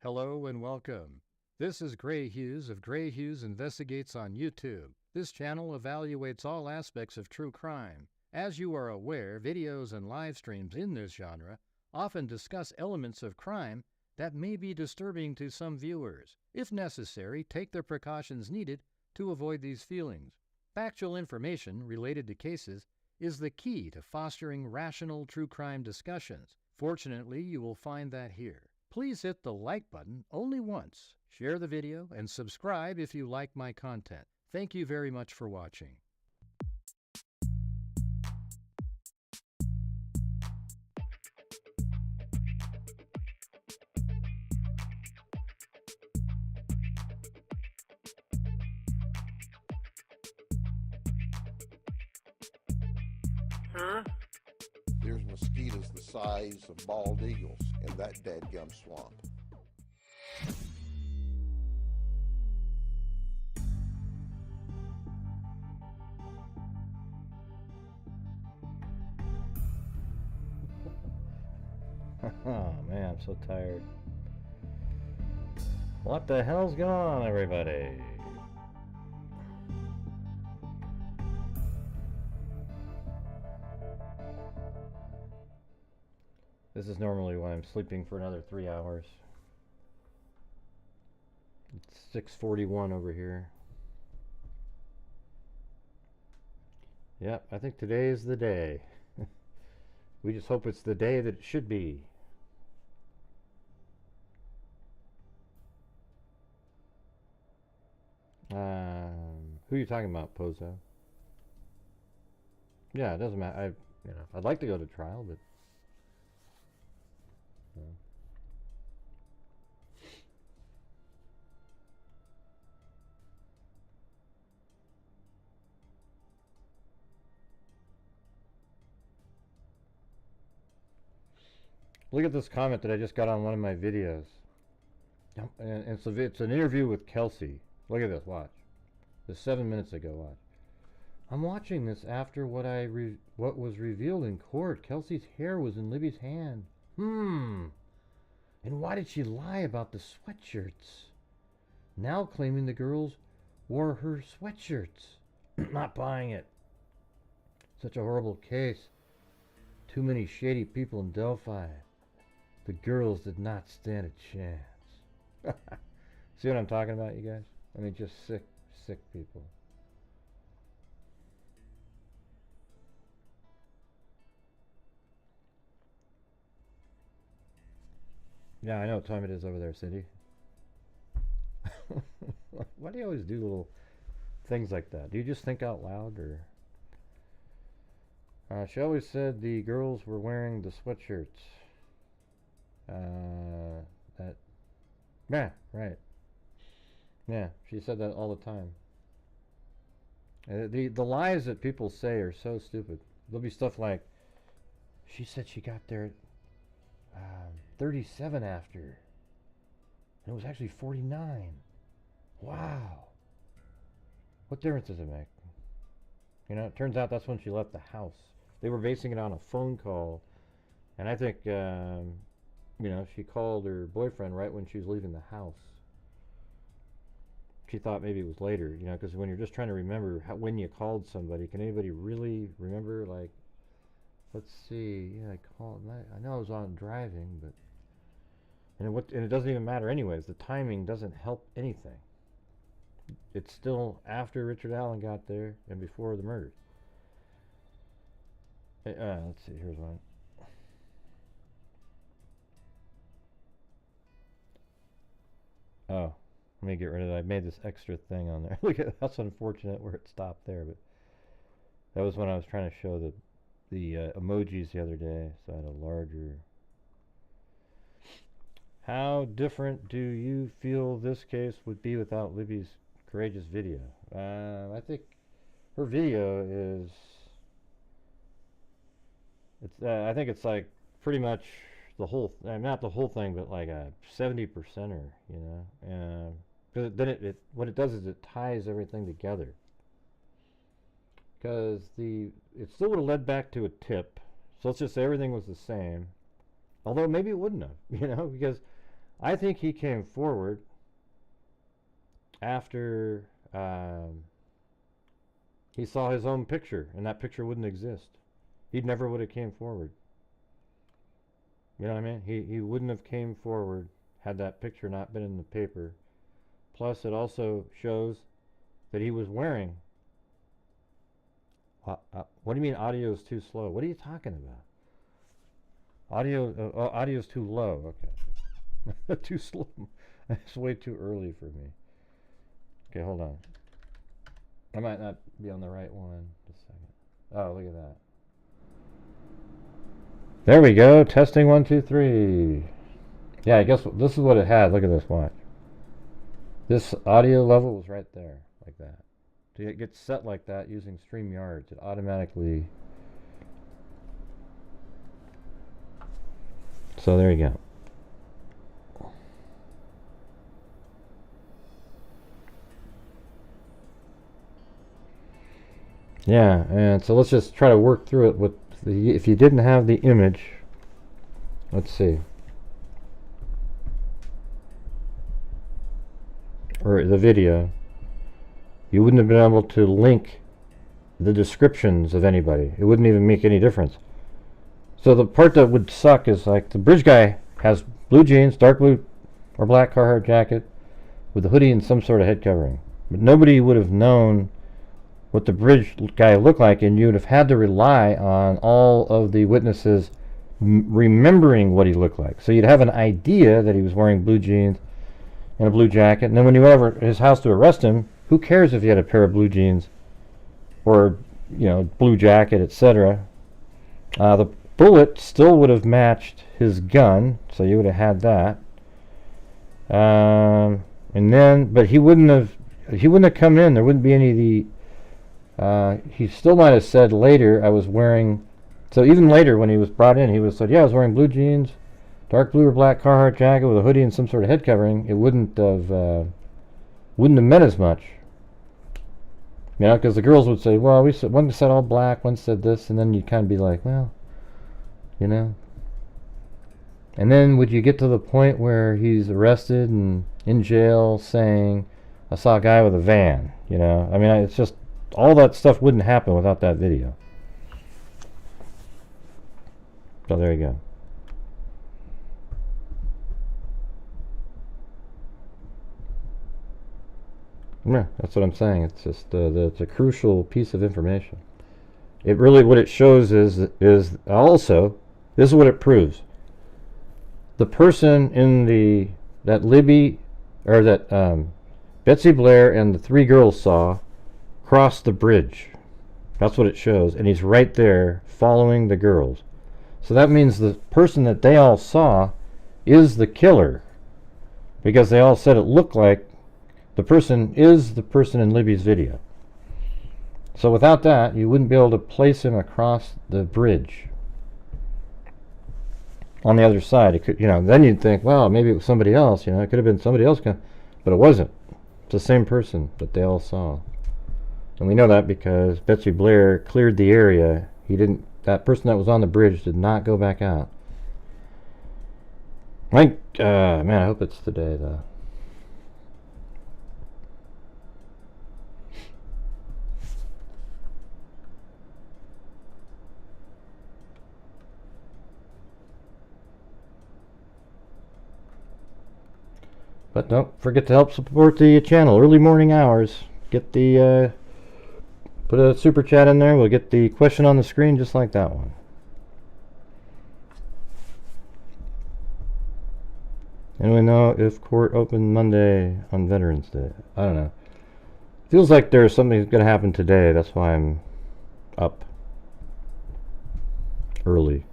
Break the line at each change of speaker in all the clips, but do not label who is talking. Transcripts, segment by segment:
Hello and welcome. This is Grant Hughes of Grant Hughes Investigates on YouTube. This channel evaluates all aspects of true crime. As you are aware, videos and live streams in this genre often discuss elements of crime that may be disturbing to some viewers. If necessary, take the precautions needed to avoid these feelings. Factual information related to cases is the key to fostering rational true crime discussions. Fortunately, you will find that here. Please hit the like button only once, share the video, and subscribe if you like my content. Thank you very much for watching.
There's mosquitoes the size of bald eagles in that dadgum swamp.
Oh man, I'm so tired. What the hell's going on, everybody? This is normally when I'm sleeping for another 3 hours. It's 6:41 over here. Yep, I think today is the day. We just hope it's the day that it should be. Who are you talking about, Pozo? Yeah, it doesn't matter. I'd like to go to trial, but look at this comment that I just got on one of my videos. And it's an interview with Kelsey. Look at this, watch. This 7 minutes ago, watch. I'm watching this after what was revealed in court. Kelsey's hair was in Libby's hand. And why did she lie about the sweatshirts? Now claiming the girls wore her sweatshirts. Not buying it. Such a horrible case. Too many shady people in Delphi. The girls did not stand a chance. See what I'm talking about, you guys? I mean, just sick people. Yeah, I know what time it is over there, Cindy. Why do you always do little things like that? Do you just think out loud, or? She always said the girls were wearing the sweatshirts. Yeah, right. Yeah, she said that all the time. The lies that people say are so stupid. There'll be stuff like, she said she got there at 37 after, and it was actually 49. Wow. What difference does it make? You know, it turns out that's when she left the house. They were basing it on a phone call, and I think, you know, she called her boyfriend right when she was leaving the house. She thought maybe it was later, you know, because when you're just trying to remember when you called somebody, can anybody really remember, like, let's see, yeah, I called, I know I was on driving, but, and it doesn't even matter anyways. The timing doesn't help anything. It's still after Richard Allen got there and before the murders. Let's see, here's one. Oh, let me get rid of that. I made this extra thing on there. Look at that's unfortunate where it stopped there, but that was when I was trying to show the emojis the other day, so I had a larger. How different do you feel this case would be without Libby's courageous video? I think her video is. I think it's like pretty much the whole, not the whole thing, but like a 70%er, you know. Because then what it does is it ties everything together. Because it still would have led back to a tip. So let's just say everything was the same. Although maybe it wouldn't have, you know, because I think he came forward after he saw his own picture, and that picture wouldn't exist. He never would have came forward. You know what I mean? He wouldn't have came forward had that picture not been in the paper. Plus, it also shows that he was wearing... what do you mean audio is too slow? What are you talking about? Audio is too low. Okay. Too slow. It's way too early for me. Okay, hold on. I might not be on the right one. Just a second. Oh, look at that. There we go. Testing 1, 2, 3. Yeah, I guess this is what it had. Look at this. Watch. This audio level was right there, like that. To get set like that using StreamYard, it automatically... So there you go. Yeah, and so let's just try to work through it with the, if you didn't have the image, let's see, or the video, you wouldn't have been able to link the descriptions of anybody. It wouldn't even make any difference. So the part that would suck is like the bridge guy has blue jeans, dark blue or black Carhartt jacket with a hoodie and some sort of head covering. But nobody would have known what the bridge guy looked like, and you would have had to rely on all of the witnesses remembering what he looked like. So you'd have an idea that he was wearing blue jeans and a blue jacket, and then when you went over to his house to arrest him, who cares if he had a pair of blue jeans or, you know, blue jacket, etc. The bullet still would have matched his gun, so you would have had that. And then, but he wouldn't have come in. There wouldn't be any of the. He still might have said later, I was wearing. So even later, when he was brought in, he was said, yeah, I was wearing blue jeans, dark blue or black Carhartt jacket with a hoodie and some sort of head covering. It wouldn't have meant as much. You know, because the girls would say, well, one said all black, one said this, and then you'd kind of be like, well, you know. And then would you get to the point where he's arrested and in jail saying, I saw a guy with a van, you know? I mean, it's just, all that stuff wouldn't happen without that video. So there you go. Yeah, that's what I'm saying. It's just it's a crucial piece of information. It really, what it shows is also, this is what it proves. The person in that Libby, or that Betsy Blair and the three girls saw crossed the bridge. That's what it shows, and he's right there following the girls. So that means the person that they all saw is the killer, because they all said it looked like the person is the person in Libby's video. So without that, you wouldn't be able to place him across the bridge. On the other side, it could, you know, then you'd think, well, maybe it was somebody else, you know, it could have been somebody else, but it wasn't. It's the same person that they all saw. And we know that because Betsy Blair cleared the area. That person that was on the bridge did not go back out. Man, I hope it's today, though. But don't forget to help support the channel. Early morning hours. Get the put a super chat in there. We'll get the question on the screen just like that one. And we know if court opened Monday on Veterans Day. I don't know. Feels like there's something going to happen today. That's why I'm up early.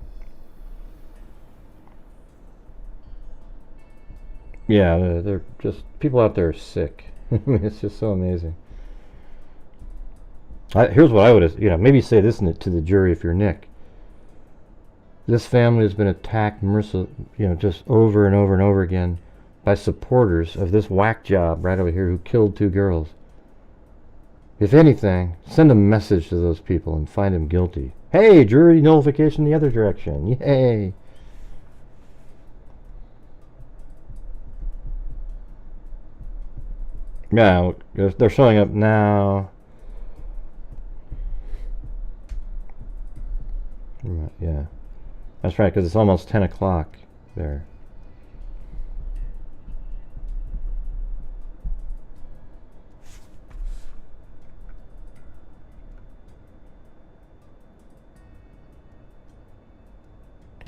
Yeah, they're just, people out there are sick. It's just so amazing. Here's what I would, maybe say this to the jury if you're Nick. This family has been attacked just over and over and over again by supporters of this whack job right over here who killed 2 girls. If anything, send a message to those people and find them guilty. Hey, jury nullification the other direction. Yay! Yeah, they're showing up now. Yeah, that's right, because it's almost 10 o'clock there.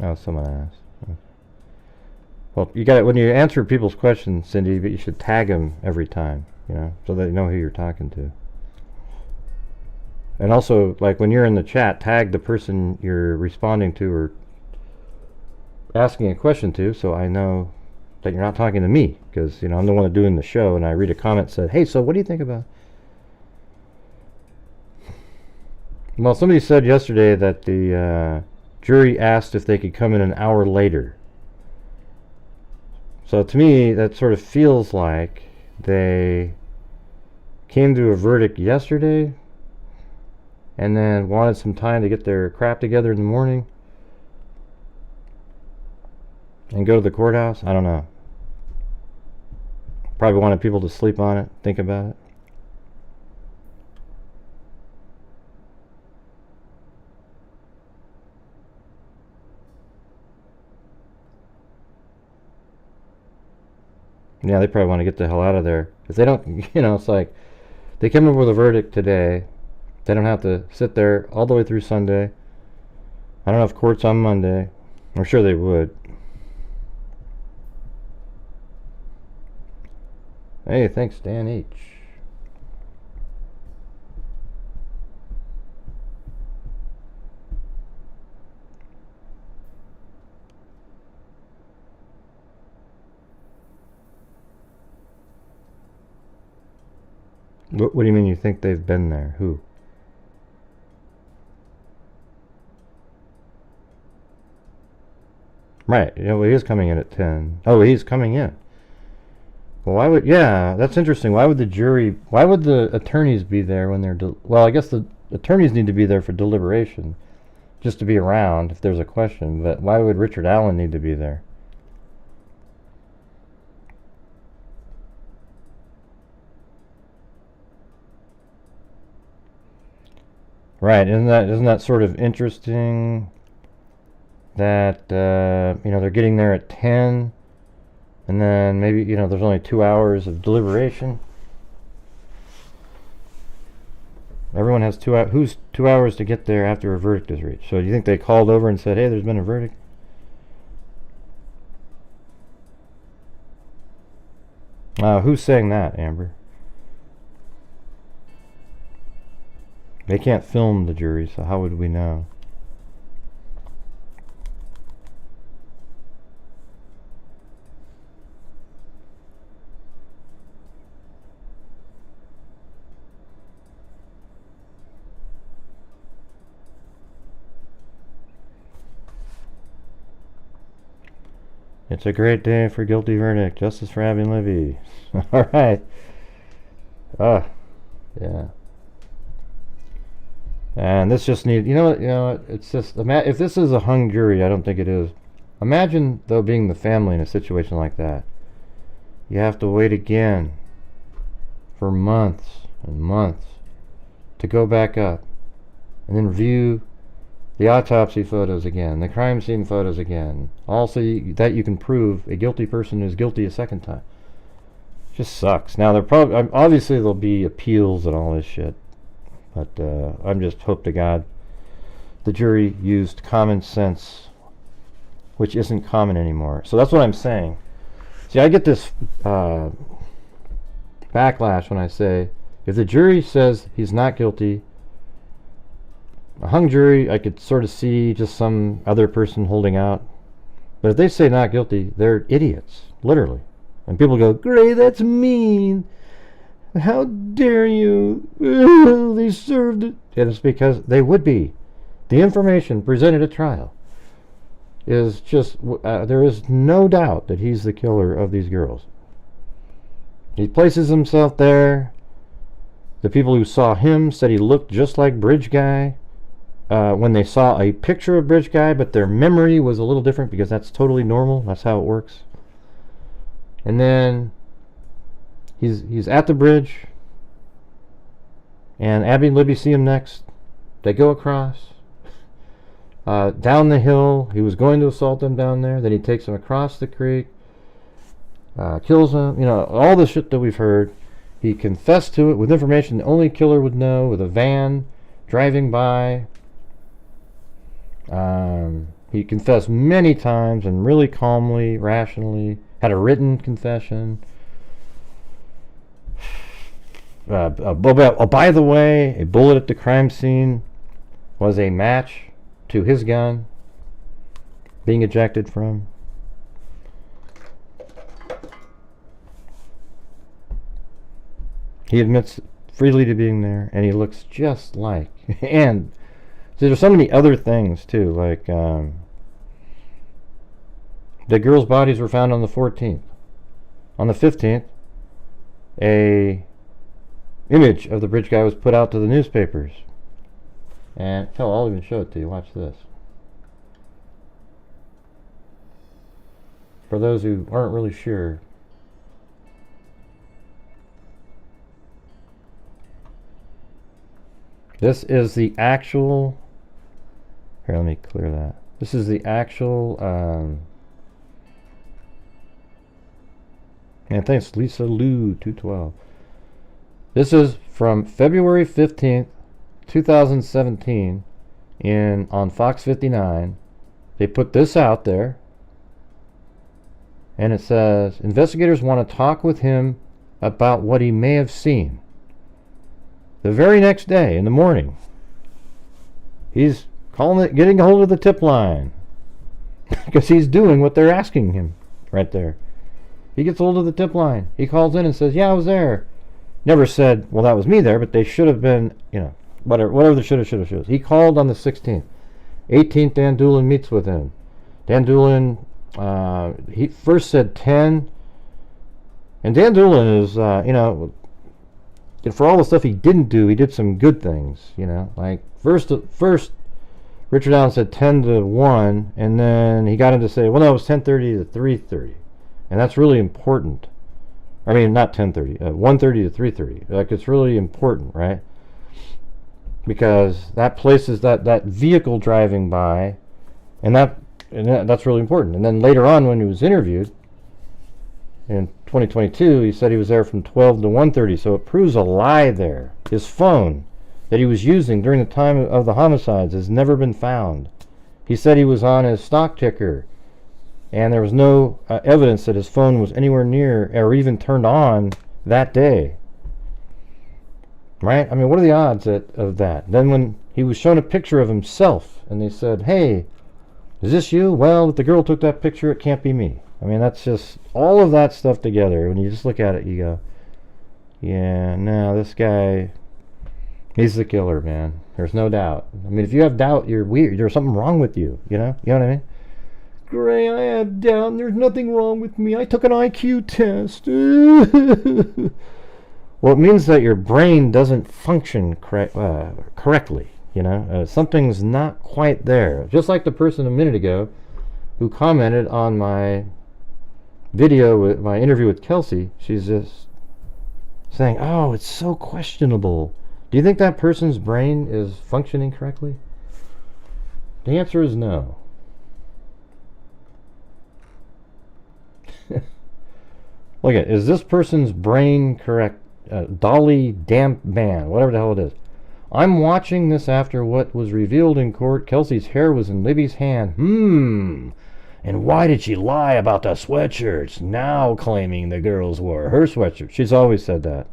Oh, someone asked. Okay. Well, you got it when you answer people's questions, Cindy. But you should tag them every time, you know, so they know who you're talking to. And also, like when you're in the chat, tag the person you're responding to or asking a question to, so I know that you're not talking to me, because you know I'm the one doing the show, and I read a comment that said, "Hey, so what do you think about?" Well, somebody said yesterday that the jury asked if they could come in an hour later. So to me, that sort of feels like they came to a verdict yesterday and then wanted some time to get their crap together in the morning and go to the courthouse. I don't know. Probably wanted people to sleep on it, think about it. Yeah, they probably want to get the hell out of there. If they don't, you know, it's like they came up with a verdict today. They don't have to sit there all the way through Sunday. I don't know if court's on Monday. I'm sure they would. Hey, thanks, Dan H. What do you mean you think they've been there? Who? Right. Yeah, well, he is coming in at 10. Oh, he's coming in. Well, why would... Yeah, that's interesting. Why would the jury... Why would the attorneys be there when they're... Well, I guess the attorneys need to be there for deliberation. Just to be around if there's a question. But why would Richard Allen need to be there? Right, isn't that sort of interesting that you know, they're getting there at 10 and then maybe, you know, there's only 2 hours of deliberation. Everyone has 2 hours. Who's 2 hours to get there after a verdict is reached? So do you think they called over and said, "Hey, there's been a verdict"? Who's saying that, Amber? They can't film the jury, so how would we know? It's a great day for guilty verdict. Justice for Abby and Libby. All right. Yeah. And this just needs, you know what, it's just, if this is a hung jury, I don't think it is. Imagine, though, being the family in a situation like that. You have to wait again for months and months to go back up and then view the autopsy photos again, the crime scene photos again. Also, that you can prove a guilty person is guilty a second time. Just sucks. Now, obviously there'll be appeals and all this shit. But I'm just hope to God the jury used common sense, which isn't common anymore. So that's what I'm saying. See, I get this backlash when I say, if the jury says he's not guilty, a hung jury, I could sort of see just some other person holding out. But if they say not guilty, they're idiots, literally. And people go, "Gray, that's mean. How dare you? They served it." And it's because they would be. The information presented at trial is just, there is no doubt that he's the killer of these girls. He places himself there. The people who saw him said he looked just like Bridge Guy. When they saw a picture of Bridge Guy, but their memory was a little different because that's totally normal. That's how it works. And then He's at the bridge, and Abby and Libby see him next. They go across down the hill. He was going to assault them down there. Then he takes them across the creek, kills them. You know, all the shit that we've heard. He confessed to it with information the only killer would know, with a van driving by. He confessed many times and really calmly, rationally. Had a written confession. By the way, a bullet at the crime scene was a match to his gun being ejected from. He admits freely to being there, and he looks just like. And so there's so many other things too, like the girls' bodies were found on the 14th. On the 15th, a image of the bridge guy was put out to the newspapers. And hell, I'll even show it to you. Watch this. For those who aren't really sure. This is the actual... Here, let me clear that. This is the actual... and thanks, Lisa Lou 212. This is from February 15th, 2017 on Fox 59. They put this out there, and it says investigators want to talk with him about what he may have seen. The very next day in the morning, he's getting a hold of the tip line because he's doing what they're asking him right there. He gets hold of the tip line. He calls in and says, yeah, I was there. Never said, well, that was me there, but they should have been, you know, whatever the shoulda. He called on the 16th. 18th, Dan Doolin meets with him. Dan Doolin, he first said 10. And Dan Doolin is, you know, for all the stuff he didn't do, he did some good things, you know. Like, first Richard Allen said 10 to 1, and then he got him to say, well, no, it was 10:30 to 3:30. And that's really important. I mean, not 10:30, 1:30 to 3:30. Like, it's really important, right? Because that places that vehicle driving by, and that's really important. And then later on, when he was interviewed in 2022, he said he was there from 12 to 1:30. So it proves a lie there. His phone that he was using during the time of the homicides has never been found. He said he was on his stock ticker, and there was no evidence that his phone was anywhere near or even turned on that day. Right? I mean, what are the odds of that? Then when he was shown a picture of himself, and they said, hey, is this you? Well, if the girl took that picture, it can't be me. I mean, that's just all of that stuff together. When you just look at it, you go, yeah, no, this guy, he's the killer, man. There's no doubt. I mean, if you have doubt, you're weird. There's something wrong with you, you know? You know what I mean? Gray, I have doubt, and there's nothing wrong with me. I took an IQ test. Well, it means that your brain doesn't function correctly, you know? Something's not quite there. Just like the person a minute ago who commented on my video, with my interview with Kelsey. She's just saying, oh, it's so questionable. Do you think that person's brain is functioning correctly? The answer is no. Look at, is this person's brain correct? Dolly Damp Man, whatever the hell it is. I'm watching this after what was revealed in court. Kelsey's hair was in Libby's hand. And why did she lie about the sweatshirts? Now claiming the girls wore her sweatshirt. She's always said that.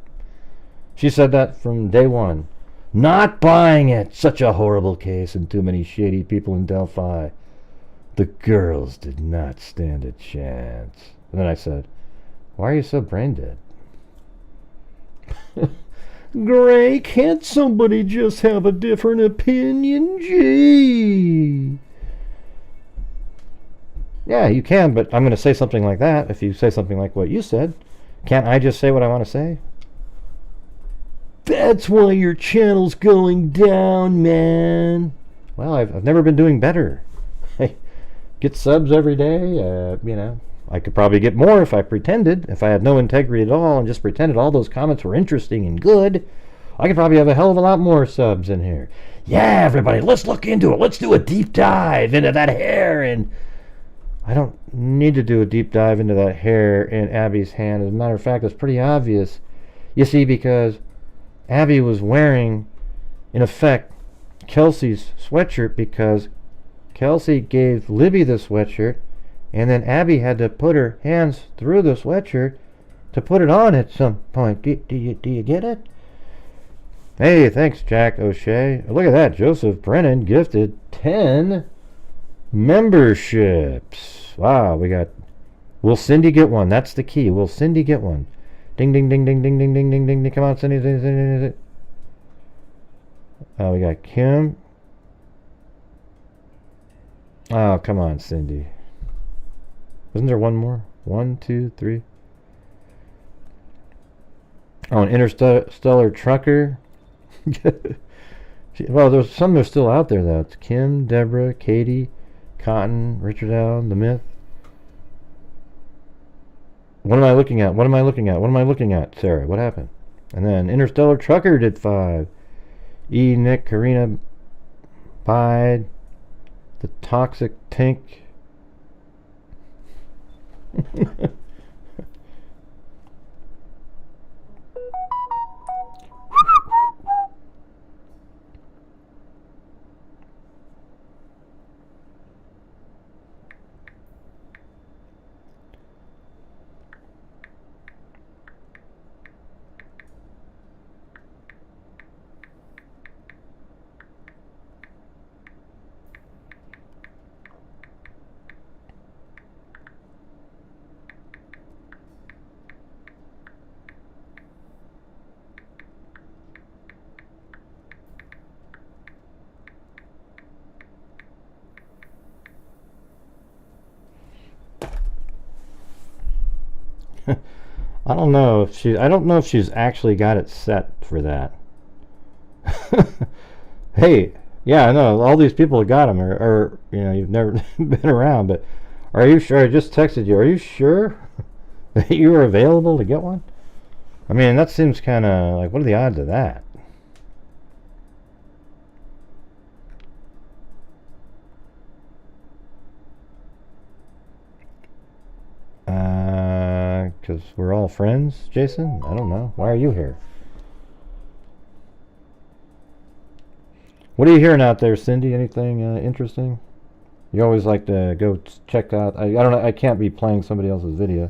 She said that from day one. Not buying it. Such a horrible case and too many shady people in Delphi. The girls did not stand a chance. And then I said, why are you so brain dead? Gray, can't somebody just have a different opinion? Gee. Yeah, you can, but I'm going to say something like that if you say something like what you said. Can't I just say what I want to say? That's why your channel's going down, man. Well, I've never been doing better. I get subs every day, you know, I could probably get more if I pretended. If I had no integrity at all and just pretended all those comments were interesting and good, I could probably have a hell of a lot more subs in here. Yeah, everybody, let's look into it. Let's do a deep dive into that hair. And I don't need to do a deep dive into that hair in Abby's hand. As a matter of fact, it's pretty obvious. You see, because Abby was wearing, in effect, Kelsey's sweatshirt because Kelsey gave Libby the sweatshirt, and then Abby had to put her hands through the sweatshirt to put it on at some point. Do you get it? Hey, thanks, Jack O'Shea. Look at that. Joseph Brennan gifted 10 memberships. Wow, we got... Will Cindy get one? That's the key. Will Cindy get one? Ding, ding, ding, ding, ding, ding, ding, ding, ding. Come on, Cindy. We got Kim. Oh, come on, Cindy. Wasn't there one more? 1, 2, 3. Oh, an interstellar trucker. Well, there's some that are still out there, though. It's Kim, Deborah, Katie, Cotton, Richard Allen, The Myth. What am I looking at? What am I looking at? What am I looking at, Sarah? What happened? And then Interstellar Trucker did 5. E. Nick, Karina, Bide, The Toxic Tink. I don't know if she's actually got it set for that. Hey, yeah, I know all these people have got them, or you've never been around, but are you sure? I just texted you. Are you sure that you were available to get one? I mean, that seems kind of like, what are the odds of that? Because we're all friends, Jason? I don't know. Why are you here? What are you hearing out there, Cindy? Anything interesting? You always like to go check out... I don't know. I can't be playing somebody else's video.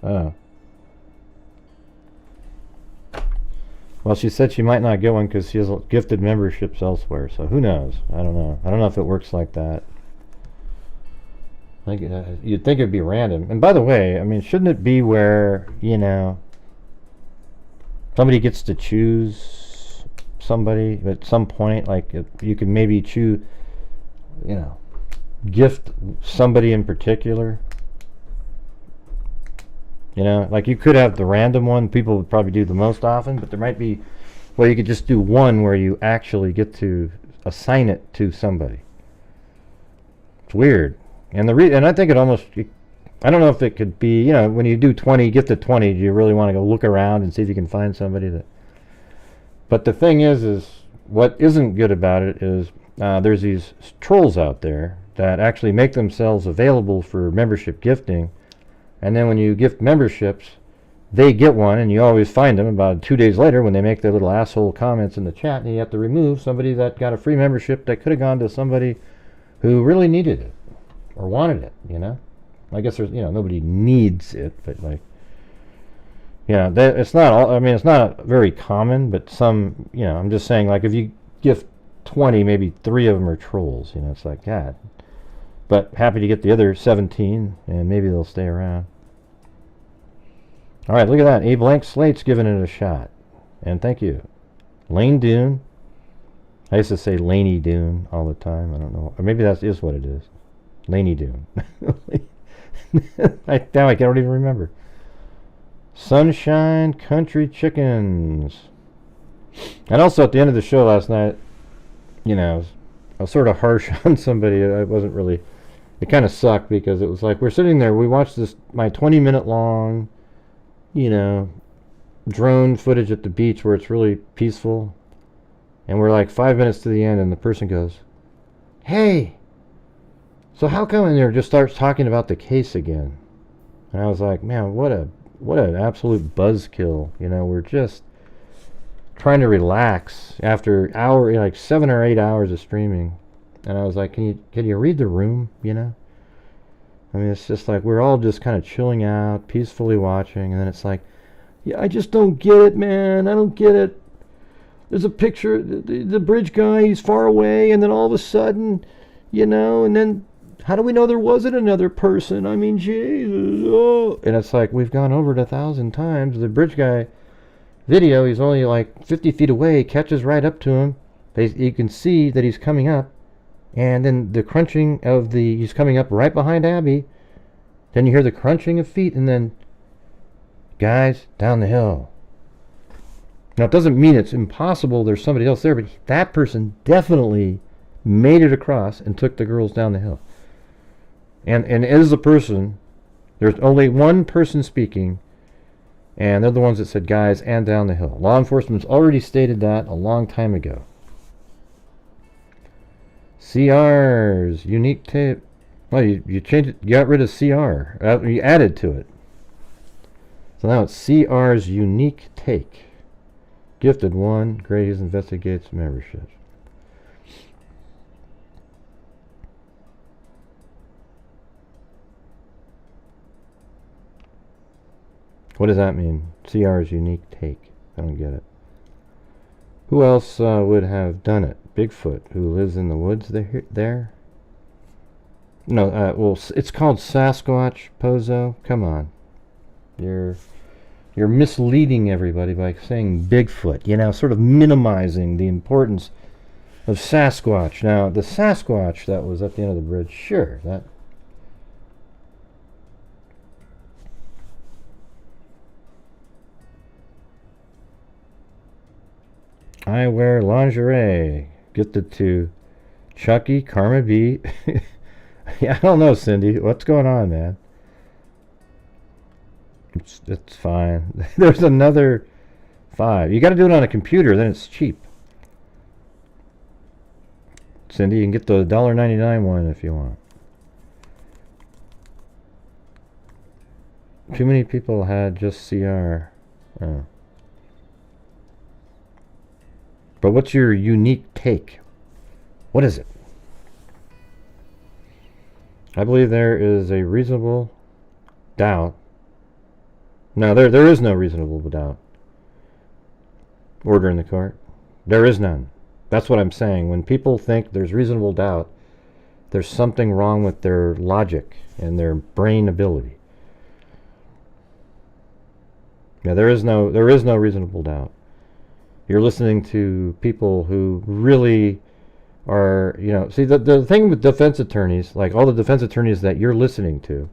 Oh. Well, she said she might not get one because she has gifted memberships elsewhere. So who knows? I don't know. I don't know if it works like that. You'd think it'd be random. And by the way, I mean, shouldn't it be where, somebody gets to choose somebody at some point? Like, you can maybe choose, gift somebody in particular. Like you could have the random one people would probably do the most often, but there might be, well, you could just do one where you actually get to assign it to somebody. It's weird. And I think it almost, I don't know if it could be, when you do 20, get to 20, do you really want to go look around and see if you can find somebody that... But the thing is what isn't good about it is there's these trolls out there that actually make themselves available for membership gifting, and then when you gift memberships, they get one, and you always find them about 2 days later when they make their little asshole comments in the chat, and you have to remove somebody that got a free membership that could have gone to somebody who really needed it. Or wanted it, I guess there's, nobody needs it, but like, it's not all, I mean, it's not very common, but some, I'm just saying, like, if you gift 20, maybe 3 of them are trolls, it's like, God. But happy to get the other 17, and maybe they'll stay around. All right, look at that. A Blank Slate's giving it a shot. And thank you. Lane Dune. I used to say Laney Dune all the time. I don't know. Or maybe that is what it is. Laney Dune. Now I can't even remember. Sunshine Country Chickens. And also at the end of the show last night, I was sort of harsh on somebody. I wasn't really. It kind of sucked because it was like we're sitting there. We watched my 20-minute long, you know, drone footage at the beach where it's really peaceful, and we're like 5 minutes to the end, and the person goes, "Hey, so how come?" And they just starts talking about the case again, and I was like, "Man, what an absolute buzzkill!" You know, we're just trying to relax after like 7 or 8 hours of streaming, and I was like, can you read the room? You know, I mean, it's just like we're all just kind of chilling out, peacefully watching, and then it's like, yeah, I just don't get it, man. I don't get it. There's a picture, the bridge guy, he's far away, and then all of a sudden, you know, and then how do we know there wasn't another person? I mean, Jesus, oh. And it's like, we've gone over it 1,000 times. The bridge guy video, he's only like 50 feet away, catches right up to him. You can see that he's coming up, and then the crunching of he's coming up right behind Abby. Then you hear the crunching of feet, and then, guys, down the hill. Now, it doesn't mean it's impossible there's somebody else there, but that person definitely made it across and took the girls down the hill. And as a person, there's only one person speaking, and they're the ones that said guys and down the hill. Law enforcement's already stated that a long time ago. CR's unique tape. Well, you changed it. You got rid of CR. You added to it. So now it's CR's unique take. Gifted 1. Grady's investigates membership. What does that mean? CR's unique take. I don't get it. Who else would have done it? Bigfoot, who lives in the woods there? No, well, it's called Sasquatch, Pozo. Come on. You're misleading everybody by saying Bigfoot, you know, sort of minimizing the importance of Sasquatch. Now, the Sasquatch that was at the end of the bridge, sure, that... I wear lingerie. Gifted to Chucky, Karma B. Yeah, I don't know, Cindy. What's going on, man? It's fine. There's another 5. You got to do it on a computer, then it's cheap. Cindy, you can get the $1.99 one if you want. Too many people had just CR. Oh. But what's your unique take? What is it? I believe there is a reasonable doubt. No, there is no reasonable doubt. Order in the court. There is none. That's what I'm saying. When people think there's reasonable doubt, there's something wrong with their logic and their brain ability. Yeah, there is no reasonable doubt. You're listening to people who really are, you know, see, the thing with defense attorneys, like all the defense attorneys that you're listening to,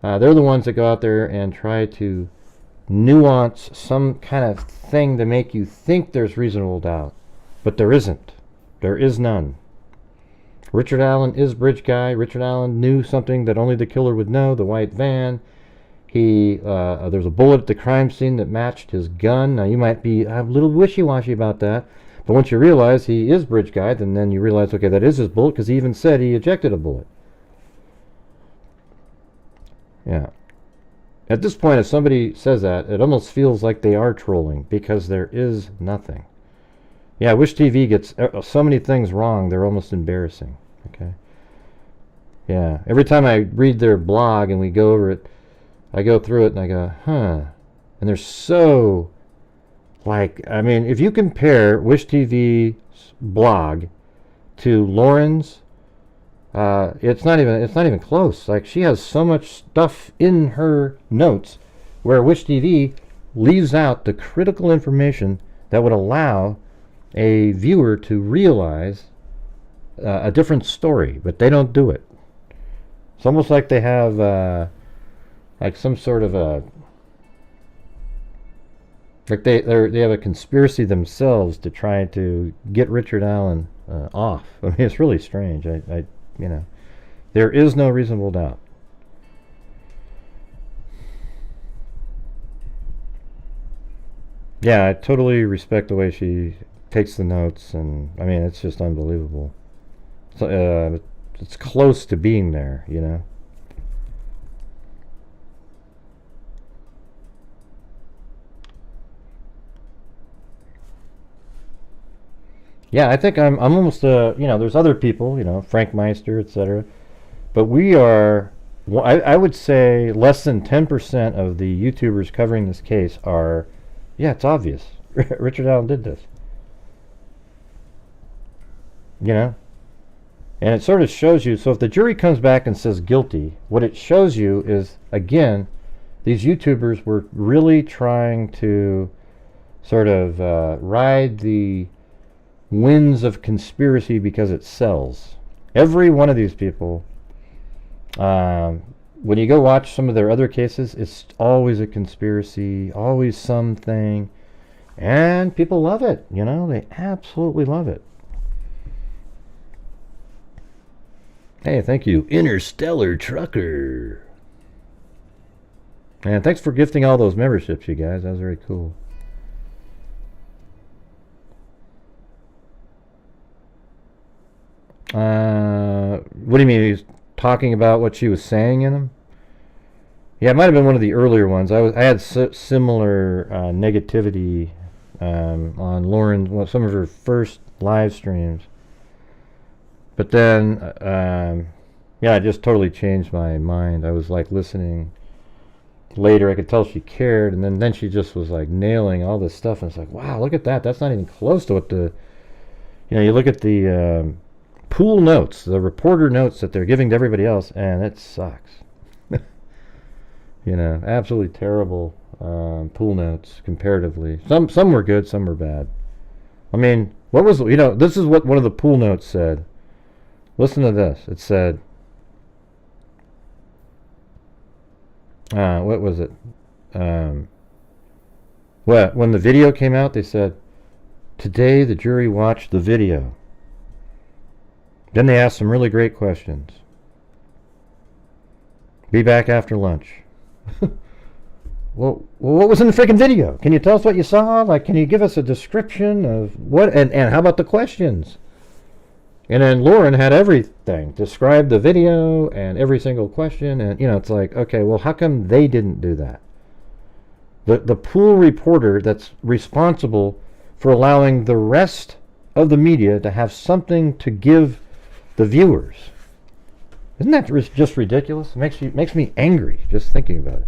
they're the ones that go out there and try to nuance some kind of thing to make you think there's reasonable doubt. But there isn't. There is none. Richard Allen is bridge guy. Richard Allen knew something that only the killer would know, the white van. There's a bullet at the crime scene that matched his gun. Now, you might be a little wishy-washy about that, but once you realize he is bridge guy, then you realize, okay, that is his bullet, because he even said he ejected a bullet. Yeah. At this point, if somebody says that, it almost feels like they are trolling, because there is nothing. Yeah, Wish TV gets so many things wrong, they're almost embarrassing. Okay. Yeah. Every time I read their blog and we go over it, I go through it and I go, huh. And they're so, like, I mean, if you compare Wish TV's blog to Lauren's, it's not even close. Like, she has so much stuff in her notes where Wish TV leaves out the critical information that would allow a viewer to realize a different story, but they don't do it. It's almost like they have like some sort of a Like they have a conspiracy themselves to try to get Richard Allen off. I mean, it's really strange. There is no reasonable doubt. Yeah, I totally respect the way she takes the notes, and I mean, it's just unbelievable. So, it's close to being there, you know. Yeah, I think I'm almost there's other people, Frank Meister, etc. But we are, I would say less than 10% of the YouTubers covering this case are, yeah, it's obvious. Richard Allen did this. And it sort of shows you, so if the jury comes back and says guilty, what it shows you is, again, these YouTubers were really trying to sort of ride the winds of conspiracy because it sells. Every one of these people, when you go watch some of their other cases, it's always a conspiracy, always something, and people love it. They absolutely love it. Hey, thank you, Interstellar Trucker. And thanks for gifting all those memberships, you guys. That was very cool. What do you mean? He's talking about what she was saying in them? Yeah, it might have been one of the earlier ones. I had similar negativity on Lauren, some of her first live streams. But then, I just totally changed my mind. I was like listening later. I could tell she cared, and then she just was like nailing all this stuff. And it's like, wow, look at that. That's not even close to what you look at the pool notes, the reporter notes that they're giving to everybody else, and it sucks. Absolutely terrible pool notes comparatively. Some were good, some were bad. I mean, what was, this is what one of the pool notes said. Listen to this. It said, what was it? When the video came out, they said, today the jury watched the video. Then they asked some really great questions. Be back after lunch. Well, what was in the freaking video? Can you tell us what you saw? Like, can you give us a description of what? And how about the questions? And then Lauren had everything. Described the video and every single question. And, it's like, okay, well, how come they didn't do that? The pool reporter that's responsible for allowing the rest of the media to have something to give the viewers. Isn't that just ridiculous? It makes me angry just thinking about it.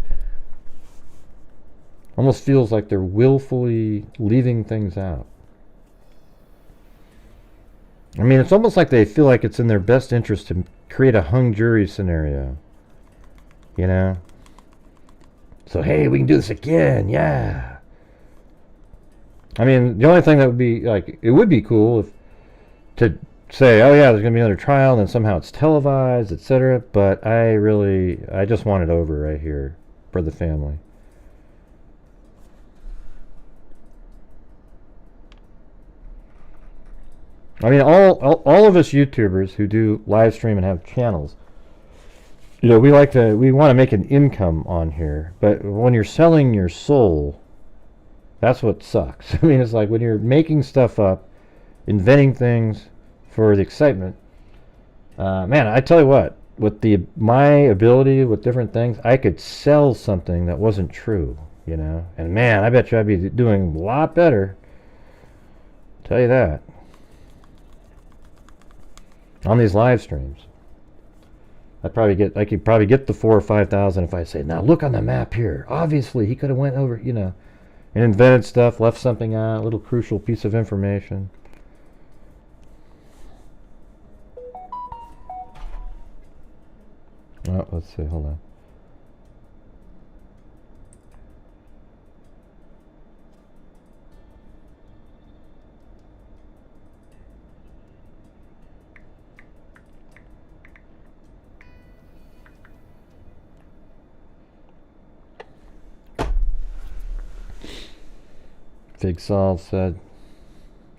Almost feels like they're willfully leaving things out. I mean, it's almost like they feel like it's in their best interest to create a hung jury scenario. So, hey, we can do this again, yeah. I mean, the only thing that would be, like, it would be cool to say, oh yeah, there's going to be another trial, and then somehow it's televised, etc. But I just want it over right here for the family. I mean, all of us YouTubers who do live stream and have channels, we want to make an income on here. But when you're selling your soul, that's what sucks. I mean, it's like when you're making stuff up, inventing things for the excitement. Man, I tell you what, with my ability with different things, I could sell something that wasn't true, And man, I bet you I'd be doing a lot better. Tell you that. On these live streams, I could probably get the 4,000 or 5,000 if I say, now look on the map here. Obviously, he could have went over, and invented stuff, left something out, a little crucial piece of information. Oh, let's see. Hold on. Big Saul said,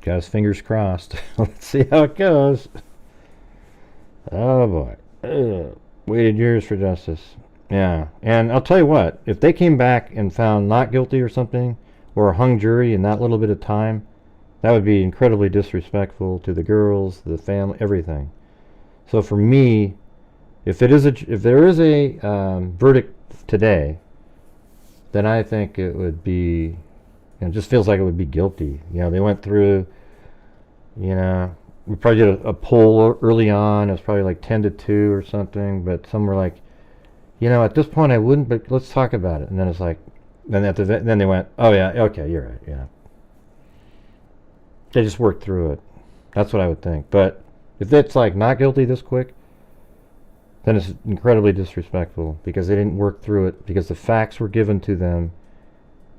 got his fingers crossed. Let's see how it goes. Oh boy. Waited years for justice. Yeah. And I'll tell you what, if they came back and found not guilty or something, or a hung jury in that little bit of time, that would be incredibly disrespectful to the girls, the family, everything. So for me, if there is a verdict today, then I think it would be, it just feels like it would be guilty. They went through, we probably did a poll early on. It was probably like 10-2 or something, but some were like, at this point I wouldn't, but let's talk about it. And then it's like, then they went, oh yeah, okay, you're right, yeah. They just worked through it. That's what I would think. But if it's like not guilty this quick, then it's incredibly disrespectful because they didn't work through it, because the facts were given to them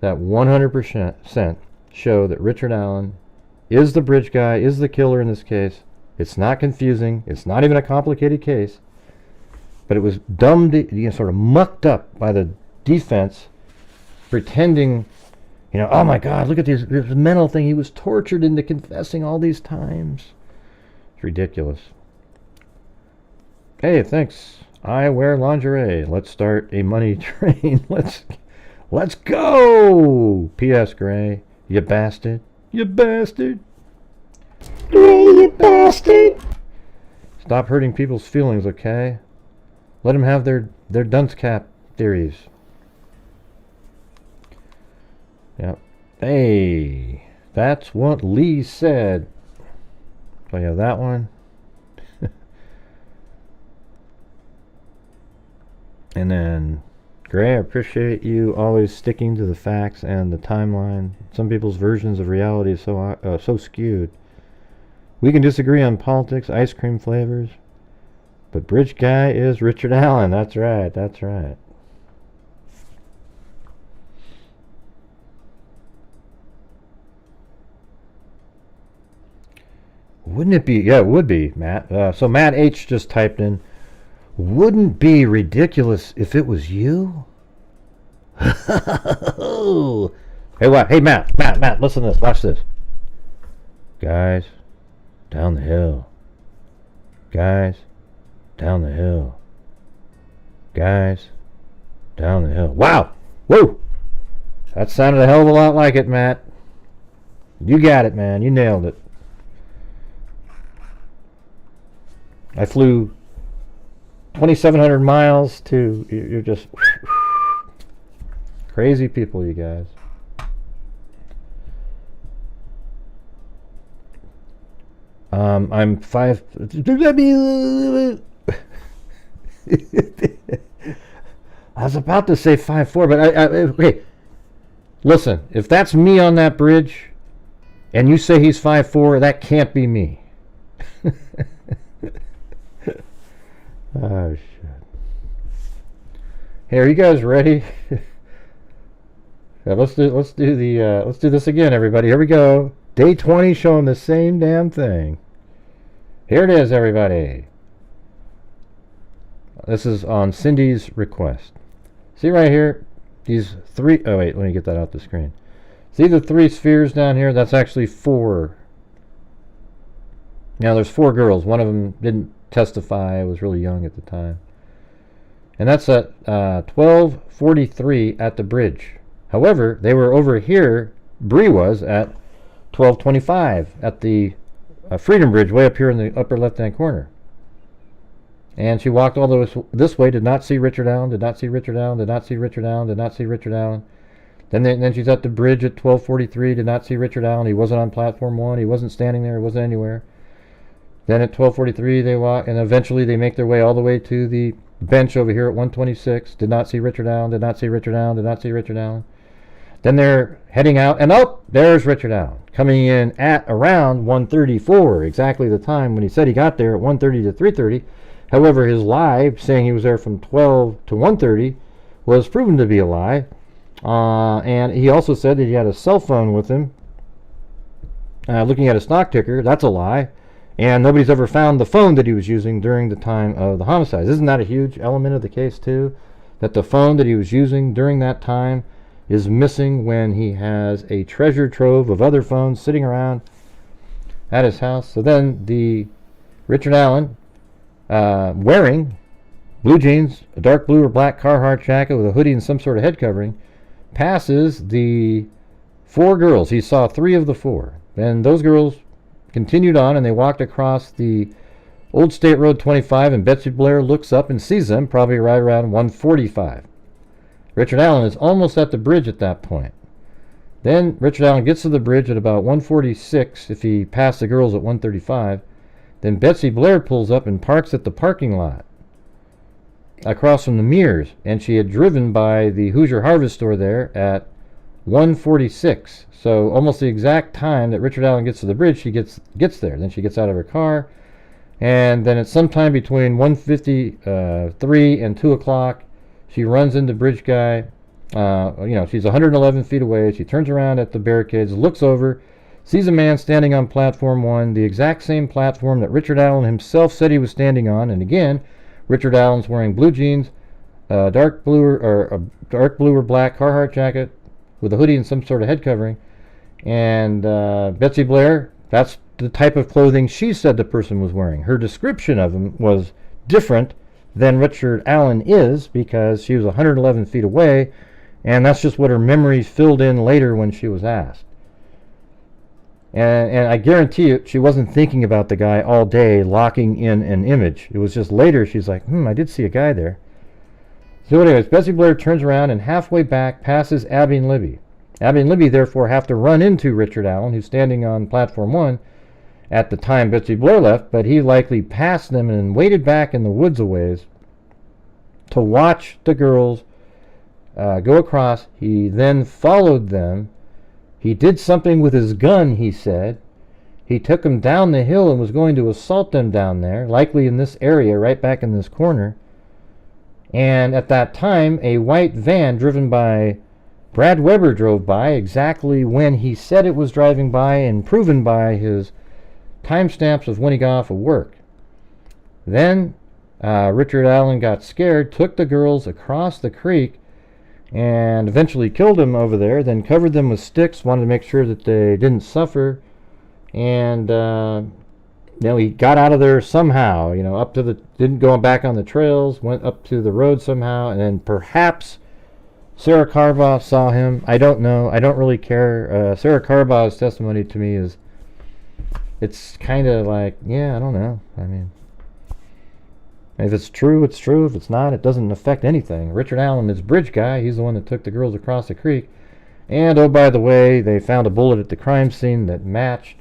that 100% show that Richard Allen is the bridge guy, is the killer in this case. It's not confusing. It's not even a complicated case. But it was sort of mucked up by the defense, pretending, oh my God, look at this mental thing. He was tortured into confessing all these times. It's ridiculous. Hey, thanks. I wear lingerie. Let's start a money train. Let's go. P.S. Gray, you bastard. You bastard. Gray, you bastard. Stop hurting people's feelings, okay? Let them have their dunce cap theories. Yep. Hey, that's what Lee said. So you have that one. And then, Gray, I appreciate you always sticking to the facts and the timeline. Some people's versions of reality is so skewed. We can disagree on politics, ice cream flavors, but bridge guy is Richard Allen. That's right, that's right. Wouldn't it be? Yeah, it would be, Matt. So Matt H just typed in, wouldn't be ridiculous if it was you? Hey, what? Hey, Matt, listen to this. Watch this. Guys, down the hill. Guys, down the hill. Guys, down the hill. Wow! Whoa! That sounded a hell of a lot like it, Matt. You got it, man. You nailed it. I flew 2,700 miles to... You're just... Crazy people, you guys. I'm 5... I was about to say 5'4", but okay. Listen, if that's me on that bridge, and you say he's 5'4", that can't be me. Oh shit! Hey, are you guys ready? Yeah, let's do this again, everybody. Here we go. Day 20 showing the same damn thing. Here it is, everybody. This is on Cindy's request. See right here, these three. Oh wait, let me get that out the screen. See the three spheres down here? That's actually 4. Now there's 4 girls. One of them didn't testify. I was really young at the time. And that's at 12:43 at the bridge. However, they were over here. Bree was at 12:25 at the Freedom Bridge, way up here in the upper left-hand corner. And she walked all the way this way. Did not see Richard Allen. Did not see Richard Allen. Did not see Richard Allen. Did not see Richard Allen. Then she's at the bridge at 12:43. Did not see Richard Allen. He wasn't on platform 1. He wasn't standing there. He wasn't anywhere. Then at 12:43 they walk, and eventually they make their way all the way to the bench over here at 126. Did not see Richard Allen. Did not see Richard Allen. Did not see Richard Allen. Then they're heading out, and oh, there's Richard Allen coming in at around 1:34, exactly the time when he said he got there at 1:30 to 3:30. However, his lie, saying he was there from 12 to 1:30, was proven to be a lie. And he also said that he had a cell phone with him, looking at a stock ticker. That's a lie. And nobody's ever found the phone that he was using during the time of the homicides. Isn't that a huge element of the case, too? That the phone that he was using during that time is missing when he has a treasure trove of other phones sitting around at his house. So then the Richard Allen, wearing blue jeans, a dark blue or black Carhartt jacket with a hoodie and some sort of head covering, passes the 4 girls. He saw 3 of the 4. And those girls continued on, and they walked across the Old State Road 25, and Betsy Blair looks up and sees them, probably right around 1:45. Richard Allen is almost at the bridge at that point. Then Richard Allen gets to the bridge at about 1:46 if he passed the girls at 1:35. Then Betsy Blair pulls up and parks at the parking lot across from the Mears, and she had driven by the Hoosier Harvest store there at 1:46. So almost the exact time that Richard Allen gets to the bridge, she gets there. Then she gets out of her car, and then at some time between 1:53 and 2 o'clock, she runs into bridge guy. She's 111 feet away. She turns around at the barricades, looks over, sees a man standing on platform 1, the exact same platform that Richard Allen himself said he was standing on. And again, Richard Allen's wearing blue jeans, dark blue or black Carhartt jacket with a hoodie and some sort of head covering. And Betsy Blair, that's the type of clothing she said the person was wearing. Her description of him was different than Richard Allen is, because she was 111 feet away, and that's just what her memory filled in later when she was asked. And I guarantee you, she wasn't thinking about the guy all day, locking in an image. It was just later she's like, I did see a guy there. So anyways, Betsy Blair turns around and halfway back passes Abby and Libby. Abby and Libby therefore have to run into Richard Allen, who's standing on platform 1 at the time Betsy Blair left, but he likely passed them and waited back in the woods a ways to watch the girls go across. He then followed them. He did something with his gun, he said. He took them down the hill and was going to assault them down there, likely in this area, right back in this corner. And at that time, a white van driven by Brad Weber drove by exactly when he said it was driving by, and proven by his timestamps of when he got off of work. Then Richard Allen got scared, took the girls across the creek, and eventually killed them over there, then covered them with sticks, wanted to make sure that they didn't suffer. And he got out of there somehow, up to didn't go back on the trails, went up to the road somehow, and then perhaps Sarah Karbaugh saw him. I don't know. I don't really care. Sarah Karbaugh's testimony to me is, it's kind of like, I don't know. I mean, if it's true, it's true. If it's not, it doesn't affect anything. Richard Allen is bridge guy. He's the one that took the girls across the creek. And, oh, by the way, they found a bullet at the crime scene that matched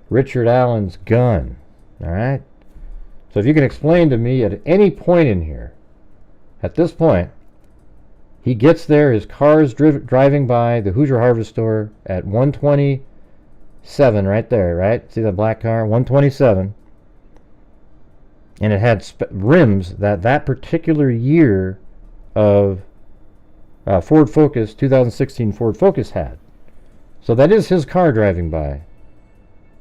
Richard Allen's gun. All right? So if you can explain to me at any point in here, at this point, he gets there, his car is driving by the Hoosier Harvest store at 127, right there, right? See that black car? 127. And it had rims that particular year of Ford Focus, 2016 Ford Focus had. So that is his car driving by.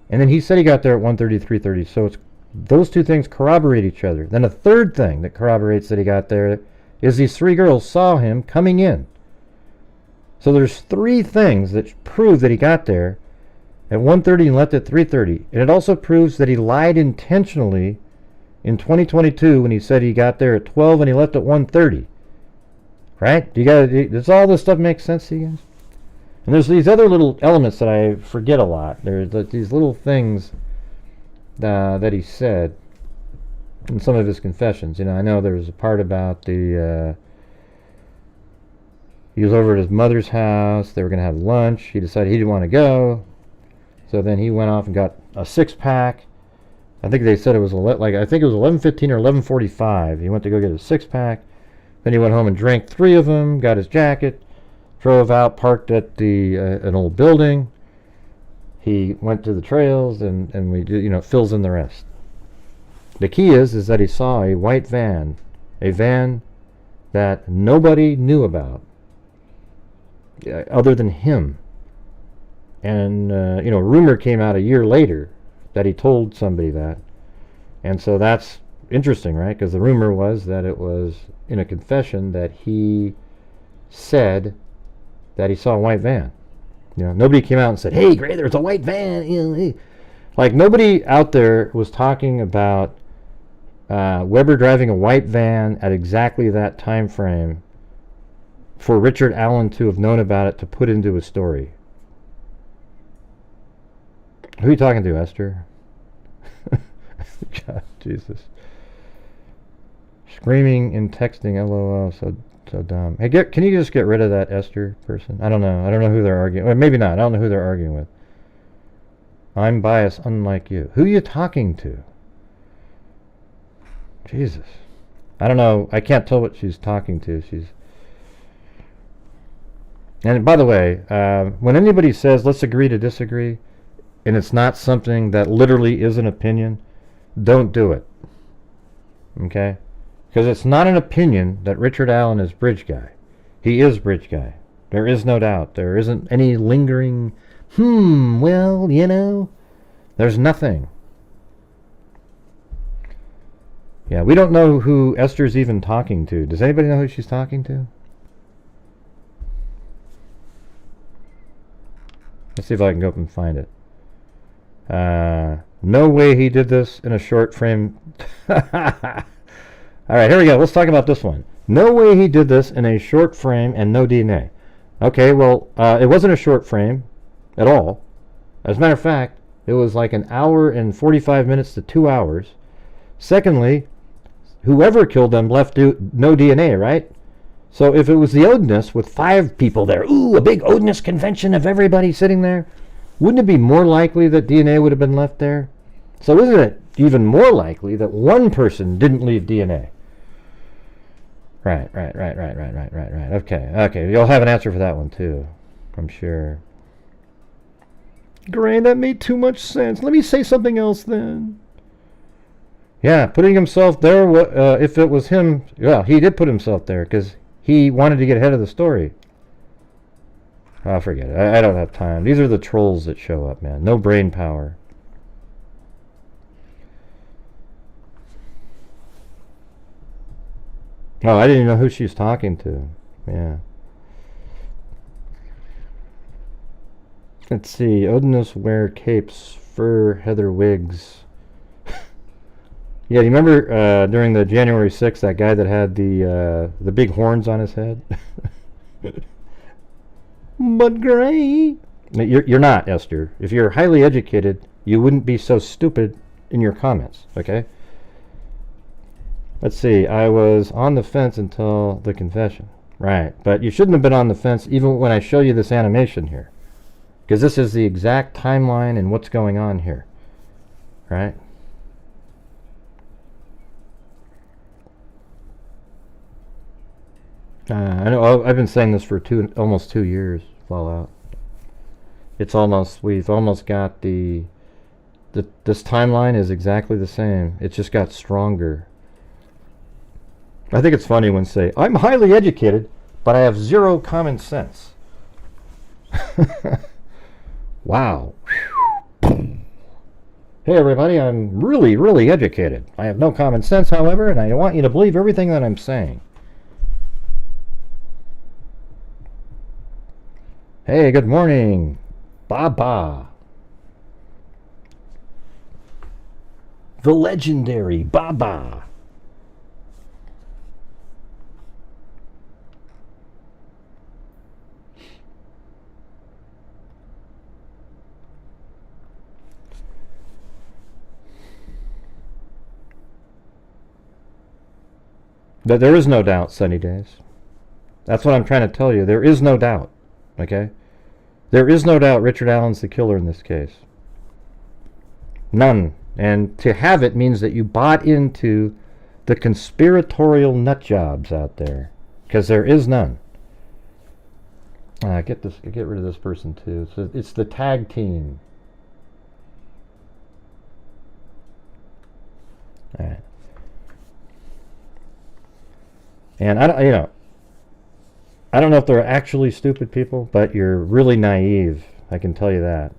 And then he said he got there at 1:33:30. So those two things corroborate each other. Then a third thing that corroborates that he got there is these 3 girls saw him coming in. So there's 3 things that prove that he got there at 1:30 and left at 3:30. And it also proves that he lied intentionally in 2022 when he said he got there at 12 and he left at 1:30. Right? Does all this stuff make sense to you guys? And there's these other little elements that I forget a lot. There's these little things that he said in some of his confessions. I know there was a part about he was over at his mother's house. They were going to have lunch. He decided he didn't want to go. So then he went off and got a 6-pack. I think they said it was I think it was 11:15 or 11:45. He went to go get a 6-pack. Then he went home and drank 3 of them, got his jacket, drove out, parked at an old building. He went to the trails, and we fills in the rest. The key is that he saw a white van, a van that nobody knew about other than him. And rumor came out a year later that he told somebody that. And so that's interesting, right? Because the rumor was that it was in a confession that he said that he saw a white van. You know, nobody came out and said, "Hey, Gray, there's a white van." You know, hey. Like, nobody out there was talking about Weber driving a white van at exactly that time frame for Richard Allen to have known about it to put into a story. Who are you talking to, Esther? God, Jesus. Screaming and texting, LOL, so dumb. Hey, can you just get rid of that Esther person? I don't know. I don't know who they're arguing. Well, maybe not. I don't know who they're arguing with. I'm biased, unlike you. Who are you talking to? Jesus. I don't know. I can't tell what she's talking to. And by the way, when anybody says, let's agree to disagree, and it's not something that literally is an opinion, don't do it. Okay? Because it's not an opinion that Richard Allen is Bridge Guy. He is Bridge Guy. There is no doubt. There isn't any lingering, well, you know, there's nothing. Yeah, we don't know who Esther's even talking to. Does anybody know who she's talking to? Let's see if I can go up and find it. No way he did this in a short frame. Alright, here we go. Let's talk about this one. No way he did this in a short frame and no DNA. Okay, well, it wasn't a short frame at all. As a matter of fact, it was like an hour and 45 minutes to 2 hours. Secondly, whoever killed them left no DNA, right? So if it was the Odinist with 5 people there, ooh, a big Odinist convention of everybody sitting there, wouldn't it be more likely that DNA would have been left there? So isn't it even more likely that one person didn't leave DNA? Right. Okay, you'll have an answer for that one too, I'm sure. Great, that made too much sense. Let me say something else then. Yeah, putting himself there, if it was him, well, he did put himself there because he wanted to get ahead of the story. Oh, forget it. I don't have time. These are the trolls that show up, man. No brain power. Oh, I didn't even know who she's talking to. Yeah. Let's see. Odinists wear capes, fur, heather wigs. Yeah, do you remember during the January 6th, that guy that had the big horns on his head? But Gray, you're not, Esther. If you're highly educated, you wouldn't be so stupid in your comments, okay? Let's see. I was on the fence until the confession. Right, but you shouldn't have been on the fence even when I show you this animation here. Because this is the exact timeline and what's going on here. Right? I know I've been saying this for almost 2 years. Fallout. We've almost got this timeline is exactly the same. It just got stronger. I think it's funny when say, I'm highly educated, but I have 0 common sense. Wow. Hey everybody, I'm really, really educated. I have no common sense, however, and I want you to believe everything that I'm saying. Hey, good morning. Baba. The legendary Baba. But there is no doubt, Sunny Days. That's what I'm trying to tell you. There is no doubt. Okay? There is no doubt Richard Allen's the killer in this case. None. And to have it means that you bought into the conspiratorial nut jobs out there. Because there is none. Get rid of this person too. So it's the tag team. All right. And I don't know if they're actually stupid people, but you're really naive. I can tell you that.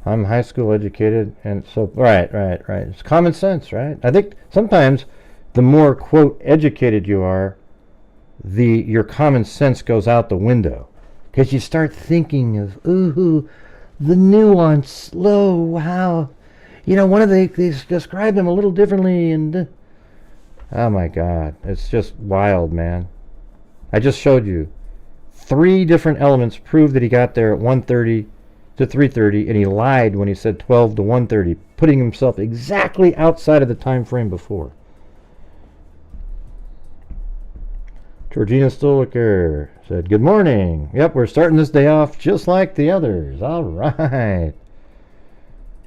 I'm high school educated, and so right. It's common sense, right? I think sometimes the more quote educated you are, your common sense goes out the window. Because you start thinking of, ooh, the nuance, slow, how, one of they describe them a little differently, and oh my God, it's just wild, man. I just showed you 3 different elements prove that he got there at 1:30 to 3:30, and he lied when he said 12 to 1:30, putting himself exactly outside of the time frame before. Georgina Stoliker said, good morning. Yep, we're starting this day off just like the others. All right.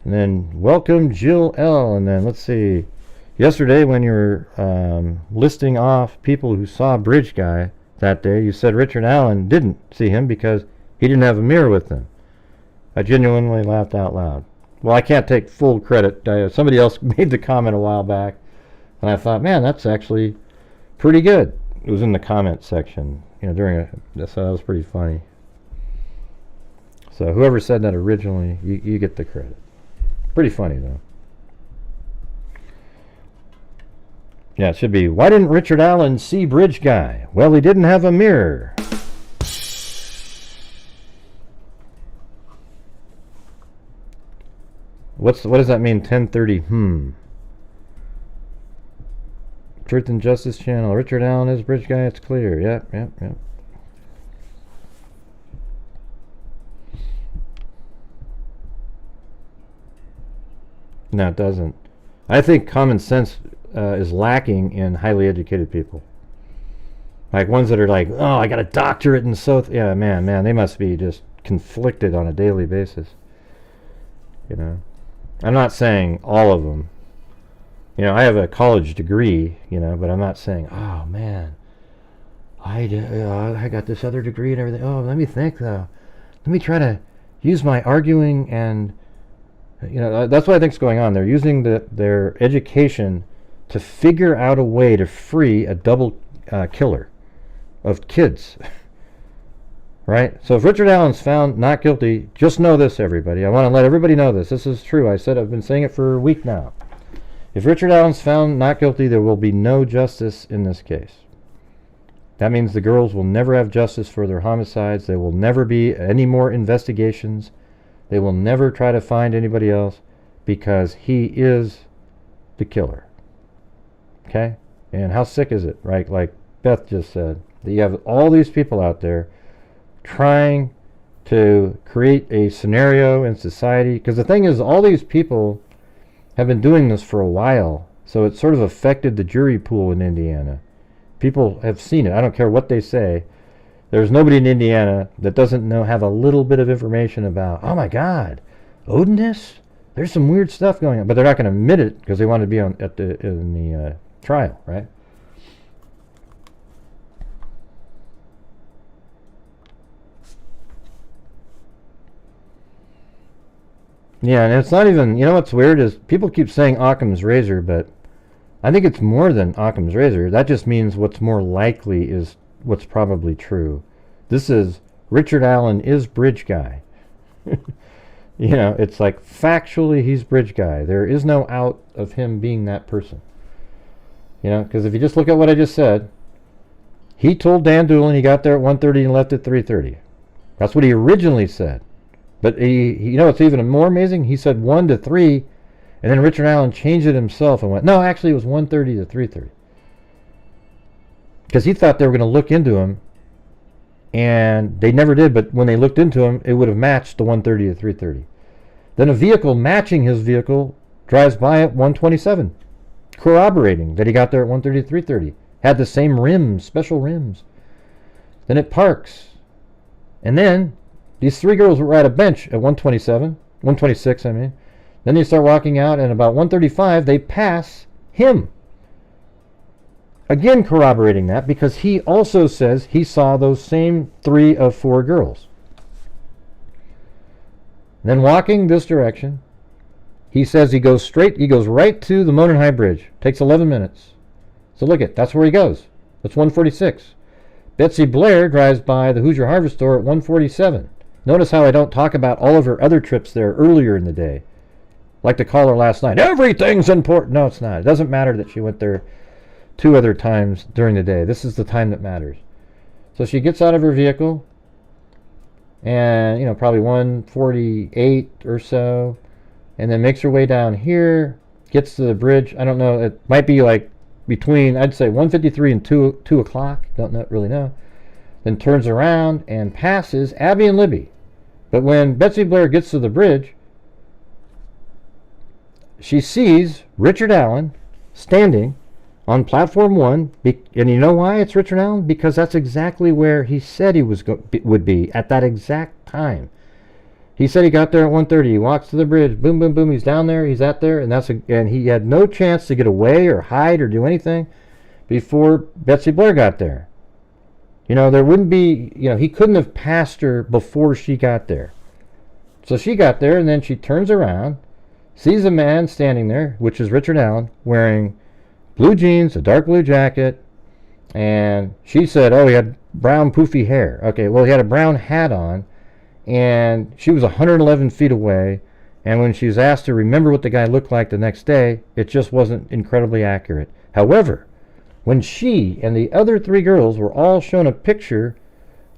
And then welcome Jill L. And then let's see. Yesterday when you were listing off people who saw Bridge Guy that day, you said Richard Allen didn't see him because he didn't have a mirror with him. I genuinely laughed out loud. Well, I can't take full credit. Somebody else made the comment a while back, and I thought, man, that's actually pretty good. It was in the comment section, so that was pretty funny. So whoever said that originally, you get the credit. Pretty funny, though. Yeah, it should be, why didn't Richard Allen see Bridge Guy? Well, he didn't have a mirror. What does that mean, 10:30? Truth and Justice Channel. Richard Allen is Bridge Guy, it's clear. Yep. No, it doesn't. I think common sense is lacking in highly educated people. Like ones that are like, oh, I got a doctorate and yeah, man, they must be just conflicted on a daily basis. I'm not saying all of them. I have a college degree, but I'm not saying, oh man, I got this other degree and everything. Oh, let me think though. Let me try to use my arguing and, that's what I think is going on. They're using their education to figure out a way to free a double killer of kids. Right? So if Richard Allen's found not guilty, just know this, everybody. I want to let everybody know this. This is true. I've been saying it for a week now. If Richard Allen's found not guilty, there will be no justice in this case. That means the girls will never have justice for their homicides. There will never be any more investigations. They will never try to find anybody else because he is the killer. Okay? And how sick is it, right? Like Beth just said, that you have all these people out there trying to create a scenario in society. Because the thing is, all these people have been doing this for a while, so it sort of affected the jury pool in Indiana. People have seen it. I don't care what they say. There's nobody in Indiana that doesn't have a little bit of information about, oh my God, Odinist? There's some weird stuff going on. But they're not going to admit it because they want to be in the trial, right? Yeah, and it's not even, what's weird is people keep saying Occam's razor, but I think it's more than Occam's razor. That just means what's more likely is what's probably true. This is Richard Allen is Bridge Guy. It's like factually he's Bridge Guy. There is no out of him being that person. Because if you just look at what I just said, he told Dan Doolin he got there at 1:30 and left at 3:30. That's what he originally said. But he what's even more amazing? He said 1 to 3, and then Richard Allen changed it himself and went, no, actually it was 1:30 to 3:30. Because he thought they were going to look into him, and they never did, but when they looked into him, it would have matched the 1:30 to 3:30. Then a vehicle matching his vehicle drives by at 1:27, corroborating that he got there at 1:30 to 3:30. Had the same rims, special rims. Then it parks. And then these 3 girls were at a bench at 1:26, I mean. Then they start walking out, and about 1:35, they pass him. Again corroborating that, because he also says he saw those same 3 of 4 girls. Then walking this direction, he says he goes right to the Monon High Bridge. Takes 11 minutes. So look that's where he goes. That's 1:46. Betsy Blair drives by the Hoosier Harvest Store at 1:47. Notice how I don't talk about all of her other trips there earlier in the day. Like the caller last night. Everything's important. No, it's not. It doesn't matter that she went there 2 other times during the day. This is the time that matters. So she gets out of her vehicle, and probably 148 or so, and then makes her way down here, gets to the bridge. I don't know, it might be like between, I'd say 1:53 and 2 o'clock, really know. Then turns around and passes Abby and Libby. But when Betsy Blair gets to the bridge, she sees Richard Allen standing on platform 1, and you know why it's Richard Allen? Because that's exactly where he said he would be at that exact time. He said he got there at 1:30. He walks to the bridge. Boom, boom, boom. He's down there. He's out there, and he had no chance to get away or hide or do anything before Betsy Blair got there. There wouldn't be. He couldn't have passed her before she got there. So she got there, and then she turns around, sees a man standing there, which is Richard Allen, wearing blue jeans, a dark blue jacket, and she said, oh, he had brown poofy hair. Okay, well, he had a brown hat on. And she was 111 feet away, and when she was asked to remember what the guy looked like the next day, it just wasn't incredibly accurate. However, when she and the other 3 girls were all shown a picture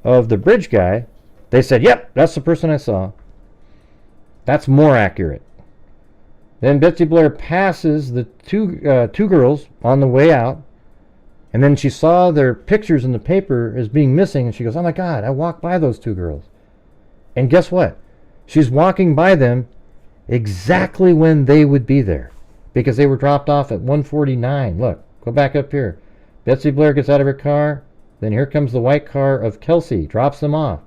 of the bridge guy, they said, yep, that's the person I saw. That's more accurate. Then Betsy Blair passes the two girls on the way out, and then she saw their pictures in the paper as being missing, and she goes, oh my God, I walked by those 2 girls. And guess what? She's walking by them exactly when they would be there, because they were dropped off at 1:49. Look, go back up here. Betsy Blair gets out of her car. Then here comes the white car of Kelsey, drops them off.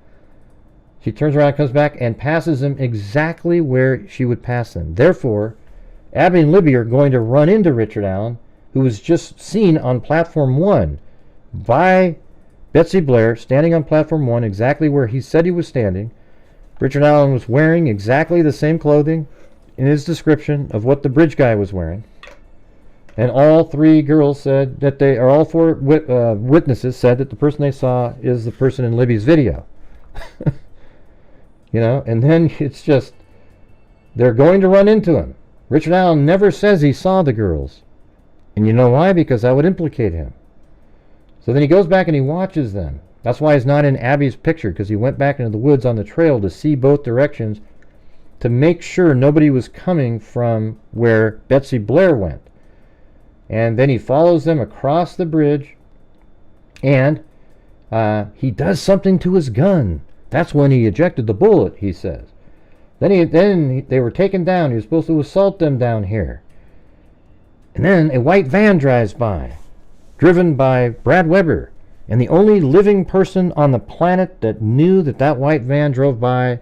She turns around, comes back, and passes them exactly where she would pass them. Therefore, Abby and Libby are going to run into Richard Allen, who was just seen on platform 1 by Betsy Blair, standing on platform 1 exactly where he said he was standing. Richard Allen was wearing exactly the same clothing in his description of what the bridge guy was wearing. And all 3 girls said that all 4 witnesses said that the person they saw is the person in Libby's video. And then it's just, they're going to run into him. Richard Allen never says he saw the girls. And you know why? Because that would implicate him. So then he goes back and he watches them. That's why he's not in Abby's picture, because he went back into the woods on the trail to see both directions to make sure nobody was coming from where Betsy Blair went. And then he follows them across the bridge, and he does something to his gun. That's when he ejected the bullet, he says. Then they were taken down. He was supposed to assault them down here. And then a white van drives by, driven by Brad Weber. And the only living person on the planet that knew that white van drove by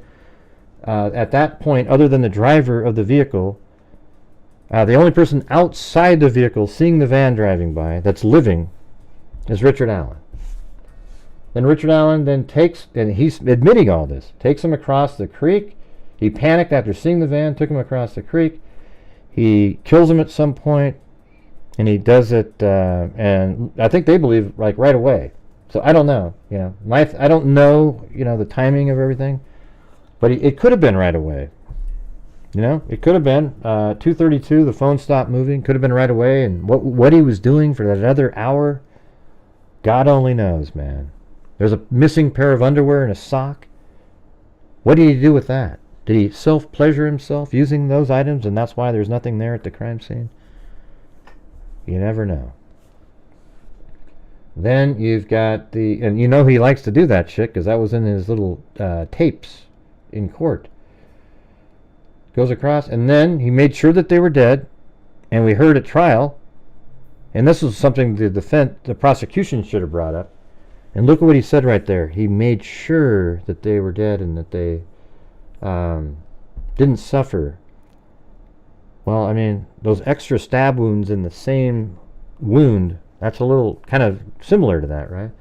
at that point, other than the driver of the vehicle, the only person outside the vehicle seeing the van driving by that's living is Richard Allen. Then Richard Allen then takes, and he's admitting all this, takes him across the creek. He panicked after seeing the van, took him across the creek. He kills him at some point, and he does it, and I think they believe like right away. So I don't know, I don't know, the timing of everything, but it could have been right away. It could have been 2:32. The phone stopped moving. Could have been right away, and what he was doing for that other hour, God only knows, man. There's a missing pair of underwear and a sock. What did he do with that? Did he self-pleasure himself using those items, and that's why there's nothing there at the crime scene? You never know. Then you've got and he likes to do that shit because that was in his little tapes in court. Goes across, and then he made sure that they were dead, and we heard at trial, and this was something the prosecution should have brought up, and look at what he said right there. He made sure that they were dead and that they didn't suffer. Well, I mean, those extra stab wounds in the same wound, that's a little kind of similar to that, right?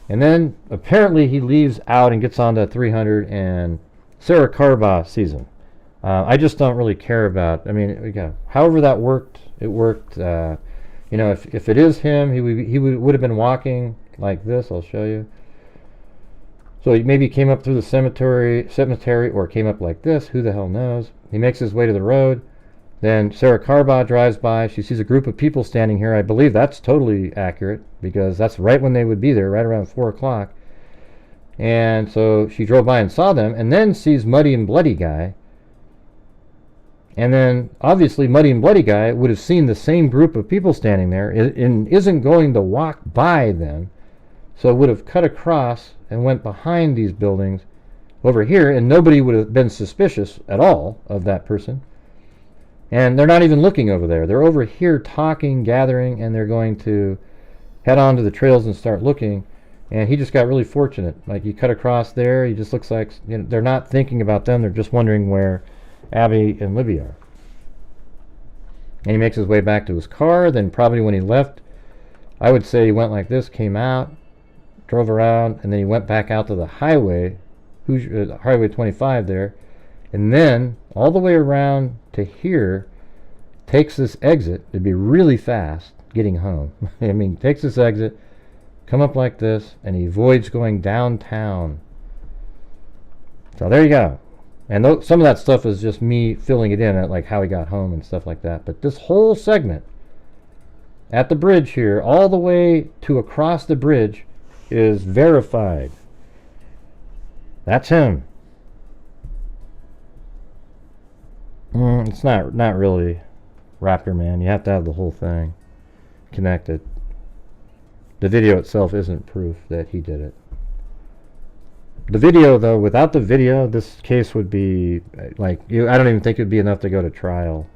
And then apparently he leaves out and gets on to 300, and Sarah Carbaugh sees him. I just don't really care about, however that worked, it worked. If it is him, he would have been walking like this. I'll show you. So he maybe came up through the cemetery, or came up like this. Who the hell knows? He makes his way to the road. Then Sarah Carbaugh drives by. She sees a group of people standing here. I believe that's totally accurate because that's right when they would be there, right around 4 o'clock. And so she drove by and saw them, and then sees Muddy and Bloody Guy. And then, obviously, Muddy and Bloody Guy would have seen the same group of people standing there and isn't going to walk by them. So would have cut across and went behind these buildings over here, and nobody would have been suspicious at all of that person. And they're not even looking over there. They're over here talking, gathering, and they're going to head on to the trails and start looking. And he just got really fortunate. Like, he cut across there. He just looks like, you know, they're not thinking about them. They're just wondering where Abby and Libby are. And he makes his way back to his car. Then probably when he left, I would say he went like this, came out, drove around, and then he went back out to the highway, Highway 25 there, and then all the way around to here, takes this exit. It'd be really fast getting home. I mean, takes this exit, come up like this, and he avoids going downtown. So there you go. And some of that stuff is just me filling it in at like how he got home and stuff like that. But this whole segment at the bridge here, all the way to across the bridge, is verified. That's him. It's not really Raptor Man. You have to have the whole thing connected. The video itself isn't proof that he did it. The video, though, without the video, this case would be like, I don't even think it would be enough to go to trial.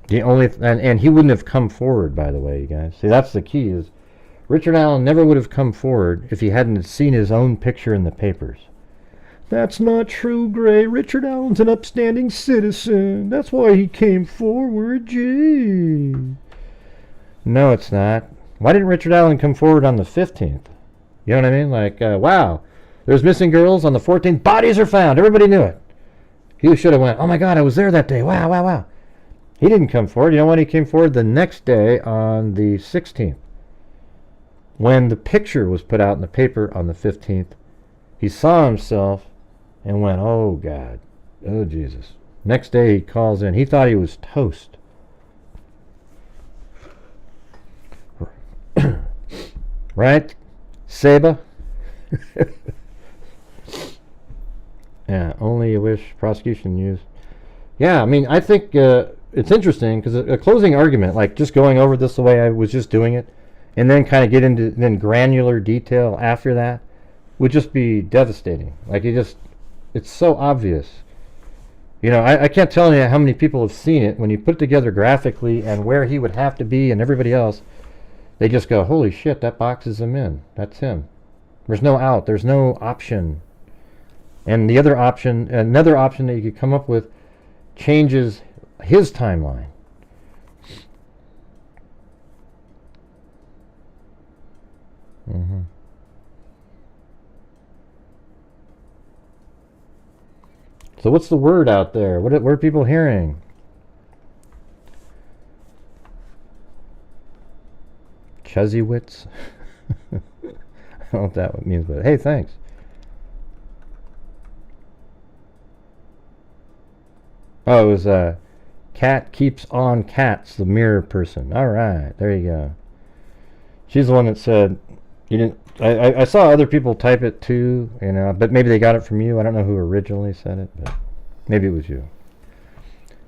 The only and he wouldn't have come forward, by the way, you guys. See, that's the key, is Richard Allen never would have come forward if he hadn't seen his own picture in the papers. That's not true, Gray. Richard Allen's an upstanding citizen. That's why he came forward. Gee. No, it's not. Why didn't Richard Allen come forward on the 15th? You know what I mean? Like, wow, there's missing girls on the 14th. Bodies are found. Everybody knew it. He should have went, oh my God, I was there that day. Wow, wow, wow. He didn't come forward. You know when he came forward? The next day on the 16th. When the picture was put out in the paper on the 15th, he saw himself and went, oh God, oh Jesus. Next day he calls in. He thought he was toast. Right? Saba? Yeah, only a wish prosecution used. Yeah, I mean, I think it's interesting because a closing argument, like just going over this the way I was just doing it, and then kind of get into then granular detail after that, would just be devastating. Like, it's so obvious. You know, I can't tell you how many people have seen it when you put it together graphically and where he would have to be and everybody else. They just go, holy shit, that boxes him in. That's him. There's no out. There's no option. And the other option, another option that you could come up with, changes his timeline. So what's the word out there? What are people hearing? Chuzziewicz? I don't know what that means, but hey, thanks. Oh, it was Cat Keeps On Cats, the mirror person. All right, there you go. She's the one that said, you didn't. I saw other people type it too, you know, but maybe they got it from you. I don't know who originally said it, but maybe it was you.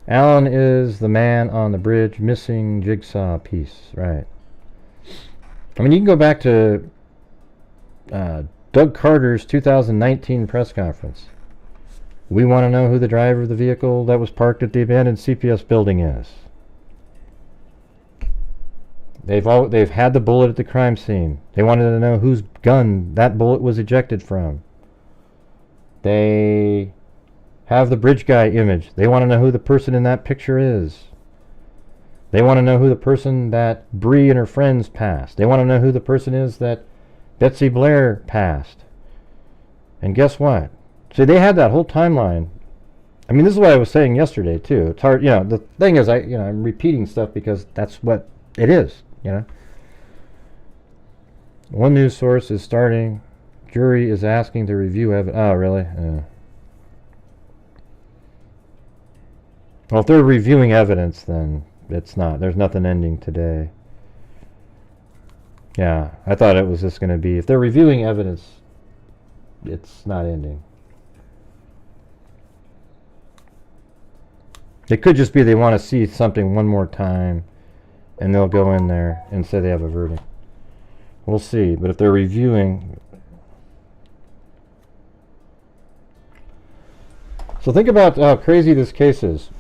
Alan is the man on the bridge missing jigsaw piece, right? I mean, you can go back to Doug Carter's 2019 press conference. We want to know who the driver of the vehicle that was parked at the abandoned CPS building is. They've had the bullet at the crime scene. They wanted to know whose gun that bullet was ejected from. They have the bridge guy image. They want to know who the person in that picture is. They want to know who the person that Bree and her friends passed. They want to know who the person is that Betsy Blair passed. And guess what? See, they had that whole timeline. I mean, this is what I was saying yesterday too. It's hard, you know. The thing is, I'm repeating stuff because that's what it is, you know. One news source is starting. Jury is asking to review evidence. Oh, really? Well, if they're reviewing evidence, then it's not. There's nothing ending today. Yeah, I thought it was just going to be, if they're reviewing evidence, it's not ending. It could just be they want to see something one more time, and they'll go in there and say they have a verdict. We'll see. But if they're reviewing... So think about how crazy this case is.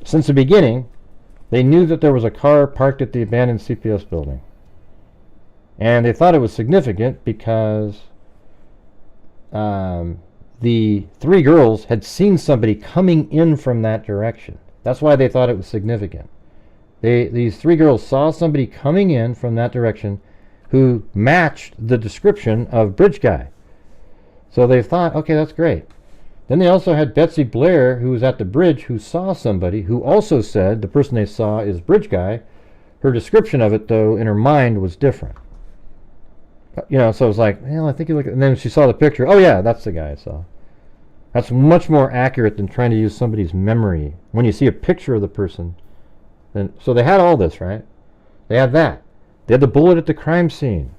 Since the beginning, they knew that there was a car parked at the abandoned CPS building. And they thought it was significant because the three girls had seen somebody coming in from that direction. That's why they thought it was significant. These three girls saw somebody coming in from that direction who matched the description of Bridge Guy. So they thought, okay, that's great. Then they also had Betsy Blair, who was at the bridge, who saw somebody who also said the person they saw is Bridge Guy. Her description of it, though, in her mind was different. You know, so it was like, well, I think you look at, and then she saw the picture. Oh yeah, that's the guy I saw. That's much more accurate than trying to use somebody's memory. When you see a picture of the person, then, so they had all this, right? They had that. They had the bullet at the crime scene.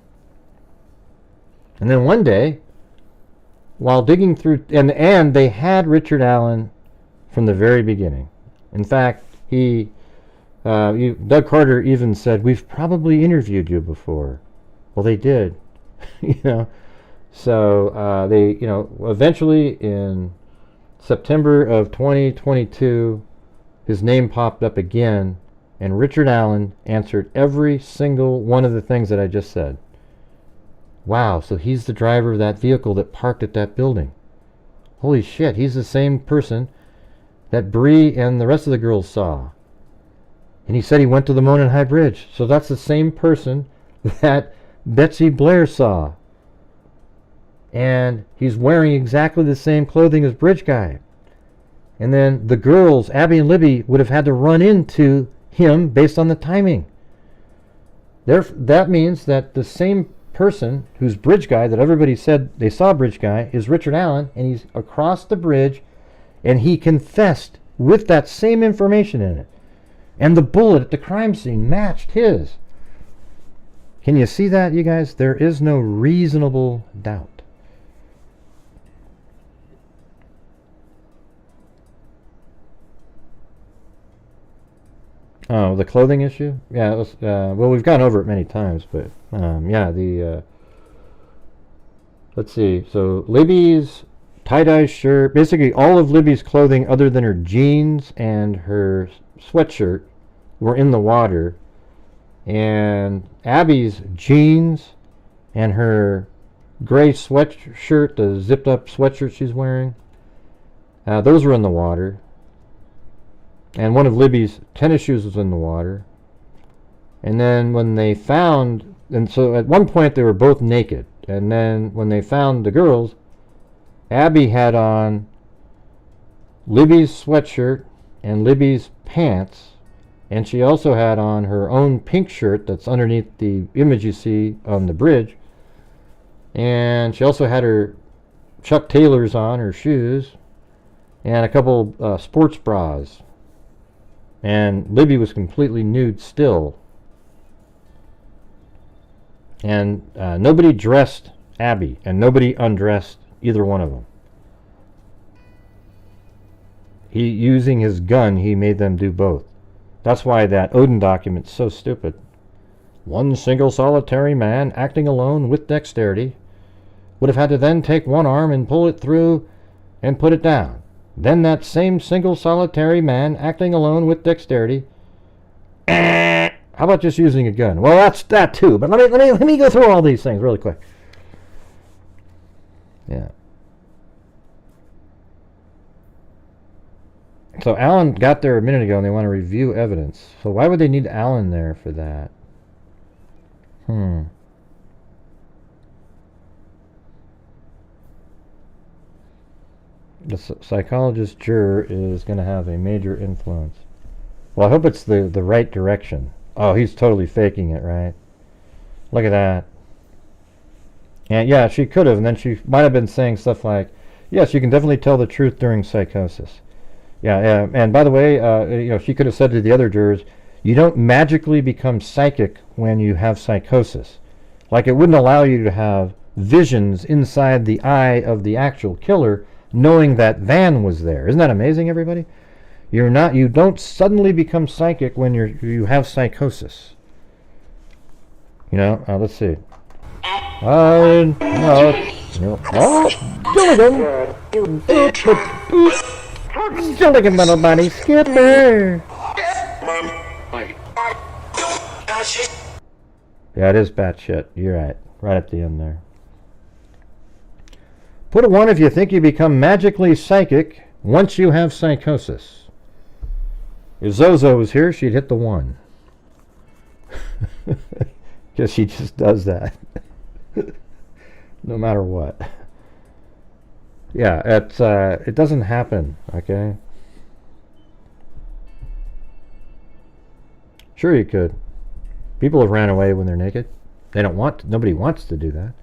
And then one day, while digging through, and they had Richard Allen from the very beginning. In fact, Doug Carter even said, we've probably interviewed you before. Well, they did. You know, so they, you know, eventually in September of 2022, his name popped up again, and Richard Allen answered every single one of the things that I just said. Wow, so he's the driver of that vehicle that parked at that building. Holy shit, he's the same person that Bree and the rest of the girls saw. And he said he went to the Monon High Bridge. So that's the same person that Betsy Blair saw. And he's wearing exactly the same clothing as Bridge Guy. And then the girls, Abby and Libby, would have had to run into him based on the timing. That means that the same person who's Bridge Guy, that everybody said they saw Bridge Guy, is Richard Allen, and he's across the bridge, and he confessed with that same information in it. And the bullet at the crime scene matched his. Can you see that, you guys? There is no reasonable doubt. Oh, the clothing issue? Yeah, it was, well, we've gone over it many times, but yeah, let's see. So Libby's tie-dye shirt, basically all of Libby's clothing other than her jeans and her sweatshirt were in the water. And Abby's jeans and her gray sweatshirt, the zipped up sweatshirt she's wearing, those were in the water. And one of Libby's tennis shoes was in the water. And then when they found, and so at one point they were both naked. And then when they found the girls, Abby had on Libby's sweatshirt and Libby's pants. And she also had on her own pink shirt that's underneath the image you see on the bridge. And she also had her Chuck Taylors on, her shoes, and a couple sports bras. And Libby was completely nude still. And nobody dressed Abby, and nobody undressed either one of them. Using his gun, he made them do both. That's why that Odin document's so stupid. One single solitary man, acting alone with dexterity, would have had to then take one arm and pull it through and put it down. Then that same single solitary man, acting alone with dexterity, how about just using a gun? Well, that's that too, but let me go through all these things really quick. Yeah. So Alan got there a minute ago and they want to review evidence. So why would they need Alan there for that? The psychologist juror is going to have a major influence. Well, I hope it's the right direction. Oh, he's totally faking it, right? Look at that. And yeah, she could have, and then she might have been saying stuff like, yes, you can definitely tell the truth during psychosis. Yeah, and by the way, she could have said to the other jurors, you don't magically become psychic when you have psychosis. Like, it wouldn't allow you to have visions inside the eye of the actual killer, knowing that van was there. Isn't that amazing, everybody? You don't suddenly become psychic when you have psychosis. Let's see. No. Oh, Gilligan, little buddy, Skipper. Yeah, it is batshit. You're right. Right at the end there. Put a 1 if you think you become magically psychic once you have psychosis. If Zozo was here, she'd hit the 1. Because she just does that. No matter what. Yeah, it doesn't happen, okay? Sure you could. People have ran away when they're naked. Nobody wants to do that.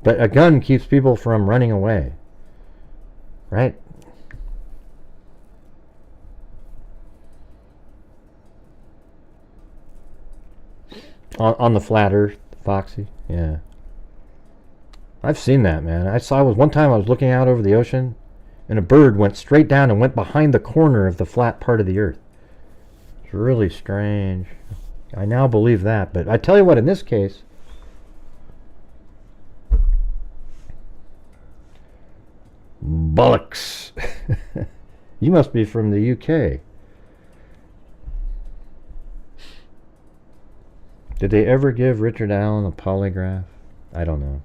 But a gun keeps people from running away. Right? On the flat earth, Foxy. Yeah. I've seen that, man. One time I was looking out over the ocean, and a bird went straight down and went behind the corner of the flat part of the earth. It's really strange. I now believe that, but I tell you what, in this case, bollocks. You must be from the UK. Did they ever give Richard Allen a polygraph? I don't know.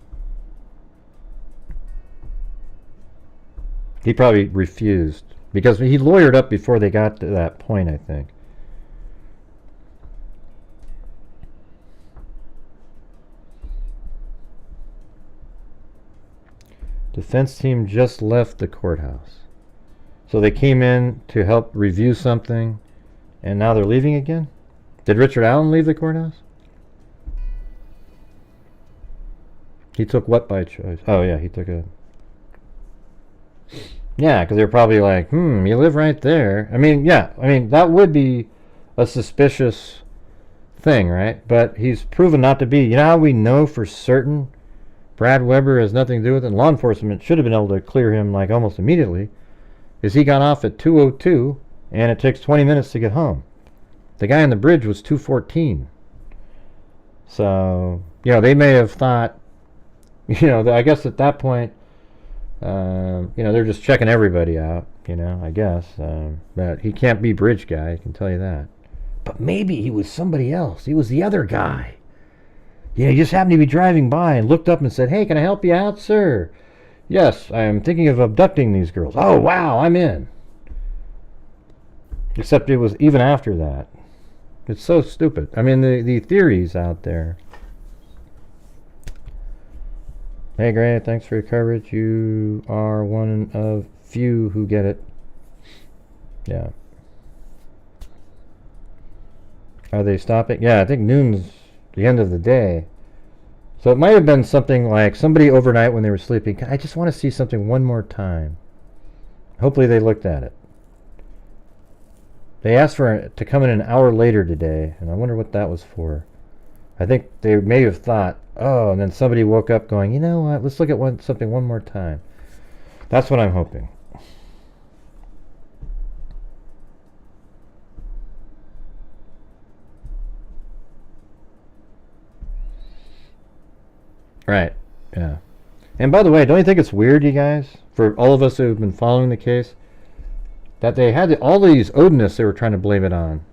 He probably refused because he lawyered up before they got to that point, I think. Defense team just left the courthouse. So they came in to help review something, and now they're leaving again? Did Richard Allen leave the courthouse? He took what by choice? Oh, yeah, he took a... Yeah, because they're probably like, you live right there. That would be a suspicious thing, right? But he's proven not to be. You know how we know for certain Brad Weber has nothing to do with it? And law enforcement should have been able to clear him like almost immediately. Is he got off at 2:02 and it takes 20 minutes to get home. The guy on the bridge was 2:14. So, they may have thought, I guess at that point, they're just checking everybody out, I guess. But he can't be bridge guy, I can tell you that. But maybe he was somebody else. He was the other guy. He just happened to be driving by and looked up and said, "Hey, can I help you out, sir?" "Yes, I am thinking of abducting these girls." "Oh, wow, I'm in." Except it was even after that. It's so stupid. The theories out there. Hey, Grant, thanks for your coverage. You are one of few who get it. Yeah. Are they stopping? Yeah, I think noon's the end of the day. So it might have been something like somebody overnight when they were sleeping, I just want to see something one more time. Hopefully they looked at it. They asked for it to come in an hour later today, and I wonder what that was for. I think they may have thought, oh, and then somebody woke up going, you know what, let's look at something one more time. That's what I'm hoping. Right, yeah. And by the way, don't you think it's weird, you guys, for all of us who have been following the case, that they had all these Odinists they were trying to blame it on.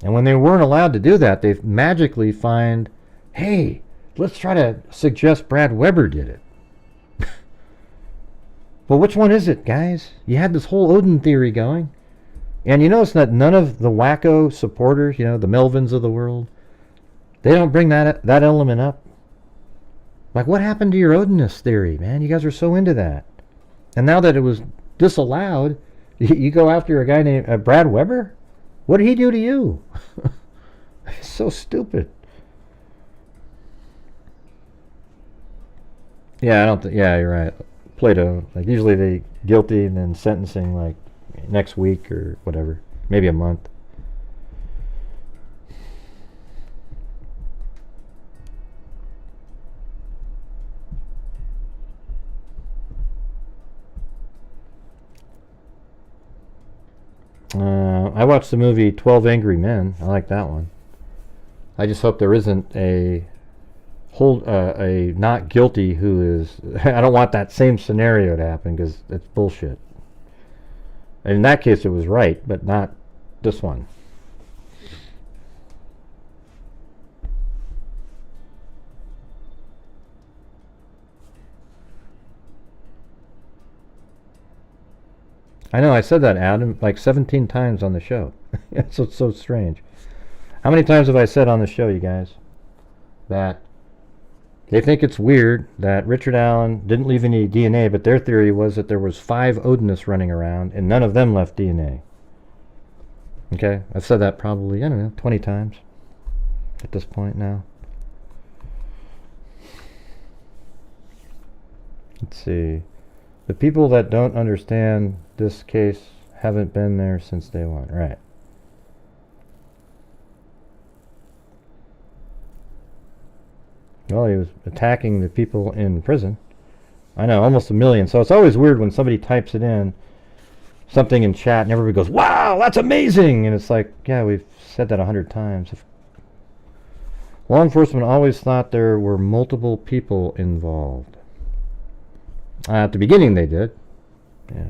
And when they weren't allowed to do that, they magically find, hey, let's try to suggest Brad Weber did it. Well, which one is it, guys? You had this whole Odin theory going. And you notice that none of the wacko supporters, the Melvins of the world, they don't bring that element up. Like, what happened to your Odinist theory, man? You guys are so into that. And now that it was disallowed, you go after a guy named Brad Weber? What did he do to you? It's so stupid. Yeah, I don't think... Yeah, you're right. Plato. Like, usually they guilty and then sentencing, like, next week or whatever, maybe a month. I watched the movie 12 Angry Men. I like that one. I just hope there isn't a not guilty who is. I don't want that same scenario to happen because it's bullshit. And in that case, it was right, but not this one. I know, I said that, Adam, like 17 times on the show. It's so strange. How many times have I said on the show, you guys, that they think it's weird that Richard Allen didn't leave any DNA, but their theory was that there was 5 Odinists running around and none of them left DNA. Okay, I've said that probably, I don't know, 20 times at this point now. Let's see. The people that don't understand this case haven't been there since day one. Right. Well, he was attacking the people in prison. I know, almost 1 million. So it's always weird when somebody types it in, something in chat, and everybody goes, wow, that's amazing! And it's like, yeah, we've said that 100 times. Law enforcement always thought there were multiple people involved. At the beginning they did. Yeah.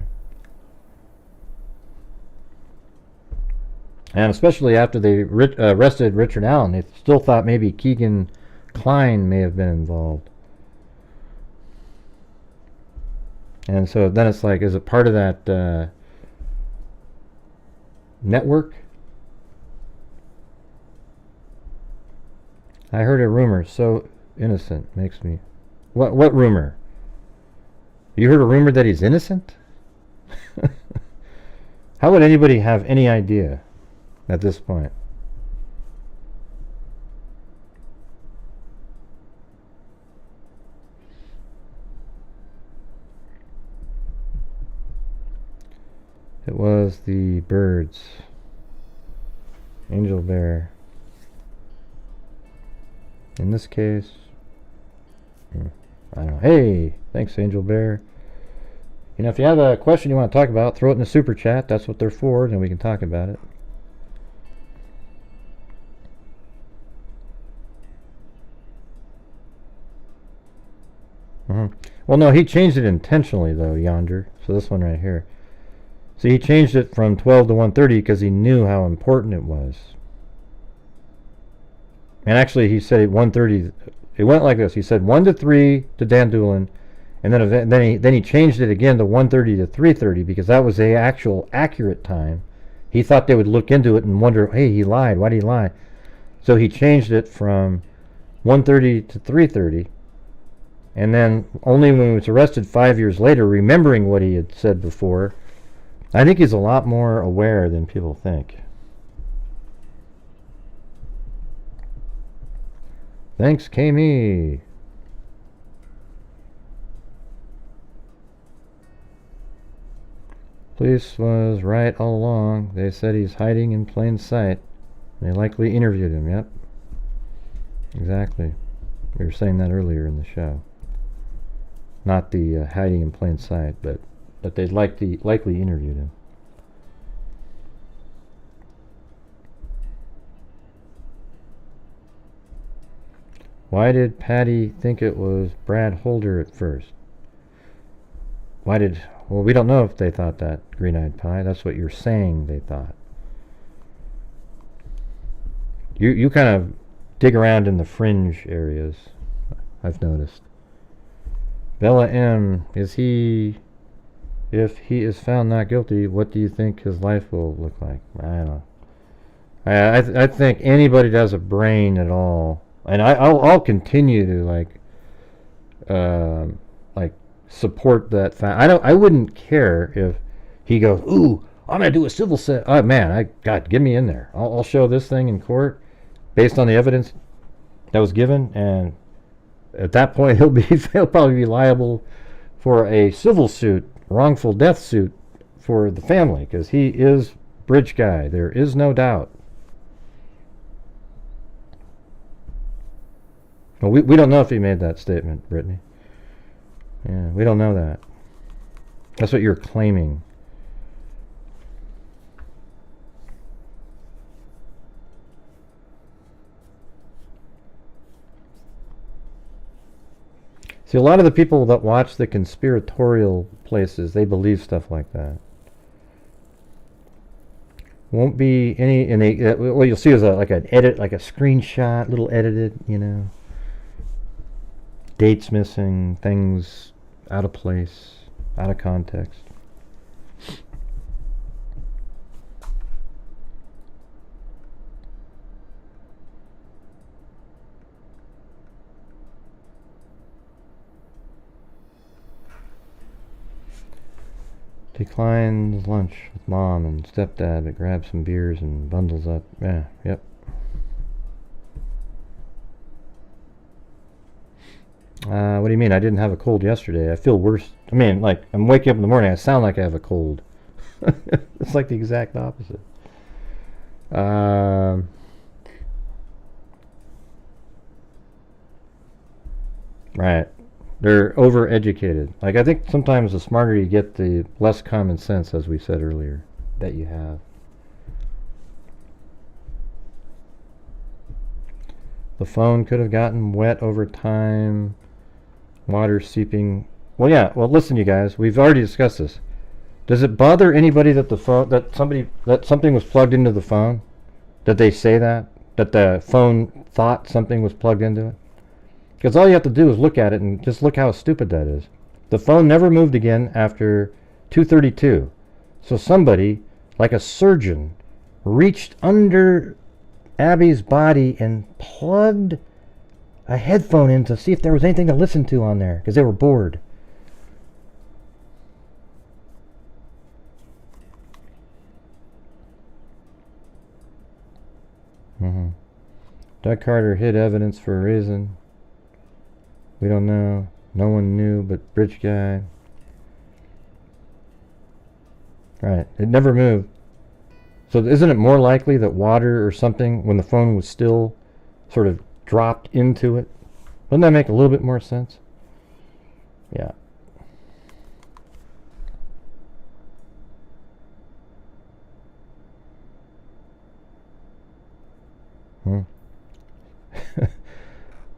And especially after they arrested Richard Allen, they still thought maybe Keegan Kline may have been involved. And so then it's like, is it part of that network? I heard a rumor, so innocent, makes me... What rumor? You heard a rumor that he's innocent? How would anybody have any idea at this point? It was the birds. Angel Bear. In this case, I don't know. Hey, thanks, Angel Bear. You know, if you have a question you want to talk about, throw it in the super chat. That's what they're for, and we can talk about it. Well, no, he changed it intentionally, though, Yonder. So this one right here. See, he changed it from 12 to 1:30 because he knew how important it was. And actually, he said at 1:30, it went like this. He said 1 to 3 to Dan Doolin, and then he changed it again to 1:30 to 3:30 because that was the actual accurate time. He thought they would look into it and wonder, hey, he lied. Why did he lie? So he changed it from 1:30 to 3:30. And then only when he was arrested 5 years later, remembering what he had said before, I think he's a lot more aware than people think. Thanks, Kami. Police was right all along. They said he's hiding in plain sight. They likely interviewed him, yep. Exactly. We were saying that earlier in the show. Not the hiding in plain sight, but they likely interviewed him. Why did Patty think it was Brad Holder at first? Well, we don't know if they thought that, Green-Eyed Pie. That's what you're saying they thought. You kind of dig around in the fringe areas, I've noticed. Bella M, if he is found not guilty, what do you think his life will look like? I don't know. I think anybody that has a brain at all, and I'll continue to like support that fact. I wouldn't care if he goes, ooh, I'm gonna do a civil set. Oh man, God, get me in there. I'll show this thing in court based on the evidence that was given, and at that point he'll probably be liable for a civil suit, wrongful death suit for the family, because he is bridge guy. There is no doubt. Well, we don't know if he made that statement, Brittany. Yeah, we don't know that. That's what you're claiming. See, a lot of the people that watch the conspiratorial places, they believe stuff like that. Won't be any, and what you'll see is like an edit, like a screenshot, little edited, you know. Dates missing, things out of place, out of context. Declines lunch with mom and stepdad, but grabs some beers and bundles up. Yeah, yep. What do you mean? I didn't have a cold yesterday. I feel worse. I mean, like, I'm waking up in the morning, I sound like I have a cold. It's like the exact opposite. Right. They're overeducated. Like, I think sometimes the smarter you get, the less common sense, as we said earlier, that you have. The phone could have gotten wet over time. Water seeping. Well, yeah. Well, listen, you guys. We've already discussed this. Does it bother anybody that the phone, that something was plugged into the phone? Did they say that? That the phone thought something was plugged into it? Because all you have to do is look at it and just look how stupid that is. The phone never moved again after 2:32. So somebody, like a surgeon, reached under Abby's body and plugged a headphone in to see if there was anything to listen to on there, because they were bored. Doug Carter hid evidence for a reason. We don't know. No one knew but Bridge Guy. Right. It never moved. So isn't it more likely that water or something, when the phone was still, sort of dropped into it? Wouldn't that make a little bit more sense? Yeah.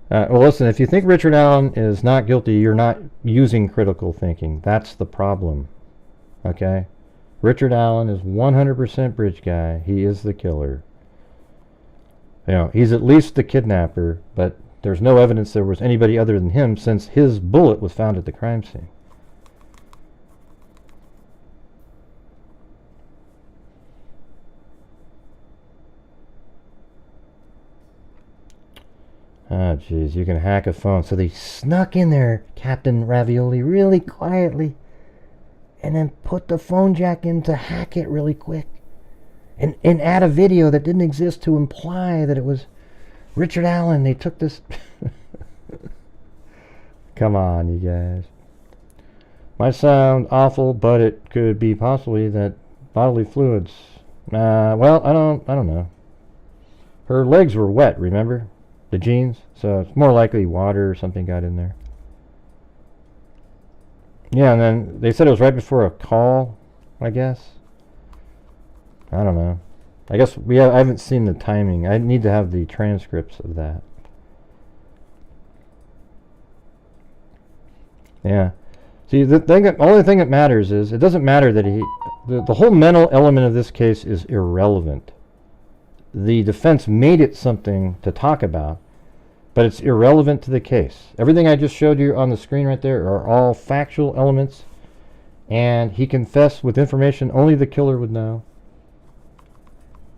Well, listen, if you think Richard Allen is not guilty, you're not using critical thinking. That's the problem. Okay? Richard Allen is 100% Bridge Guy. He is the killer. You know, he's at least the kidnapper, but there's no evidence there was anybody other than him, since his bullet was found at the crime scene. Oh, jeez, you can hack a phone. So they snuck in there, Captain Ravioli, really quietly, and then put the phone jack in to hack it really quick. And add a video that didn't exist to imply that it was Richard Allen. They took this. Come on, you guys. Might sound awful, but it could be possibly that bodily fluids. Well, I don't know. Her legs were wet, remember? The jeans, so it's more likely water or something got in there. Yeah, and then they said it was right before a call, I guess. I don't know. I guess I haven't seen the timing. I need to have the transcripts of that. Yeah. See, the only thing that matters is, it doesn't matter that the whole mental element of this case is irrelevant. The defense made it something to talk about, but it's irrelevant to the case. Everything I just showed you on the screen right there are all factual elements, and he confessed with information only the killer would know.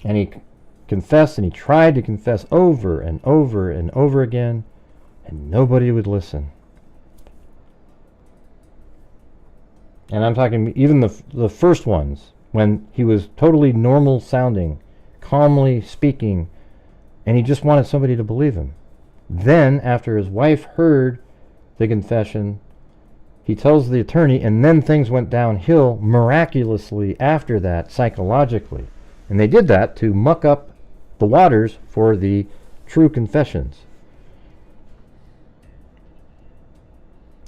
And he confessed, and he tried to confess over and over and over again, and nobody would listen. And I'm talking even the first ones, when he was totally normal sounding, calmly speaking, and he just wanted somebody to believe him. Then, after his wife heard the confession, He tells the attorney, and then things went downhill miraculously after that, psychologically. And they did that to muck up the waters for the true confessions.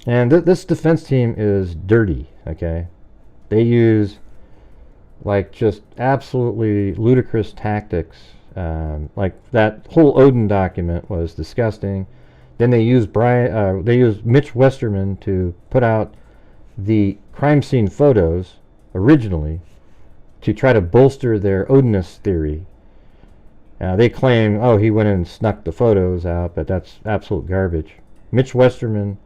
And this defense team is dirty, okay? They use like just absolutely ludicrous tactics. Like that whole Odin document was disgusting. Then they used Mitch Westerman to put out the crime scene photos originally to try to bolster their Odinist theory. They claim, oh, he went and snuck the photos out, but that's absolute garbage. Mitch Westerman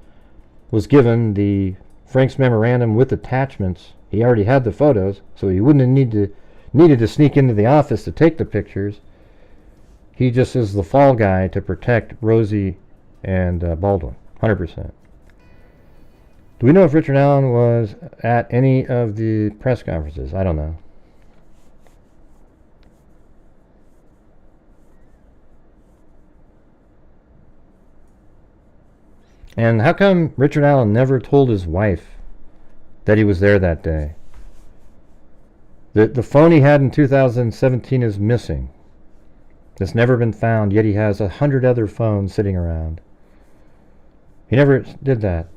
was given the Frank's memorandum with attachments. He already had the photos, so he wouldn't have needed to sneak into the office to take the pictures. He just is the fall guy to protect Rosie and Baldwin, 100%. Do we know if Richard Allen was at any of the press conferences? I don't know. And how come Richard Allen never told his wife that he was there that day? The phone he had in 2017 is missing. It's never been found, yet he has 100 other phones sitting around. He never did that.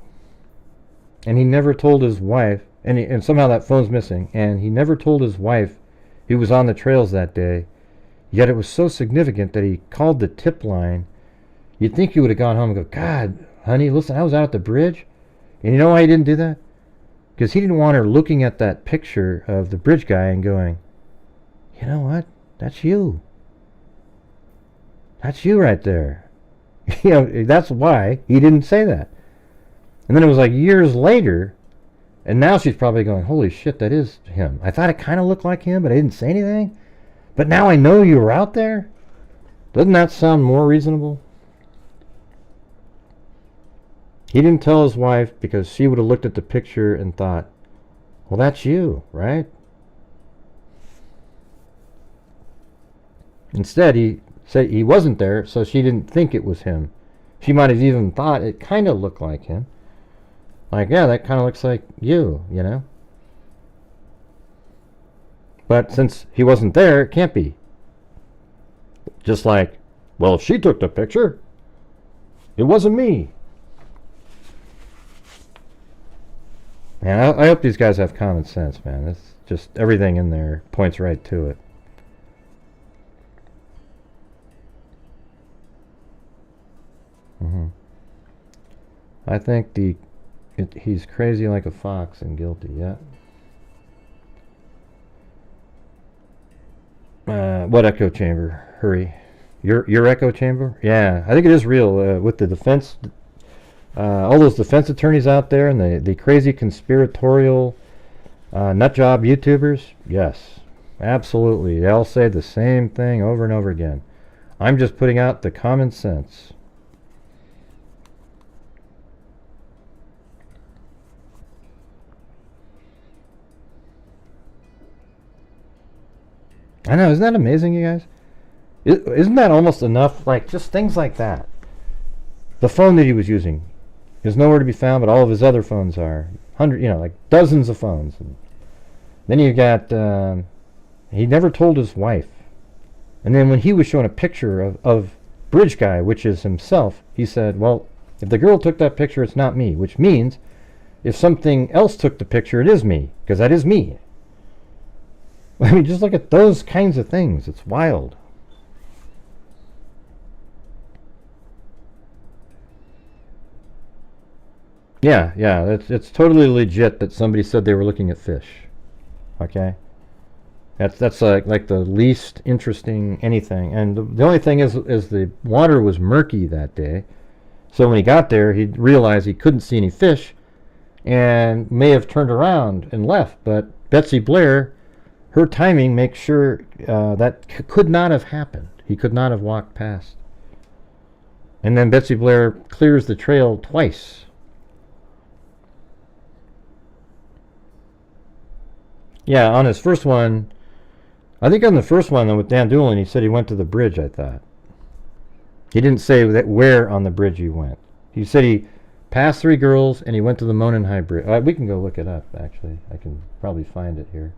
And he never told his wife, and somehow that phone's missing, and he never told his wife he was on the trails that day, yet it was so significant that he called the tip line. You'd think he would have gone home and go, God, honey, listen, I was out at the bridge. And you know why he didn't do that? Because he didn't want her looking at that picture of the bridge guy and going, you know what? That's you. That's you right there. You know, that's why he didn't say that. And then it was like years later, and now she's probably going, holy shit, that is him. I thought it kind of looked like him, but I didn't say anything. But now I know you were out there. Doesn't that sound more reasonable? He didn't tell his wife because she would have looked at the picture and thought, well, that's you, right? Instead, he said he wasn't there, so she didn't think it was him. She might have even thought it kind of looked like him. Like, yeah, that kind of looks like you, you know? But since he wasn't there, it can't be. Just like, well, if she took the picture, it wasn't me. Man, I hope these guys have common sense, man. It's just everything in there points right to it. I think he's crazy like a fox and guilty, yeah. What echo chamber? Hurry. Your echo chamber? Yeah, I think it is real. With the defense, all those defense attorneys out there and the crazy conspiratorial nutjob YouTubers, yes, absolutely. They all say the same thing over and over again. I'm just putting out the common sense. I know, isn't that amazing, you guys? Isn't that almost enough? Like, just things like that. The phone that he was using is nowhere to be found, but all of his other phones are. Like dozens of phones. And then you got, he never told his wife. And then when he was showing a picture of Bridge Guy, which is himself, he said, well, if the girl took that picture, it's not me. Which means, if something else took the picture, it is me. Because that is me. I mean, just look at those kinds of things. It's wild. Yeah, it's totally legit that somebody said they were looking at fish. Okay? That's like the least interesting anything. And the only thing is the water was murky that day. So when he got there, he realized he couldn't see any fish and may have turned around and left. But Betsy Blair, her timing makes sure that could not have happened. He could not have walked past. And then Betsy Blair clears the trail twice. Yeah, on his first one, I think on the first one with Dan Doolin, he said he went to the bridge, I thought. He didn't say that where on the bridge he went. He said he Passed 3 girls, and he went to the Monenheim Bridge. We can go look it up, actually. I can probably find it here.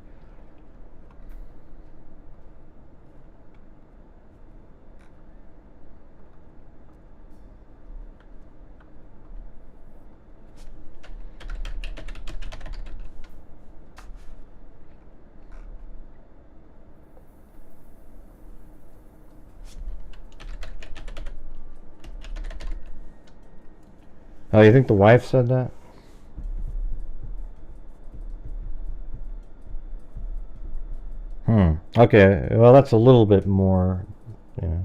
Oh, you think the wife said that? Okay, well, that's a little bit more, yeah.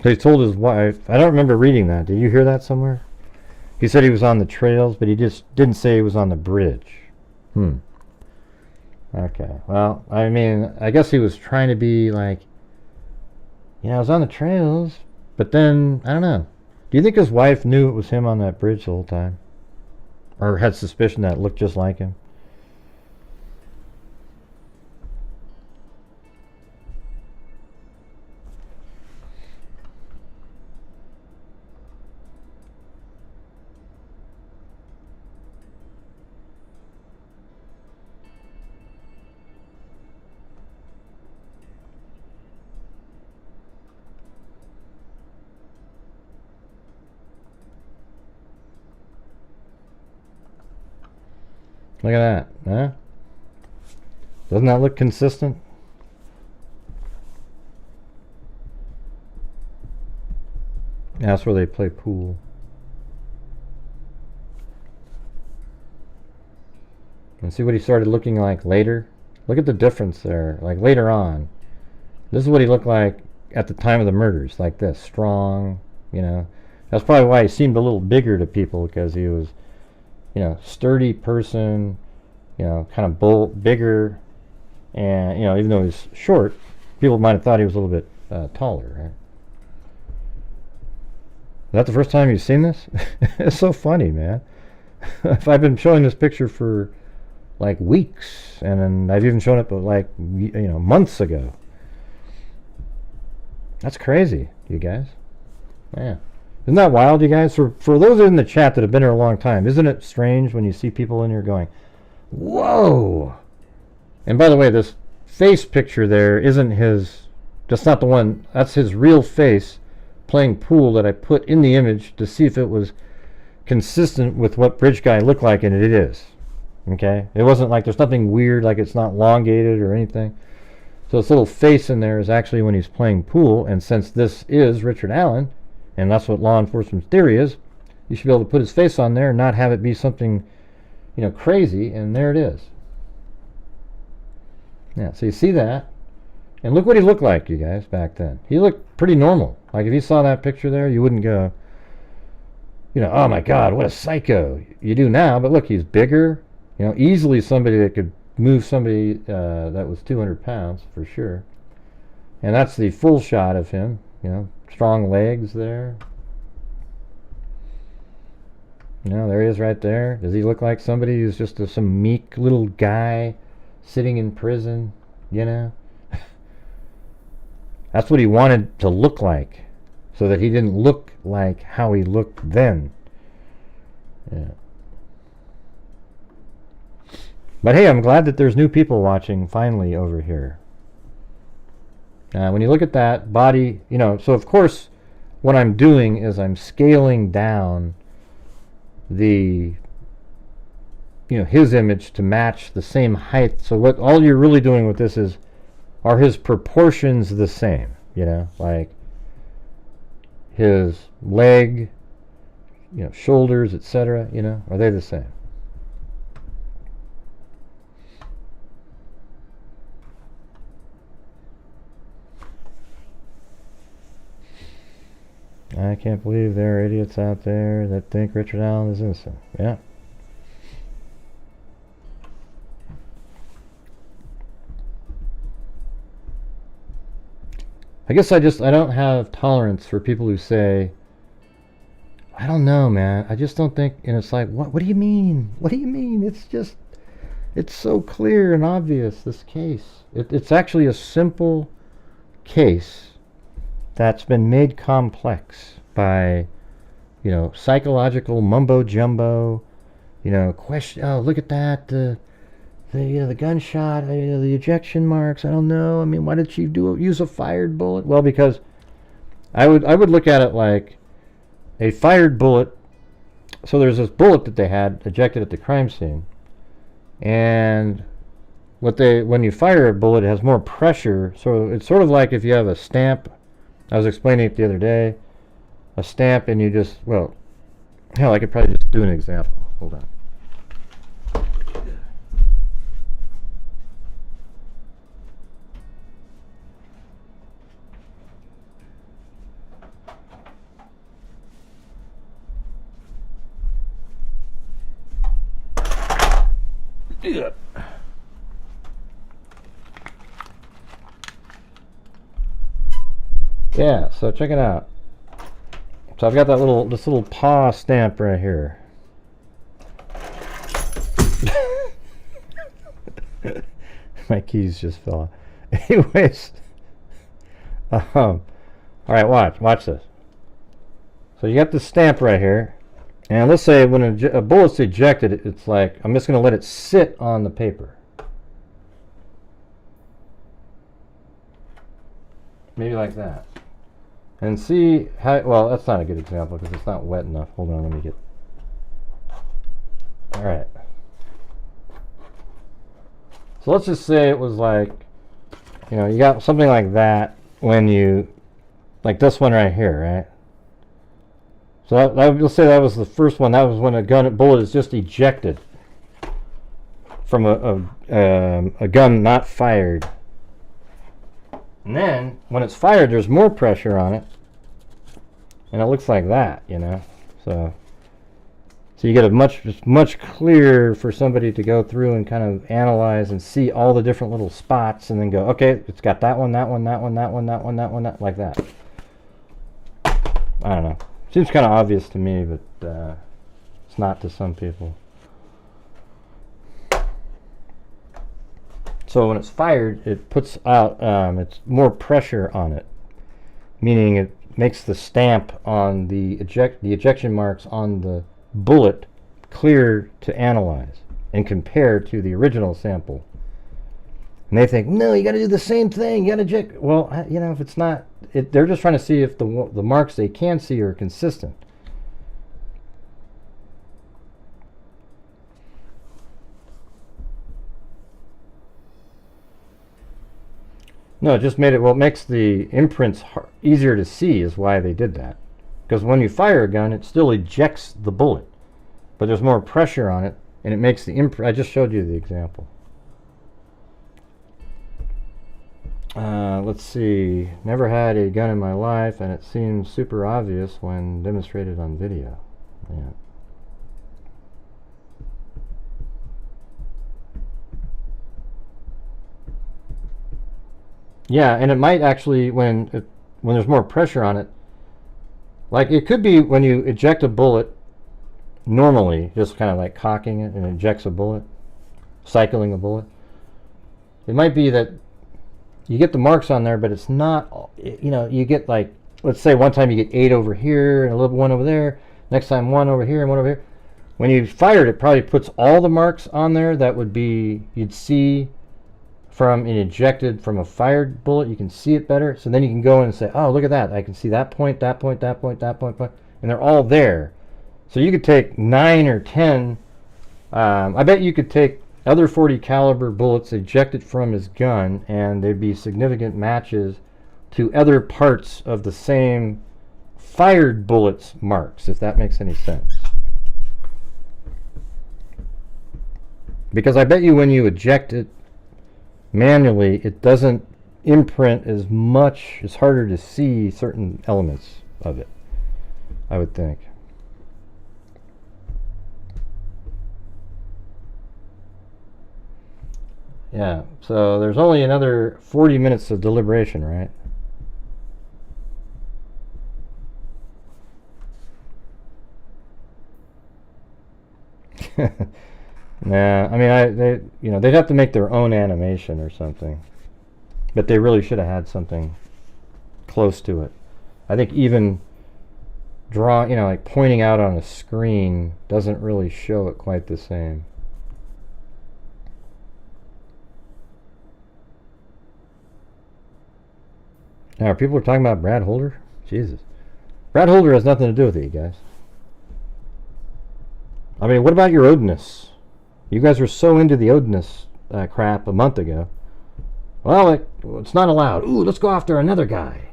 So he told his wife, I don't remember reading that. Did you hear that somewhere? He said he was on the trails, but he just didn't say he was on the bridge. Okay, well, I mean, I guess he was trying to be like, I was on the trails, but then, I don't know. Do you think his wife knew it was him on that bridge the whole time? Or had suspicion that it looked just like him? Look at that, huh? Doesn't that look consistent? That's where they play pool. And see what he started looking like later? Look at the difference there, like later on. This is what he looked like at the time of the murders, like this, strong, That's probably why he seemed a little bigger to people, because he was, sturdy person, kind of bigger, and, even though he's short, people might have thought he was a little bit taller, right? Is that the first time you've seen this? It's so funny, man. I've been showing this picture for like weeks, and then I've even shown it like, months ago. That's crazy, you guys. Yeah. Isn't that wild, you guys? For those in the chat that have been here a long time, isn't it strange when you see people in here going, whoa? And by the way, this face picture there isn't his, that's not the one, that's his real face playing pool that I put in the image to see if it was consistent with what Bridge Guy looked like, and it is. Okay? It wasn't like there's nothing weird, like it's not elongated or anything. So this little face in there is actually when he's playing pool, and since this is Richard Allen, and that's what law enforcement's theory is, you should be able to put his face on there and not have it be something, crazy, and there it is. Yeah, so you see that, and look what he looked like, you guys, back then. He looked pretty normal. Like if you saw that picture there, you wouldn't go, oh my God, what a psycho. You do now, but look, he's bigger, easily somebody that could move somebody that was 200 pounds for sure. And that's the full shot of him, strong legs there. There he is right there. Does he look like somebody who's just some meek little guy sitting in prison, That's what he wanted to look like, so that he didn't look like how he looked then. Yeah. But hey, I'm glad that there's new people watching finally over here. When you look at that body, so of course what I'm doing is I'm scaling down the, his image to match the same height. So what all you're really doing with this is, are his proportions the same? Like his leg, shoulders, etc., are they the same? I can't believe there are idiots out there that think Richard Allen is innocent. Yeah. I guess I don't have tolerance for people who say, I don't know, man. I just don't think, and it's like, what do you mean? What do you mean? It's just, It's so clear and obvious, this case. It's actually a simple case that's been made complex by, psychological mumbo jumbo, question. Oh, look at that, the gunshot, the ejection marks. I don't know. I mean, why did she use a fired bullet? Well, because I would look at it like a fired bullet. So there's this bullet that they had ejected at the crime scene, and when you fire a bullet, it has more pressure. So it's sort of like if you have a stamp. I was explaining it the other day. A stamp, and you just, well, hell, I could probably just do an example. Hold on. Yeah, so check it out. So I've got this little paw stamp right here. My keys just fell off. Anyways, all right, watch this. So you got the stamp right here, and let's say when a bullet's ejected, it's like I'm just going to let it sit on the paper. Maybe like that. And see how, well, that's not a good example because it's not wet enough. Hold on, let me get. All right. So let's just say it was like, you got something like that when you, like this one right here, right? So let's say that was the first one. That was when a bullet is just ejected from a gun not fired. And then, when it's fired, there's more pressure on it. And it looks like that, So you get a much clearer for somebody to go through and kind of analyze and see all the different little spots and then go, okay, it's got that one, that one, that one, that one, that one, that one, like that. I don't know. Seems kind of obvious to me, but it's not to some people. So when it's fired, it puts out, it's more pressure on it, meaning it makes the stamp on the ejection marks on the bullet clear to analyze and compare to the original sample. And they think, no, you got to do the same thing. You got to eject. Well, if it's not, they're just trying to see if the marks they can see are consistent. No, it just made it, well, it makes the imprints easier to see is why they did that. Because when you fire a gun, it still ejects the bullet. But there's more pressure on it, and it makes the imprint. I just showed you the example. Let's see. Never had a gun in my life, and it seems super obvious when demonstrated on video. Yeah. Yeah, and it might actually, when there's more pressure on it, like it could be when you eject a bullet normally, just kind of like cocking it and ejects a bullet, cycling a bullet. It might be that you get the marks on there, but it's not, you get like, let's say one time you get 8 over here and a little one over there, next time 1 over here and 1 over here. When you fired, it probably puts all the marks on there that would be, you'd see from an ejected, from a fired bullet, you can see it better. So then you can go in and say, oh, look at that. I can see that point, that point, that point, that point, and they're all there. So you could take 9 or 10. I bet you could take other .40 caliber bullets ejected from his gun, and there'd be significant matches to other parts of the same fired bullets marks, if that makes any sense. Because I bet you when you eject it manually, it doesn't imprint as much. It's harder to see certain elements of it, I would think. Yeah, so there's only another 40 minutes of deliberation, right? Nah, I mean, they'd have to make their own animation or something. But they really should have had something close to it. I think even like pointing out on a screen doesn't really show it quite the same. Now, people are talking about Brad Holder? Jesus. Brad Holder has nothing to do with it, you guys. I mean, what about your Odinus? You guys were so into the Odinus crap a month ago. Well, it's not allowed. Ooh, let's go after another guy.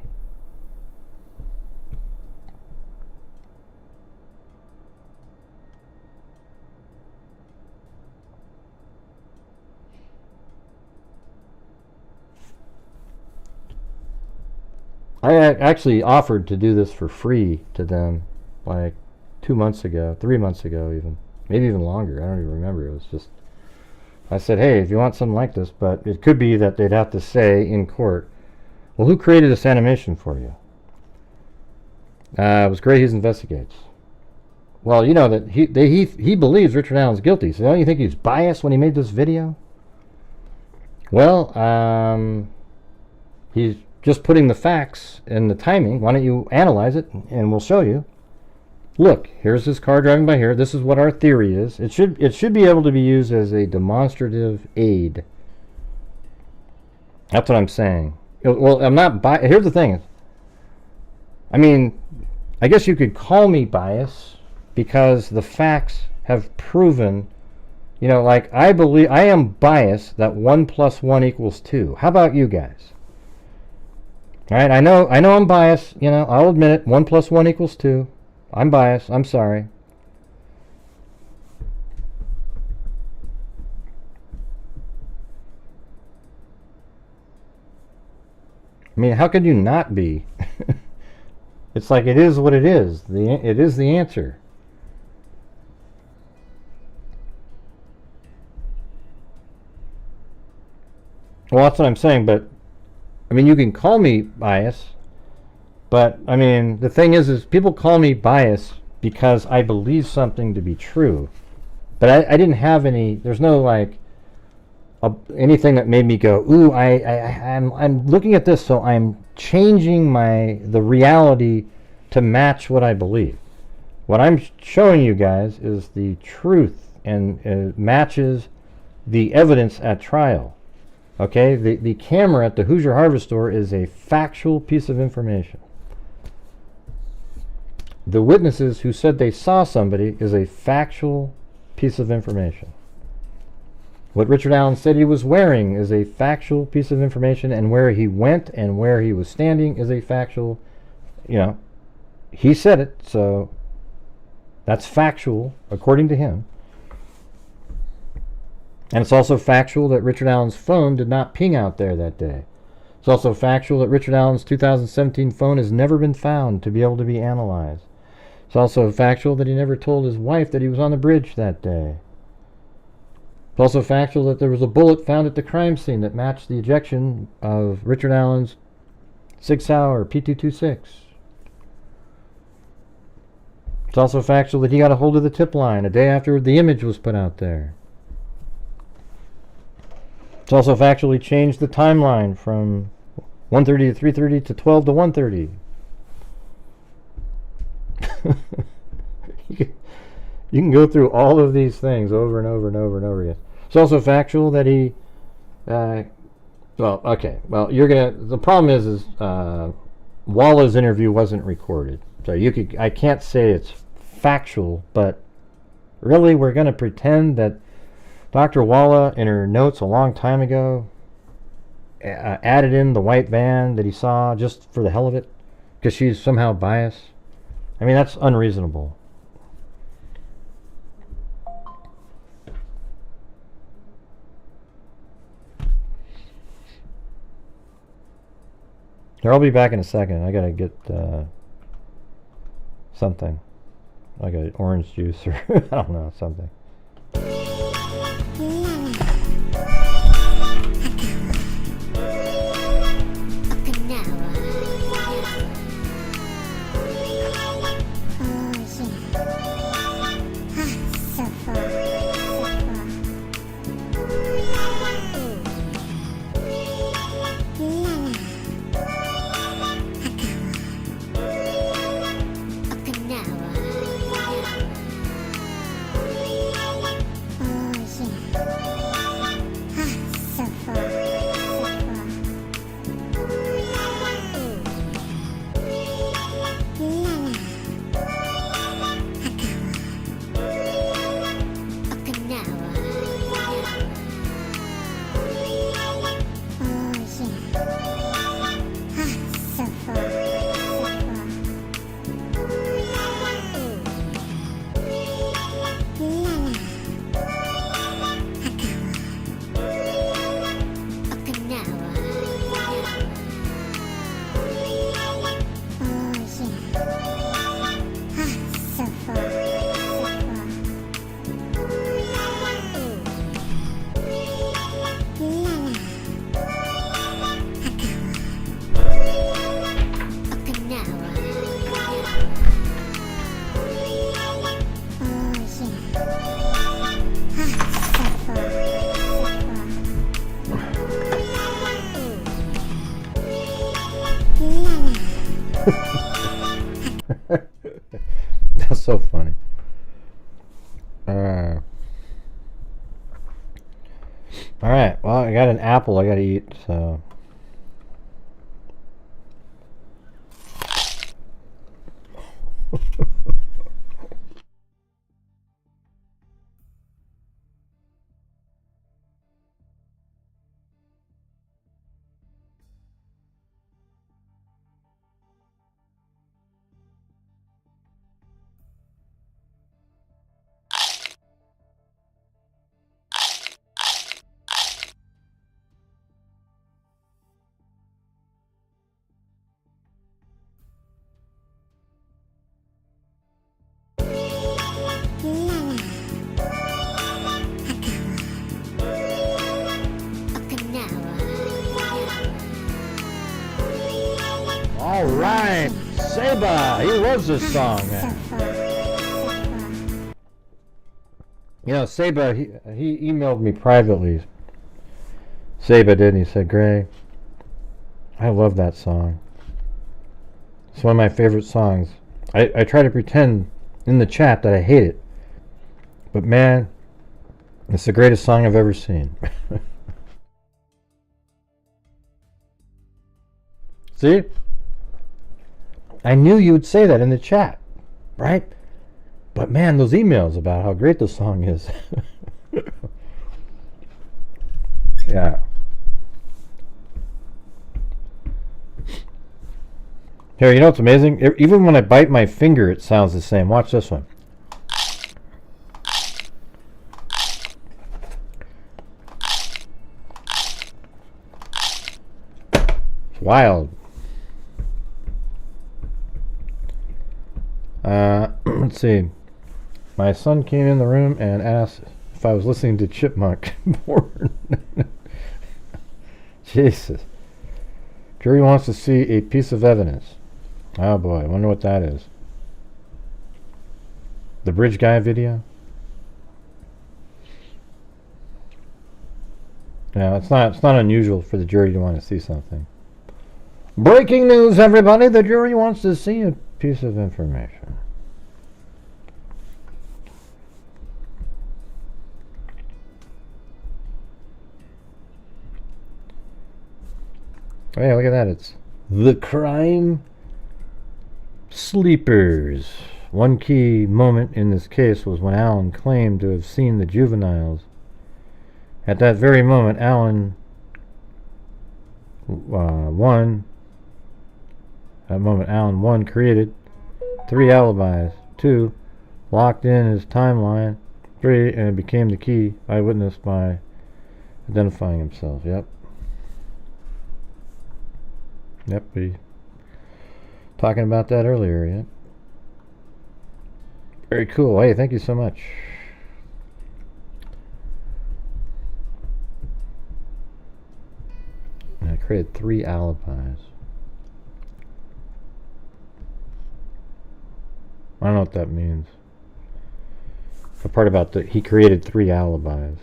I actually offered to do this for free to them like 2 months ago, 3 months ago even. Maybe even longer. I don't even remember. It was just, I said, hey, if you want something like this, but it could be that they'd have to say in court, well, who created this animation for you? It was Grant Hughes Investigates. Well, you know that he believes Richard Allen's guilty, so don't you think he's biased when he made this video? Well, he's just putting the facts and the timing. Why don't you analyze it, and we'll show you. Look, here's this car driving by here. This is what our theory is. It should be able to be used as a demonstrative aid. That's what I'm saying. Well, I'm not biased. Here's the thing. I mean, I guess you could call me biased because the facts have proven, like I am biased that 1 + 1 = 2. How about you guys? All right, I know I'm biased. I'll admit it. 1 + 1 = 2. I'm biased. I'm sorry. I mean, how could you not be? It's like it is what it is. It is the answer. Well, that's what I'm saying, but I mean, you can call me biased, but I mean, the thing is people call me biased because I believe something to be true. But I didn't have any, there's no like anything that made me go, ooh, I'm looking at this, so I'm changing the reality to match what I believe. What I'm showing you guys is the truth, and it matches the evidence at trial. Okay, the camera at the Hoosier Harvest Store is a factual piece of information. The witnesses who said they saw somebody is a factual piece of information. What Richard Allen said he was wearing is a factual piece of information, and where he went and where he was standing is a factual, he said it, so that's factual according to him. And it's also factual that Richard Allen's phone did not ping out there that day. It's also factual that Richard Allen's 2017 phone has never been found to be able to be analyzed. It's also factual that he never told his wife that he was on the bridge that day. It's also factual that there was a bullet found at the crime scene that matched the ejection of Richard Allen's Sig Sauer P226. It's also factual that he got a hold of the tip line a day after the image was put out there. It's also factually changed the timeline from 1:30 to 3:30 to 12 to 1:30. You can go through all of these things over and over and over and over again. It's also factual that he, the problem is Walla's interview wasn't recorded. So I can't say it's factual, but really we're going to pretend that Dr. Walla, in her notes a long time ago, added in the white van that he saw just for the hell of it, because she's somehow biased. I mean, that's unreasonable. Here, I'll be back in a second. I gotta get something, like an orange juice or I don't know, something. Alright, well, I got an apple I gotta eat, so. All right, Seba, he loves this song, man. You know, Seba, he emailed me privately. Seba did, and he said, Gray, I love that song. It's one of my favorite songs. I try to pretend in the chat that I hate it. But man, it's the greatest song I've ever seen. See? I knew you would say that in the chat, right? But man, those emails about how great the song is. Yeah. Here, you know what's amazing? Even when I bite my finger, it sounds the same. Watch this one. It's wild. Let's see. My son came in the room and asked if I was listening to Chipmunk porn. Jesus. Jury wants to see a piece of evidence. Oh boy, I wonder what that is. The Bridge Guy video? Yeah, it's not unusual for the jury to want to see something. Breaking news, everybody! The jury wants to see a piece of information. Oh yeah, look at that. It's the crime sleepers. One key moment in this case was when Alan claimed to have seen the juveniles. At that very moment, Alan created 3 alibis. 2, locked in his timeline. 3, and became the key eyewitness by identifying himself. Yep. Yep, we talking about that earlier, yep. Very cool. Hey, thank you so much. I created 3 alibis. I don't know what that means. The part about he created 3 alibis.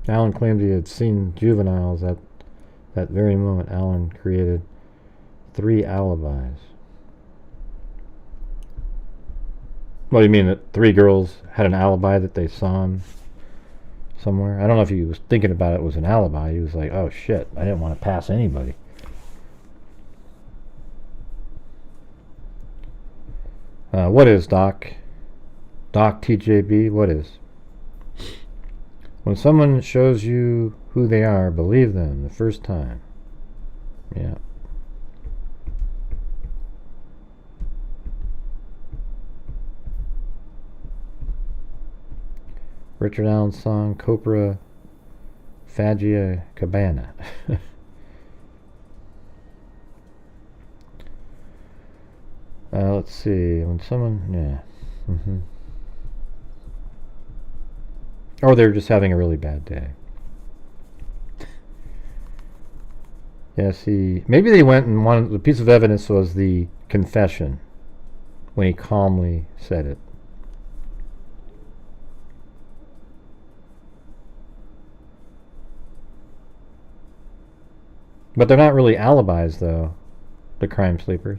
Alan claimed he had seen juveniles at that very moment. Alan created 3 alibis. What do you mean that 3 girls had an alibi that they saw him somewhere? I don't know if he was thinking about it was an alibi. He was like, oh shit, I didn't want to pass anybody. What is Doc? Doc TJB, what is? When someone shows you who they are, believe them the first time. Yeah. Richard Allen's song, Copra Fagia Cabana. Let's see. When someone, yeah. Or they're just having a really bad day. Yes, maybe they went and one the piece of evidence was the confession when he calmly said it. But they're not really alibis, though, the crime sleepers.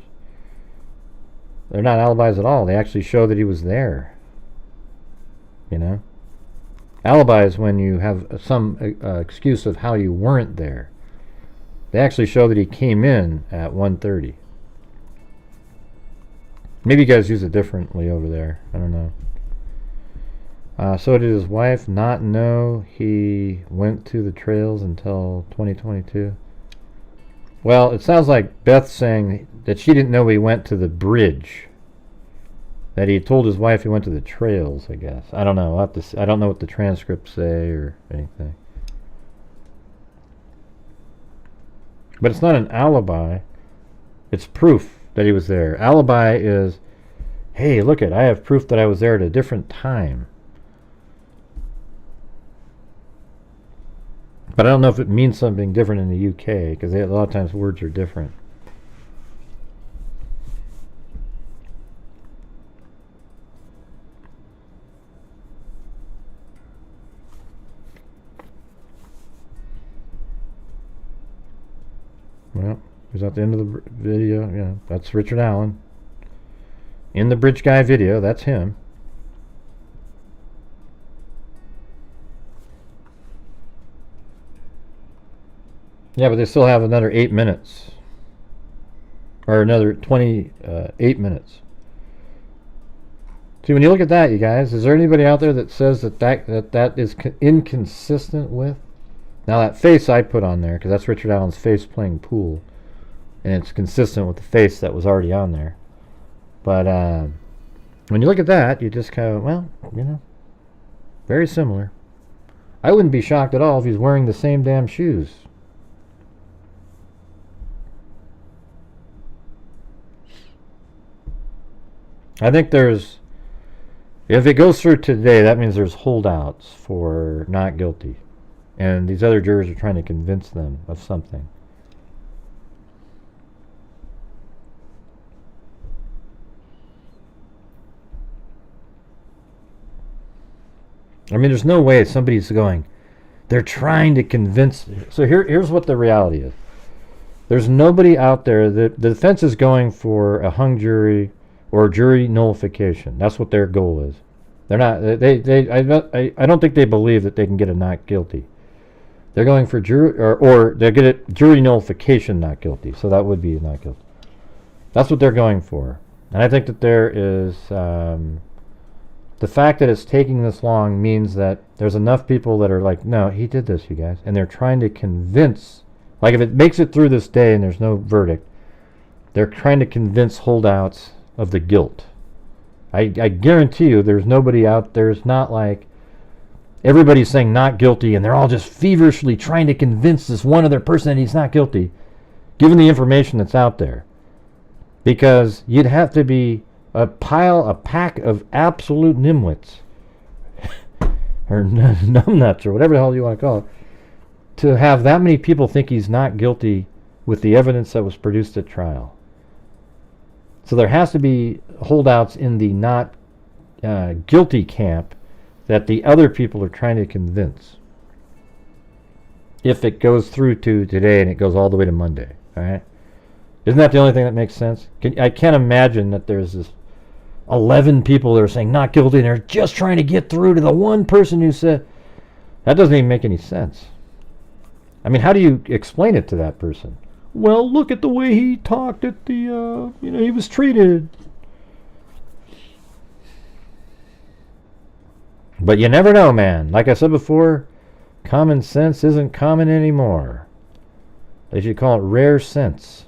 They're not alibis at all. They actually show that he was there. You know? Alibi is when you have some excuse of how you weren't there. They actually show that he came in at 1:30. Maybe you guys use it differently over there. I don't know. So did his wife not know he went to the trails until 2022? Well, it sounds like Beth's saying that she didn't know he went to the bridge. That he told his wife he went to the trails, I guess. I don't know. I don't know what the transcripts say or anything. But it's not an alibi. It's proof that he was there. Alibi is, hey, look I have proof that I was there at a different time. But I don't know if it means something different in the UK, because a lot of times words are different. Well, he's at the end of the video. Yeah, that's Richard Allen. In the Bridge Guy video, that's him. Yeah, but they still have another 8 minutes. Or another 28 minutes. See, when you look at that, you guys, is there anybody out there that says that is inconsistent with? Now, that face I put on there, because that's Richard Allen's face playing pool. And it's consistent with the face that was already on there. But when you look at that, you just kind of, well, you know, very similar. I wouldn't be shocked at all if he's wearing the same damn shoes. I think there's, if it goes through today, that means there's holdouts for not guilty. And these other jurors are trying to convince them of something. I mean, there's no way somebody's going, they're trying to convince. So here's what the reality is. There's nobody out there. The defense is going for a hung jury or jury nullification. That's what their goal is. They're not. I don't think they believe that they can get a not guilty. They're going for jury or they get a jury nullification not guilty. So that would be not guilty. That's what they're going for. And I think that there is the fact that it's taking this long means that there's enough people that are like, no, he did this, you guys, and they're trying to convince. Like if it makes it through this day and there's no verdict, they're trying to convince holdouts of the guilt. I guarantee you there's nobody out there. It's not like everybody's saying not guilty and they're all just feverishly trying to convince this one other person that he's not guilty, given the information that's out there. Because you'd have to be a pack of absolute nimwits or numbnuts or whatever the hell you want to call it, to have that many people think he's not guilty with the evidence that was produced at trial. So there has to be holdouts in the not guilty camp that the other people are trying to convince. If it goes through to today and it goes all the way to Monday, all right? Isn't that the only thing that makes sense? I can't imagine that there's this 11 people that are saying not guilty and they're just trying to get through to the one person who said. That doesn't even make any sense. I mean, how do you explain it to that person? Well, look at the way he talked at the, he was treated. But you never know, man. Like I said before, common sense isn't common anymore. They should call it rare sense.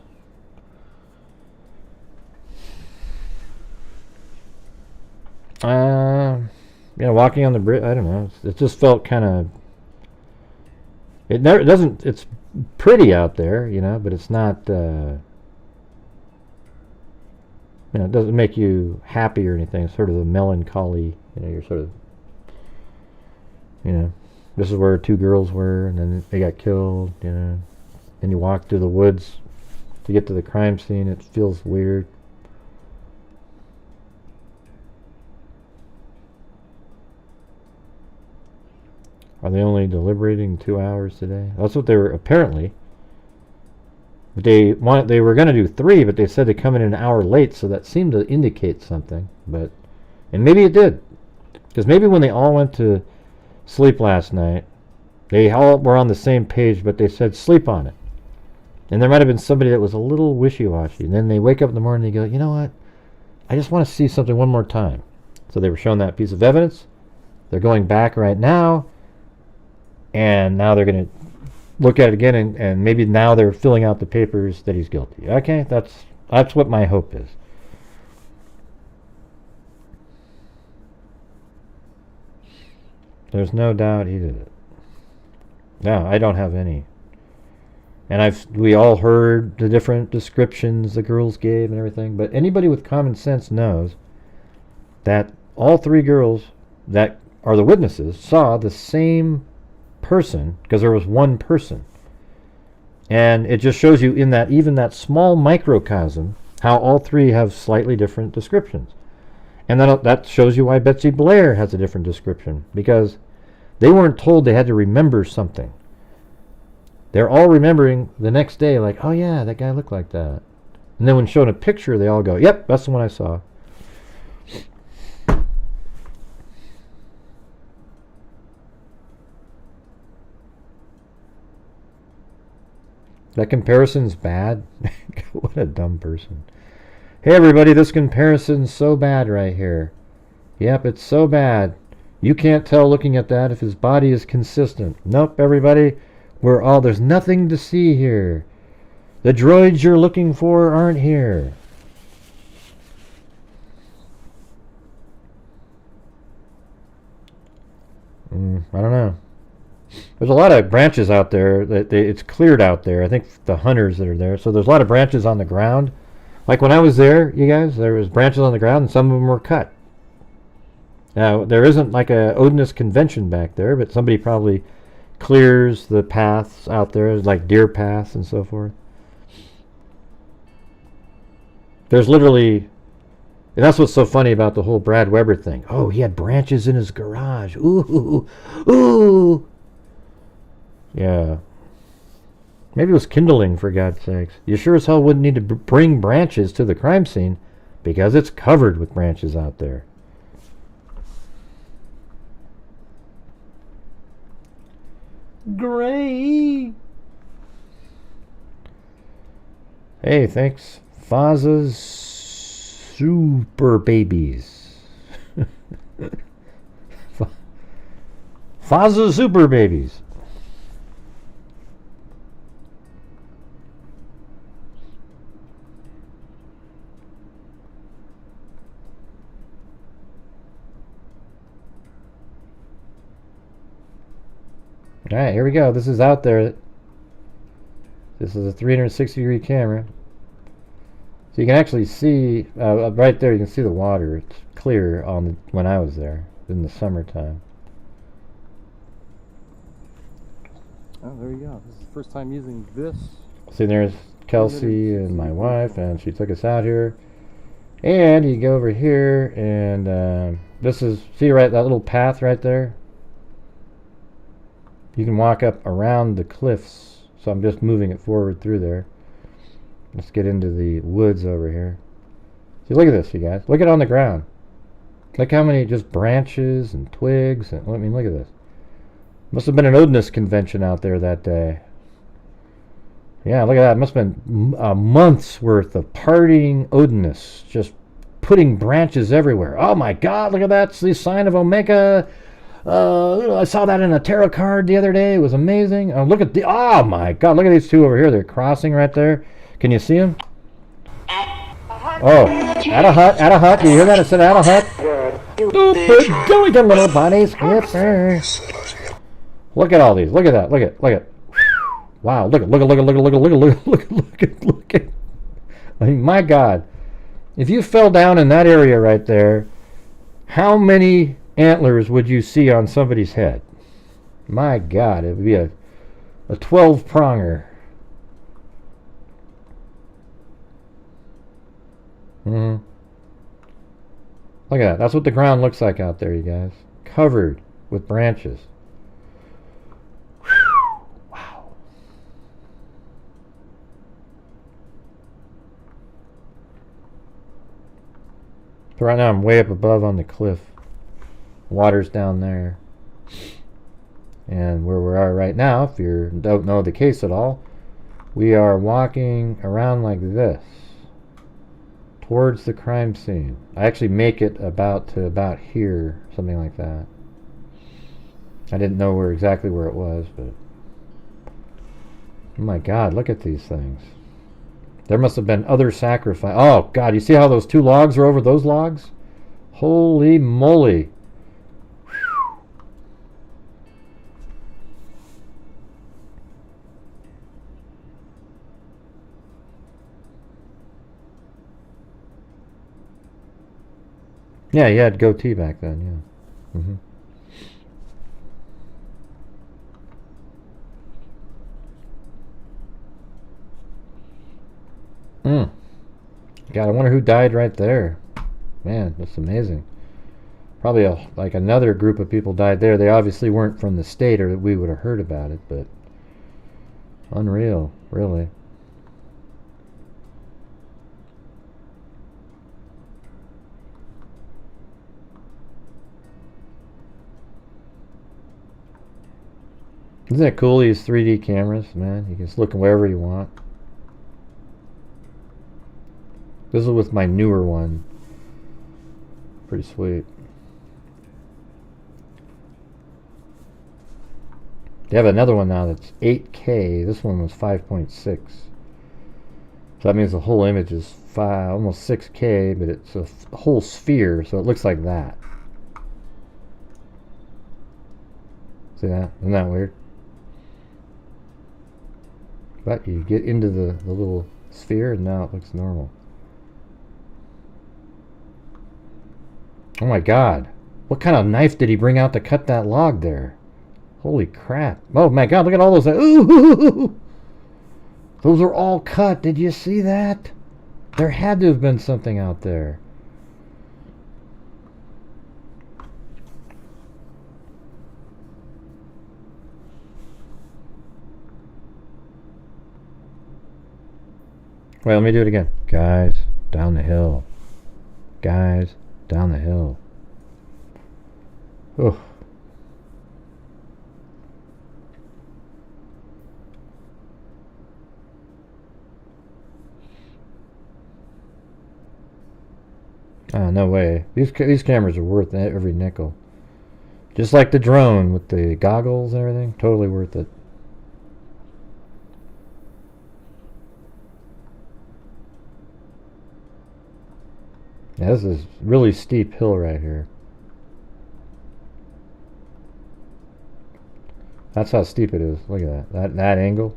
Walking on the bridge, I don't know. It just felt kind of. It doesn't. It's pretty out there, but it's not. It doesn't make you happy or anything. It's sort of a melancholy. You're sort of. This is where two girls were, and then they got killed. And you walk through the woods to get to the crime scene. It feels weird. Are they only deliberating 2 hours today? That's what they were apparently. But they were going to do 3, but they said they come in an hour late, so that seemed to indicate something. And maybe it did, because maybe when they all went to sleep last night. They all were on the same page, but they said sleep on it. And there might have been somebody that was a little wishy-washy. And then they wake up in the morning and they go, you know what? I just want to see something one more time. So they were shown that piece of evidence. They're going back right now. And now they're going to look at it again. And maybe now they're filling out the papers that he's guilty. Okay? That's what my hope is. There's no doubt he did it. No, I don't have any. And we all heard the different descriptions the girls gave and everything, but anybody with common sense knows that all three girls that are the witnesses saw the same person, because there was one person. And it just shows you in that, even that small microcosm, how all three have slightly different descriptions. And that shows you why Betsy Blair has a different description, because they weren't told they had to remember something. They're all remembering the next day, like, oh yeah, that guy looked like that. And then when shown a picture, they all go, yep, that's the one I saw. That comparison's bad? What a dumb person. Hey everybody, this comparison's so bad right here. Yep, it's so bad. You can't tell looking at that if his body is consistent. Nope, everybody. There's nothing to see here. The droids you're looking for aren't here. I don't know. There's a lot of branches out there. It's cleared out there. I think the hunters that are there. So there's a lot of branches on the ground. Like when I was there, you guys, there was branches on the ground and some of them were cut. Now, there isn't like a Odinist convention back there, but somebody probably clears the paths out there, like deer paths and so forth. There's literally, and that's what's so funny about the whole Brad Weber thing. Oh, he had branches in his garage. Ooh, ooh. Yeah. Maybe it was kindling, for God's sakes. You sure as hell wouldn't need to bring branches to the crime scene, because it's covered with branches out there. Gray. Hey, thanks. Faza's Super Babies. Faza Super Babies. Alright, here we go. This is out there. This is a 360-degree camera. So you can actually see, right there you can see the water. It's clear when I was there in the summertime.
Oh, there you go. This is the first time using this.
See, there's Kelsey and my wife, and she took us out here. And you go over here, and this is, see right, that little path right there? You can walk up around the cliffs, so I'm just moving it forward through there. Let's get into the woods over here. See, look at this, you guys. Look at it on the ground. Look how many just branches and twigs. And, I mean, look at this. Must have been an Odinist convention out there that day. Yeah, look at that. It must have been a month's worth of partying Odinists, just putting branches everywhere. Oh my God, look at that. It's the sign of Omega. I saw that in a tarot card the other day. It was amazing. Look at oh my God, look at these two over here. They're crossing right there. Can you see them? Oh, at a hut. Do you hear that? It said at a hut. Stupid little bunny skipper. Look at all these. Look at that. Look at. Wow, look at. I mean, my God. If you fell down in that area right there, how many antlers would you see on somebody's head? My God, it would be a 12-pronger. Look at that. That's what the ground looks like out there, you guys. Covered with branches. Wow. So right now I'm way up above on the cliff. Water's down there. And where we are right now, if you don't know the case at all, we are walking around like this towards the crime scene. I actually make it about here, something like that. I didn't know exactly where it was, but oh my God, look at these things. There must have been other sacrifice. Oh God, you see how those two logs are over those logs? Holy moly. Yeah, you had goatee back then, yeah. God, I wonder who died right there. Man, that's amazing. Probably like another group of people died there. They obviously weren't from the state, or we would have heard about it, but unreal, really. Isn't that cool, these 3D cameras, man? You can just look wherever you want. This is with my newer one. Pretty sweet. They have another one now that's 8K. This one was 5.6. So that means the whole image is almost 6K, but it's a whole sphere, so it looks like that. See that? Isn't that weird? But you get into the little sphere, and now it looks normal. Oh my God. What kind of knife did he bring out to cut that log there? Holy crap. Oh my God, look at all those. Ooh! Those are all cut. Did you see that? There had to have been something out there. Wait, let me do it again. Guys, down the hill. Guys, down the hill. Oh. Ah, no way. These cameras are worth every nickel. Just like the drone with the goggles and everything. Totally worth it. Yeah, this is a really steep hill right here. That's how steep it is. Look at that. That angle.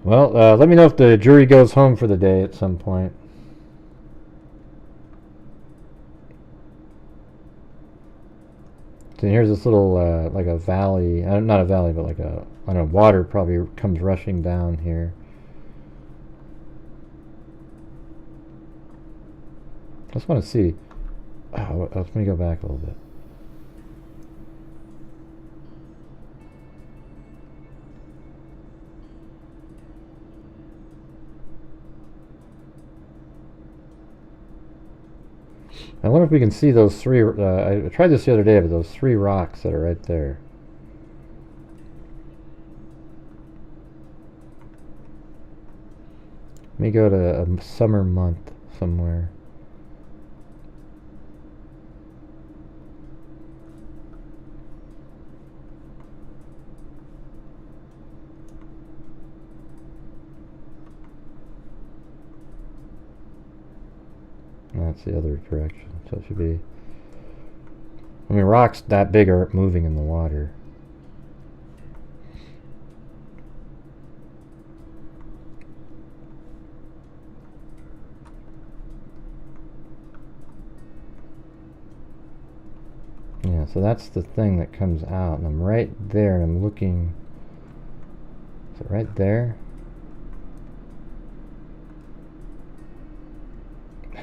Well, let me know if the jury goes home for the day at some point. So here's this little, like a valley, not a valley, but like a, I don't know, water probably comes rushing down here. I just want to see. Oh, let me go back a little bit. I wonder if we can see those three. I tried this the other day, but those three rocks that are right there. Let me go to a summer month somewhere. That's the other direction, so it should be. I mean, rocks that big aren't moving in the water. Yeah, so that's the thing that comes out, and I'm right there, and I'm looking. Is it right there?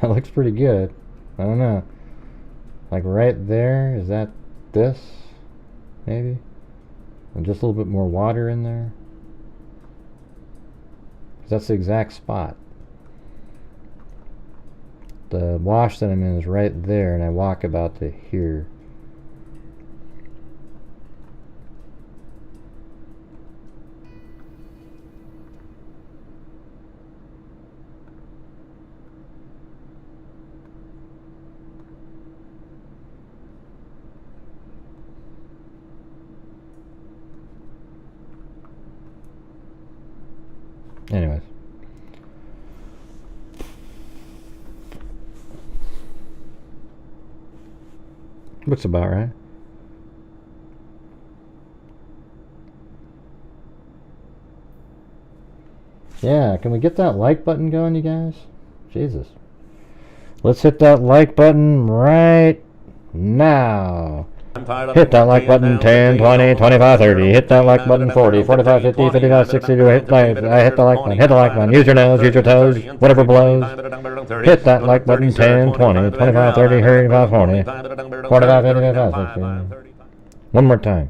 That looks pretty good. I don't know. Like right there, is that this? Maybe? And just a little bit more water in there. That's the exact spot. The wash that I'm in is right there, and I walk about to here. Anyways. Looks about right. Yeah, can we get that like button going, you guys? Jesus. Let's hit that like button right now. Hit that like button 10, 20, 25, 30. Hit that like button 40, 45, 50, 55, 60. Hit the like button. Hit the like button. Use your nose, use your toes, whatever blows. Hit that like button 10, 20, 25, 30, 35, 40, 45, 55, 60. One more time.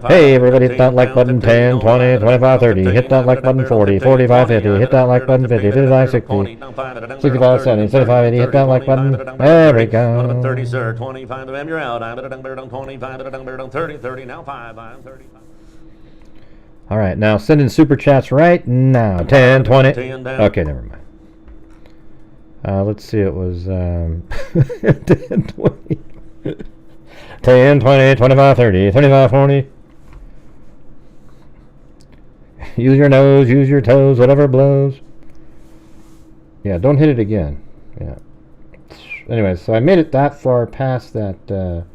Hey everybody, hit that like button 10, 20, 25, 30. Hit that like button 40, 45, 50. Hit that like button 50, 55, 60, 65, 70, 75, 80. Hit that like button. There we go.
30, sir. 25 to M, you're out. I'm 25, 30, 30, now 5, I'm 35.
Alright, now send in super chats right now. 10, 20. Okay, never mind. Let's see, it was 10, 20. 10, 20, 25, 30, 35, 40. Use your nose, use your toes, whatever blows. Yeah, don't hit it again. Yeah. Anyway, so I made it that far past that. You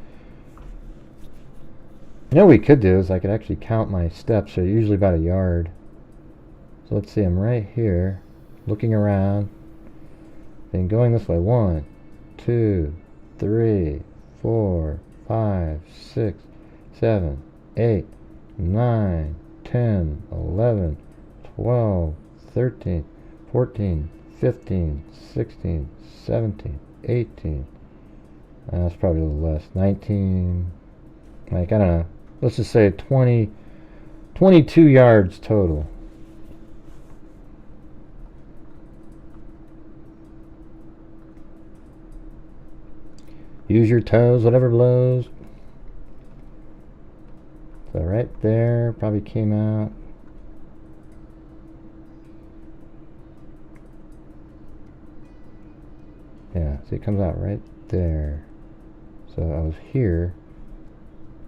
know what we could do is I could actually count my steps. They're usually about a yard. So let's see, I'm right here, looking around, then going this way. 1, 2, 3, 4, 5, 6, 7, 8, 9, 10, 11, 12, 13, 14, 15, 16, 17, 18. That's probably a little less. 19. Like, I don't know. Let's just say 20, 22 yards total. Use your toes, whatever blows. So right there, probably came out. Yeah, see it comes out right there. So I was here,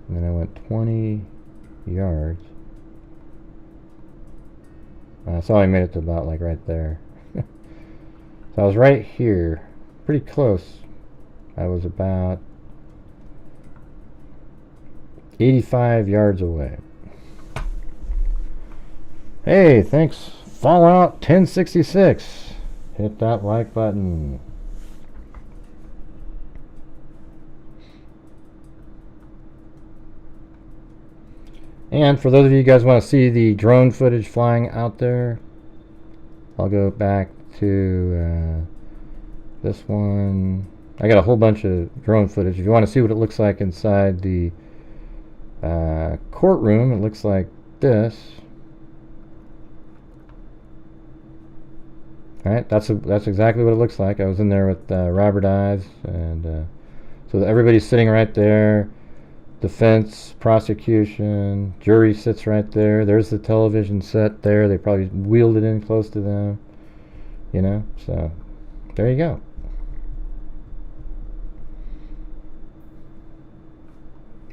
and then I went 20 yards. So I made it to about like right there. So I was right here, pretty close. I was about 85 yards away. Hey, thanks Fallout 1066. Hit that like button. And for those of you guys want to see the drone footage flying out there, I'll go back to this one. I got a whole bunch of drone footage. If you want to see what it looks like inside the courtroom, it looks like this. Alright, that's exactly what it looks like. I was in there with Robert Ives, and so everybody's sitting right there. Defense, prosecution, jury sits right there. There's the television set there. They probably wheeled it in close to them. You know, so there you go.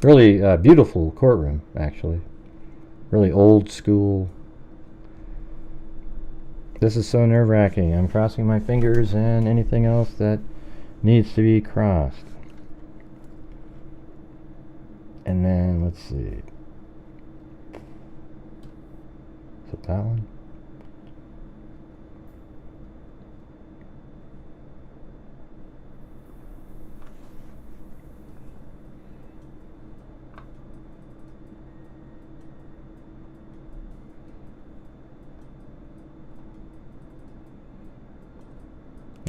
Really beautiful courtroom, actually. Really old school. This is so nerve-wracking. I'm crossing my fingers and anything else that needs to be crossed. And then, let's see. Is it that one?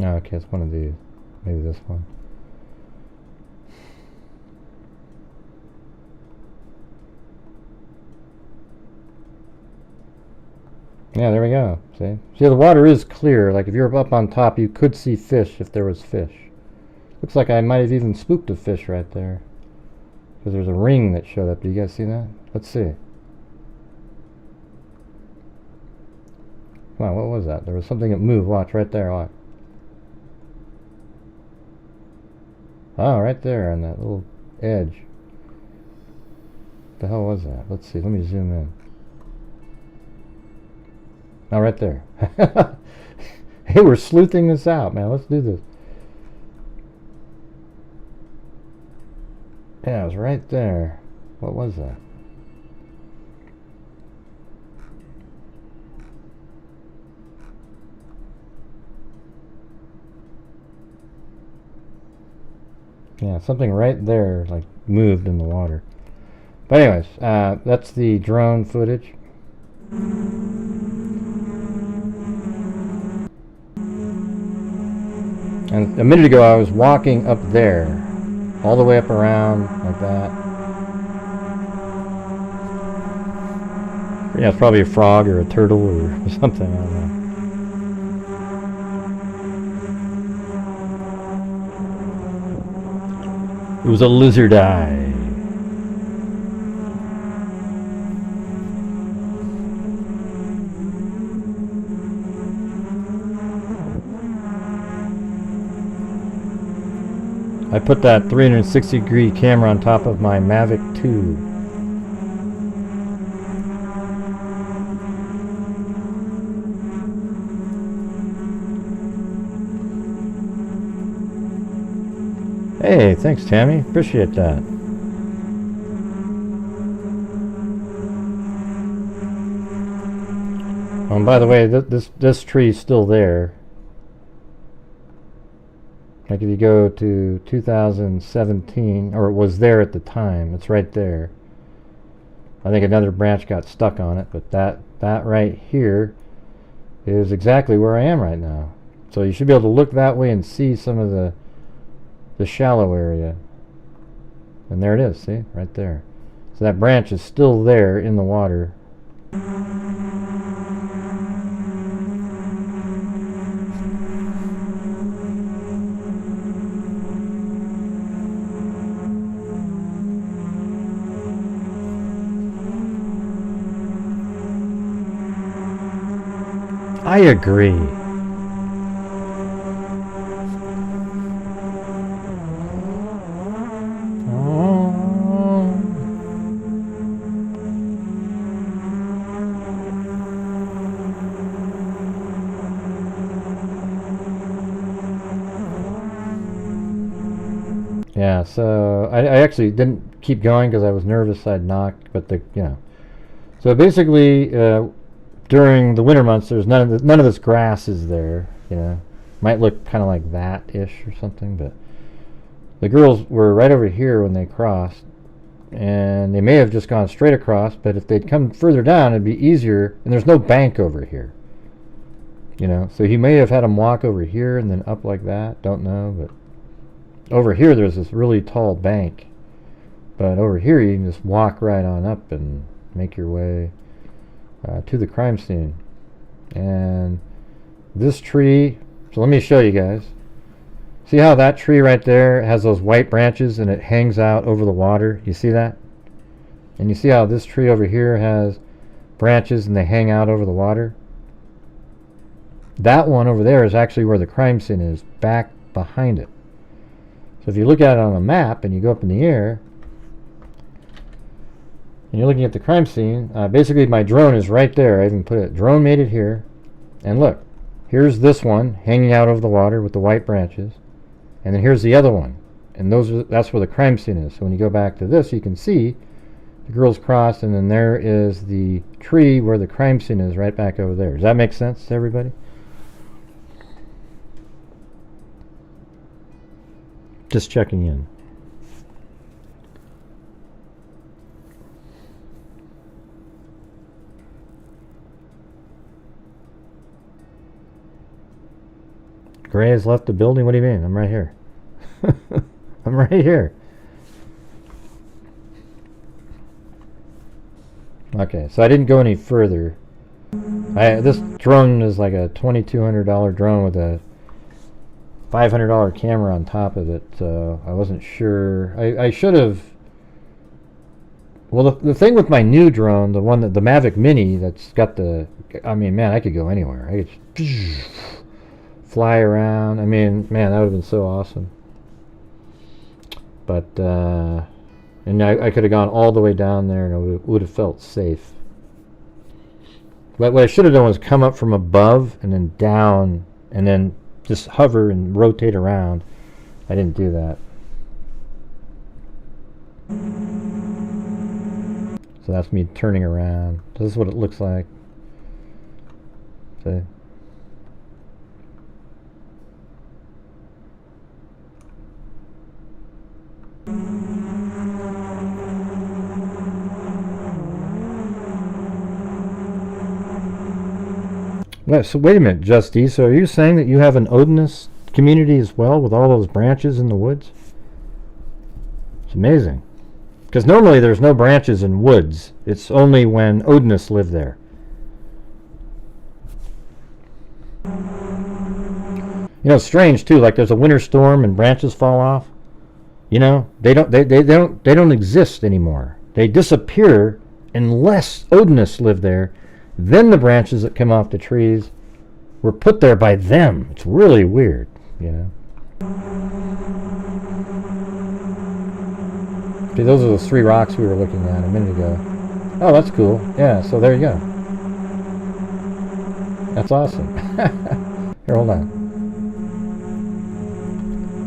Oh, okay, it's one of these. Maybe this one. Yeah, there we go. See, the water is clear. Like if you're up on top, you could see fish if there was fish. Looks like I might have even spooked a fish right there, because there's a ring that showed up. Do you guys see that? Let's see. Wow, what was that? There was something that moved. Watch right there. Watch. Oh, right there on that little edge. What the hell was that? Let's see. Let me zoom in. Oh, right there. Hey, we're sleuthing this out, man. Let's do this. Yeah, it was right there. What was that? Yeah, something right there, like, moved in the water. But anyways, that's the drone footage. And a minute ago I was walking up there, all the way up around, like that. Yeah, it's probably a frog or a turtle or something, I don't know. It was a lizard eye. I put that 360-degree camera on top of my Mavic 2. Hey, thanks Tammy, appreciate that. Oh, and by the way, this tree is still there. Like if you go to 2017, or it was there at the time, it's right there. I think another branch got stuck on it, but that right here is exactly where I am right now. So you should be able to look that way and see some of the shallow area. And there it is, see? Right there. So that branch is still there in the water. I agree. Yeah, so I actually didn't keep going because I was nervous I'd knock, but so basically during the winter months there's none of this grass is there, might look kind of like that ish or something, but the girls were right over here when they crossed, and they may have just gone straight across, but if they'd come further down it'd be easier, and there's no bank over here, so he may have had them walk over here and then up like that, don't know, but over here there's this really tall bank, but over here you can just walk right on up and make your way to the crime scene. And this tree, so let me show you guys. See how that tree right there has those white branches and it hangs out over the water? You see that? And you see how this tree over here has branches and they hang out over the water? That one over there is actually where the crime scene is, back behind it. So if you look at it on a map and you go up in the air and you're looking at the crime scene, basically my drone is right there. I even put it, drone made it here. And look, here's this one hanging out over the water with the white branches. And then here's the other one. And that's where the crime scene is. So when you go back to this, you can see the girls crossed, and then there is the tree where the crime scene is right back over there. Does that make sense to everybody? Just checking in. Gray has left the building? What do you mean? I'm right here. I'm right here. Okay, so I didn't go any further. This drone is like a $2,200 drone with a $500 camera on top of it. I wasn't sure. I should have. Well, the thing with my new drone, the Mavic Mini, that's got the. I mean, man, I could go anywhere. I could just fly around. I mean, man, that would have been so awesome. But and I could have gone all the way down there, and it would have felt safe. But what I should have done was come up from above and then down, and then just hover and rotate around. I didn't do that. So that's me turning around. So this is what it looks like. See? So wait a minute, Justy. So are you saying that you have an Odinist community as well with all those branches in the woods? It's amazing. Because normally there's no branches in woods. It's only when Odinists live there. You know, it's strange too. Like there's a winter storm and branches fall off. You know, they don't exist anymore. They disappear unless Odinists live there. Then the branches that come off the trees were put there by them. It's really weird, you know. Okay, those are those 3 rocks we were looking at a minute ago. Oh, that's cool. Yeah, so there you go. That's awesome. Here, hold on.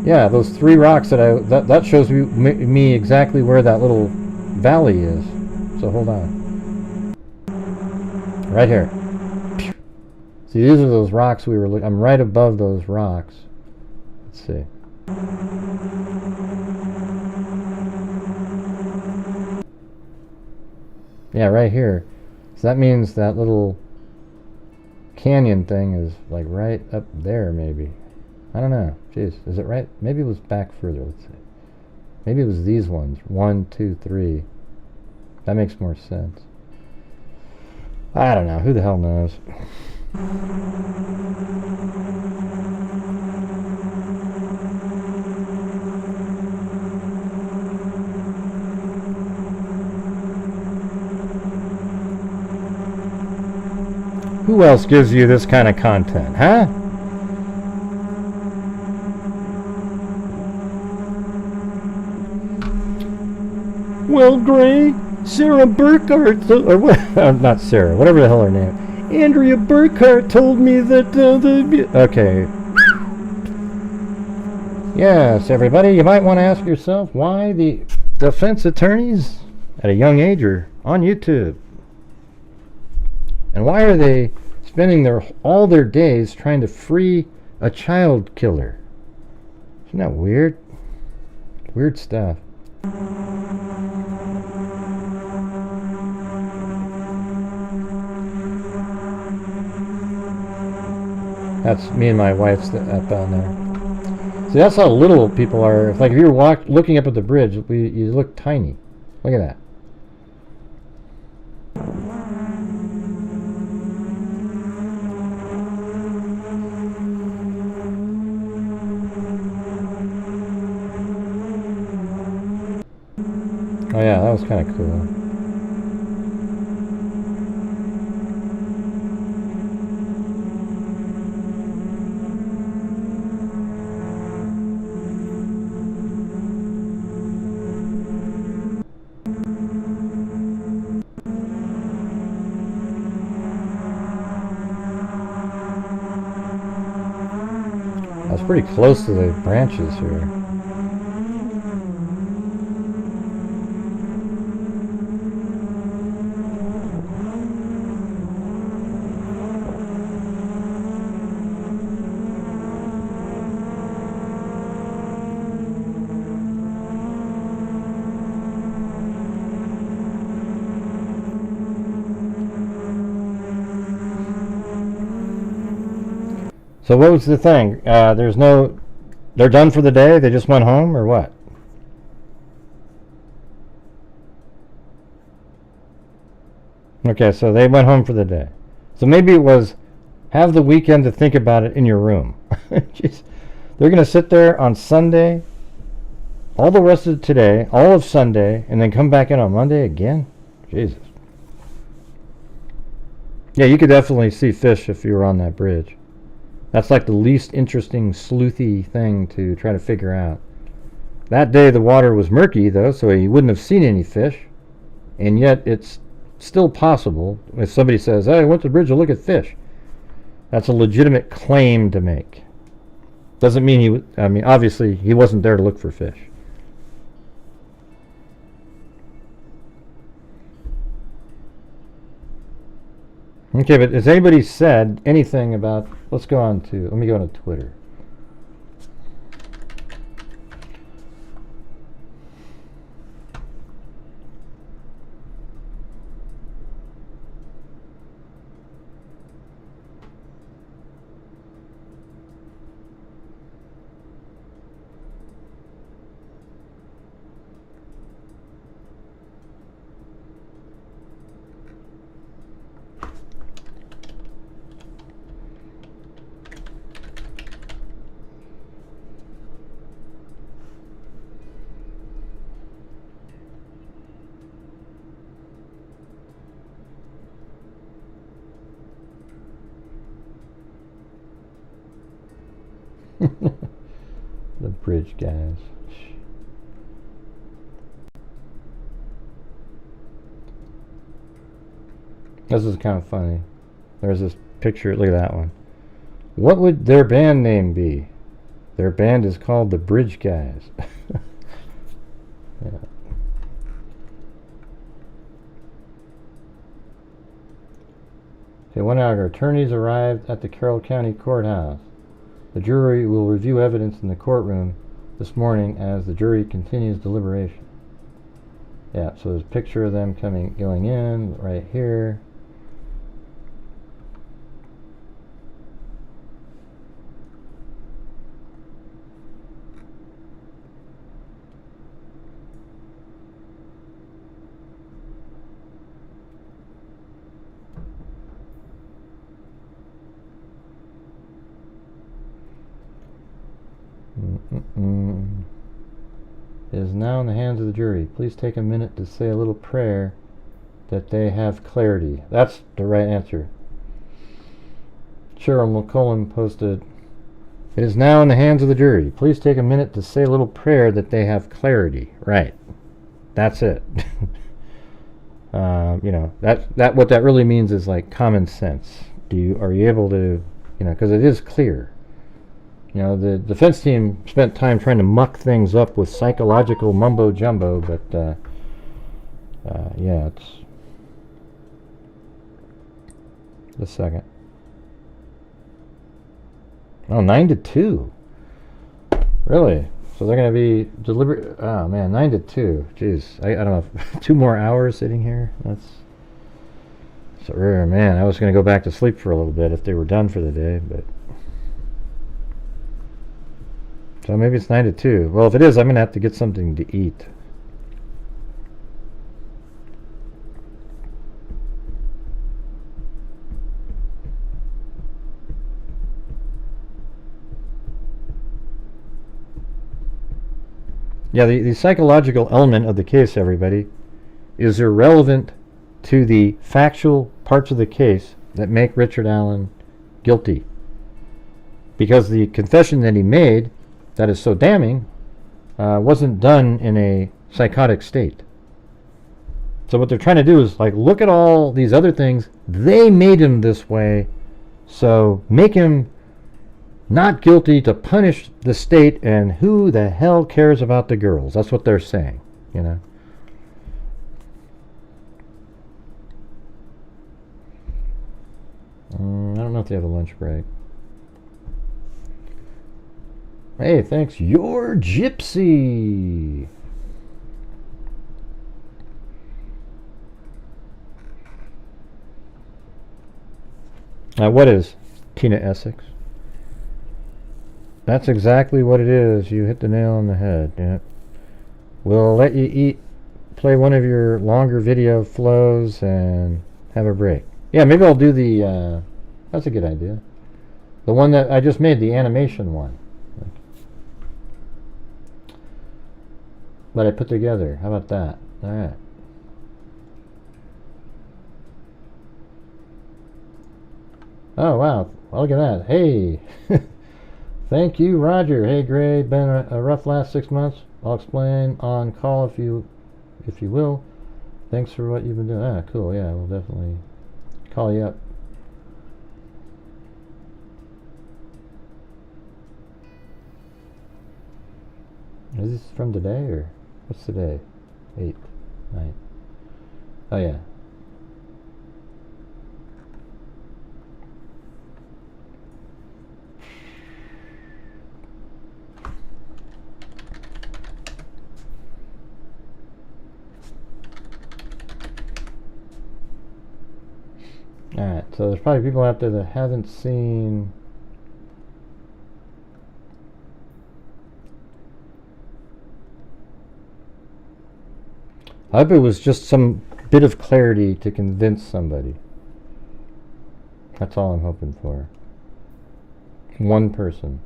Yeah, those 3 rocks that shows me exactly where that little valley is. So hold on. Right here. See, these are those rocks we were looking. I'm right above those rocks. Let's see. Yeah, right here. So that means that little canyon thing is like right up there, maybe. I don't know. Jeez, is it right? Maybe it was back further. Let's see. Maybe it was these ones. 1, 2, 3. That makes more sense. I don't know. Who the hell knows? Who else gives you this kind of content, huh? Well, Gray, Sarah Burkhart, or what? Not Sarah, whatever the hell her name. Andrea Burkhart told me that okay. Yes, everybody, you might want to ask yourself why the defense attorneys at a young age are on YouTube. And why are they spending all their days trying to free a child killer? Isn't that weird? Weird stuff. That's me and my wife's up down there. See, that's how little people are. If you're looking up at the bridge, you look tiny. Look at that. Oh yeah, that was kind of cool. I was pretty close to the branches here. So what was the thing? They're done for the day? They just went home or what? Okay, so they went home for the day. So maybe it was have the weekend to think about it in your room. Jeez. They're going to sit there on Sunday, all the rest of today, all of Sunday, and then come back in on Monday again? Jesus. Yeah, you could definitely see fish if you were on that bridge. That's like the least interesting, sleuthy thing to try to figure out. That day the water was murky, though, so he wouldn't have seen any fish. And yet it's still possible. If somebody says, hey, I went to the bridge to look at fish, that's a legitimate claim to make. Doesn't mean obviously he wasn't there to look for fish. Okay, but has anybody said anything about, let me go on to Twitter. The bridge guys. This is kind of funny. There's this picture, look at that one. What would their band name be? Their band is called the Bridge Guys. Yeah. Okay, 1 hour. Attorneys arrived at the Carroll County Courthouse. The jury will review evidence in the courtroom this morning as the jury continues deliberation. Yeah, so there's a picture of them going in right here. It is now in the hands of the jury. Please take a minute to say a little prayer that they have clarity. That's the right answer. Cheryl McCollum posted, it is now in the hands of the jury. Please take a minute to say a little prayer that they have clarity. Right. That's it. What that really means is like common sense. Are you able to, because it is clear. The defense team spent time trying to muck things up with psychological mumbo jumbo, but yeah, it's just a second. Oh, 9-2. Really? So they're going to be deliberate. Oh man, 9-2. Jeez, I don't know. 2 more hours sitting here. That's so rare, man. I was going to go back to sleep for a little bit if they were done for the day, but. So maybe it's 9-2. Well, if it is, I'm going to have to get something to eat. Yeah, the psychological element of the case, everybody, is irrelevant to the factual parts of the case that make Richard Allen guilty. Because the confession that he made that is so damning wasn't done in a psychotic state. So what they're trying to do is like look at all these other things. They made him this way, so make him not guilty to punish the state, and who the hell cares about the girls? That's what they're saying, I don't know if they have a lunch break. Hey, thanks. You're Gypsy. What is Tina Essex? That's exactly what it is. You hit the nail on the head. Yeah. We'll let you play one of your longer video flows and have a break. Yeah, maybe I'll do the, that's a good idea. The one that I just made, the animation one. That I put together. How about that? Alright. Oh, wow. Well, look at that. Hey. Thank you, Roger. Hey, Gray. Been a rough last 6 months. I'll explain on call if you will. Thanks for what you've been doing. Ah, cool. Yeah, we'll definitely call you up. Is this from today, or what's today? 8th, 9th. Oh, yeah. Alright, so there's probably people out there that haven't seen I hope it was just some bit of clarity to convince somebody. That's all I'm hoping for. One person.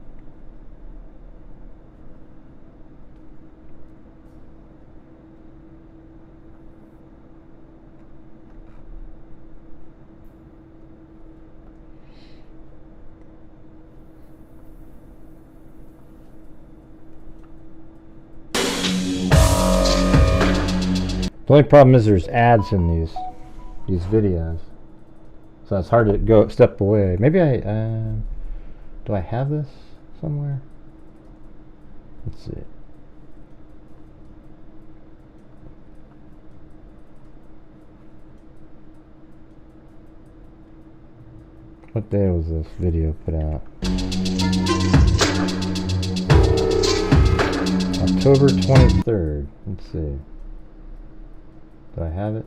The only problem is there's ads in these videos, so it's hard to go step away. Maybe I do I have this somewhere? Let's see. What day was this video put out? October 23rd. Let's see. Do I have it?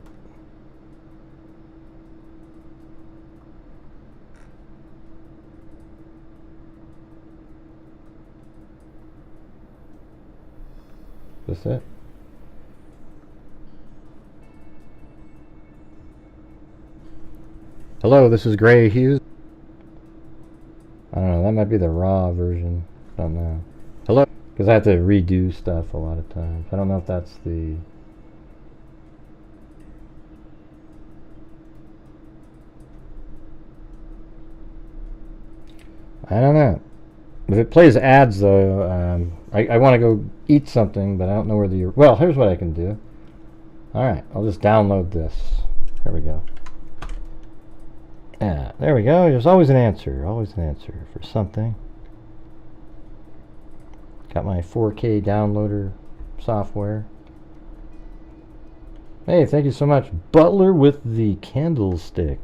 Is this it? Hello, this is Gray Hughes. I don't know, that might be the raw version. I don't know. Hello? Because I have to redo stuff a lot of times. I don't know if that's the... I don't know. If it plays ads, though, I want to go eat something, but I don't know where the... Well, here's what I can do. Alright, I'll just download this. Here we go. Yeah, there we go. There's always an answer for something. Got my 4K downloader software. Hey, thank you so much. Butler with the candlestick.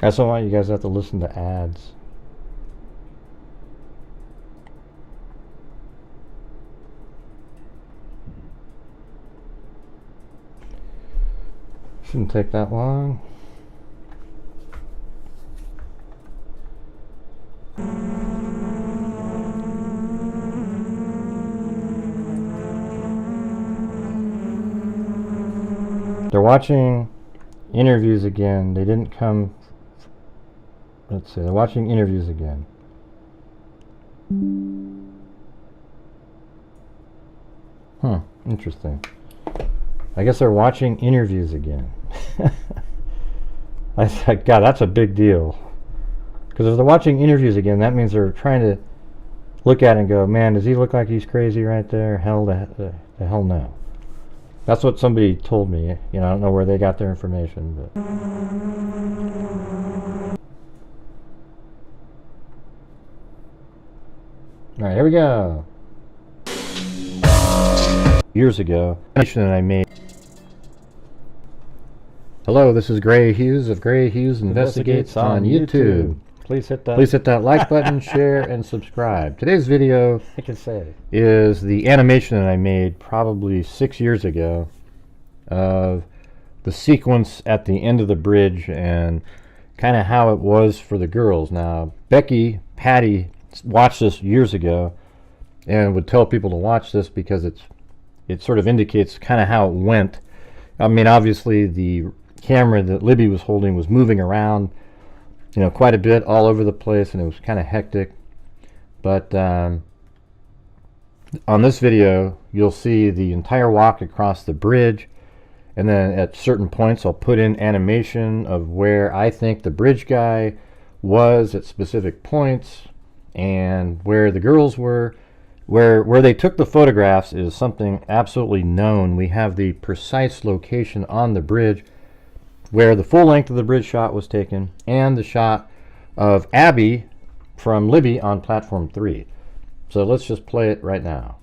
I just don't want you guys to have to listen to ads. Shouldn't take that long. They're watching interviews again. They didn't come... Let's see, they're watching interviews again. Interesting. I guess they're watching interviews again. I thought, God, that's a big deal. Because if they're watching interviews again, that means they're trying to look at it and go, man, does he look like he's crazy right there? Hell, the hell no. That's what somebody told me. You know, I don't know where they got their information, but... Alright, here we go. Years ago, I made. Hello, this is Gray Hughes of Gray Hughes Investigates on YouTube. Please hit that like button, share, and subscribe. Today's video is the animation that I made probably 6 years ago. of the sequence at the end of the bridge and kind of how it was for the girls. Now, Patty watched this years ago and would tell people to watch this because it sort of indicates kind of how it went. I mean, obviously the camera that Libby was holding was moving around, you know, quite a bit all over the place, and it was kind of hectic. But on this video, you'll see the entire walk across the bridge, and then at certain points I'll put in animation of where I think the bridge guy was at specific points and where the girls were. Where they took the photographs is something absolutely known. We have the precise location on the bridge where the full length of the bridge shot was taken, and the shot of Abby from Libby on platform 3. So let's just play it right now.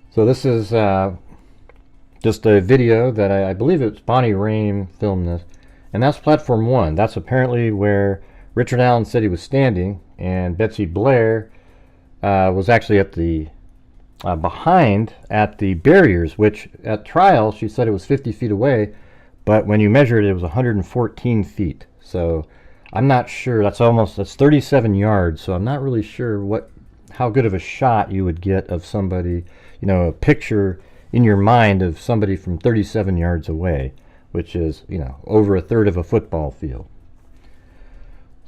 So this is just a video that I believe it's Bonnie Raitt filmed this. And that's platform 1. That's apparently where Richard Allen said he was standing, and Betsy Blair was actually at the behind at the barriers, which at trial she said it was 50 feet away, but when you measured it was 114 feet. So I'm not sure. That's 37 yards. So I'm not really sure how good of a shot you would get of somebody, you know, a picture in your mind of somebody from 37 yards away, which is, you know, over a third of a football field.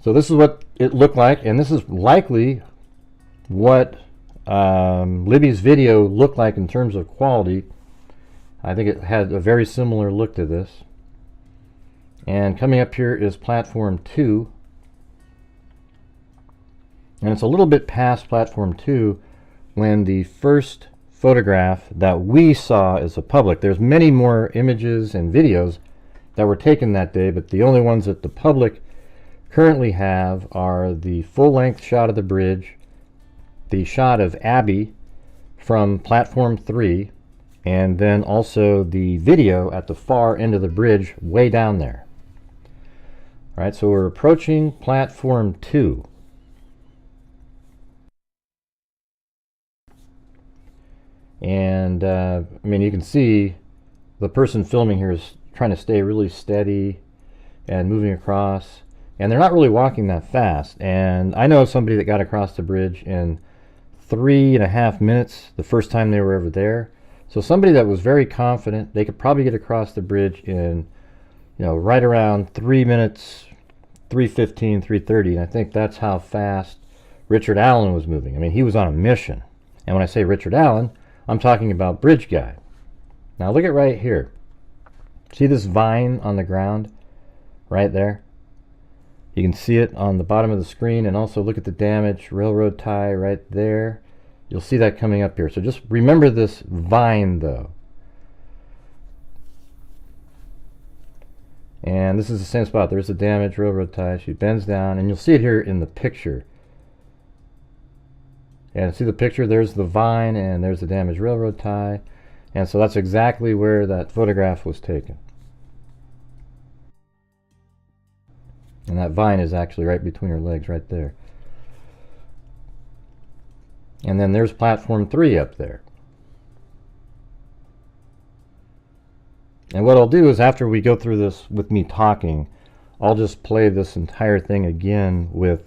So this is what it looked like, and this is likely what Libby's video looked like in terms of quality. I think it had a very similar look to this. And coming up here is platform 2. And it's a little bit past platform 2 when the first photograph that we saw as a public. There's many more images and videos that were taken that day, but the only ones that the public currently have are the full-length shot of the bridge, the shot of Abby from platform 3, and then also the video at the far end of the bridge way down there. All right, so we're approaching platform 2. And I mean, you can see the person filming here is trying to stay really steady and moving across, and they're not really walking that fast. And I know somebody that got across the bridge in 3.5 minutes the first time they were ever there. So somebody that was very confident, they could probably get across the bridge in, you know, right around 3 minutes, 3:15, 3:30. And I think that's how fast Richard Allen was moving. I mean, he was on a mission. And when I say Richard Allen, I'm talking about bridge guy. Now look at right here. See this vine on the ground right there? You can see it on the bottom of the screen, and also look at the damaged railroad tie right there. You'll see that coming up here. So just remember this vine though. And this is the same spot. There's the damaged railroad tie. She bends down, and you'll see it here in the picture. And see the picture, there's the vine and there's the damaged railroad tie. And so that's exactly where that photograph was taken. And that vine is actually right between her legs right there. And then there's platform 3 up there. And what I'll do is, after we go through this with me talking, I'll just play this entire thing again with,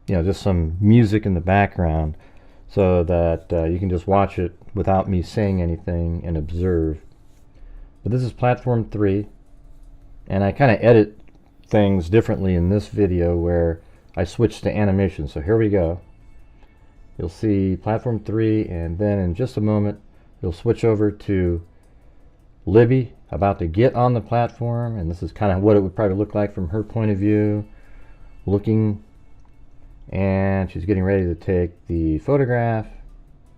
you know, just some music in the background, so that you can just watch it without me saying anything and observe. But this is platform 3, and I kind of edit things differently in this video where I switch to animation. So here we go. You'll see platform 3, and then in just a moment you'll switch over to Libby about to get on the platform, and this is kind of what it would probably look like from her point of view, looking. And she's getting ready to take the photograph.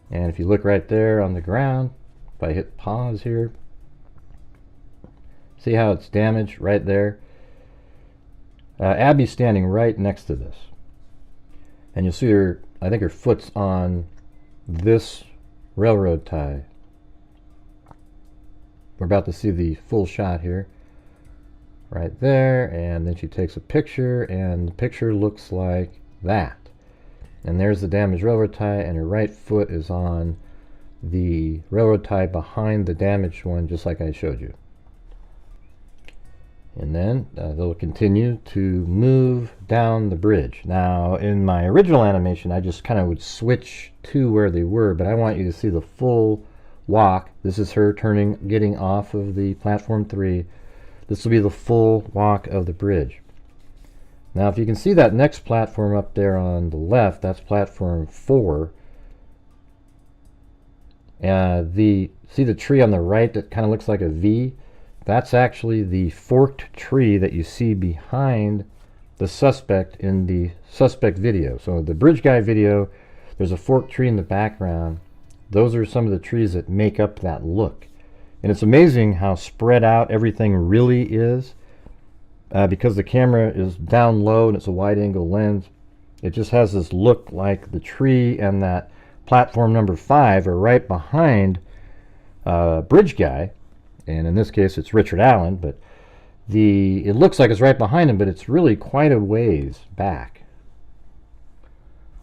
And if you look right there on the ground, if I hit pause here, see how it's damaged right there? Abby's standing right next to this. And you'll see her, I think her foot's on this railroad tie. We're about to see the full shot here. Right there. And then she takes a picture, and the picture looks like that. And there's the damaged railroad tie, and her right foot is on the railroad tie behind the damaged one, just like I showed you. And then they'll continue to move down the bridge. Now, in my original animation, I just kind of would switch to where they were, but I want you to see the full walk. This is her getting off of the platform 3. This will be the full walk of the bridge. Now, if you can see that next platform up there on the left, that's platform 4. See the tree on the right that kind of looks like a V? That's actually the forked tree that you see behind the suspect in the suspect video. So the bridge guy video, there's a forked tree in the background. Those are some of the trees that make up that look. And it's amazing how spread out everything really is. Because the camera is down low and it's a wide angle lens, it just has this look like the tree and that platform number 5 are right behind bridge guy. And in this case it's Richard Allen, but it looks like it's right behind him, but it's really quite a ways back.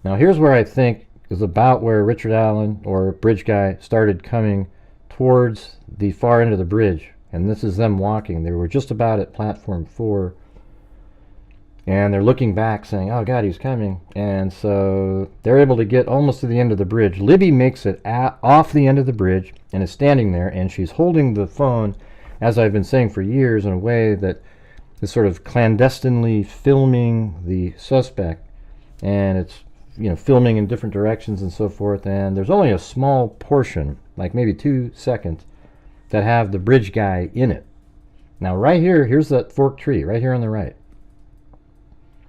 Now here's where I think is about where Richard Allen or bridge guy started coming towards the far end of the bridge. And this is them walking. They were just about at platform 4. And they're looking back saying, oh God, he's coming. And so they're able to get almost to the end of the bridge. Libby makes it off the end of the bridge and is standing there. And she's holding the phone, as I've been saying for years, in a way that is sort of clandestinely filming the suspect. And it's, you know, filming in different directions and so forth. And there's only a small portion, like maybe 2 seconds, that have the bridge guy in it. Now right here, here's that forked tree right here on the right.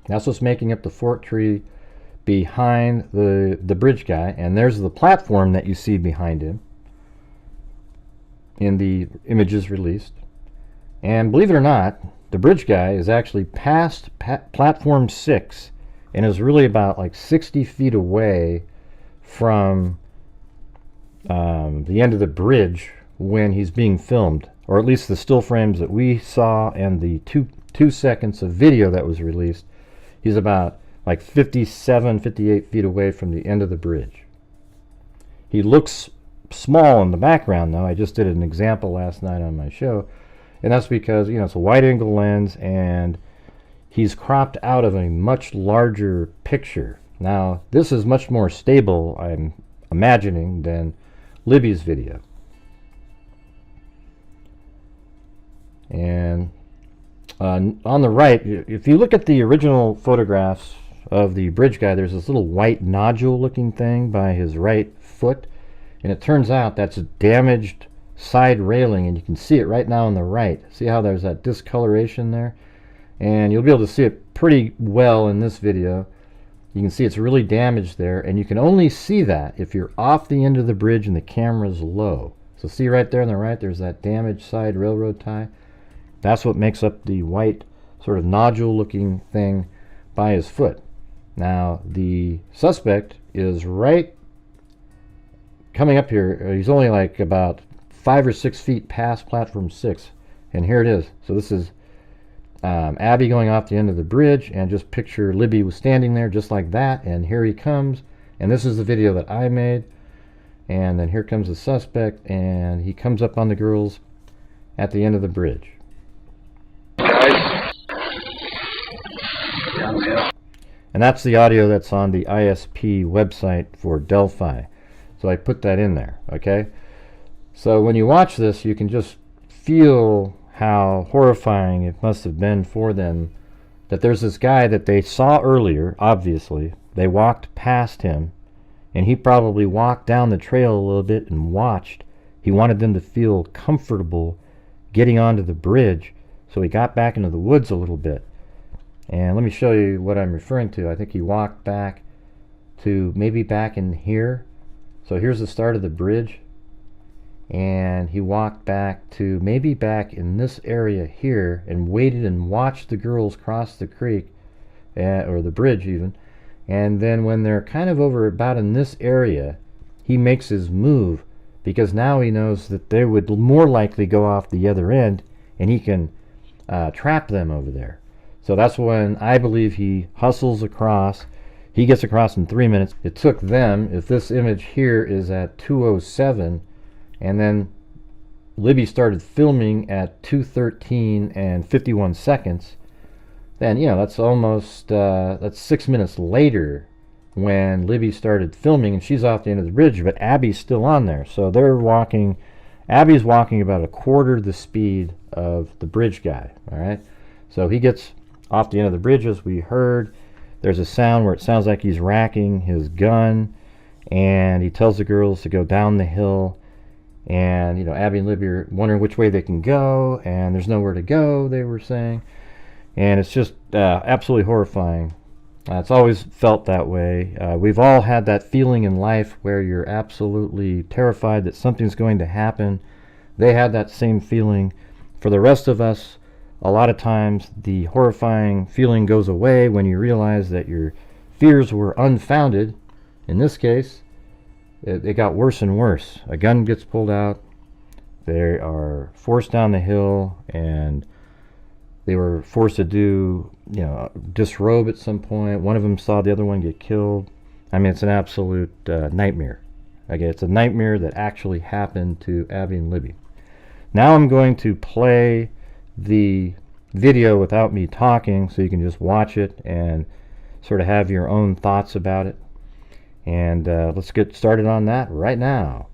That's what's making up the forked tree behind the bridge guy, and there's the platform that you see behind him in the images released. And believe it or not, the bridge guy is actually past platform 6 and is really about like 60 feet away from the end of the bridge when he's being filmed, or at least the still frames that we saw and the two seconds of video that was released. He's about like 57, 58 feet away from the end of the bridge. He looks small in the background though. I just did an example last night on my show, and that's because, you know, it's a wide angle lens and he's cropped out of a much larger picture. Now this is much more stable, I'm imagining, than Libby's video. And on the right, if you look at the original photographs of the bridge guy, there's this little white nodule looking thing by his right foot, and it turns out that's a damaged side railing, and you can see it right now on the right. See how there's that discoloration there? And you'll be able to see it pretty well in this video. You can see it's really damaged there, and you can only see that if you're off the end of the bridge and the camera's low. So see right there on the right, there's that damaged side railroad tie. That's what makes up the white sort of nodule looking thing by his foot. Now the suspect is right coming up here. He's only like about 5 or 6 feet past platform 6, and here it is. So this is Abby going off the end of the bridge, and just picture Libby was standing there just like that, and here he comes, and this is the video that I made. And then here comes the suspect, and he comes up on the girls at the end of the bridge. And that's the audio that's on the ISP website for Delphi. So I put that in there, okay? So when you watch this, you can just feel how horrifying it must have been for them that there's this guy that they saw earlier, obviously. They walked past him, and he probably walked down the trail a little bit and watched. He wanted them to feel comfortable getting onto the bridge, so he got back into the woods a little bit. And let me show you what I'm referring to. I think he walked back to maybe back in here. So here's the start of the bridge. And he walked back to maybe back in this area here and waited and watched the girls cross the creek, or the bridge even. And then when they're kind of over about in this area, he makes his move, because now he knows that they would more likely go off the other end, and he can trap them over there. So that's when I believe he hustles across. He gets across in 3 minutes. It took them, if this image here is at 2:07, and then Libby started filming at 2:13 and 51 seconds, then, you know, that's almost, that's 6 minutes later when Libby started filming, and she's off the end of the bridge, but Abby's still on there. So they're walking, Abby's walking about a quarter the speed of the bridge guy, all right? So he gets off the end of the bridge, as we heard. There's a sound where it sounds like he's racking his gun, and he tells the girls to go down the hill, and, you know, Abby and Libby are wondering which way they can go, and there's nowhere to go, they were saying. And it's just absolutely horrifying. It's always felt that way. We've all had that feeling in life where you're absolutely terrified that something's going to happen. They had that same feeling. For the rest of us, a lot of times the horrifying feeling goes away when you realize that your fears were unfounded. In this case, it got worse and worse. A gun gets pulled out. They are forced down the hill, and they were forced to do, you know, disrobe at some point. One of them saw the other one get killed. I mean, it's an absolute nightmare. Okay, it's a nightmare that actually happened to Abby and Libby. Now I'm going to play the video without me talking, so you can just watch it and sort of have your own thoughts about it. And let's get started on that right now.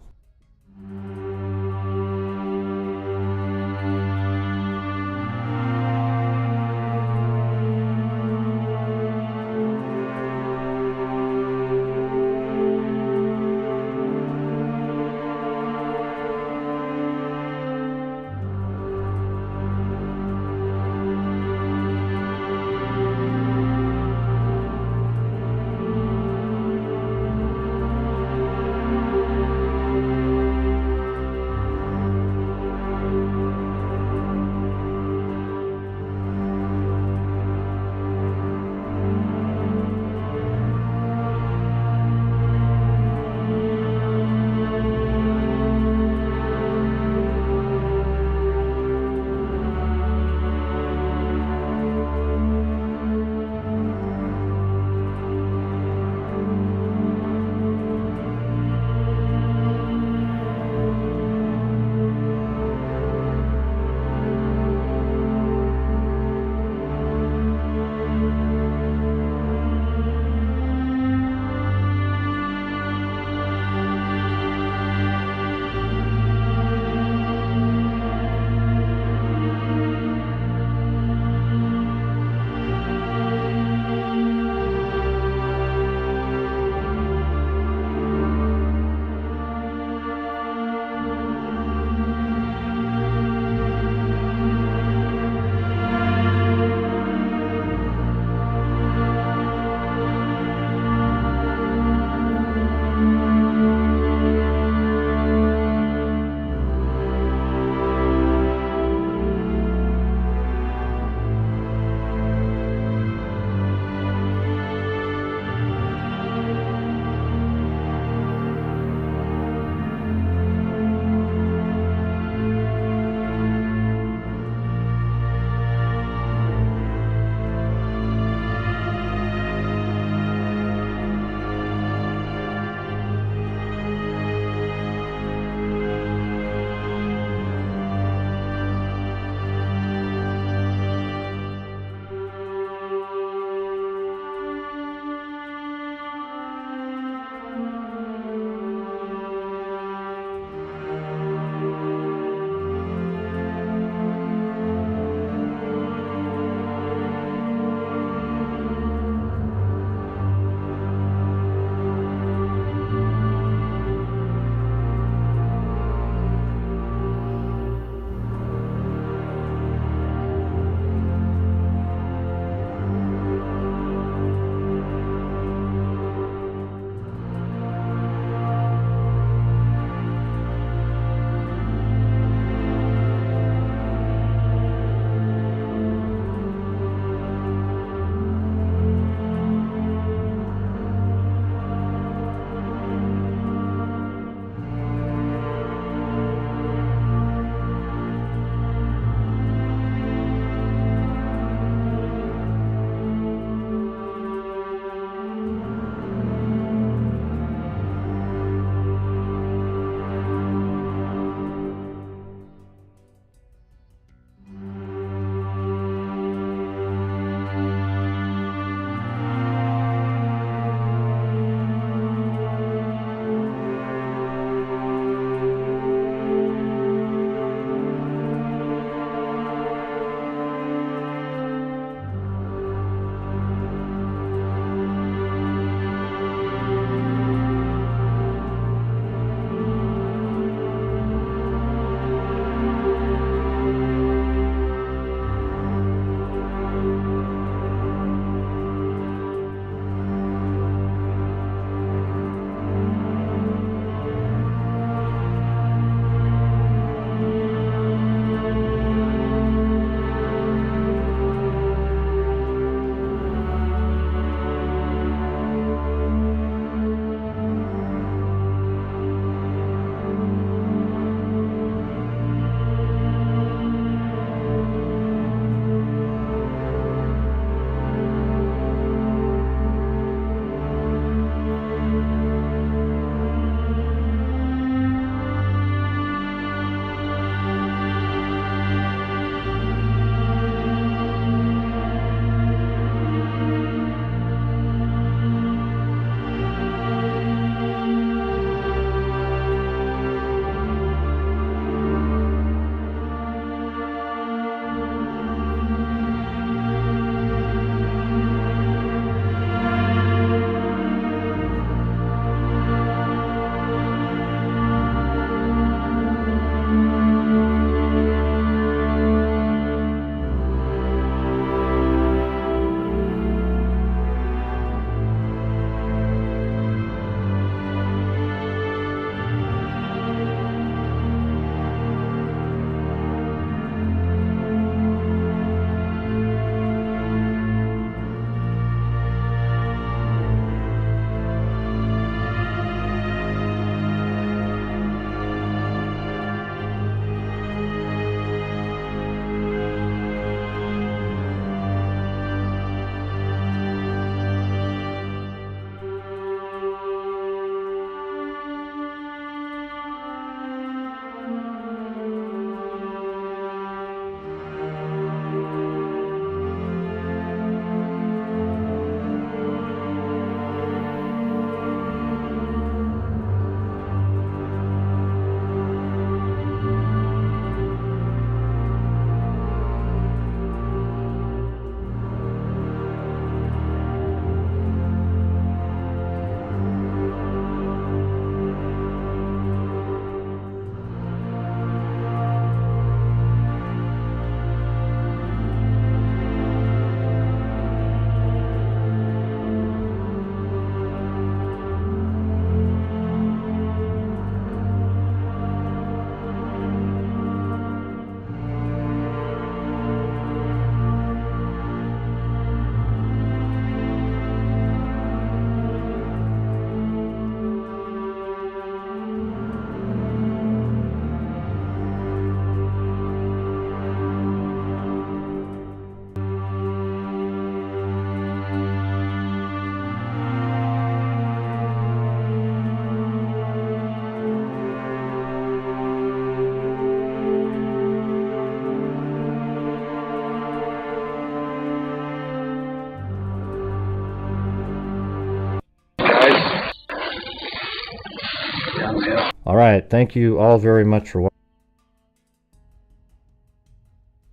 All right, thank you all very much for watching.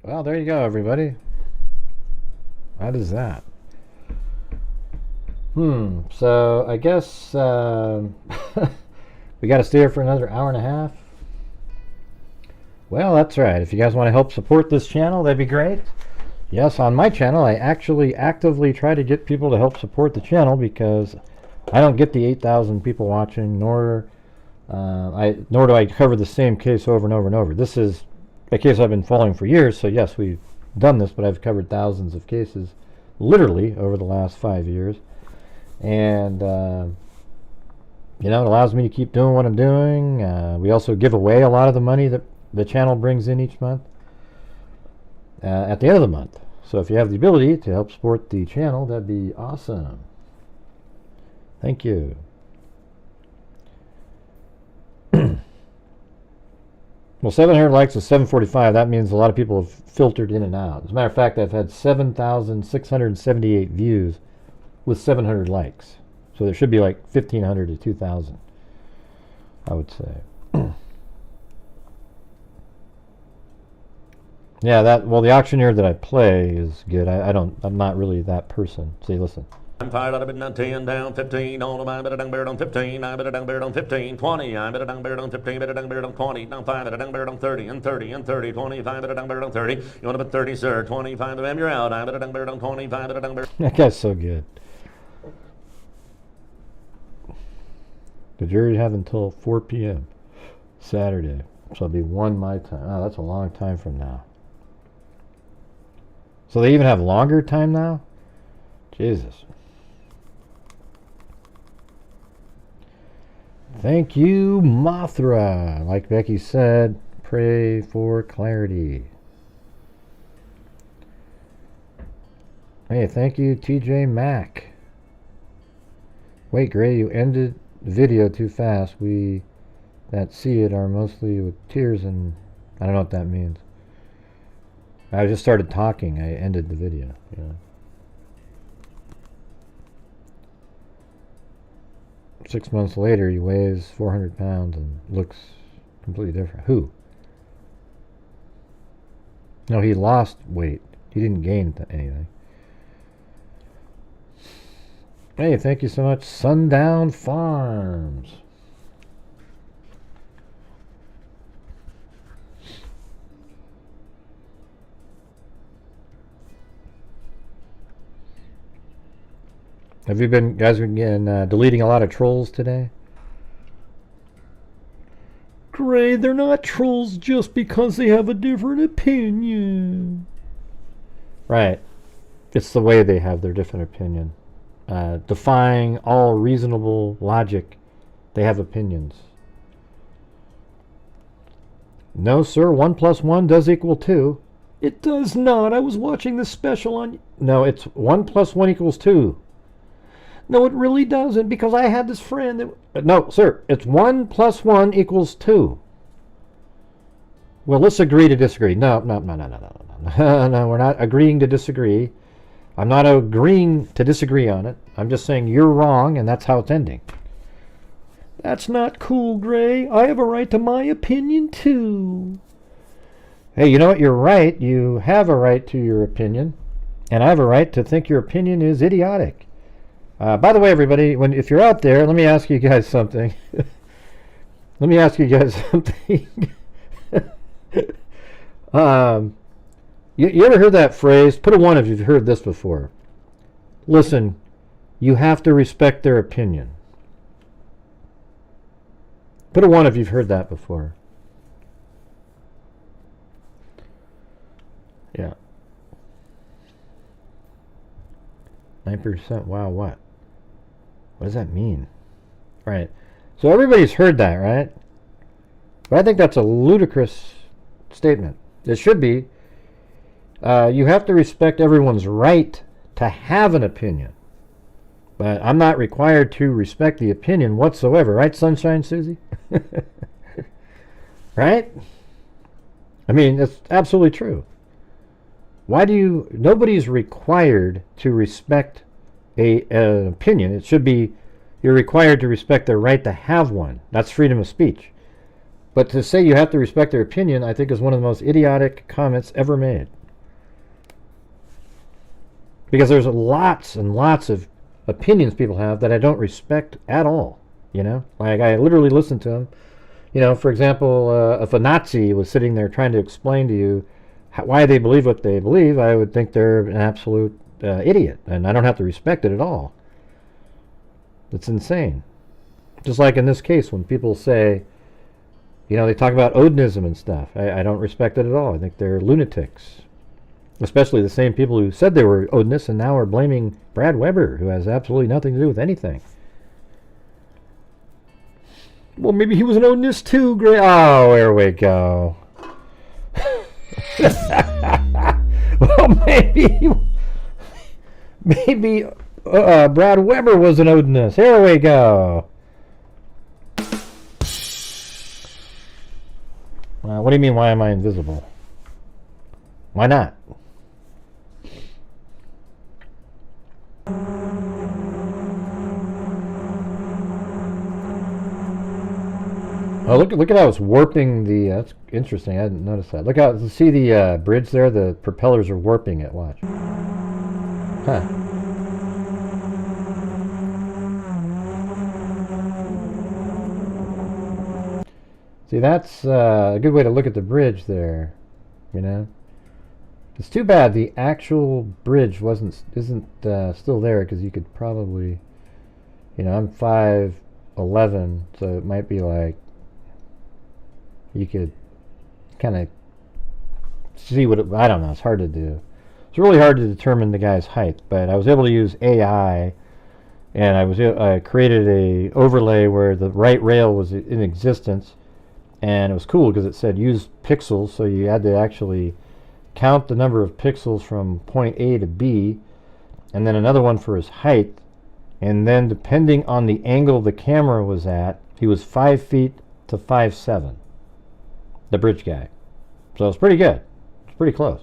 Well, there you go, everybody. How does that? So I guess we got to stay here for another hour and a half. Well, that's right. If you guys want to help support this channel, that'd be great. Yes, on my channel, I actually actively try to get people to help support the channel because I don't get the 8,000 people watching, nor do I cover the same case over and over and over. This is a case I've been following for years, so yes, we've done this, but I've covered thousands of cases literally over the last 5 years. And, you know, it allows me to keep doing what I'm doing. We also give away a lot of the money that the channel brings in each month at the end of the month. So if you have the ability to help support the channel, that'd be awesome. Thank you. Well, 700 likes is 745. That means a lot of people have filtered in and out. As a matter of fact, I've had 7,678 views with 700 likes. So there should be like 1,500 to 2,000, I would say. Yeah, well, the auctioneer that I play is good. I'm not really that person. See, listen.
I'm fired out of it, 10 down, 15, on I better dung bear on 15, I better dung bear on 15, 20, I better dung bear on 15, better dung bear on 20, down 5, better dung bear on 30, and 30, and 30, 25, better dung bear on 30, you want to bet 30, sir, 25, of them, you're out, I better dung bear on 25, better dung bear.
That guy's so good. The jury have until 4 p.m. Saturday, so it'll be 1 my time. Oh, that's a long time from now. So they even have longer time now? Jesus. Thank you, Mothra. Like Becky said, pray for clarity. Hey, thank you, TJ Mack. Wait, Gray, you ended the video too fast. We that see it are mostly with tears, and I don't know what that means. I just started talking. I ended the video. Yeah. 6 months later, he weighs 400 pounds and looks completely different. Who? No, he lost weight. He didn't gain anything. Hey, thank you so much, Sundown Farms. Have you guys been deleting a lot of trolls today? Gray, they're not trolls just because they have a different opinion. Right. It's the way they have their different opinion. Defying all reasonable logic, they have opinions. No, sir, 1 + 1 does equal 2. It does not. I was watching the special on... No, it's 1 + 1 = 2. No, it really doesn't, because I had this friend that... No, sir, it's 1 + 1 = 2. Well, let's agree to disagree. No, we're not agreeing to disagree. I'm not agreeing to disagree on it. I'm just saying you're wrong, and that's how it's ending. That's not cool, Gray. I have a right to my opinion, too. Hey, you know what? You're right. You have a right to your opinion, and I have a right to think your opinion is idiotic. By the way, everybody, if you're out there, let me ask you guys something. Let me ask you guys something. You ever heard that phrase? Put a 1 if you've heard this before. Listen, you have to respect their opinion. Put a 1 if you've heard that before. Yeah. 9%. Wow, what? What does that mean? Right. So everybody's heard that, right? But I think that's a ludicrous statement. It should be. You have to respect everyone's right to have an opinion. But I'm not required to respect the opinion whatsoever. Right, Sunshine Susie? Right? I mean, that's absolutely true. Why do you... Nobody's required to respect an opinion. It should be you're required to respect their right to have one. That's freedom of speech. But to say you have to respect their opinion, I think is one of the most idiotic comments ever made. Because there's lots and lots of opinions people have that I don't respect at all. You know, like I literally listen to them. You know, for example, if a Nazi was sitting there trying to explain to you why they believe what they believe, I would think they're an absolute idiot, and I don't have to respect it at all. It's insane. Just like in this case, when people say, you know, they talk about Odinism and stuff, I don't respect it at all. I think they're lunatics. Especially the same people who said they were Odinists and now are blaming Brad Weber, who has absolutely nothing to do with anything. Well, maybe he was an Odinist too. Great. Oh, there we go. Well, maybe Brad Weber was an Odinist. Here we go. What do you mean, why am I invisible? Why not? Oh, look at how it's warping the... that's interesting. I didn't notice that. Look how... see the bridge there? The propellers are warping it. Watch. Huh. See, that's a good way to look at the bridge there. You know? It's too bad the actual bridge isn't still there, because you could probably... You know, I'm 5'11", so it might be like... You could kind of see what I don't know. It's hard to do. It's really hard to determine the guy's height, but I was able to use AI, and I created a overlay where the right rail was in existence, and it was cool because it said use pixels, so you had to actually count the number of pixels from point A to B, and then another one for his height, and then depending on the angle the camera was at, he was 5 feet to 5'7". The bridge guy. So it's pretty good. It's pretty close.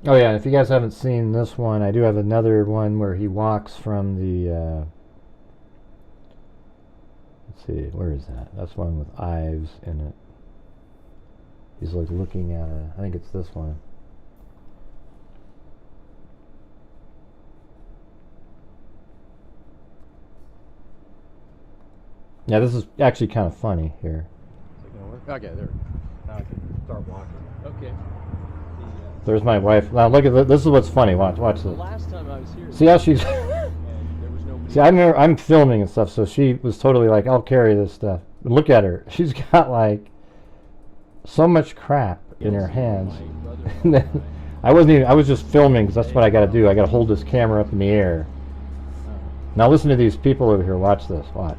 Oh yeah, if you guys haven't seen this one, I do have another one where he walks from the let's see, where is that? That's one with Ives in it. He's like looking at I think it's this one. Yeah, this is actually kind of funny here.
Okay, there. Now I can start walking. Okay.
There's my wife. Now look at this is what's funny. Watch this.
Last time I was here.
See how she's...
And there was nobody.
See, I'm filming and stuff, so she was totally like, I'll carry this stuff. But look at her. She's got like so much crap in her hands. And then I was just filming because that's what I got to do. I got to hold this camera up in the air. Now listen to these people over here. Watch this. Watch.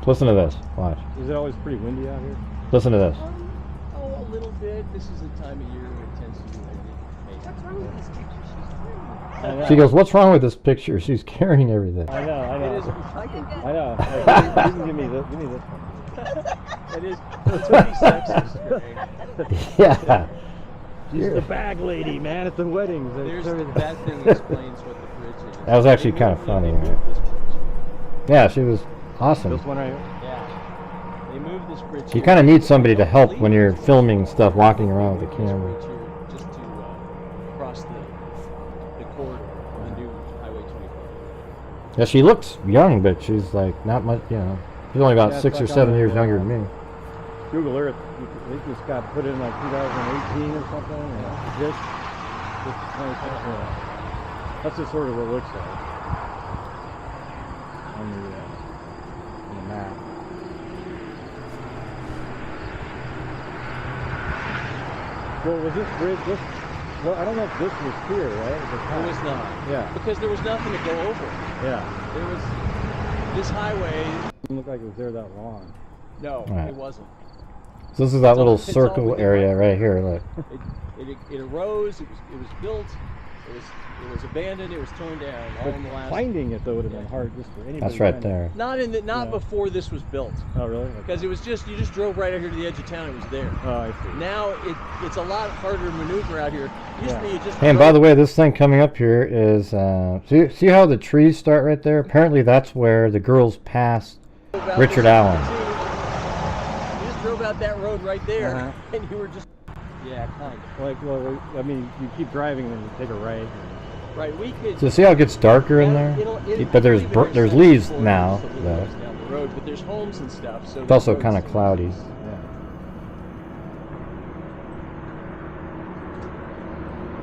Listen to this. Watch.
Is it always pretty windy out here?
Listen to this.
Oh, a little bit. This is the time of year where it tends to be windy. What's wrong with this picture? She's carrying.
She goes, what's wrong with this picture? She's carrying everything.
I know. I know. You can give me this one. It is. It's pretty sexist.
Yeah.
She's the bag lady, man, at the weddings. That thing explains what the bridge is.
That was actually kind of funny, right? Yeah, she was awesome.
This one right here? Yeah. They moved this bridge.
You kind of need somebody to help when you're filming stuff, walking around with the camera.
Just to cross the corridor on the new Highway 24.
Yeah, she looks young, but she's like not much, you know. She's only about 6 or 7 years younger than me.
Google Earth, I think this got put in like 2018 or something. This 2020. That's just sort of what it looks like on the map. Well, was this bridge well, I don't know if this was here, right? It was not. Yeah. Because there was nothing to go over. Yeah. There was this highway. It didn't look like it was there that long. No, right. It wasn't.
So this is that little circle area right here, look.
It arose, it was built It was abandoned. It was torn down. All in the last.
Finding it though would have been hard just for anybody.
That's right there.
Not before this was built.
Oh really?
Because it was just you just drove right out here to the edge of town. It was there.
Oh, I see.
Now it's a lot harder to maneuver out here. Used to be you just.
Hey, and by the way, this thing coming up here is see how the trees start right there? Apparently that's where the girls passed Richard Allen.
You just drove out that road right there, and you were just. Yeah, kind of.
Like, well, I mean, you keep driving and then you take a right.
Right, we could.
So see how it gets darker in there? But there's leaves now, though.
Down the road, but there's homes and stuff. So
it's also kind of cloudy.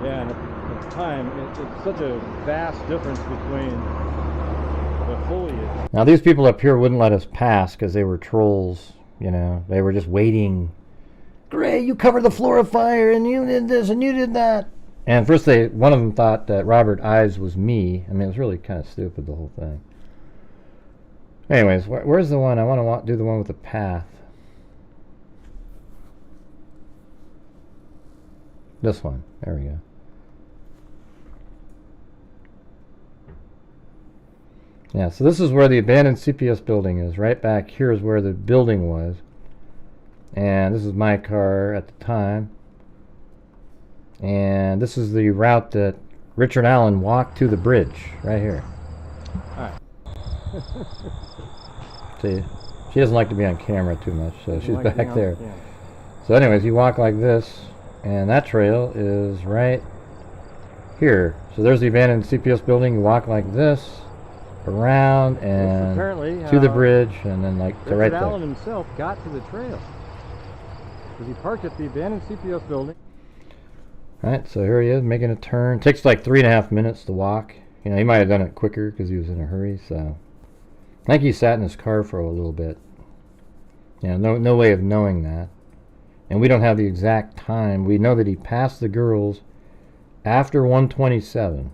Yeah, and at the time, it's such a vast difference between the foliage.
Now these people up here wouldn't let us pass because they were trolls. You know, they were just waiting. Gray, you covered the floor of fire, and you did this, and you did that. And first, one of them thought that Robert Ives was me. I mean, it was really kind of stupid, the whole thing. Anyways, where's the one? I want to do the one with the path. This one. There we go. Yeah, so this is where the abandoned CPS building is. Right back here is where the building was. And this is my car at the time. And this is the route that Richard Allen walked to the bridge, right here.
Alright.
See, she doesn't like to be on camera too much, so she's back there. So anyways, you walk like this, and that trail is right here. So there's the abandoned CPS building. You walk like this, around, and to the bridge, and then like to right there.
Richard Allen himself got to the trail. Because he parked at the abandoned CPS building.
Alright, so here he is making a turn. Takes like 3.5 minutes to walk. You know, he might have done it quicker because he was in a hurry, so. I think he sat in his car for a little bit. You know, no way of knowing that. And we don't have the exact time. We know that he passed the girls after 1:27.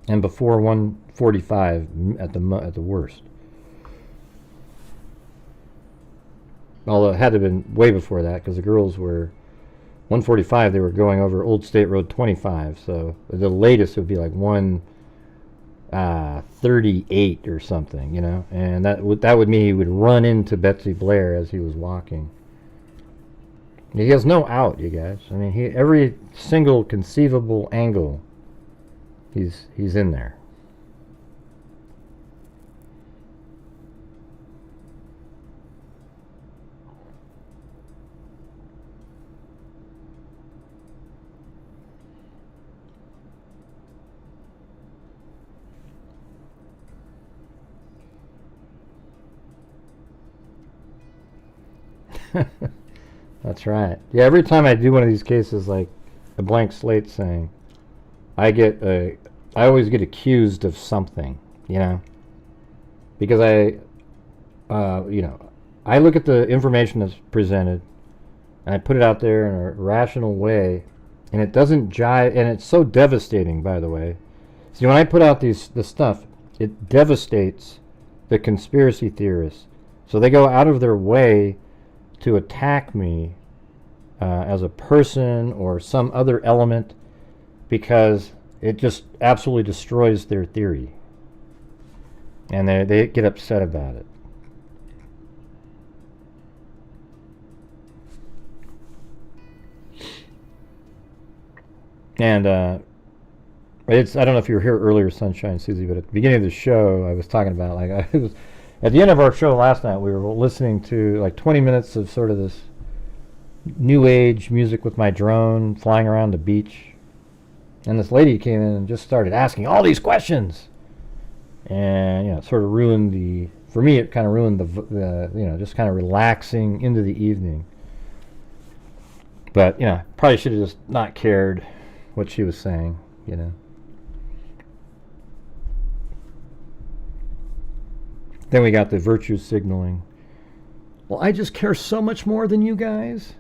And before 1:45 at the worst. Although it had to have been way before that because the girls were 1:45. They were going over Old State Road 25. So the latest would be like 1:38 or something, you know. And that would mean he would run into Betsy Blair as he was walking. He has no out, you guys. I mean, every single conceivable angle. He's in there. That's right. Yeah, every time I do one of these cases, like a blank slate saying, I always get accused of something, you know, because you know, I look at the information that's presented and I put it out there in a rational way, and it doesn't jive, and it's so devastating, by the way. See, when I put out the stuff, it devastates the conspiracy theorists, so they go out of their way to attack me as a person or some other element because it just absolutely destroys their theory. And they get upset about it. And I don't know if you were here earlier, Sunshine Susie, but at the beginning of the show I was talking about, like, I was at the end of our show last night, we were listening to like 20 minutes of sort of this new age music with my drone flying around the beach. And this lady came in and just started asking all these questions. And, you know, it sort of ruined for me, it kind of ruined the you know, just kind of relaxing into the evening. But, you know, probably should have just not cared what she was saying, you know. Then we got the virtue signaling. Well, I just care so much more than you guys.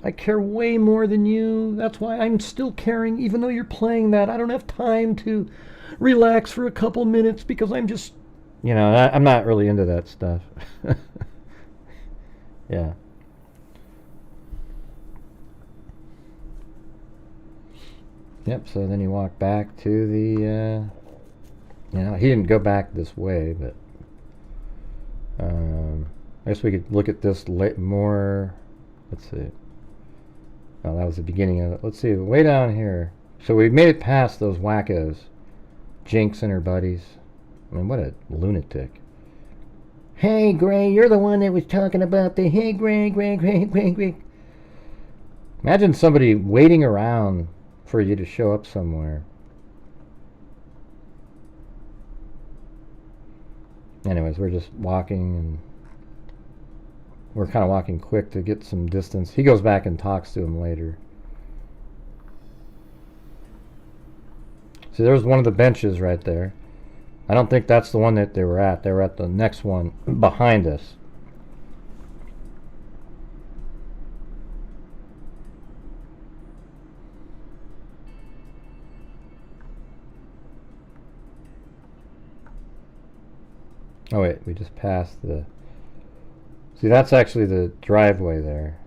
I care way more than you. That's why I'm still caring, even though you're playing that. I don't have time to relax for a couple minutes because I'm just, you know, I'm not really into that stuff. Yeah. Yep, so then you walk back to the, you know, he didn't go back this way, but I guess we could look at this more. Let's see. Oh, that was the beginning of it. Let's see, way down here. So we made it past those wackos. Jinx and her buddies. I mean, what a lunatic. Hey, Gray, you're the one that was talking about the hey, Gray. Imagine somebody waiting around for you to show up somewhere. Anyways, we're just walking, and we're kind of walking quick to get some distance. He goes back and talks to him later. See, there's one of the benches right there. I don't think that's the one that they were at. They were at the next one behind us. Oh wait, we just passed the... See, that's actually the driveway there.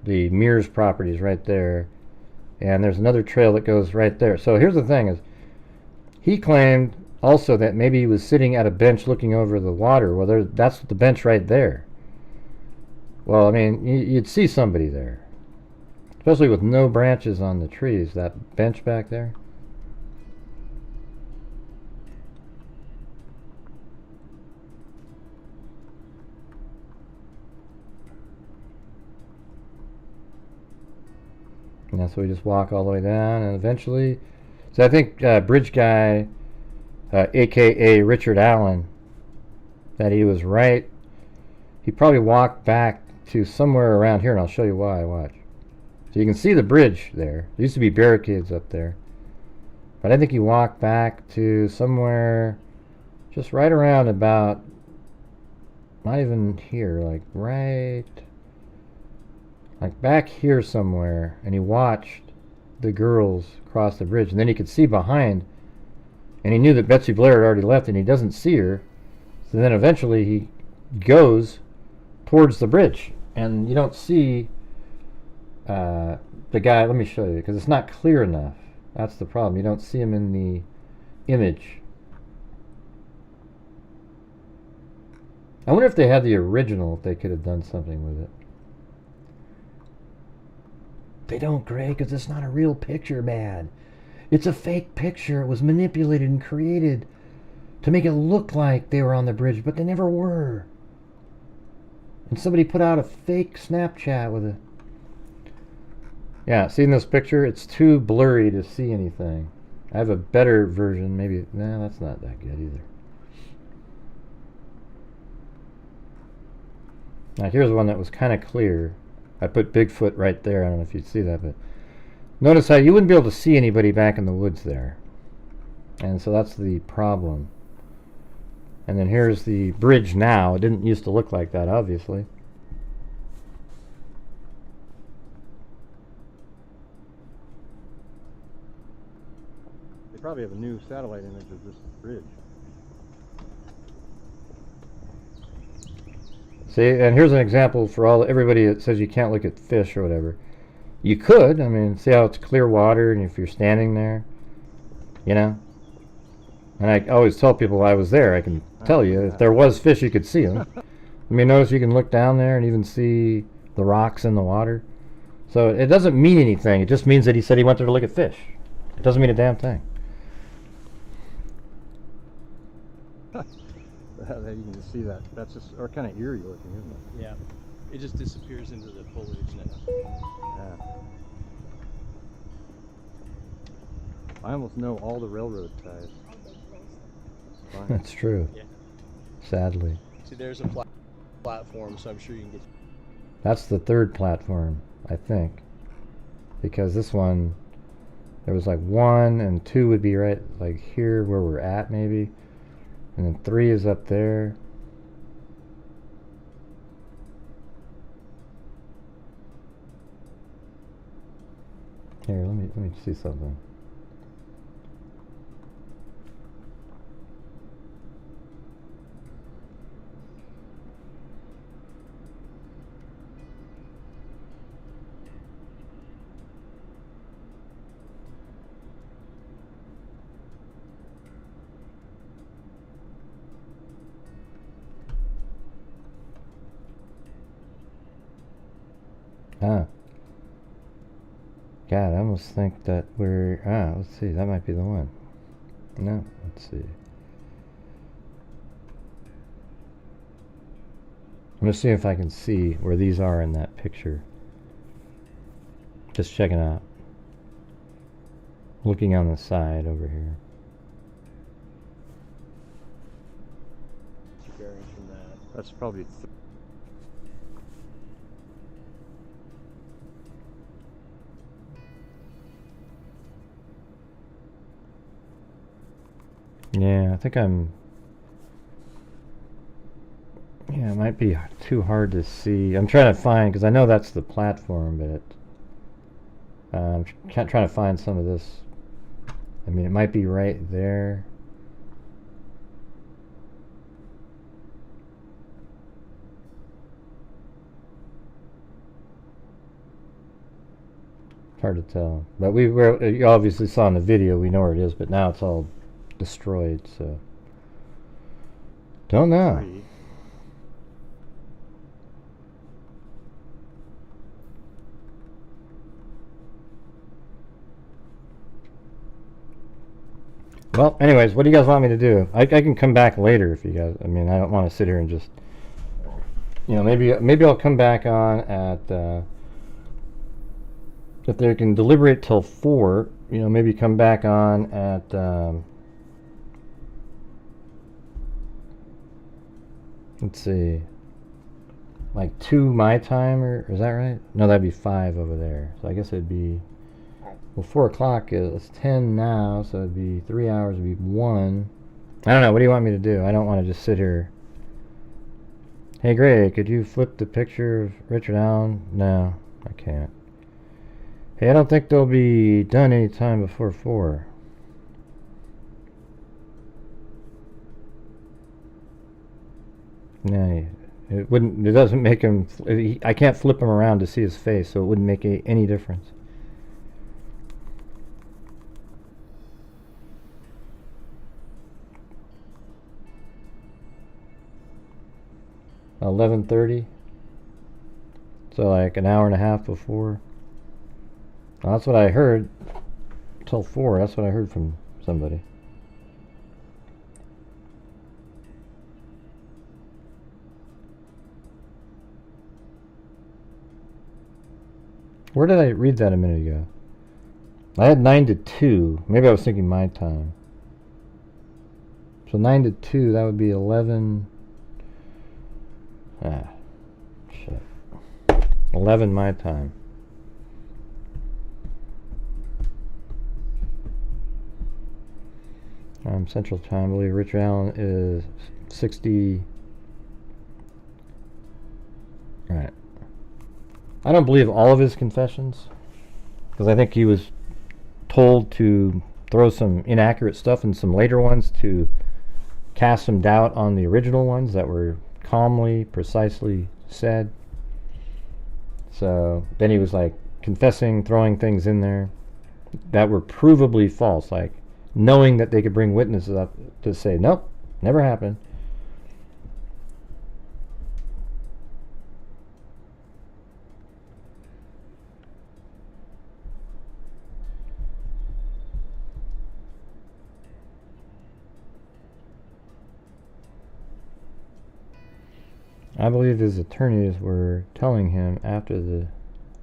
The Mears property is right there. And there's another trail that goes right there. So here's the thing is, he claimed also that maybe he was sitting at a bench looking over the water. Well, that's the bench right there. Well, I mean, you'd see somebody there. Especially with no branches on the trees. That bench back there. And so we just walk all the way down, and eventually... So I think Bridge Guy, a.k.a. Richard Allen, that he was right. He probably walked back to somewhere around here, and I'll show you why. Watch. So you can see the bridge there. There used to be barricades up there. But I think he walked back to somewhere just right around about... Not even here, like right... Like back here somewhere, and he watched the girls cross the bridge, and then he could see behind, and he knew that Betsy Blair had already left, and he doesn't see her. So then eventually he goes towards the bridge, and you don't see the guy. Let me show you, because it's not clear enough. That's the problem. You don't see him in the image. I wonder if they had the original, if they could have done something with it. They don't, Gray, because it's not a real picture, man. It's a fake picture. It was manipulated and created to make it look like they were on the bridge, but they never were. And somebody put out a fake Snapchat with a... Yeah, see in this picture? It's too blurry to see anything. I have a better version, maybe... Nah, that's not that good either. Now here's one that was kind of clear. I put Bigfoot right there. I don't know if you'd see that, but notice how you wouldn't be able to see anybody back in the woods there. And so that's the problem. And then here's the bridge now. It didn't used to look like that, obviously.
They probably have a new satellite image of this bridge.
See, and here's an example for everybody that says you can't look at fish or whatever. You could. I mean, see how it's clear water, and if you're standing there, you know. And I always tell people I was there. I can tell you, if there was fish, you could see them. I mean, notice you can look down there and even see the rocks in the water. So it doesn't mean anything. It just means that he said he went there to look at fish. It doesn't mean a damn thing.
You can just see that. That's just kind of eerie looking, isn't it?
Yeah. It just disappears into the foliage now.
Yeah. I almost know all the railroad ties.
That's true.
Yeah.
Sadly.
See, there's a platform, so I'm sure you can get...
That's the third platform, I think. Because this one, there was like 1 and 2 would be right like here where we're at maybe. And then 3 is up there. Here, let me see something. Ah. God, I almost think that we're... let's see. That might be the one. No, let's see. I'm going to see if I can see where these are in that picture. Just checking out. Looking on the side over here.
Bearings from that. That's probably...
Yeah, I think I'm... Yeah, it might be too hard to see. I'm trying to find, because I know that's the platform, but I'm trying to find some of this. I mean, it might be right there. It's hard to tell. But you obviously saw in the video, we know where it is, but now it's all destroyed, so... Don't know. Well, anyways, what do you guys want me to do? I can come back later if you guys... I mean, I don't want to sit here and just... You know, maybe I'll come back on at... if they can deliberate till 4, you know, maybe come back on at... let's see... like 2 my time, or is that right? No, that'd be 5 over there. So I guess it'd be... Well, 4 o'clock is 10 now, so it'd be 3 hours, it'd be 1. I don't know, what do you want me to do? I don't want to just sit here. Hey, Gray, could you flip the picture of Richard Allen? No, I can't. Hey, I don't think they'll be done any time before 4. No, it wouldn't, it doesn't make him, I can't flip him around to see his face, so it wouldn't make any difference. $11:30, so like an hour and a half before. Well, that's what I heard. Till 4. That's what I heard from somebody. Where did I read that a minute ago? I had 9 to 2. Maybe I was thinking my time. So 9 to 2, that would be 11. Ah, shit. 11 my time. Central time, I believe Richard Allen is 60. Right. I don't believe all of his confessions, because I think he was told to throw some inaccurate stuff in some later ones to cast some doubt on the original ones that were calmly, precisely said. So then he was like confessing, throwing things in there that were provably false, like knowing that they could bring witnesses up to say, nope, never happened. I believe his attorneys were telling him after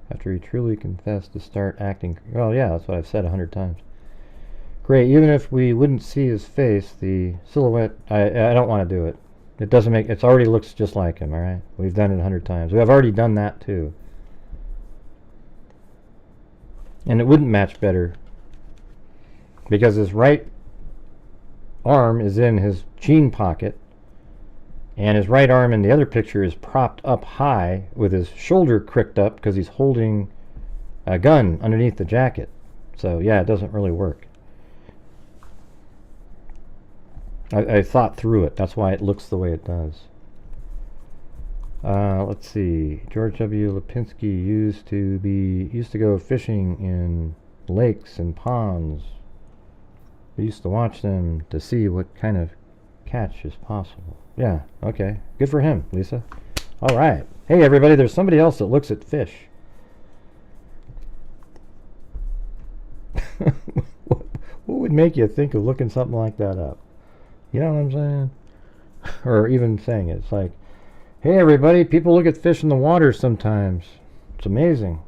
he truly confessed to start acting. Well, yeah, that's what I've said 100 times. Great, even if we wouldn't see his face, the silhouette, I don't want to do it. It doesn't make, it already looks just like him, alright? We've done it 100 times. We have already done that too. And it wouldn't match better because his right arm is in his jean pocket, and his right arm in the other picture is propped up high with his shoulder cricked up because he's holding a gun underneath the jacket. So yeah, it doesn't really work. I thought through it. That's why it looks the way it does. Let's see. George W. Lipinski used to go fishing in lakes and ponds. We used to watch them to see what kind of catch is possible. Yeah, okay. Good for him, Lisa. All right. Hey, everybody, there's somebody else that looks at fish. What would make you think of looking something like that up? You know what I'm saying? Or even saying it. It's like, hey everybody, people look at fish in the water sometimes. It's amazing.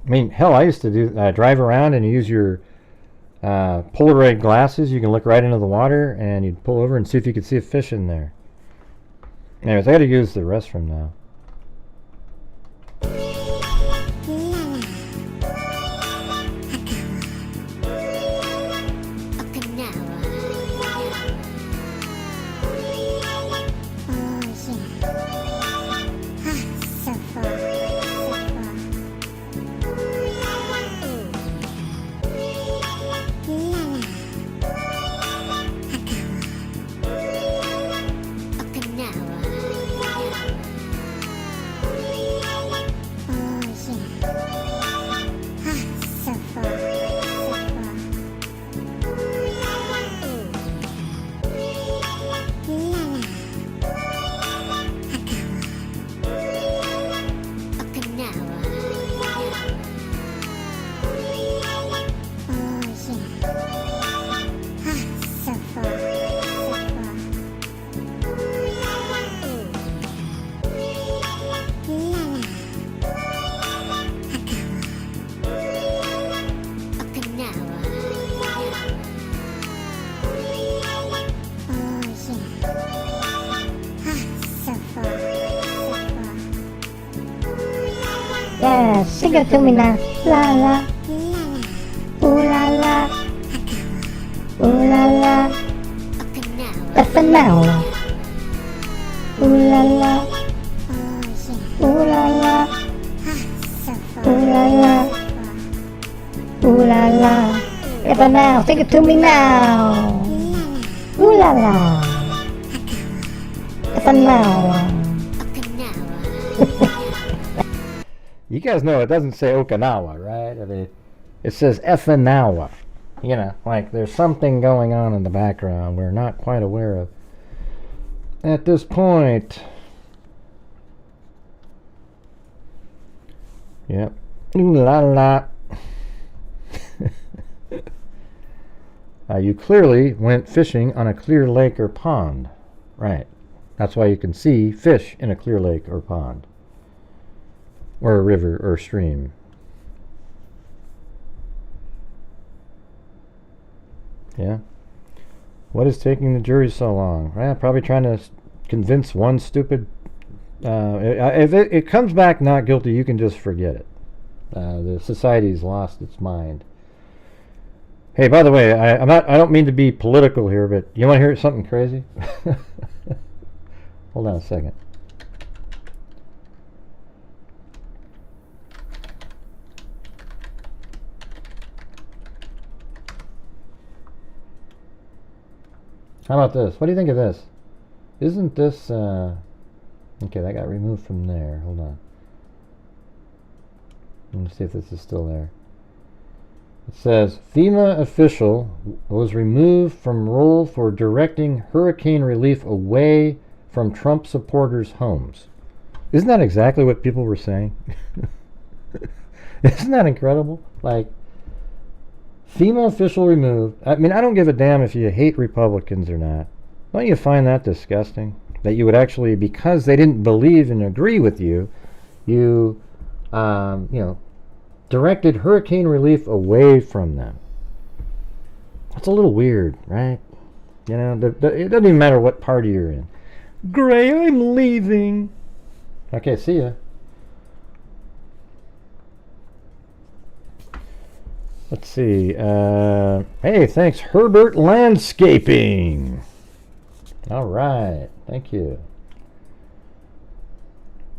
I mean, hell, I used to do drive around and use your Polaroid glasses. You can look right into the water and you'd pull over and see if you could see a fish in there. Anyways, I gotta use the restroom now.
Yeah, sing it to me now. La la. Ooh la la. Ooh la la. Okinawa. Ooh la la. Ooh la la. Ooh la la. Ooh la la. Ever now, sing it to me now. Ooh la la. Ever now.
You guys know it doesn't say Okinawa, right? I mean, it says Effinawa. You know, like there's something going on in the background we're not quite aware of at this point. Yep. Ooh la la. You clearly went fishing on a clear lake or pond. Right. That's why you can see fish in a clear lake or pond. Or a river or stream. Yeah. What is taking the jury so long? Well, probably trying to convince one stupid... if it comes back not guilty, you can just forget it. The society's lost its mind. Hey, by the way, I don't mean to be political here, but you want to hear something crazy? Hold on a second. How about this? What do you think of this? Isn't this... okay, that got removed from there. Hold on. Let me see if this is still there. It says, FEMA official was removed from role for directing hurricane relief away from Trump supporters' homes. Isn't that exactly what people were saying? Isn't that incredible? Like, FEMA official removed. I mean, I don't give a damn if you hate Republicans or not. Don't you find that disgusting? That you would actually, because they didn't believe and agree with you, you know, directed hurricane relief away from them. That's a little weird, right? You know, it doesn't even matter what party you're in. Gray, I'm leaving. Okay, see ya. Let's see. Hey, thanks, Herbert Landscaping. All right, thank you.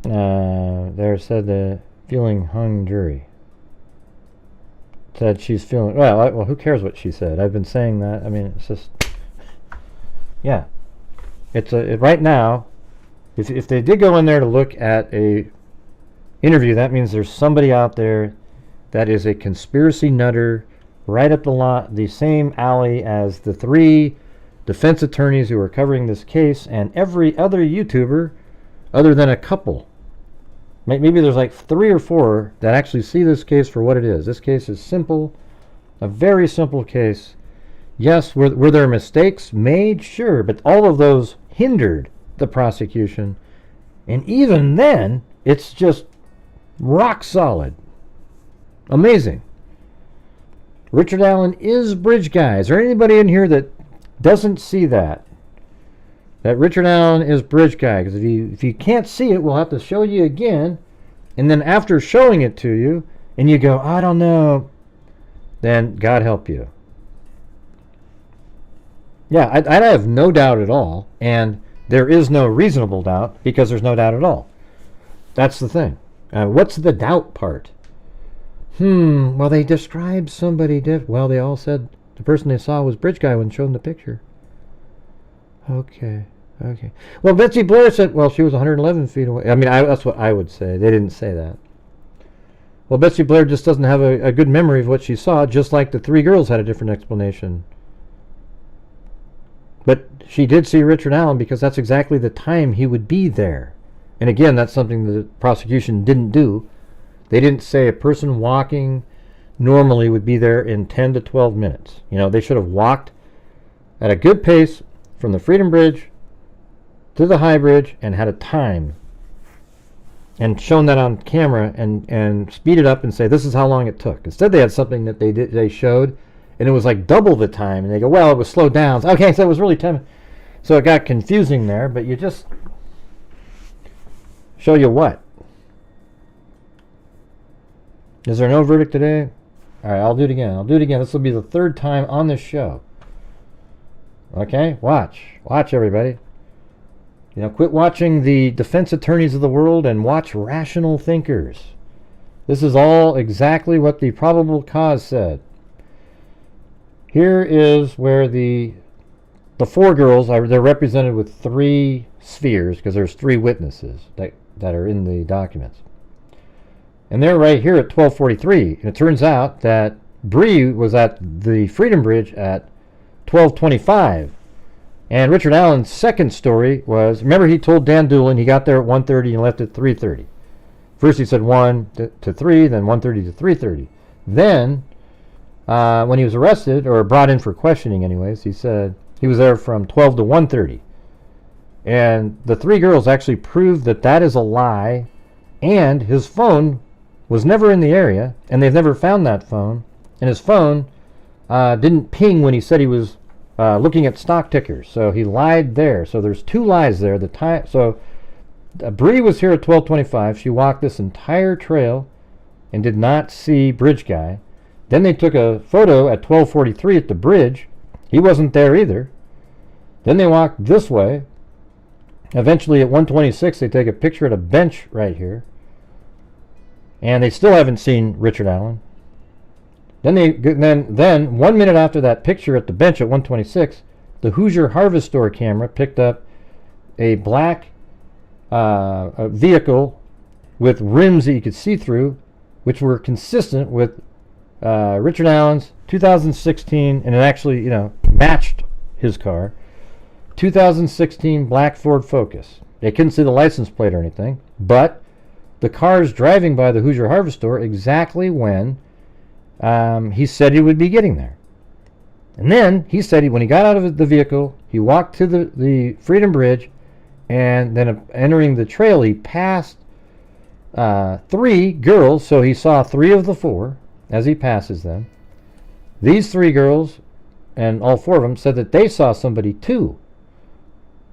There said the feeling hung jury. Said she's feeling well. Who cares what she said? I've been saying that. I mean, it's just yeah. It's right now. If they did go in there to look at a interview, that means there's somebody out there that is a conspiracy nutter right up the same alley as the 3 defense attorneys who are covering this case and every other YouTuber other than a couple. Maybe there's like 3 or 4 that actually see this case for what it is. This case is simple, a very simple case. Yes, were there mistakes made? Sure, but all of those hindered the prosecution. And even then, it's just rock solid. Amazing. Richard Allen is bridge guy. Is there anybody in here that doesn't see that? That Richard Allen is bridge guy? Because if you can't see it, we'll have to show you again. And then after showing it to you, and you go, I don't know, then God help you. Yeah, I have no doubt at all. And there is no reasonable doubt because there's no doubt at all. That's the thing. What's the doubt part? Well, they described somebody well, they all said the person they saw was bridge guy when shown the picture. Okay. Well, Betsy Blair said, well, she was 111 feet away. I mean, that's what I would say. They didn't say that. Well, Betsy Blair just doesn't have a good memory of what she saw, just like the 3 girls had a different explanation. But she did see Richard Allen because that's exactly the time he would be there. And again, that's something the prosecution didn't do. They didn't say a person walking normally would be there in 10 to 12 minutes. You know, they should have walked at a good pace from the Freedom Bridge to the High Bridge and had a time and shown that on camera and speed it up and say this is how long it took. Instead, they had something that they showed, and it was like double the time. And they go, well, it was slowed down. Okay, so it was really 10. So it got confusing there, but you just show you what? Is there no verdict today? All right, I'll do it again. This will be the 3rd time on this show. Okay, watch everybody. You know, quit watching the defense attorneys of the world and watch rational thinkers. This is all exactly what the probable cause said. Here is where the 4 girls they're represented with 3 spheres because there's 3 witnesses that are in the documents. And they're right here at 12:43. And it turns out that Bree was at the Freedom Bridge at 12:25. And Richard Allen's second story was, remember he told Dan Doolin he got there at 1:30 and left at 3:30. First he said 1 to 3, then 1:30 to 3:30. Then, when he was arrested, or brought in for questioning anyways, he said he was there from 12 to 1:30. And the 3 girls actually proved that that is a lie, and his phone was never in the area, and they've never found that phone. And his phone didn't ping when he said he was looking at stock tickers, so he lied there. So there's 2 lies there. So Bree was here at 12:25. She walked this entire trail and did not see Bridge Guy. Then they took a photo at 12:43 at the bridge. He wasn't there either. Then they walked this way. Eventually at 1:26 they take a picture at a bench right here. And they still haven't seen Richard Allen. Then 1 minute after that picture at the bench at 1:26, the Hoosier Harvest Store camera picked up a black a vehicle with rims that you could see through, which were consistent with Richard Allen's 2016, and it actually, matched his car, 2016 black Ford Focus. They couldn't see the license plate or anything, but the car's driving by the Hoosier Harvest Store exactly when he said he would be getting there. And then he said when he got out of the vehicle, he walked to the Freedom Bridge, and then entering the trail, he passed 3 girls, so he saw 3 of the 4 as he passes them. These 3 girls, and all 4 of them, said that they saw somebody too.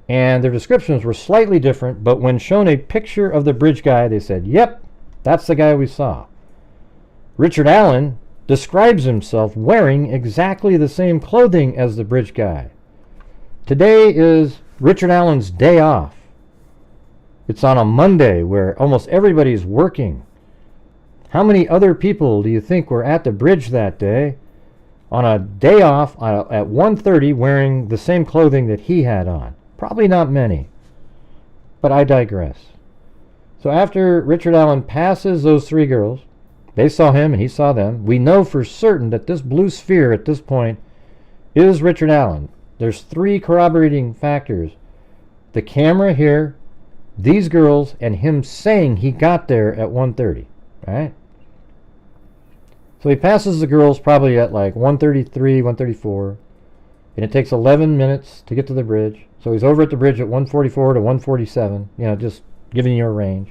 And their descriptions were slightly different, but when shown a picture of the bridge guy, they said, yep, that's the guy we saw. Richard Allen describes himself wearing exactly the same clothing as the bridge guy. Today is Richard Allen's day off. It's on a Monday where almost everybody's working. How many other people do you think were at the bridge that day on a day off at 1:30 wearing the same clothing that he had on? Probably not many, but I digress. So after Richard Allen passes those 3 girls, they saw him and he saw them. We know for certain that this blue sphere at this point is Richard Allen. There's 3 corroborating factors. The camera here, these girls and him saying he got there at 1:30, right? So he passes the girls probably at like 1:33, 1:34, and it takes 11 minutes to get to the bridge. So he's over at the bridge at 1:44 to 1:47, just giving you a range.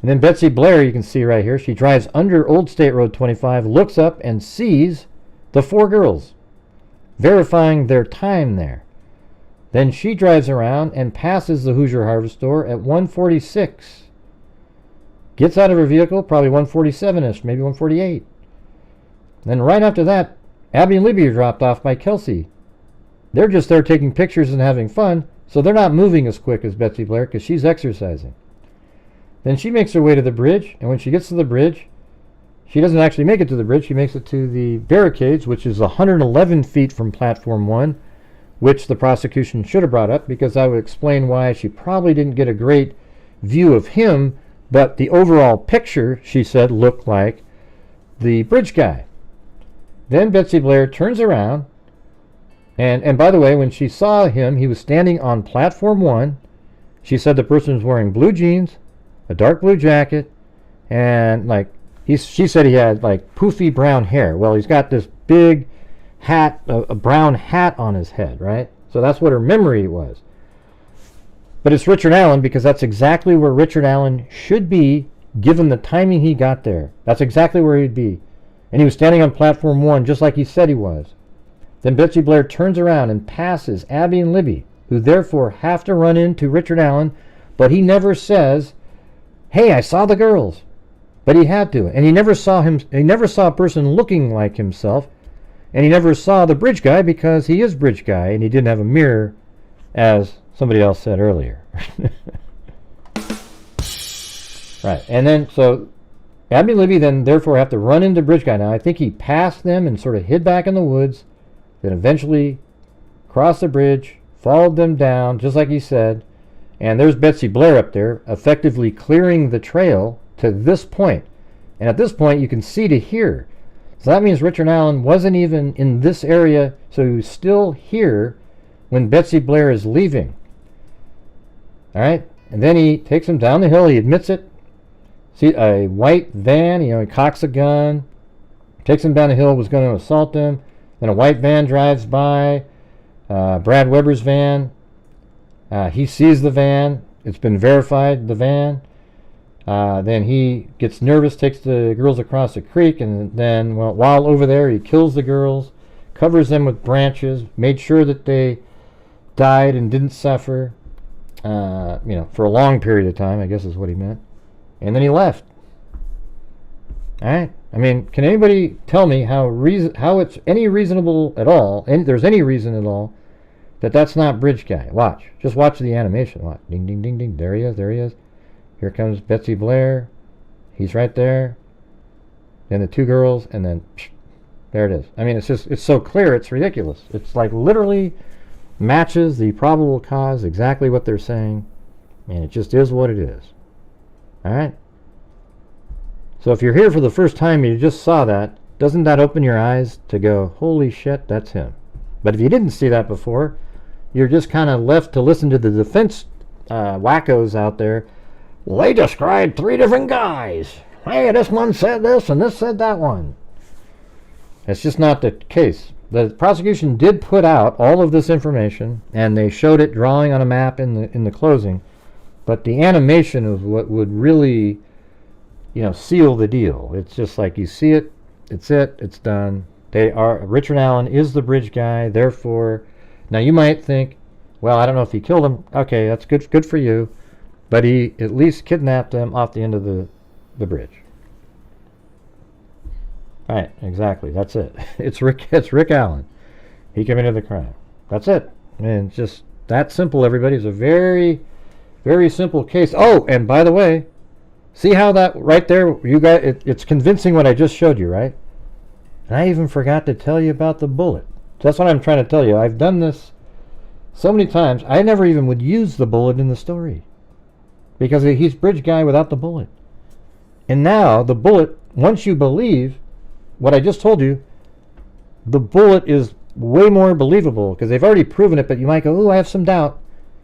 And then Betsy Blair, you can see right here, she drives under Old State Road 25, looks up and sees the 4 girls, verifying their time there. Then she drives around and passes the Hoosier Harvest Store at 1:46. Gets out of her vehicle, probably 1:47-ish, maybe 1:48. Then right after that, Abby and Libby are dropped off by Kelsey. They're just there taking pictures and having fun, so they're not moving as quick as Betsy Blair because she's exercising. Then she makes her way to the bridge, and when she gets to the bridge, she doesn't actually make it to the bridge. She makes it to the barricades, which is 111 feet from Platform 1, which the prosecution should have brought up, because I would explain why she probably didn't get a great view of him, but the overall picture, she said, looked like the bridge guy. Then Betsy Blair turns around, and by the way, when she saw him, he was standing on Platform 1. She said the person was wearing blue jeans, a dark blue jacket, and she said he had like poofy brown hair. Well, he's got this big hat, a brown hat on his head, right? So that's what her memory was. But it's Richard Allen, because that's exactly where Richard Allen should be given the timing he got there. That's exactly where he'd be. And he was standing on Platform 1 just like he said he was. Then Betsy Blair turns around and passes Abby and Libby, who therefore have to run into Richard Allen, but he never says, "Hey, I saw the girls." But he had to. And he never saw a person looking like himself. And he never saw the bridge guy because he is bridge guy and he didn't have a mirror, as somebody else said earlier. Right. And then, so Abby and Libby then therefore have to run into bridge guy. Now, I think he passed them and sort of hid back in the woods, then eventually crossed the bridge, followed them down, just like he said. And there's Betsy Blair up there, effectively clearing the trail to this point. And at this point, you can see to here. So that means Richard Allen wasn't even in this area, so he was still here when Betsy Blair is leaving. All right? And then he takes him down the hill. He admits it. See, a white van, he cocks a gun, takes him down the hill, was going to assault him. Then a white van drives by, Brad Weber's van. He sees the van. It's been verified, the van. Then he gets nervous, takes the girls across the creek, and then while over there, he kills the girls, covers them with branches, made sure that they died and didn't suffer, for a long period of time, I guess is what he meant. And then he left. All right? I mean, can anybody tell me how it's any reasonable at all, and there's any reason at all, that that's not bridge guy? Watch. Just watch the animation. Watch. Ding, ding, ding, ding. There he is. There he is. Here comes Betsy Blair. He's right there. Then the 2 girls, and then there it is. I mean, it's so clear, it's ridiculous. It's like literally matches the probable cause, exactly what they're saying, and it just is what it is. All right? So if you're here for the first time and you just saw that, doesn't that open your eyes to go, holy shit, that's him? But if you didn't see that before, you're just kind of left to listen to the defense wackos out there. Well, they described 3 different guys. Hey, this one said this and this said that one. It's just not the case. The prosecution did put out all of this information, and they showed it drawing on a map in the closing. But the animation is what would really, seal the deal. It's just like you see it, it's done. Richard Allen is the bridge guy, therefore. Now you might think, well, I don't know if he killed him. Okay, that's good for you. But he at least kidnapped them off the end of the bridge. All right, exactly. That's it. It's Rick Allen. He committed the crime. That's it. I mean, it's just that simple, everybody. It's a very, very simple case. Oh, and by the way, see how that right there, you got it's convincing what I just showed you, right? And I even forgot to tell you about the bullet. So that's what I'm trying to tell you. I've done this so many times. I never even would use the bullet in the story, because he's bridge guy without the bullet. And now the bullet, once you believe what I just told you, the bullet is way more believable because they've already proven it, but you might go, oh, I have some doubt.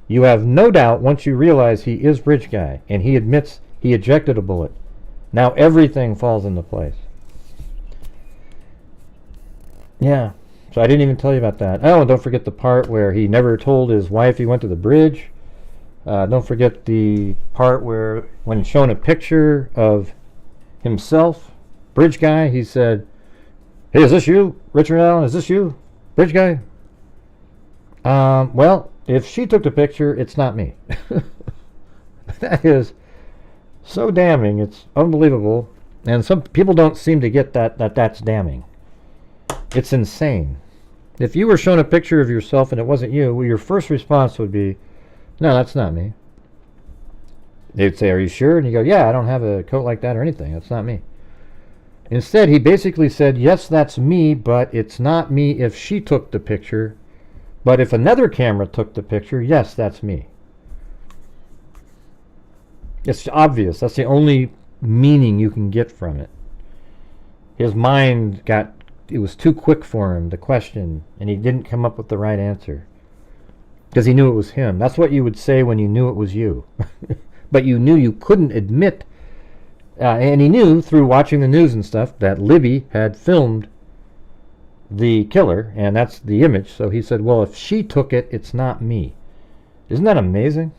You have no doubt once you realize he is Bridge Guy, and he admits he ejected a bullet. Now everything falls into place. Yeah, so I didn't even tell you about that. Oh, and don't forget the part where he never told his wife he went to the bridge. Don't forget the part where, when shown a picture of himself, Bridge Guy, he said, "Hey, is this you, Richard Allen? Is this you, Bridge Guy?" Well, if she took the picture, it's not me. That is so damning. It's unbelievable. And some people don't seem to get that's damning. It's insane. If you were shown a picture of yourself and it wasn't you, well, your first response would be, "No, that's not me." They'd say, "Are you sure?" And you go, "Yeah, I don't have a coat like that or anything. That's not me." Instead, he basically said, "Yes, that's me, but it's not me if she took the picture. But if another camera took the picture, yes, that's me." It's obvious. That's the only meaning you can get from it. His mind it was too quick for him, the question, and he didn't come up with the right answer. Because he knew it was him. That's what you would say when you knew it was you. But you knew you couldn't admit, and he knew through watching the news and stuff that Libby had filmed the killer, and that's the image. So he said, well, if she took it, it's not me. Isn't that amazing?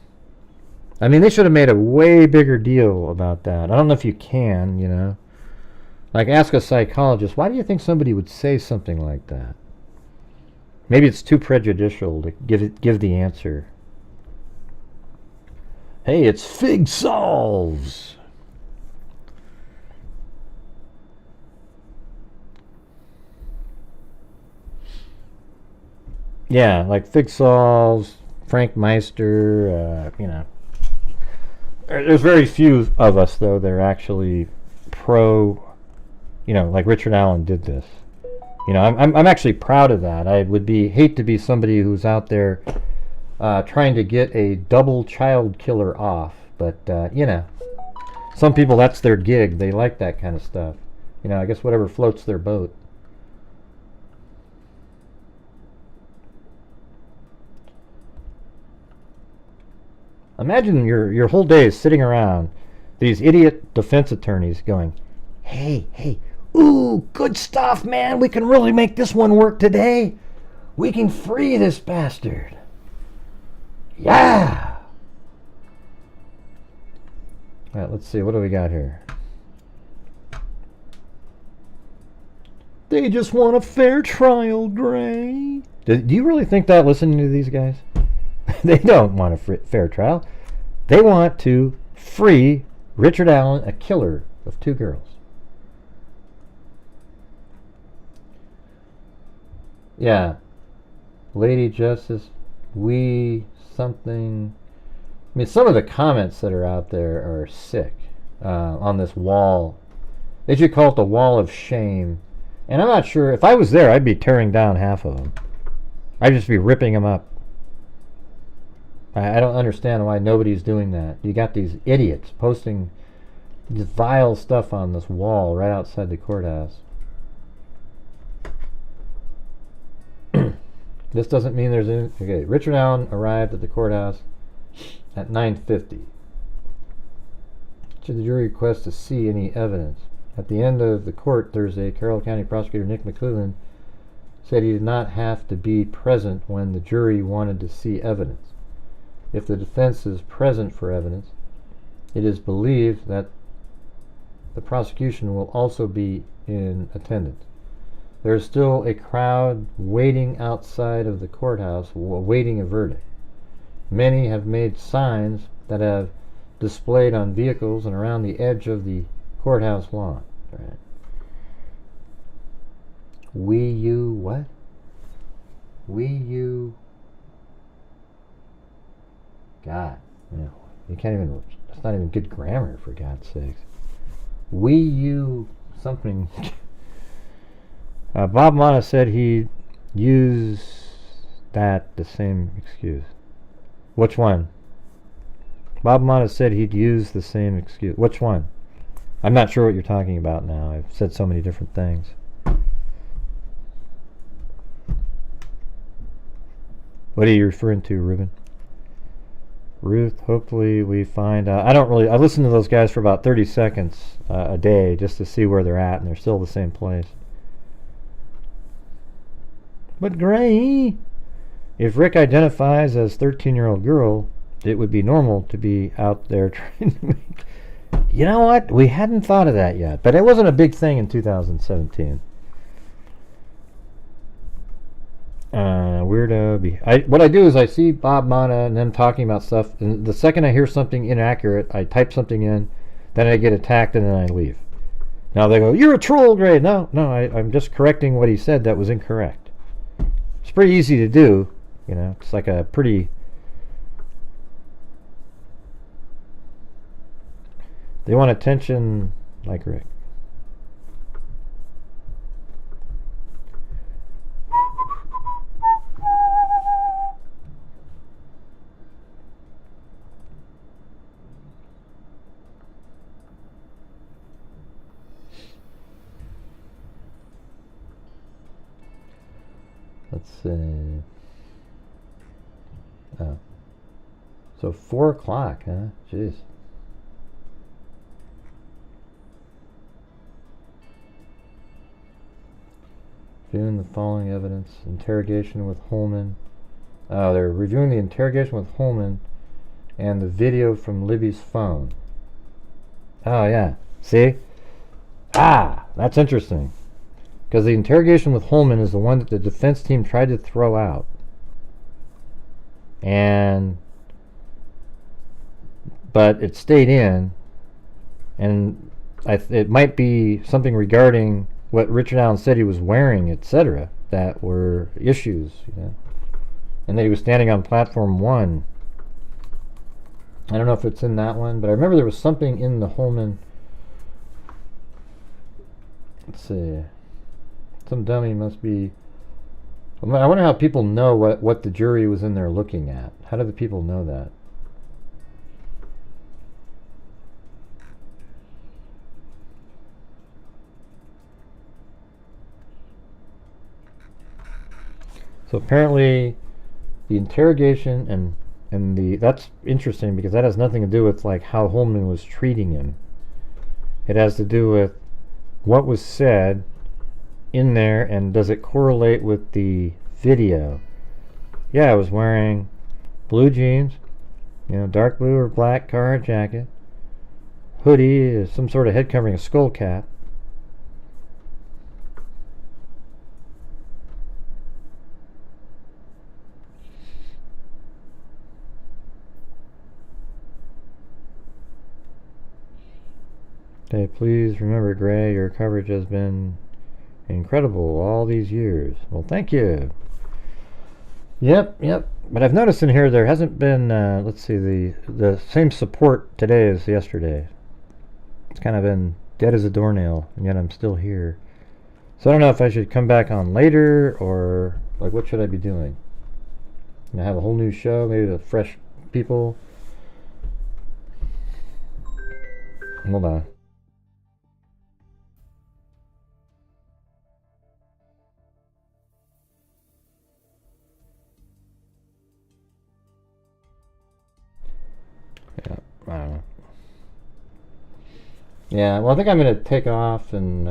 I mean, they should have made a way bigger deal about that. I don't know if you can, you know. Like, ask a psychologist, why do you think somebody would say something like that? Maybe it's too prejudicial to give the answer. Hey, it's Fig Solves. Yeah, like Fig Solves, Frank Meister, you know. There's very few of us, though, that are actually pro, you know, like Richard Allen did this. You know, I'm actually proud of that. I would hate to be somebody who's out there trying to get a double child killer off. But, you know, some people, that's their gig. They like that kind of stuff. You know, I guess whatever floats their boat. Imagine your whole day is sitting around these idiot defense attorneys going, hey, ooh, good stuff, man. We can really make this one work today. We can free this bastard. Yeah. All right, let's see. What do we got here? They just want a fair trial, Gray. Do you really think that, listening to these guys? They don't want a fair trial. They want to free Richard Allen, a killer of 2 girls. Yeah. Lady Justice, something. I mean, some of the comments that are out there are sick on this wall. They should call it the wall of shame. And I'm not sure, if I was there, I'd be tearing down half of them. I'd just be ripping them up. I don't understand why nobody's doing that. You got these idiots posting this vile stuff on this wall right outside the courthouse. This doesn't mean there's any... Okay, Richard Allen arrived at the courthouse at 9:50. Should the jury request to see any evidence? At the end of the court Thursday, Carroll County Prosecutor Nick McClellan said he did not have to be present when the jury wanted to see evidence. If the defense is present for evidence, it is believed that the prosecution will also be in attendance. There is still a crowd waiting outside of the courthouse, awaiting a verdict. Many have made signs that have displayed on vehicles and around the edge of the courthouse lawn. Right. What? God, no, you can't even, that's not even good grammar, for God's sakes. Something. Bob Mata said he'd use the same excuse. Which one? Bob Mata said he'd use the same excuse. Which one? I'm not sure what you're talking about now. I've said so many different things. What are you referring to, Ruben? Ruth, hopefully we find out. I listen to those guys for about 30 seconds a day just to see where they're at, and they're still the same place. But Gray, if Rick identifies as 13-year-old girl, it would be normal to be out there trying to make... You know what? We hadn't thought of that yet, but it wasn't a big thing in 2017. Weirdo. What I do is I see Bob Mana and them talking about stuff, and the second I hear something inaccurate, I type something in, then I get attacked, and then I leave. Now they go, "You're a troll, Gray." No, I'm just correcting what he said that was incorrect. It's pretty easy to do, you know. It's like a pretty... They want attention like Rick. Let's see. Oh. So 4 o'clock, huh? Jeez. Reviewing the following evidence. Interrogation with Holman. Oh, they're reviewing the interrogation with Holman and the video from Libby's phone. Oh, yeah. See? Ah, that's interesting. Because the interrogation with Holman is the one that the defense team tried to throw out. But it stayed in. And it might be something regarding what Richard Allen said he was wearing, etc., that were issues, you know. And that he was standing on platform 1. I don't know if it's in that one, but I remember there was something in the Holman. Let's see. Some dummy must be... I wonder how people know what the jury was in there looking at. How do the people know that? So apparently the interrogation and the... That's interesting because that has nothing to do with like how Holman was treating him. It has to do with what was said in there, and does it correlate with the video? Yeah, I was wearing blue jeans, you know, dark blue or black Carhartt jacket, hoodie, some sort of head covering, a skull cap. Okay, please remember, Gray, your coverage has been incredible all these years. Well, thank you. Yep. But I've noticed in here there hasn't been, let's see, the same support today as yesterday. It's kind of been dead as a doornail, and yet I'm still here. So I don't know if I should come back on later, or, like, what should I be doing? You know, have a whole new show, maybe the fresh people. Hold on. Yeah, I don't know. Yeah, well, I think I'm going to take off, and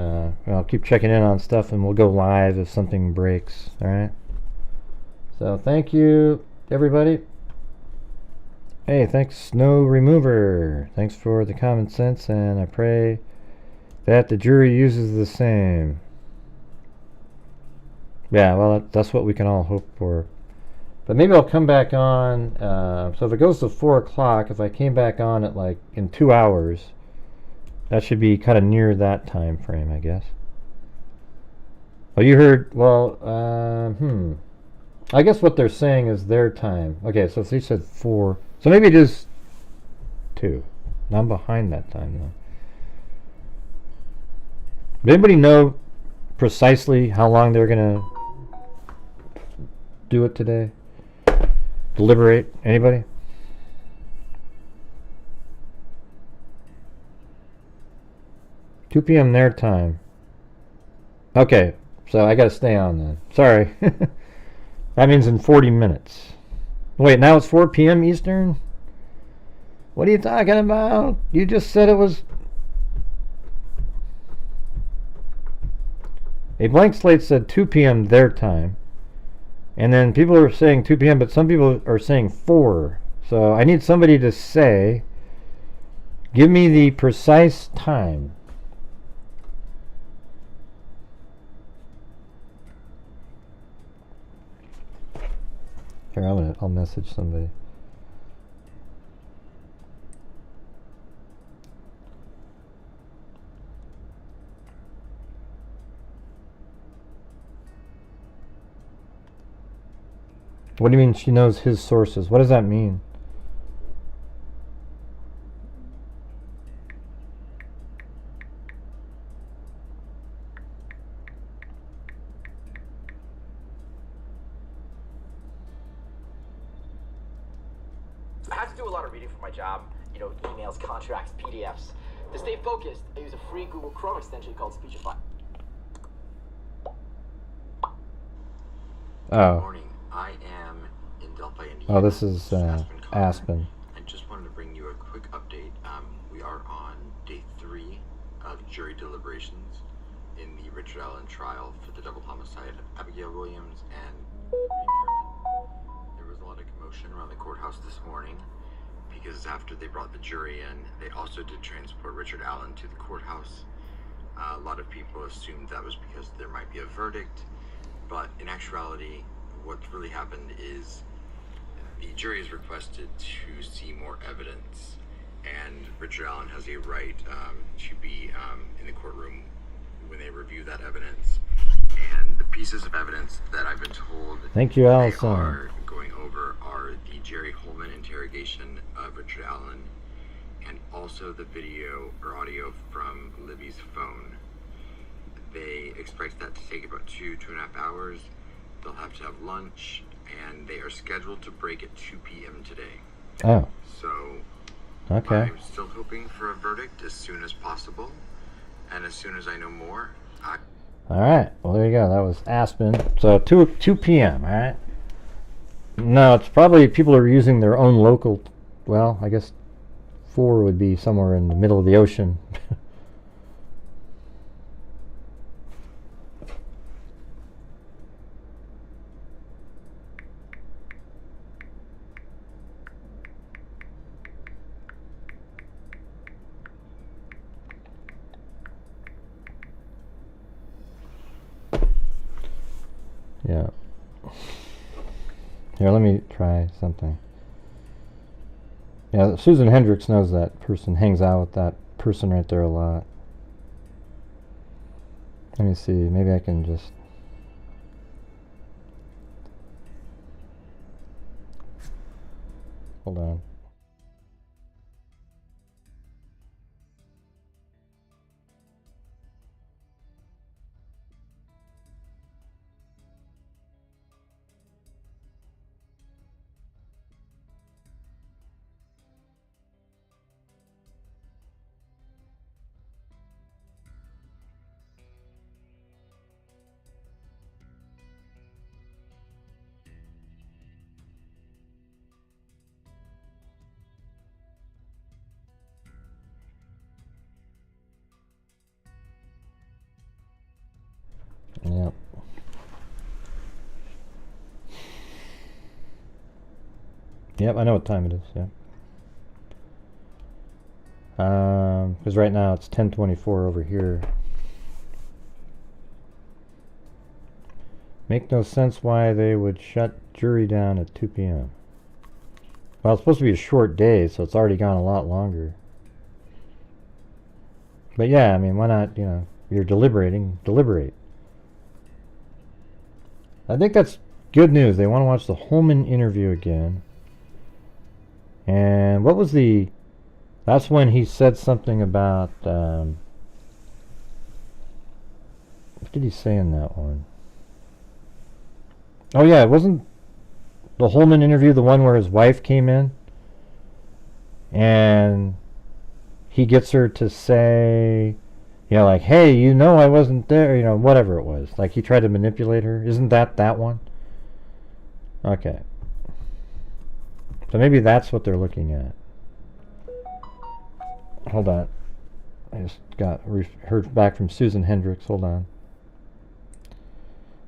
I'll keep checking in on stuff, and we'll go live if something breaks, alright? So, thank you, everybody. Hey, thanks, Snow Remover. Thanks for the common sense, and I pray that the jury uses the same. Yeah, well, that's what we can all hope for. But maybe I'll come back on, so if it goes to 4 o'clock, if I came back on at like in 2 hours, that should be kind of near that time frame, I guess. Oh, you heard, well, I guess what they're saying is their time. Okay, so if they said 4, so maybe it is 2. Now I'm behind that time, though. Does anybody know precisely how long they're going to do it today? Deliberate? Anybody? $2 p.m. their time. Okay, so I gotta stay on then. Sorry. That means in 40 minutes. Wait, now it's 4 p.m. Eastern? What are you talking about? You just said it was... A blank slate said 2 p.m. their time. And then people are saying 2 p.m., but some people are saying 4. So I need somebody to say, give me the precise time. Here, I'll message somebody. What do you mean she knows his sources? What does that mean?
I have to do a lot of reading for my job. You know, emails, contracts, PDFs. To stay focused, I use a free Google Chrome extension called Speechify.
Oh.
Good morning. I am in Delphi, Indiana.
Oh, this is Aspen.
I just wanted to bring you a quick update. We are on day 3 of jury deliberations in the Richard Allen trial for the double homicide of Abigail Williams and Green German. There was a lot of commotion around the courthouse this morning because after they brought the jury in, they also did transport Richard Allen to the courthouse. A lot of people assumed that was because there might be a verdict, but in actuality, what really happened is the jury is requested to see more evidence, and Richard Allen has a right to be in the courtroom when they review that evidence. And the pieces of evidence that I've been told
Thank you,
they
Allison.
are going over are the Jerry Holman interrogation of Richard Allen, and also the video or audio from Libby's phone. They expect that to take about 2.5 hours. They'll have to have lunch, and they are scheduled to break at 2 p.m. today.
Oh.
So,
okay.
I'm still hoping for a verdict as soon as possible, and as soon as I know more,
Alright, well there you go. That was Aspen. So 2 p.m., alright? No, it's probably people are using their own local... Well, I guess 4 would be somewhere in the middle of the ocean. Yeah. Here, let me try something. Yeah, Susan Hendricks knows that person, hangs out with that person right there a lot. Let me see, maybe I can just... Hold on. Yep. Yep, I know what time it is, yeah. Because right now it's 10:24 over here. Make no sense why they would shut jury down at 2 p.m. Well, it's supposed to be a short day, so it's already gone a lot longer. But yeah, I mean, why not, you know, you're deliberating, deliberate. I think that's good news. They want to watch the Holman interview again. And what was the... That's when he said something about... what did he say in that one? Oh yeah, it wasn't the Holman interview the one where his wife came in? And he gets her to say... You know, like, hey, you know I wasn't there, you know, whatever it was. Like, he tried to manipulate her. Isn't that one? Okay. So maybe that's what they're looking at. Hold on. I just heard back from Susan Hendricks. Hold on.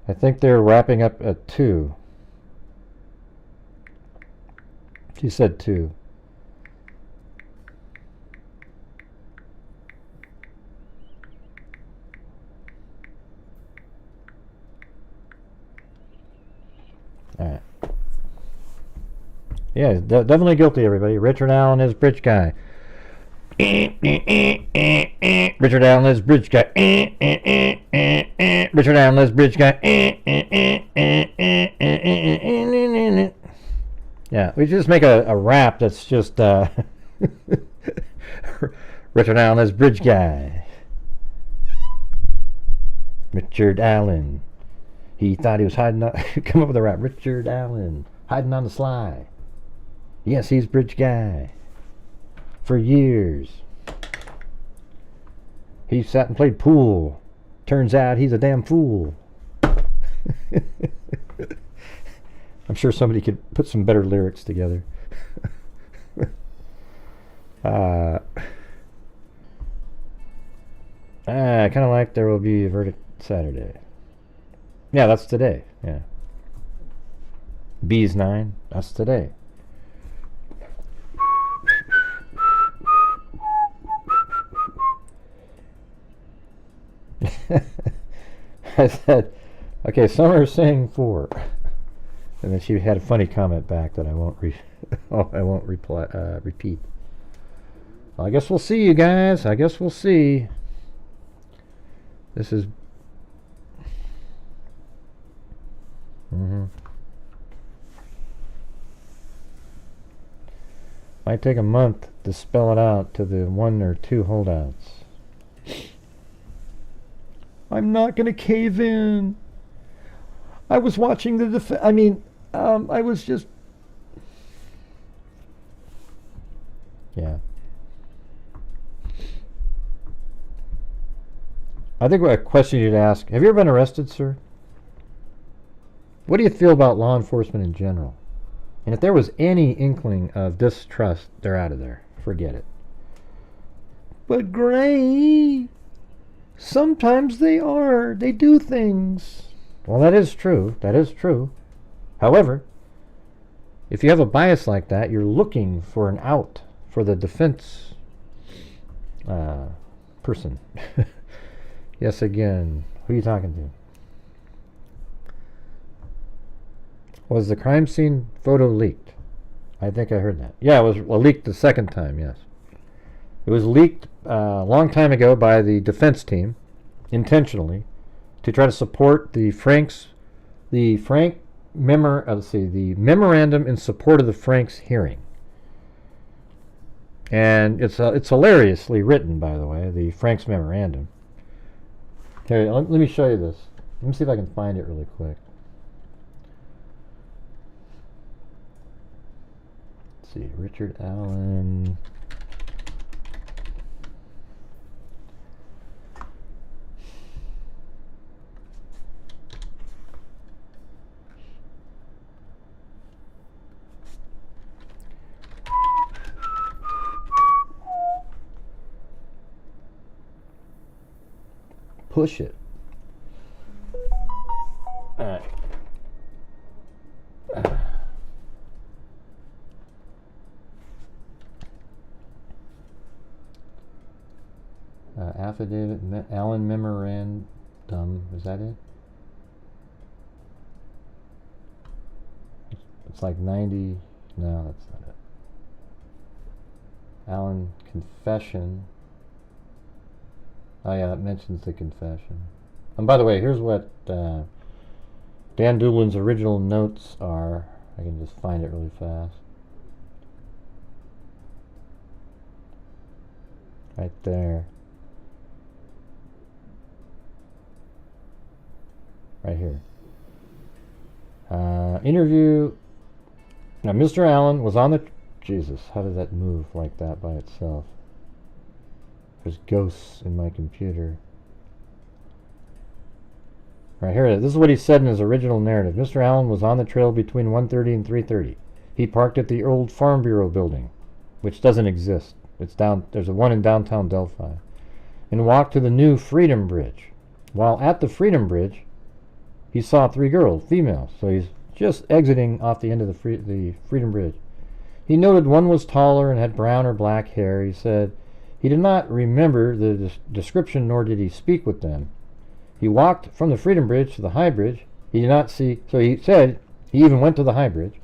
I think they're wrapping up at 2. She said 2. Alright. Yeah, definitely guilty, everybody. Richard Allen is bridge guy. Richard Allen is bridge guy. Richard Allen is bridge guy. Yeah, we just make a rap that's just Richard Allen is bridge guy. Richard Allen. He thought he was hiding on, come up with a rap. Richard Allen, hiding on the sly. Yes, he's bridge guy. For years. He sat and played pool. Turns out he's a damn fool. I'm sure somebody could put some better lyrics together. I kind of like There Will Be a Verdict Saturday. Yeah, that's today. Yeah. B's 9, that's today. I said, okay, Summer's saying 4. And then she had a funny comment back that I won't repeat. Well, I guess we'll see, you guys. I guess we'll see. This is might take a month to spell it out to the 1 or 2 holdouts. I'm not going to cave in. I was watching the I was just... Yeah. I think a question you'd ask, have you ever been arrested, sir? What do you feel about law enforcement in general? And if there was any inkling of distrust, they're out of there. Forget it. But Gray, sometimes they are. They do things. Well, that is true. That is true. However, if you have a bias like that, you're looking for an out for the defense person. Yes, again. Who are you talking to? Was the crime scene photo leaked? I think I heard that. Yeah, it was leaked the second time, yes. It was leaked a long time ago by the defense team, intentionally, to try to support the memorandum in support of the Franks hearing. And it's hilariously written, by the way, the Franks memorandum. Here, let me show you this. Let me see if I can find it really quick. Let's see, Richard Allen. Push it. All right. Affidavit, Allen memorandum. Is that it? It's like 90. No, that's not it. Allen confession. Oh yeah, that mentions the confession. And by the way, here's what Dan Dublin's original notes are. I can just find it really fast. Right there. Right here. Interview. Now, Mr. Allen was on the... Jesus, how did that move like that by itself? There's ghosts in my computer. Right here, this is what he said in his original narrative. Mr. Allen was on the trail between 1:30 and 3:30. He parked at the old Farm Bureau building, which doesn't exist. It's down. There's one in downtown Delphi. And walked to the new Freedom Bridge. While at the Freedom Bridge, he saw 3 girls, females. So he's just exiting off the end of the Freedom Bridge. He noted one was taller and had brown or black hair. He said he did not remember the description, nor did he speak with them. He walked from the Freedom Bridge to the High Bridge. He did not see, so he said he even went to the High Bridge.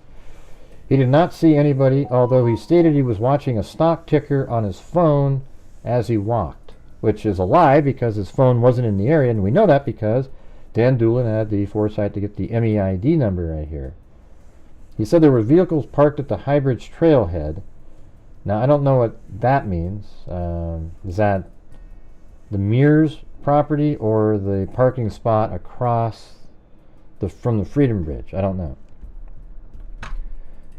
He did not see anybody, although he stated he was watching a stock ticker on his phone as he walked, which is a lie because his phone wasn't in the area, and we know that because Dan Doolin had the foresight to get the MEID number right here. He said there were vehicles parked at the High Bridge trailhead. Now, I don't know what that means. Is that the Mears property or the parking spot across from the Freedom Bridge? I don't know.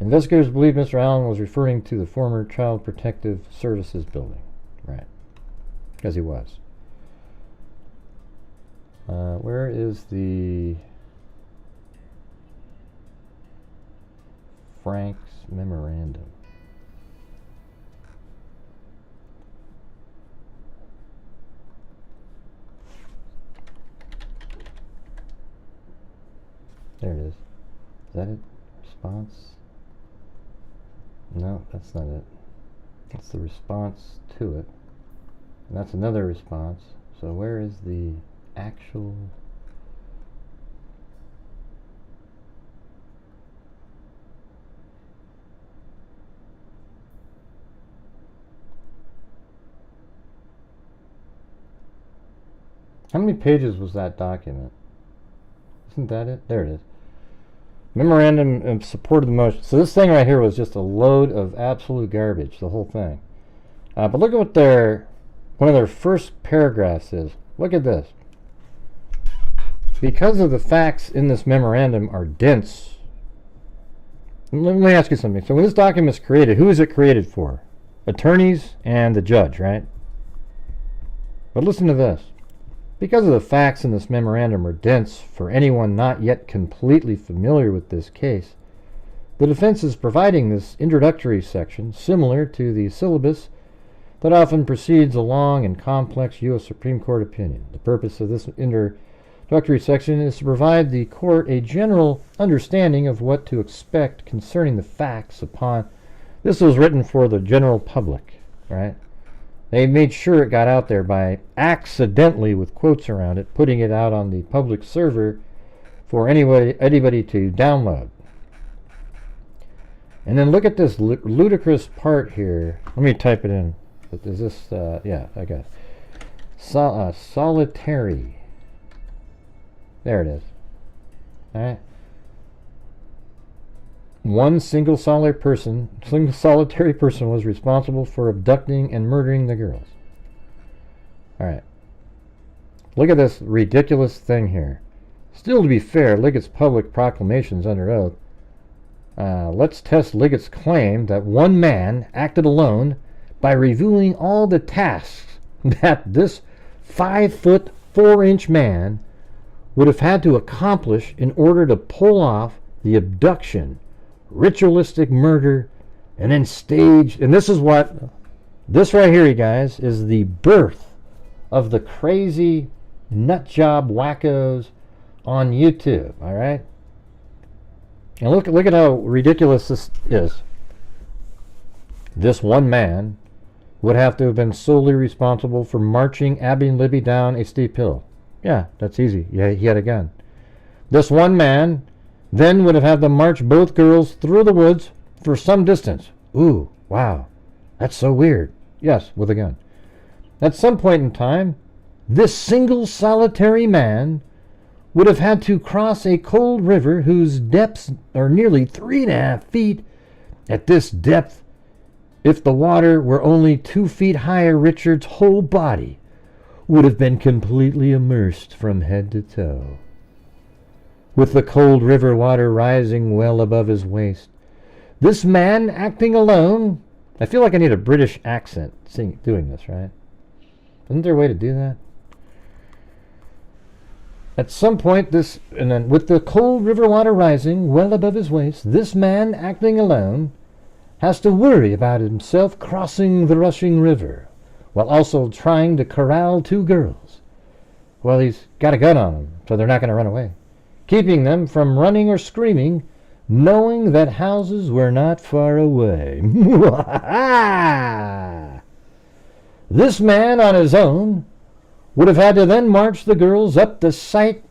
Investigators believe Mr. Allen was referring to the former Child Protective Services building. Right. Because he was. Where is the Frank's memorandum? There it is. Is that it? Response? No, that's not it. That's the response to it. And that's another response. So where is the actual... How many pages was that document? Isn't that it? There it is. Memorandum in support of the motion. So this thing right here was just a load of absolute garbage, the whole thing. But look at what one of their first paragraphs is. Look at this. Because of the facts in this memorandum are dense. Let me ask you something. So when this document is created, who is it created for? Attorneys and the judge, right? But listen to this. Because of the facts in this memorandum are dense for anyone not yet completely familiar with this case, the defense is providing this introductory section similar to the syllabus that often precedes a long and complex U.S. Supreme Court opinion. The purpose of this introductory section is to provide the court a general understanding of what to expect concerning the facts upon. This was written for the general public, right? They made sure it got out there by accidentally, with quotes around it, putting it out on the public server for anybody to download. And then look at this ludicrous part here. Let me type it in. Is this, yeah, I got it. Solitary. There it is. All right. One single solitary person was responsible for abducting and murdering the girls. All right. Look at this ridiculous thing here. Still, to be fair, Liggett's public proclamations under oath. Let's test Liggett's claim that one man acted alone by reviewing all the tasks that this 5'4" man would have had to accomplish in order to pull off the abduction, ritualistic murder, and then staged. And this right here, you guys, is the birth of the crazy nut job wackos on YouTube. All right, and look at how ridiculous this is. This one man would have to have been solely responsible for marching Abby and Libby down a steep hill. Yeah, that's easy. Yeah, he had a gun. This one man then would have had to march both girls through the woods for some distance. Ooh, wow. That's so weird. Yes, with a gun. At some point in time, this single solitary man would have had to cross a cold river whose depths are nearly 3.5 feet. At this depth, if the water were only 2 feet higher, Richard's whole body would have been completely immersed from head to toe, with the cold river water rising well above his waist. This man acting alone. I feel like I need a British accent doing this, right? Isn't there a way to do that? At some point, and then with the cold river water rising well above his waist, this man acting alone has to worry about himself crossing the rushing river while also trying to corral 2 girls. Well, he's got a gun on them, so they're not going to run away, keeping them from running or screaming, knowing that houses were not far away. This man on his own would have had to then march the girls up the site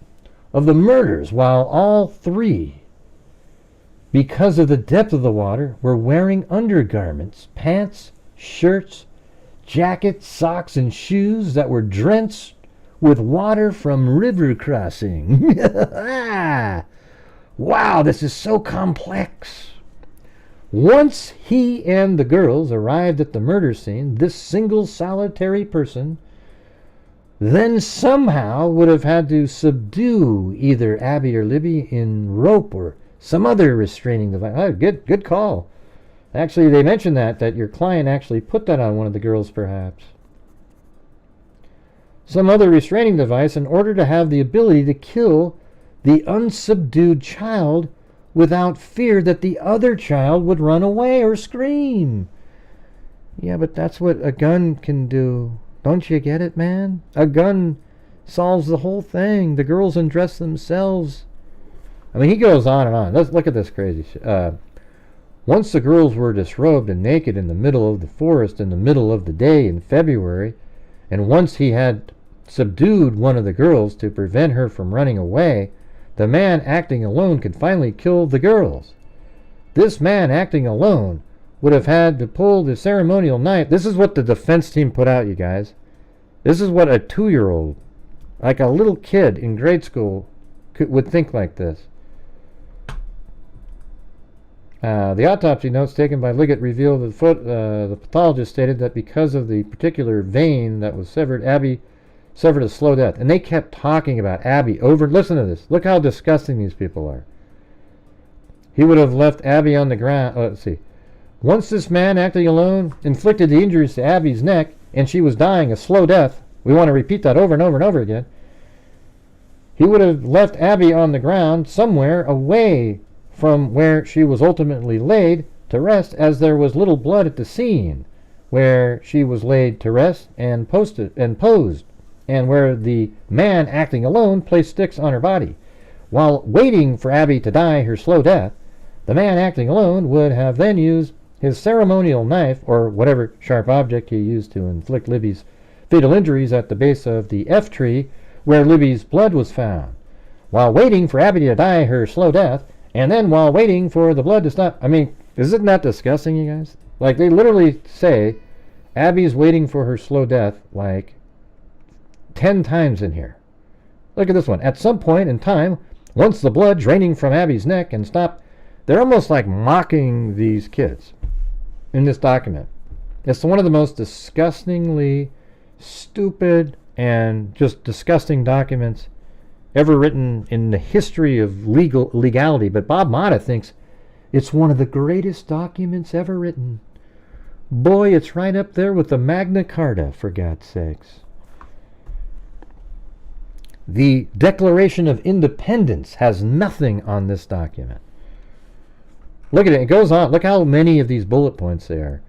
of the murders while all 3, because of the depth of the water, were wearing undergarments, pants, shirts, jackets, socks, and shoes that were drenched with water from river crossing. Wow, this is so complex. Once he and the girls arrived at the murder scene, this single solitary person then somehow would have had to subdue either Abby or Libby in rope or some other restraining device. Oh, good call. Actually, they mentioned that your client actually put that on one of the girls, perhaps. Some other restraining device in order to have the ability to kill the unsubdued child without fear that the other child would run away or scream. Yeah, but that's what a gun can do. Don't you get it, man? A gun solves the whole thing. The girls undress themselves. I mean, he goes on and on. Let's look at this crazy shit. Once the girls were disrobed and naked in the middle of the forest in the middle of the day in February, and once he had subdued one of the girls to prevent her from running away, the man acting alone could finally kill the girls. This man acting alone would have had to pull the ceremonial knife. This is what the defense team put out, you guys. This is what a 2-year-old, like a little kid in grade school, would think like this. The autopsy notes taken by Liggett revealed that the pathologist stated that because of the particular vein that was severed, Abby suffered a slow death. And they kept talking about Abby over. Listen to this. Look how disgusting these people are. He would have left Abby on the ground. Let's see. Once this man acting alone inflicted the injuries to Abby's neck and she was dying a slow death, we want to repeat that over and over and over again, he would have left Abby on the ground somewhere away from where she was ultimately laid to rest, as there was little blood at the scene where she was laid to rest and posed, and where the man acting alone placed sticks on her body. While waiting for Abby to die her slow death, the man acting alone would have then used his ceremonial knife, or whatever sharp object he used to inflict Libby's fatal injuries at the base of the F tree where Libby's blood was found. While waiting for Abby to die her slow death, and then while waiting for the blood to stop. I mean, isn't that disgusting, you guys? Like, they literally say Abby's waiting for her slow death like 10 times in here. Look at this one. At some point in time, once the blood draining from Abby's neck and stopped, they're almost like mocking these kids in this document. It's one of the most disgustingly stupid and just disgusting documents ever written in the history of legality. But Bob Motta thinks it's one of the greatest documents ever written. Boy, it's right up there with the Magna Carta, for God's sakes. The Declaration of Independence has nothing on this document. Look at it. It goes on. Look how many of these bullet points there are.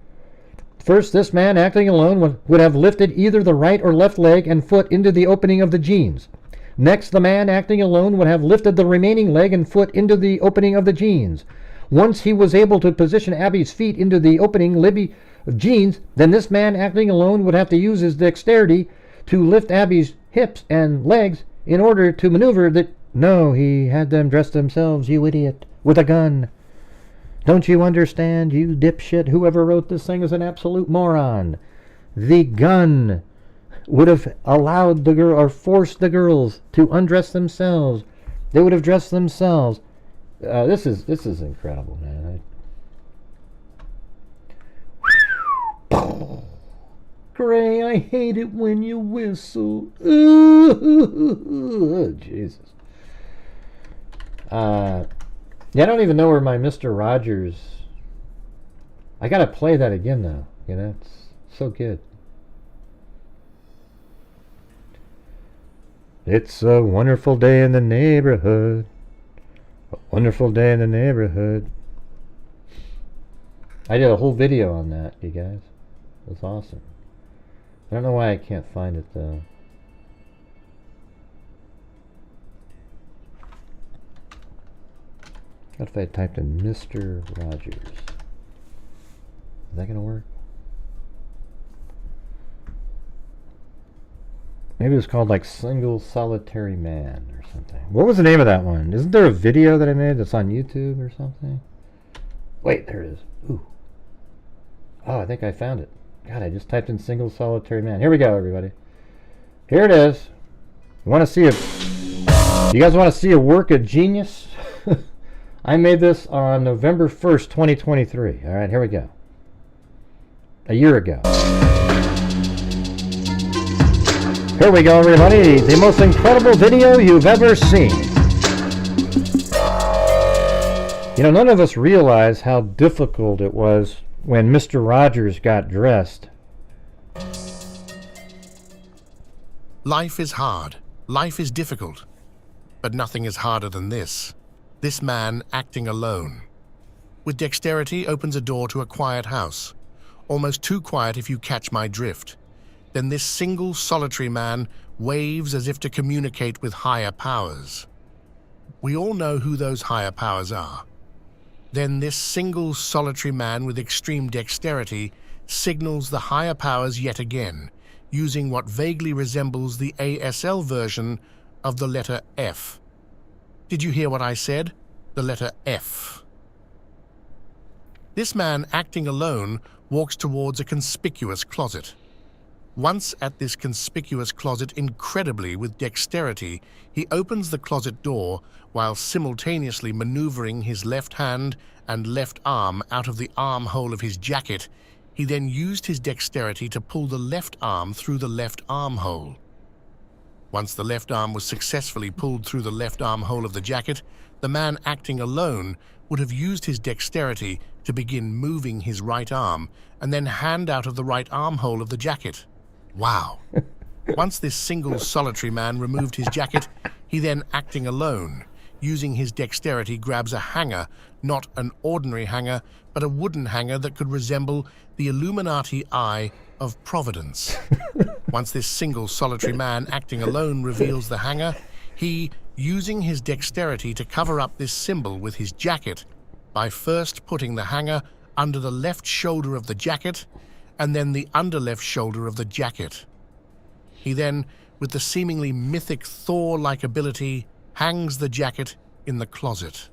First, this man acting alone would have lifted either the right or left leg and foot into the opening of the jeans. Next, the man acting alone would have lifted the remaining leg and foot into the opening of the jeans. Once he was able to position Abby's feet into the opening Libby jeans, then this man acting alone would have to use his dexterity to lift Abby's hips and legs in order to maneuver that. No, he had them dress themselves, you idiot, with a gun. Don't you understand, you dipshit? Whoever wrote this thing is an absolute moron. The gun would have allowed the girl, or forced the girls to undress themselves. They would have dressed themselves. This is incredible, man. Gray, I hate it when you whistle. Ooh, Jesus. Yeah, I don't even know where my Mr. Rogers. I gotta play that again though. You know, it's so good. It's a wonderful day in the neighborhood. A wonderful day in the neighborhood.
I did a whole video on that, you guys. It was awesome. I don't know why I can't find it though. What if I typed in Mr. Rogers? Is that gonna work? Maybe it was called like Single Solitary Man or something. What was the name of that one? Isn't there a video that I made that's on YouTube or something? Wait, there it is. Ooh. Oh, I think I found it. God, I just typed in Single Solitary Man. Here we go, everybody. Here it is. You want to see you guys want to see a work of genius? I made this on November 1st, 2023. All right, here we go. A year ago. Here we go, everybody. The most incredible video you've ever seen. You know, none of us realize how difficult it was when Mr. Rogers got dressed.
Life is hard. Life is difficult. But nothing is harder than this. This man acting alone. With dexterity opens a door to a quiet house. Almost too quiet if you catch my drift. Then this single solitary man waves as if to communicate with higher powers. We all know who those higher powers are. Then this single solitary man with extreme dexterity signals the higher powers yet again, using what vaguely resembles the ASL version of the letter F. Did you hear what I said? The letter F. This man acting alone walks towards a conspicuous closet. Once at this conspicuous closet, incredibly with dexterity, he opens the closet door while simultaneously maneuvering his left hand and left arm out of the armhole of his jacket. He then used his dexterity to pull the left arm through the left armhole. Once the left arm was successfully pulled through the left armhole of the jacket, the man acting alone would have used his dexterity to begin moving his right arm and then hand out of the right armhole of the jacket. Wow. Once this single solitary man removed his jacket, he then, acting alone, using his dexterity, grabs a hanger, not an ordinary hanger, but a wooden hanger that could resemble the Illuminati eye of Providence. Once this single solitary man acting alone reveals the hanger, he, using his dexterity to cover up this symbol with his jacket, by first putting the hanger under the left shoulder of the jacket, and then the under left shoulder of the jacket. He then, with the seemingly mythic Thor-like ability, hangs the jacket in the closet.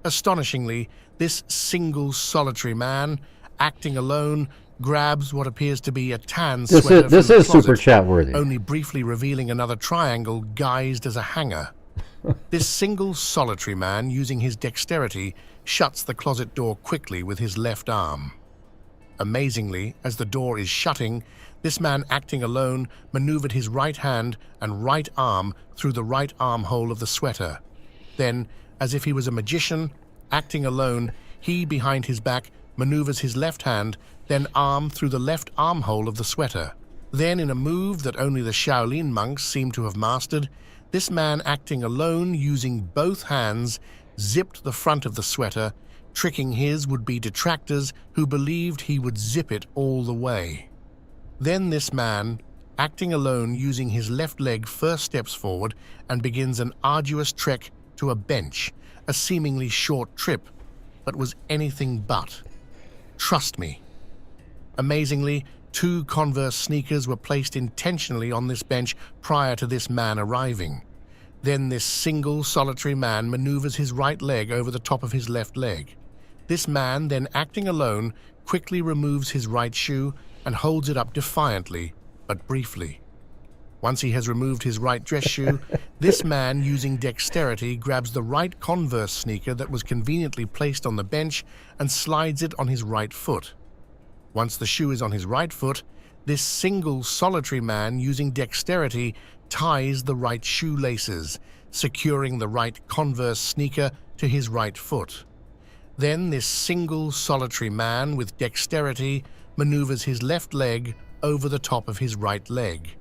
Astonishingly, this single solitary man, acting alone, grabs what appears to be a tan sweater
This
from the
is
closet,
super chat worthy.
only briefly revealing another triangle guised as a hanger. This single solitary man, using his dexterity, shuts the closet door quickly with his left arm. Amazingly, as the door is shutting, this man acting alone maneuvered his right hand and right arm through the right armhole of the sweater. Then, as if he was a magician, acting alone, he, behind his back, maneuvers his left hand, then arm through the left armhole of the sweater. Then, in a move that only the Shaolin monks seem to have mastered, this man acting alone, using both hands, zipped the front of the sweater, tricking his would-be detractors who believed he would zip it all the way. Then this man, acting alone, using his left leg, first steps forward and begins an arduous trek to a bench, a seemingly short trip, but was anything but. Trust me. Amazingly, 2 Converse sneakers were placed intentionally on this bench prior to this man arriving. Then this single solitary man maneuvers his right leg over the top of his left leg. This man, then acting alone, quickly removes his right shoe and holds it up defiantly, but briefly. Once he has removed his right dress shoe, this man, using dexterity, grabs the right Converse sneaker that was conveniently placed on the bench and slides it on his right foot. Once the shoe is on his right foot, this single solitary man, using dexterity, ties the right shoelaces, securing the right Converse sneaker to his right foot. Then this single solitary man, with dexterity, maneuvers his left leg over the top of his right leg.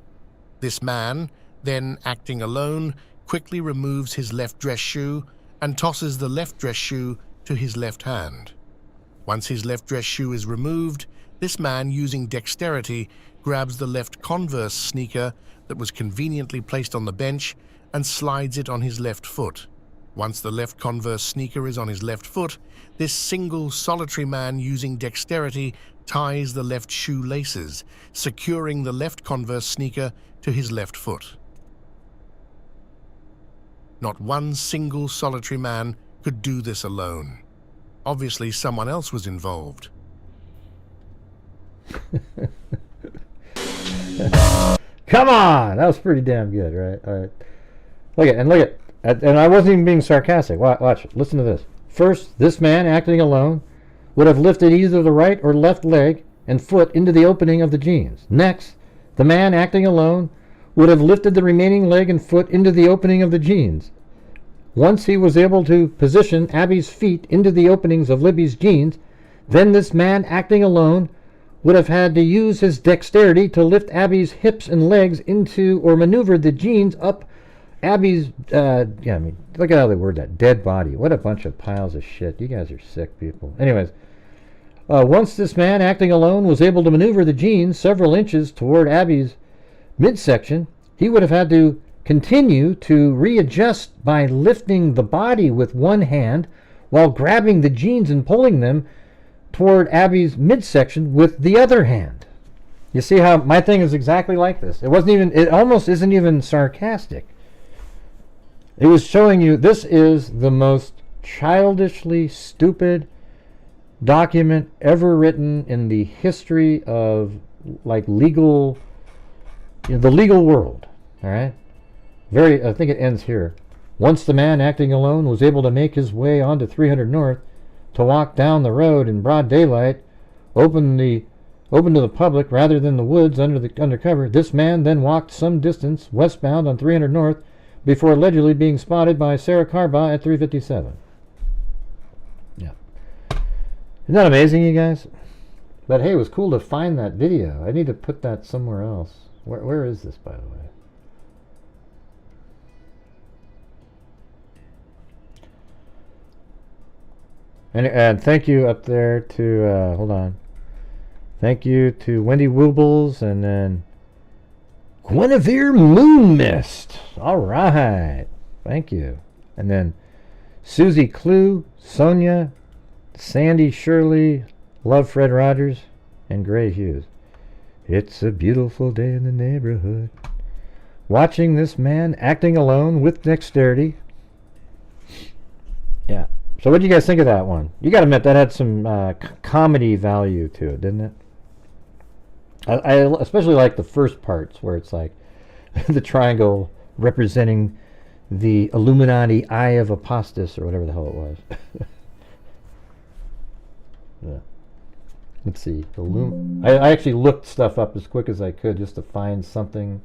This man, then acting alone, quickly removes his left dress shoe and tosses the left dress shoe to his left hand. Once his left dress shoe is removed, this man, using dexterity, grabs the left Converse sneaker that was conveniently placed on the bench and slides it on his left foot. Once the left Converse sneaker is on his left foot, this single solitary man, using dexterity, ties the left shoe laces, securing the left Converse sneaker to his left foot. Not one single solitary man could do this alone. Obviously, someone else was involved.
Come on! That was pretty damn good, right? All right. Look at, and I wasn't even being sarcastic. Watch, listen to this. First, this man, acting alone, would have lifted either the right or left leg and foot into the opening of the jeans. Next, the man, acting alone, would have lifted the remaining leg and foot into the opening of the jeans. Once he was able to position Abby's feet into the openings of Libby's jeans, then this man, acting alone, would have had to use his dexterity to lift Abby's hips and legs into, or maneuver the jeans up Abby's, look at how they word that, dead body. What a bunch of piles of shit. You guys are sick people. Anyways, once this man, acting alone, was able to maneuver the jeans several inches toward Abby's midsection, he would have had to continue to readjust by lifting the body with one hand while grabbing the jeans and pulling them toward Abby's midsection with the other hand. You see how my thing is exactly like this. It almost isn't even sarcastic. It was showing you this is the most childishly stupid document ever written in the history of legal, the legal world. All right. I think it ends here. Once the man, acting alone, was able to make his way onto 300 North to walk down the road in broad daylight, open to the public rather than the woods under cover, this man then walked some distance westbound on 300 North before allegedly being spotted by Sarah Carba at 357. Yeah. Isn't that amazing, you guys? But hey, it was cool to find that video. I need to put that somewhere else. Where is this, by the way? And thank you up there to, hold on. Thank you to Wendy Woobles and then Guinevere Moonmist. All right. Thank you. And then Susie Clue, Sonia, Sandy Shirley, Love Fred Rogers, and Gray Hughes. It's a beautiful day in the neighborhood. Watching this man acting alone with dexterity. Yeah. So what do you guys think of that one? You got to admit that had some comedy value to it, didn't it? I especially like the first parts where it's like the triangle representing the Illuminati Eye of Apostas or whatever the hell it was. Yeah. Let's see. I actually looked stuff up as quick as I could just to find something,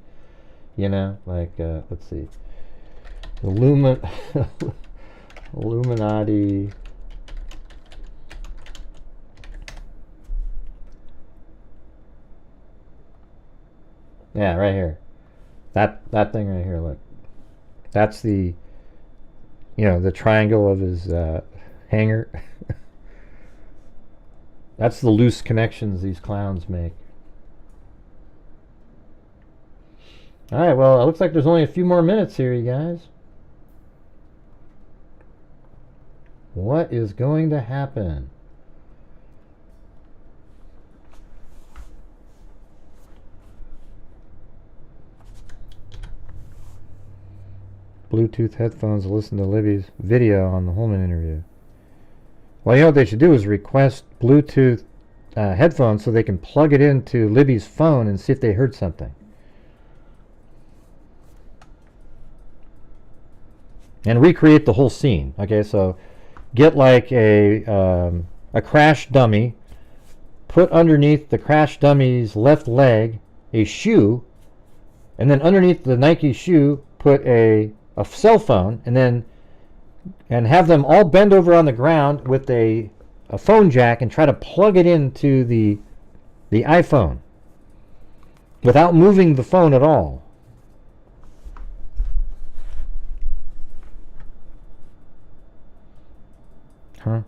let's see. Illuminati. Yeah, right here. That thing right here, look. That's the the triangle of his hanger. That's the loose connections these clowns make. Alright, well, it looks like there's only a few more minutes here, you guys. What is going to happen? Bluetooth headphones to listen to Libby's video on the Holman interview. Well, what they should do is request Bluetooth headphones so they can plug it into Libby's phone and see if they heard something. And recreate the whole scene. Okay, so get like a crash dummy, put underneath the crash dummy's left leg a shoe, and then underneath the Nike shoe put a cell phone, and have them all bend over on the ground with a phone jack and try to plug it into the iPhone without moving the phone at all. Huh?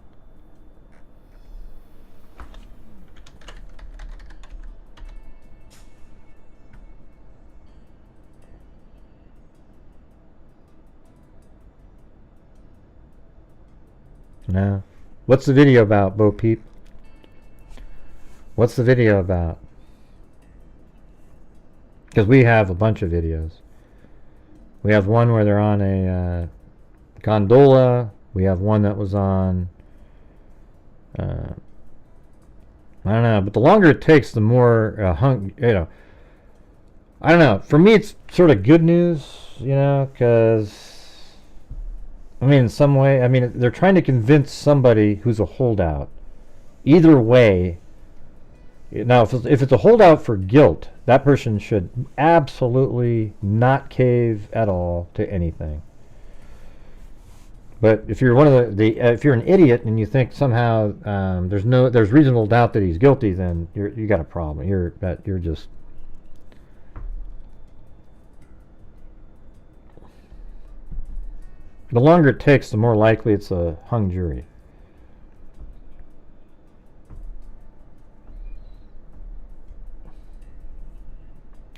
No. What's the video about, Bo Peep? What's the video about? Because we have a bunch of videos. We have one where they're on a gondola. We have one that was on... I don't know, but the longer it takes, the more I don't know. For me, it's sort of good news, because I mean, in some way, I mean, they're trying to convince somebody who's a holdout. Either way, now if it's a holdout for guilt, that person should absolutely not cave at all to anything. But if you're one of if you're an idiot and you think somehow there's reasonable doubt that he's guilty, then you got a problem. You're just... The longer it takes, the more likely it's a hung jury.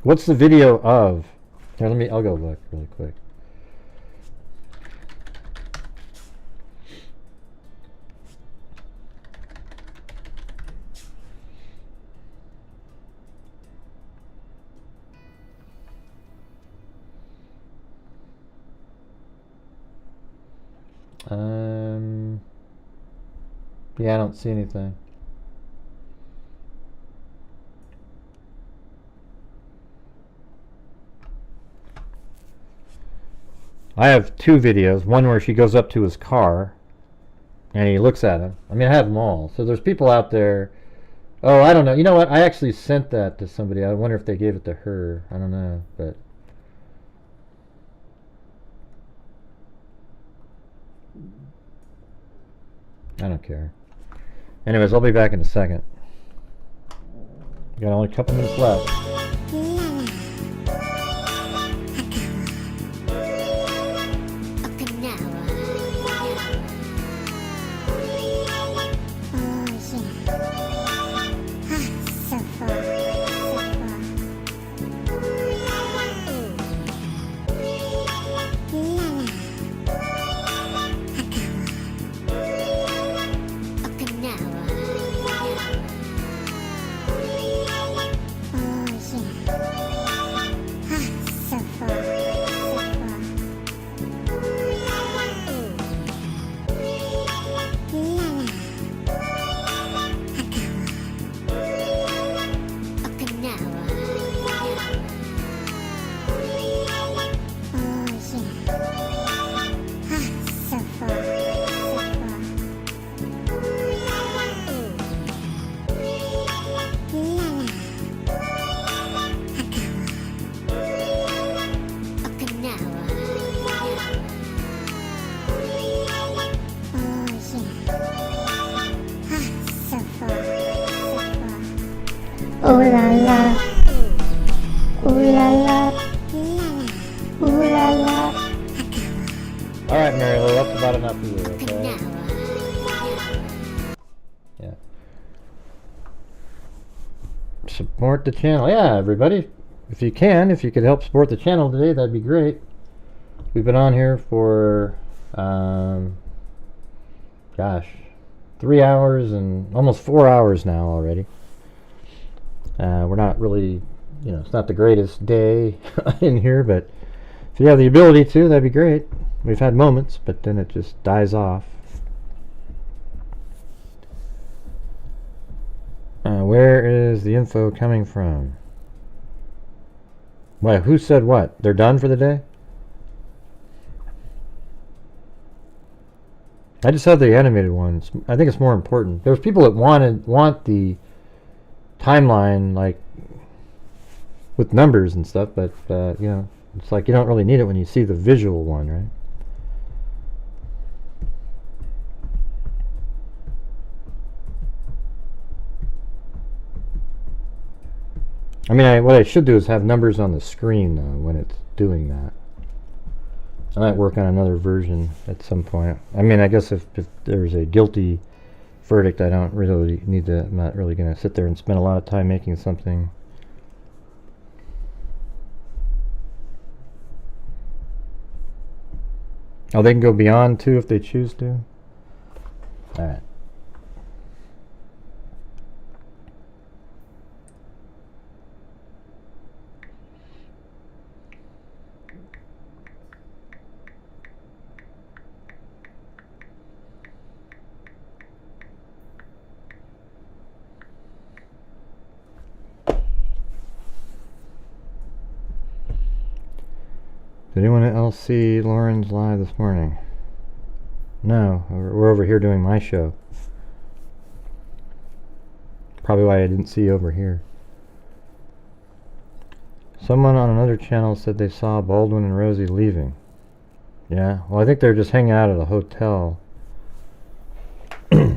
What's the video of? Here, I'll go look really quick. Yeah, I don't see anything. I have two videos. One where she goes up to his car and he looks at him. I mean, I have them all. So there's people out there. Oh, I don't know. You know what? I actually sent that to somebody. I wonder if they gave it to her. I don't know, but... I don't care. Anyways, I'll be back in a second. Got only a couple minutes left.
Ooh la la. Ooh la la. Ooh la la.
Alright, Mary Lou, that's about enough for you, okay? Yeah. Support the channel. Yeah, everybody. If you could help support the channel today, that'd be great. We've been on here for, gosh, 3 hours and almost 4 hours now already. We're not really, it's not the greatest day in here, but if you have the ability to, that'd be great. We've had moments, but then it just dies off. Where is the info coming from? Wait, who said what? They're done for the day? I just had the animated ones. I think it's more important. There's people that want the timeline, like with numbers and stuff, but it's like you don't really need it when you see the visual one, right? I mean, what I should do is have numbers on the screen when it's doing that. I might work on another version at some point. I mean, I guess if there's a guilty verdict, I don't really need to. I'm not really going to sit there and spend a lot of time making something. Oh, they can go beyond 2 if they choose to. All right. Did anyone else see Lauren's live this morning? No, we're over here doing my show. Probably why I didn't see you over here. Someone on another channel said they saw Baldwin and Rosie leaving. Yeah, well, I think they're just hanging out at a hotel. Lieutenant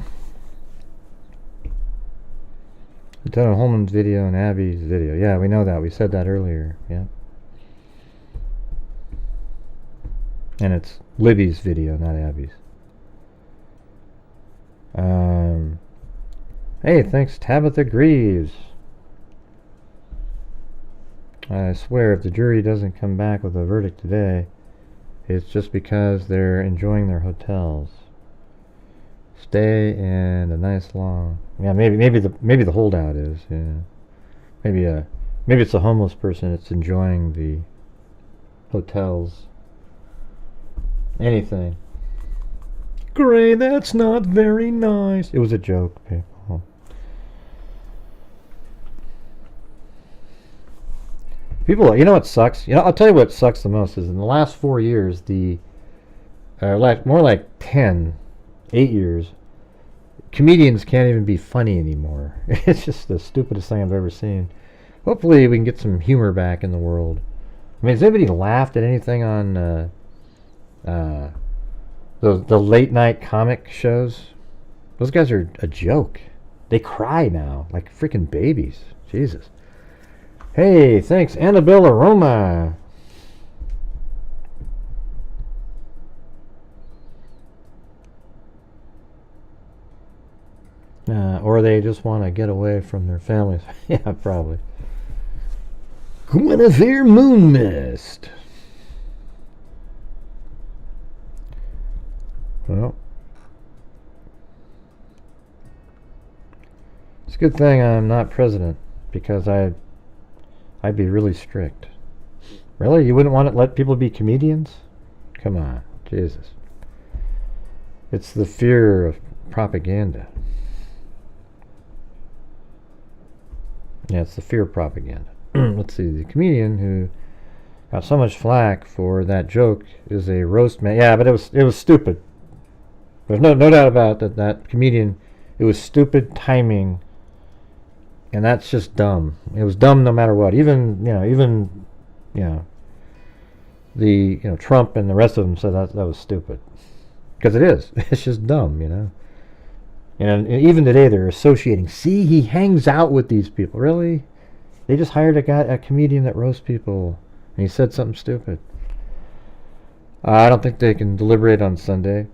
Holman's video and Abby's video. Yeah, we know that. We said that earlier. Yeah. And it's Libby's video, not Abby's. Hey, thanks Tabitha Greaves. I swear if the jury doesn't come back with a verdict today, it's just because they're enjoying their hotels. Stay and a nice long... Yeah, maybe the holdout is, yeah. Maybe it's a homeless person that's enjoying the hotels. Anything. Gray, that's not very nice. It was a joke, people. People, you know what sucks? You know, I'll tell you what sucks the most is in the last 4 years, more like 8 years, comedians can't even be funny anymore. It's just the stupidest thing I've ever seen. Hopefully we can get some humor back in the world. I mean, has anybody laughed at anything on the late night comic shows? Those guys are a joke. They cry now like freaking babies. Jesus. Hey, thanks Annabella Roma. Or they just want to get away from their families. Yeah, probably. Guinevere Moonmist. Well, it's a good thing I'm not president, because I'd be really strict. Really? You wouldn't want to let people be comedians? Come on, Jesus. It's the fear of propaganda. Yeah, it's the fear of propaganda. Let's see, the comedian who got so much flack for that joke is a roast man. Yeah, but it was stupid. There's no doubt about that comedian. It was stupid timing, and that's just dumb. It was dumb no matter what. Even Trump and the rest of them said that was stupid, because it is. It's just dumb, you know. And even today they're associating. See, he hangs out with these people. Really? They just hired a comedian that roasts people, and he said something stupid. I don't think they can deliberate on Sunday.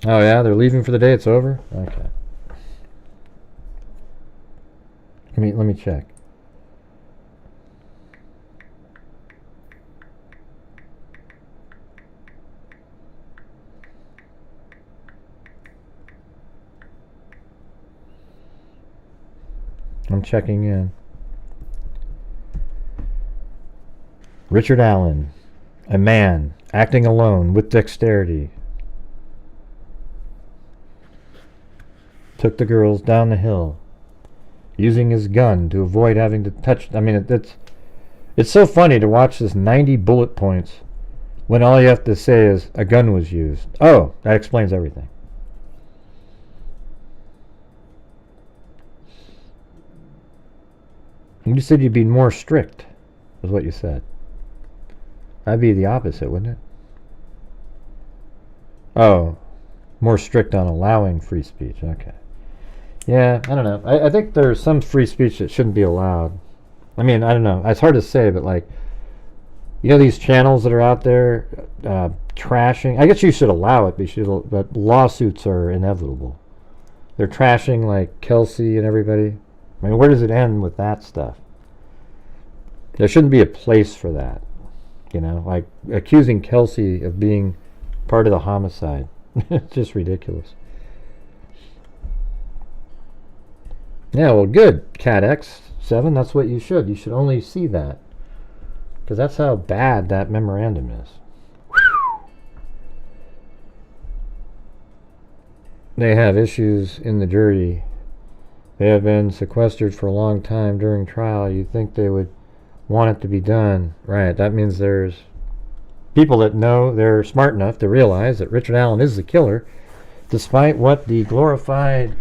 Oh yeah, they're leaving for the day. It's over. Okay. Let me check. I'm checking in. Richard Allen, a man acting alone with dexterity, took the girls down the hill, using his gun to avoid having to touch. I mean, it's so funny to watch this 90 bullet points when all you have to say is a gun was used. Oh, that explains everything. You said you'd be more strict, was what you said. That'd be the opposite, wouldn't it? Oh, more strict on allowing free speech. Okay. Yeah, I don't know. I think there's some free speech that shouldn't be allowed. I mean, I don't know. It's hard to say, but like, you know, these channels that are out there trashing. I guess you should allow it, but lawsuits are inevitable. They're trashing like Kelsey and everybody. I mean, where does it end with that stuff? There shouldn't be a place for that. You know, like accusing Kelsey of being part of the homicide. It's just ridiculous. Yeah, well, good, Cat X7. That's what you should. You should only see that. Because that's how bad that memorandum is. They have issues in the jury. They have been sequestered for a long time during trial. You'd think they would want it to be done. Right, that means there's people that know, they're smart enough to realize that Richard Allen is the killer, despite what the glorified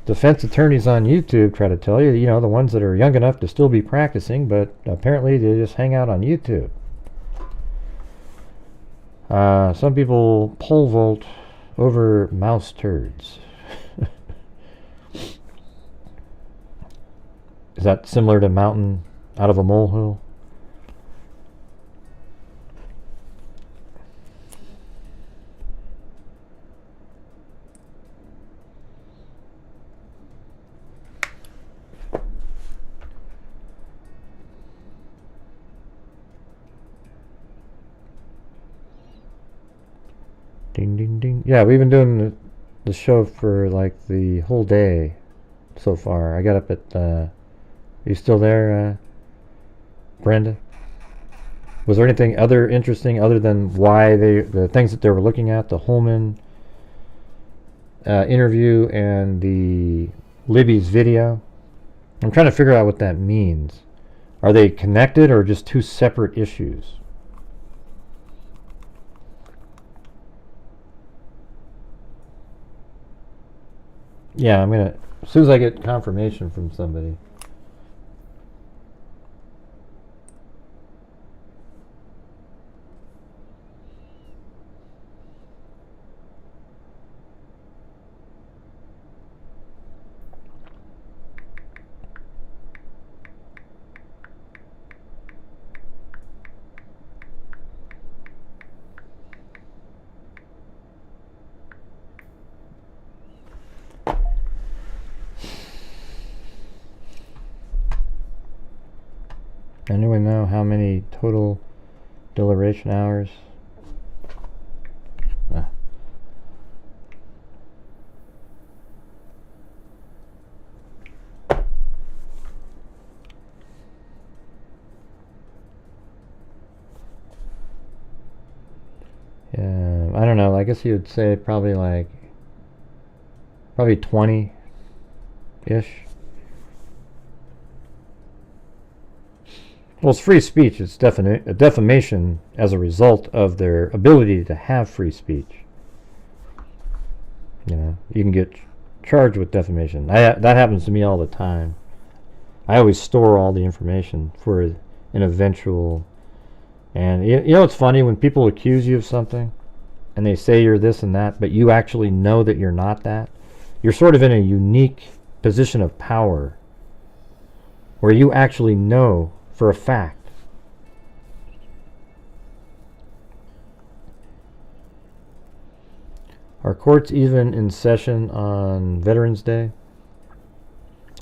defense attorneys on YouTube try to tell you, the ones that are young enough to still be practicing, but apparently they just hang out on YouTube. Some people pole vault over mouse turds. Is that similar to mountain out of a molehill? Ding, ding, ding. Yeah, we've been doing the show for like the whole day so far. I got up at, are you still there, Brenda? Was there anything other interesting other than why the things that they were looking at, the Holman interview and the Libby's video? I'm trying to figure out what that means. Are they connected or just two separate issues? Yeah, I'm gonna, as soon as I get confirmation from somebody. Anyone know how many total deliberation hours? Yeah, I don't know. I guess you would say probably 20-ish. Well, it's free speech. It's defamation as a result of their ability to have free speech. You can get charged with defamation. That happens to me all the time. I always store all the information for an eventual. And it's funny when people accuse you of something, and they say you're this and that, but you actually know that you're not that. You're sort of in a unique position of power, where you actually know for a fact. Are courts even in session on Veterans Day?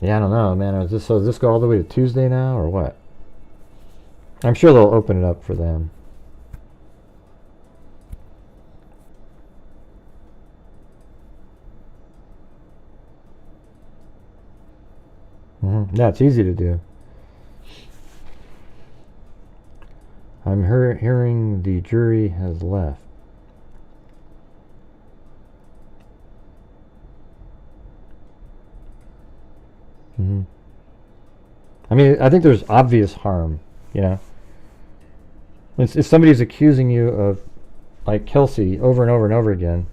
Yeah, I don't know, man. Does this go all the way to Tuesday now, or what? I'm sure they'll open it up for them. Yeah, it's easy to do. I'm hearing the jury has left. I mean, I think there's obvious harm, If somebody's accusing you of, like Kelsey, over and over and over again,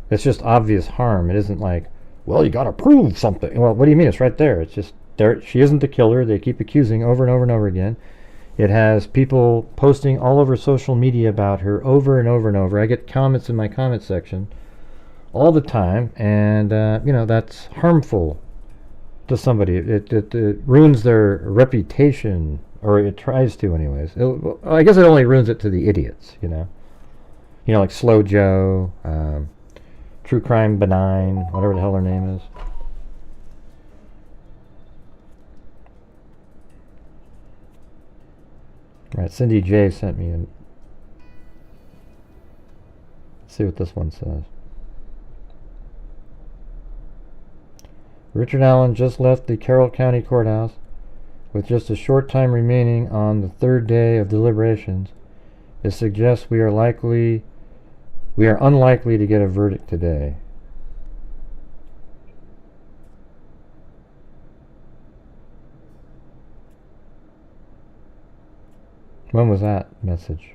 it's just obvious harm. It isn't like, well, you gotta prove something. Well, what do you mean? It's right there. It's just, she isn't the killer. They keep accusing over and over and over again. It has people posting all over social media about her over and over and over. I get comments in my comment section all the time, and that's harmful to somebody. It ruins their reputation, or it tries to, anyways. I guess it only ruins it to the idiots, like Slow Joe, True Crime Benign, whatever the hell her name is. Right, Cindy J sent me Let's see what this one says. Richard Allen just left the Carroll County Courthouse with just a short time remaining on the third day of deliberations. It suggests we are unlikely to get a verdict today. When was that message?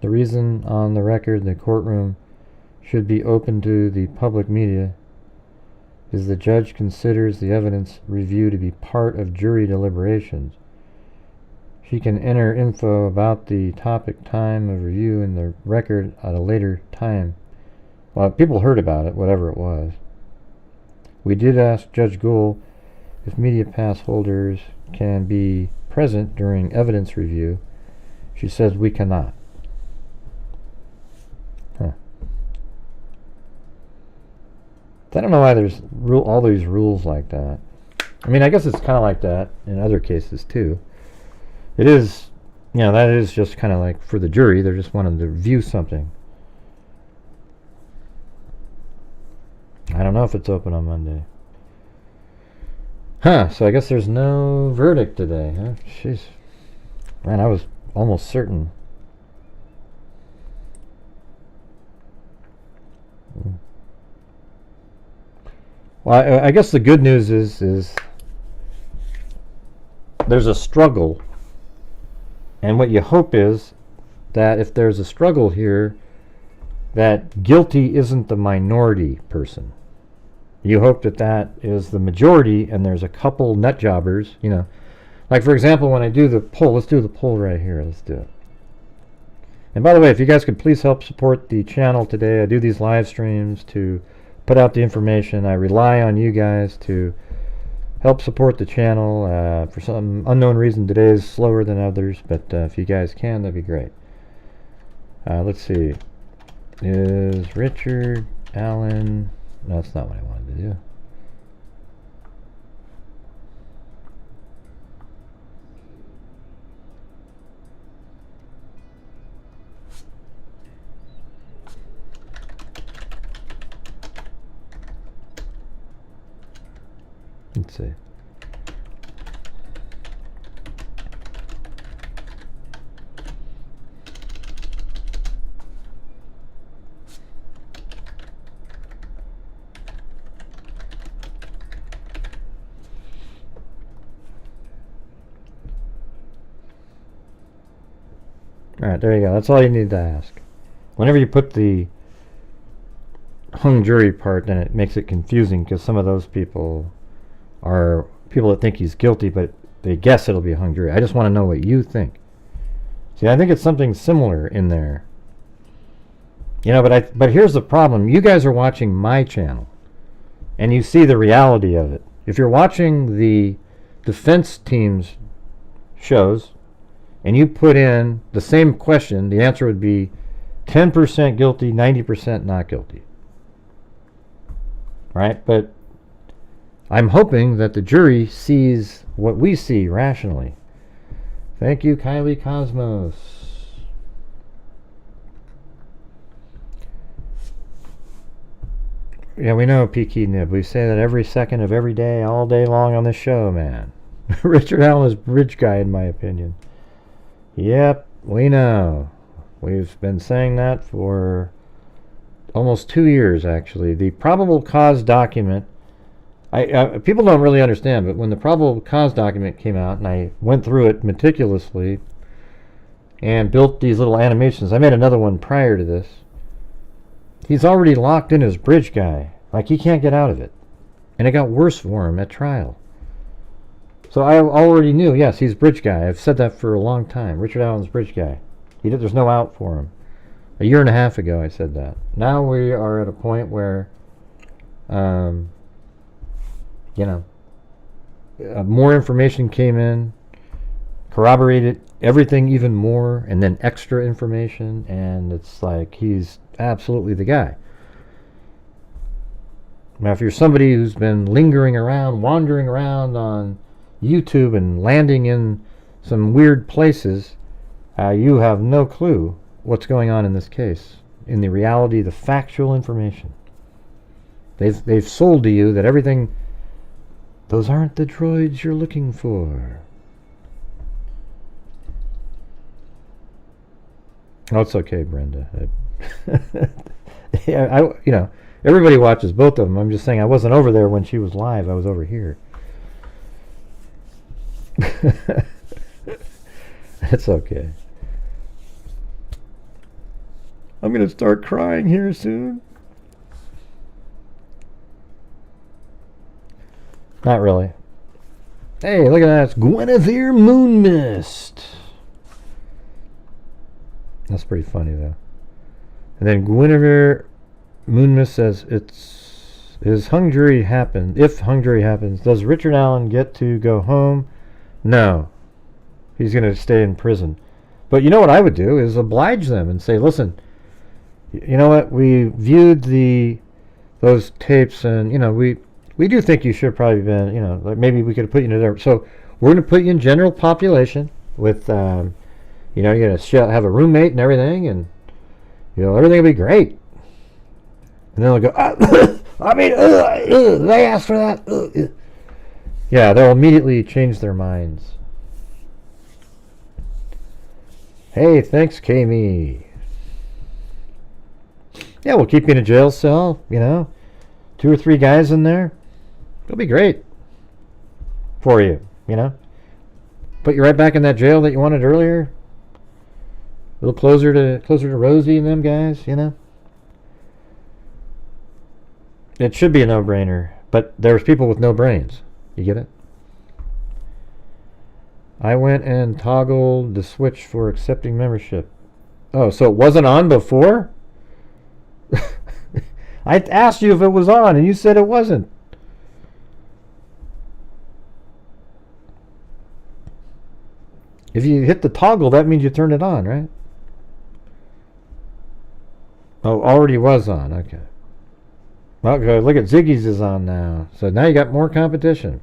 The reason on the record the courtroom should be open to the public media is the judge considers the evidence review to be part of jury deliberations. She can enter info about the topic time of review in the record at a later time. Well, people heard about it, whatever it was. We did ask Judge Gould if media pass holders can be present during evidence review. She says we cannot. I don't know why there's all these rules like that. I mean, I guess it's kind of like that in other cases too. It is, that is just kind of like for the jury. They're just wanting to review something. I don't know if it's open on Monday. So I guess there's no verdict today, huh? Jeez. Man, I was almost certain. Well, I guess the good news is there's a struggle. And what you hope is that if there's a struggle here, that guilty isn't the minority person. You hope that that is the majority and there's a couple nut jobbers, Like, for example, when I do the poll, let's do the poll right here. Let's do it. And by the way, if you guys could please help support the channel today, I do these live streams to put out the information. I rely on you guys to help support the channel. For some unknown reason, today is slower than others, but if you guys can, that'd be great. Let's see. Is Richard Allen... No, that's not what I wanted to do. Let's see. Alright, there you go. That's all you need to ask. Whenever you put the hung jury part, then it makes it confusing because some of those people are people that think he's guilty, but they guess it'll be a hung jury. I just want to know what you think. See, I think it's something similar in there. But here's the problem. You guys are watching my channel, and you see the reality of it. If you're watching the defense team's shows, and you put in the same question, the answer would be 10% guilty, 90% not guilty. Right? But I'm hoping that the jury sees what we see rationally. Thank you, Kylie Cosmos. Yeah, we know, Peaky Nib. We say that every second of every day, all day long on this show, man. Richard Allen is bridge guy, in my opinion. Yep, we know. We've been saying that for almost 2 years, actually. The probable cause document, people don't really understand, but when the probable cause document came out, and I went through it meticulously and built these little animations, I made another one prior to this. He's already locked in as bridge guy. Like, he can't get out of it. And it got worse for him at trial. So I already knew, yes, he's bridge guy. I've said that for a long time. Richard Allen's bridge guy. There's no out for him. A year and a half ago I said that. Now we are at a point where, more information came in, corroborated everything even more, and then extra information, and it's like he's absolutely the guy. Now, if you're somebody who's been lingering around, wandering around on YouTube and landing in some weird places, you have no clue what's going on in this case. in the reality, the factual information. They've sold to you that everything, those aren't the droids you're looking for. Oh, it's okay, Brenda. Yeah, you know, everybody watches both of them. I'm just saying I wasn't over there when she was live. I was over here. It's okay. I'm going to start crying here soon. Not really. Hey, look at that. It's Guinevere Moon Mist. That's pretty funny, though. And then Guinevere Moon Mist says, if hung jury happens, does Richard Allen get to go home? No. He's going to stay in prison. But you know what I would do is oblige them and say, listen, you know what? We viewed those tapes, and, you know, we do think you should have probably been, you know, like maybe we could have put you in there. So we're going to put you in general population with, you know, you're going to have a roommate and everything, and, you know, everything will be great. And then they'll go, I mean, they asked for that. Yeah, they'll immediately change their minds. Hey, thanks, Kami. Yeah, we'll keep you in a jail cell, you know. 2 or 3 guys in there. It'll be great for you, you know. Put you right back in that jail that you wanted earlier. A little closer to Rosie and them guys, you know. It should be a no-brainer, but there's people with no brains. You get it? I went and toggled the switch for accepting membership. Oh, so it wasn't on before? I asked you if it was on, and you said it wasn't. If you hit the toggle, that means you turned it on, right? Oh, already was on. Okay. Well, good. Look at Ziggy's is on now. So now you got more competition.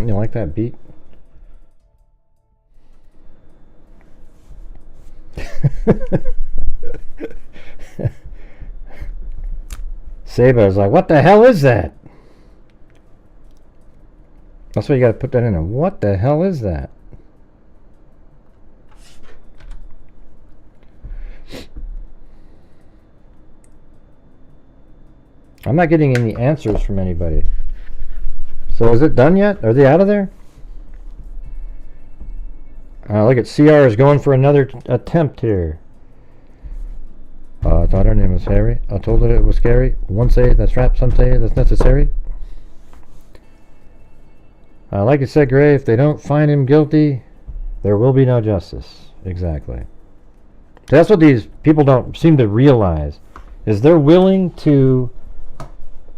You like that beat? Seba is like, what the hell is that? That's why you gotta put that in there. What the hell is that? I'm not getting any answers from anybody. So is it done yet? Are they out of there? Look at CR is going for another attempt here. I thought her name was Harry. I told her it was scary. One say that's right, some say that's necessary. Like you said, Gray, if they don't find him guilty, there will be no justice. Exactly. So that's what these people don't seem to realize, is they're willing to,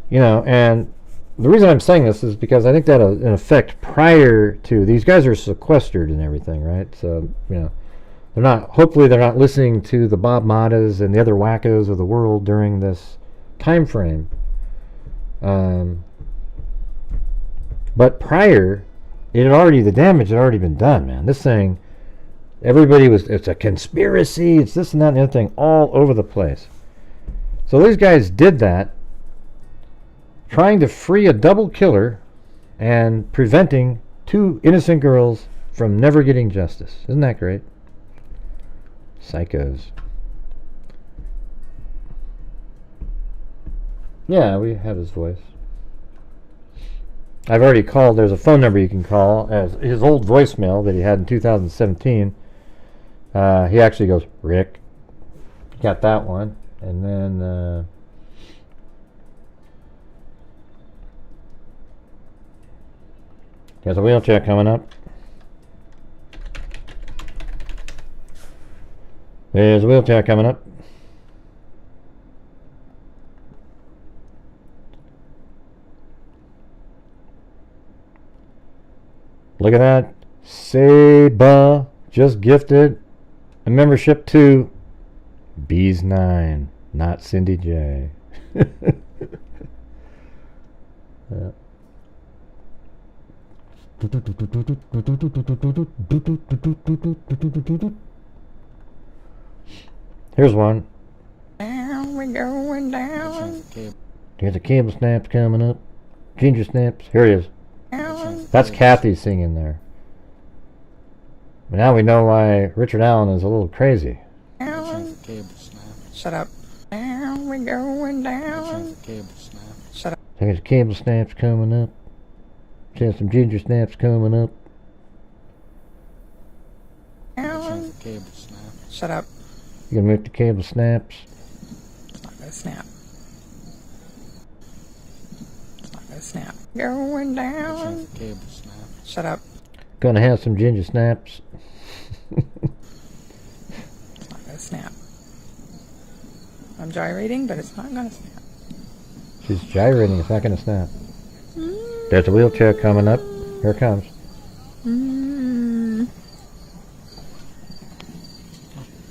you know, and the reason I'm saying this is because I think that in effect prior to, these guys are sequestered and everything, right? So, you know, they're not, hopefully they're not listening to the Bob Matas and the other wackos of the world during this time frame. But prior, the damage had already been done, man. This thing, it's a conspiracy, it's this and that and the other thing all over the place. So these guys did that, trying to free a double killer and preventing 2 innocent girls from never getting justice. Isn't that great? Psychos. Yeah, we have his voice. I've already called. There's a phone number you can call as his old voicemail that he had in 2017. He actually goes, Rick. Got that one. And then There's a wheelchair coming up. There's a wheelchair coming up. Look at that. Seba just gifted a membership to Bees 9, not Cindy J. Here's one.
Down, we're going down.
Here's a cable snaps coming up. Ginger snaps. Here he is. That's Kathy singing there. But now we know why Richard Allen is a little crazy.
Shut up. Down, we're going down. Shut up.
There's cable snaps coming up. There's some ginger snaps coming up.
Down. Shut up.
You gonna move the cable snaps?
It's not gonna snap. It's not gonna snap. Going down. Shut up.
Gonna have some ginger snaps.
It's not gonna snap. I'm gyrating, but it's not gonna snap.
She's gyrating, it's not gonna snap. There's a wheelchair coming up. Here it comes.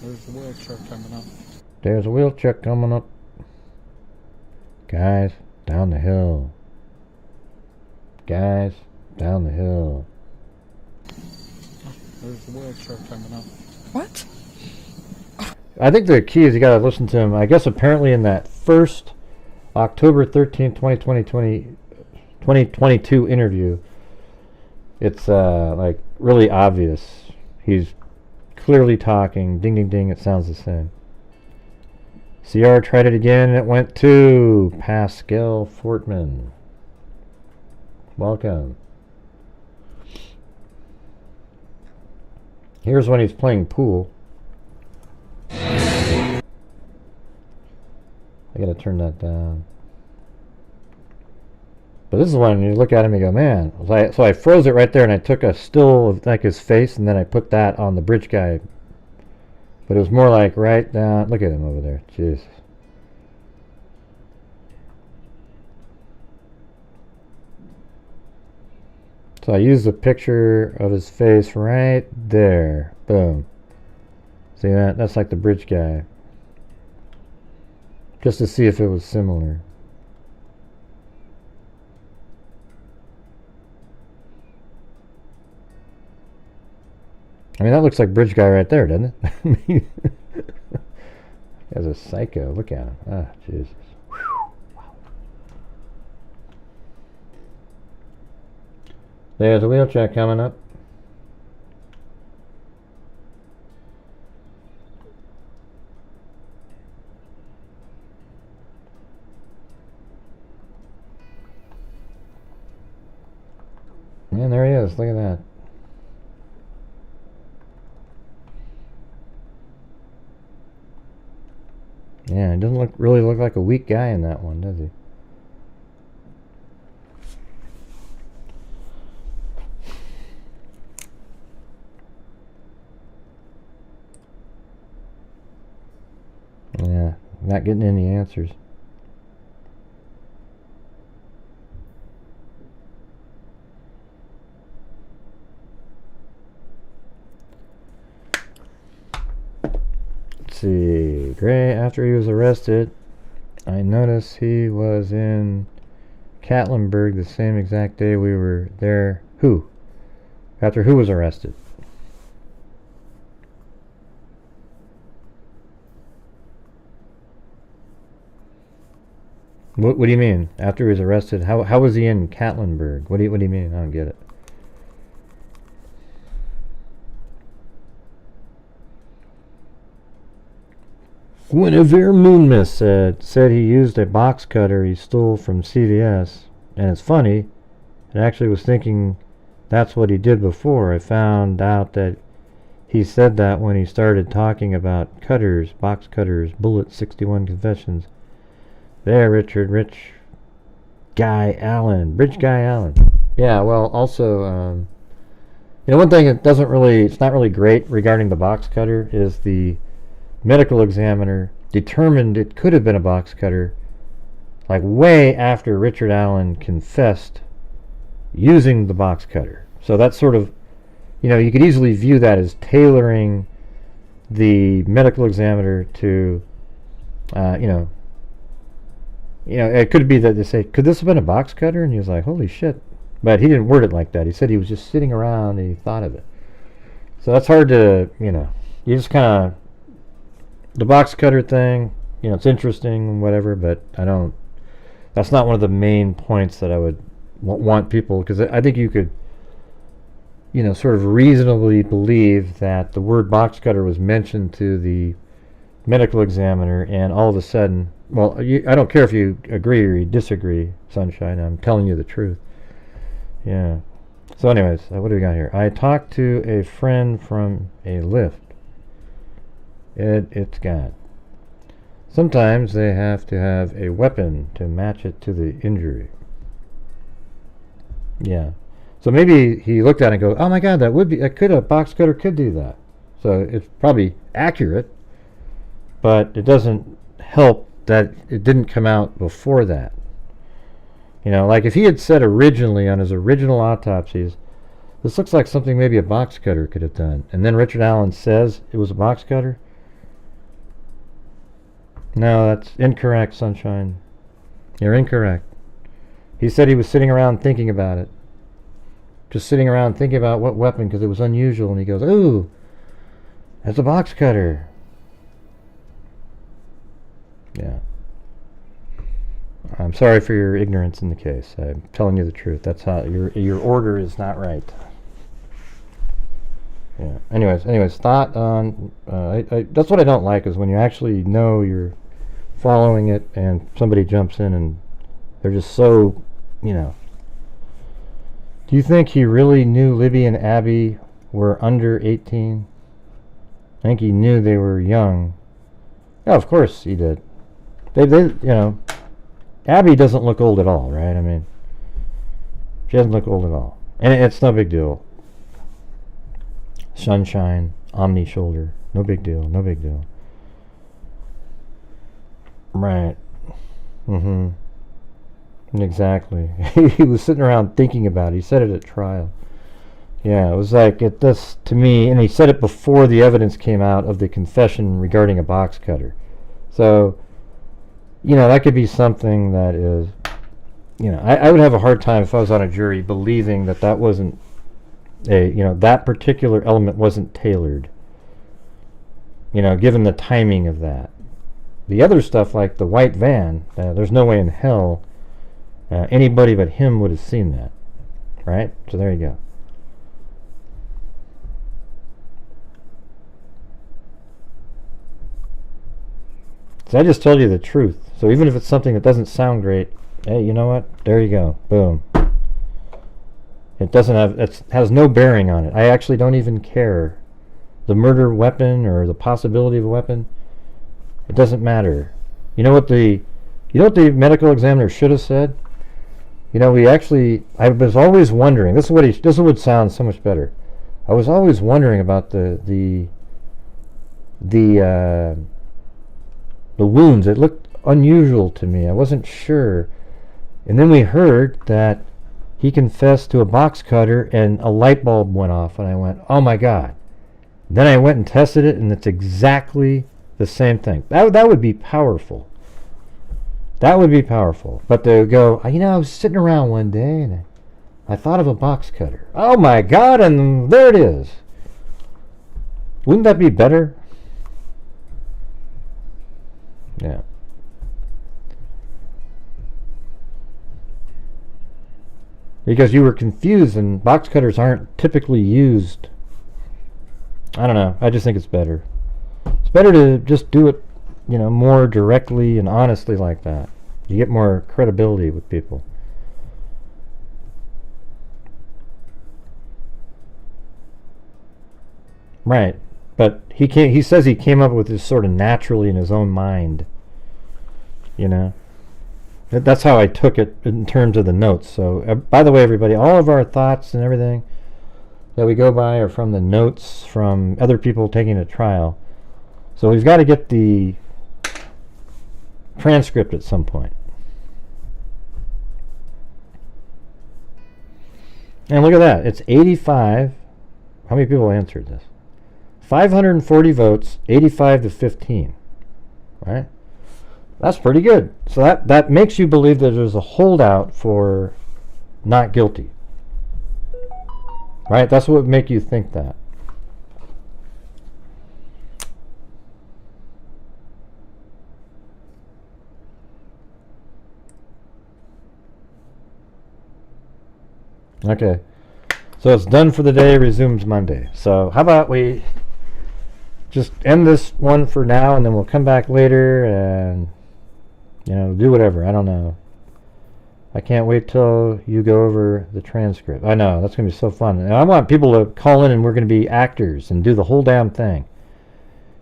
There's the wheelchair coming up.
There's a wheelchair coming up. Guys, down the hill. Guys, down the hill.
There's the wheelchair coming up.
What?
I think the key is you gotta listen to him. I guess apparently in that first October 13th, 2022 interview, it's like really obvious. He's clearly talking. Ding, ding, ding. It sounds the same. CR tried it again. And it went to Pascal Fortman. Welcome. Here's when he's playing pool. I gotta turn that down. But this is when you look at him and you go, man. So I froze it right there and I took a still of like his face and then I put that on the bridge guy. But it was more like right down. Look at him over there. Jeez. So I used the picture of his face right there. Boom. See that? That's like the bridge guy. Just to see if it was similar. I mean, that looks like bridge guy right there, doesn't it? As a psycho. Look at him. Ah, Jesus. There's a wheelchair coming up. Man, there he is. Look at that. Yeah, it doesn't really look like a weak guy in that one, does he? Yeah, not getting any answers. Let's see. Gray, after he was arrested, I noticed he was in Katlenburg the same exact day we were there. Who? After who was arrested? What do you mean? After he was arrested, how was he in Katlenburg? What do you mean? I don't get it. Guinevere Moonmiss said he used a box cutter he stole from CVS, and it's funny. I actually was thinking that's what he did before. I found out that he said that when he started talking about cutters, box cutters, Bullet 61 Confessions. There, Richard, Rich Guy Allen, Bridge Guy Allen. Yeah, well, also, one thing that it's not really great regarding the box cutter is the medical examiner determined it could have been a box cutter like way after Richard Allen confessed using the box cutter. So that's sort of, you could easily view that as tailoring the medical examiner to, it could be that they say, could this have been a box cutter? And he was like, holy shit. But he didn't word it like that. He said he was just sitting around and he thought of it. So that's hard to, you just kind of, the box cutter thing, it's interesting and whatever, but that's not one of the main points that I would want people, because I think you could, sort of reasonably believe that the word box cutter was mentioned to the medical examiner, and all of a sudden, well, I don't care if you agree or you disagree, Sunshine, I'm telling you the truth. Yeah. So anyways, what do we got here? I talked to a friend from a lift. It's got. Sometimes they have to have a weapon to match it to the injury. Yeah. So maybe he looked at it and goes, oh my god, a box cutter could do that. So it's probably accurate, but it doesn't help that it didn't come out before that. Like if he had said originally on his original autopsies, this looks like something maybe a box cutter could have done, and then Richard Allen says it was a box cutter. No, that's incorrect, Sunshine. You're incorrect. He said he was sitting around thinking about it. Just sitting around thinking about what weapon, because it was unusual, and he goes, ooh, that's a box cutter. Yeah. I'm sorry for your ignorance in the case. I'm telling you the truth. That's how your order is not right. Yeah. Anyways, thought on that's what I don't like, is when you actually know you're following it and somebody jumps in and they're just so, Do you think he really knew Libby and Abby were under 18? I think he knew they were young. Yeah, of course he did. They Abby doesn't look old at all, right? I mean, she doesn't look old at all. And it's no big deal. Sunshine, Omni shoulder. No big deal, no big deal. Right. Exactly. He was sitting around thinking about it. He said it at trial. Yeah, it was like, to me, and he said it before the evidence came out of the confession regarding a box cutter. So, that could be something that is, I would have a hard time if I was on a jury believing that wasn't that particular element wasn't tailored, given the timing of that. The other stuff, like the white van, there's no way in hell anybody but him would have seen that, right? So there you go. So I just told you the truth. So even if it's something that doesn't sound great, hey, you know what? There you go. Boom. It has no bearing on it. I actually don't even care. The murder weapon or the possibility of a weapon, it doesn't matter. You know what the medical examiner should have said? I was always wondering. This would sound so much better. I was always wondering about the wounds. It looked unusual to me. I wasn't sure. And then we heard that he confessed to a box cutter and a light bulb went off, and I went, oh my god. Then I went and tested it, and it's exactly the same thing. That would be powerful. That would be powerful. But they would go, I was sitting around one day and I thought of a box cutter. Oh my god, and there it is. Wouldn't that be better? Yeah. Because you were confused, and box cutters aren't typically used. I don't know. I just think it's better. It's better to just do it, more directly and honestly like that. You get more credibility with people. Right. But he says he came up with this sort of naturally in his own mind. That's how I took it in terms of the notes. So, by the way, everybody, all of our thoughts and everything that we go by are from the notes from other people taking a trial. So we've got to get the transcript at some point. And look at that. It's 85. How many people answered this? 540 votes, 85 to 15. Right? That's pretty good. So that makes you believe that there's a holdout for not guilty. Right? That's what would make you think that. Okay. So it's done for the day, resumes Monday. So how about we just end this one for now, and then we'll come back later and, you know, do whatever. I don't know. I can't wait till you go over the transcript. I know, that's going to be so fun. And I want people to call in, and we're going to be actors and do the whole damn thing.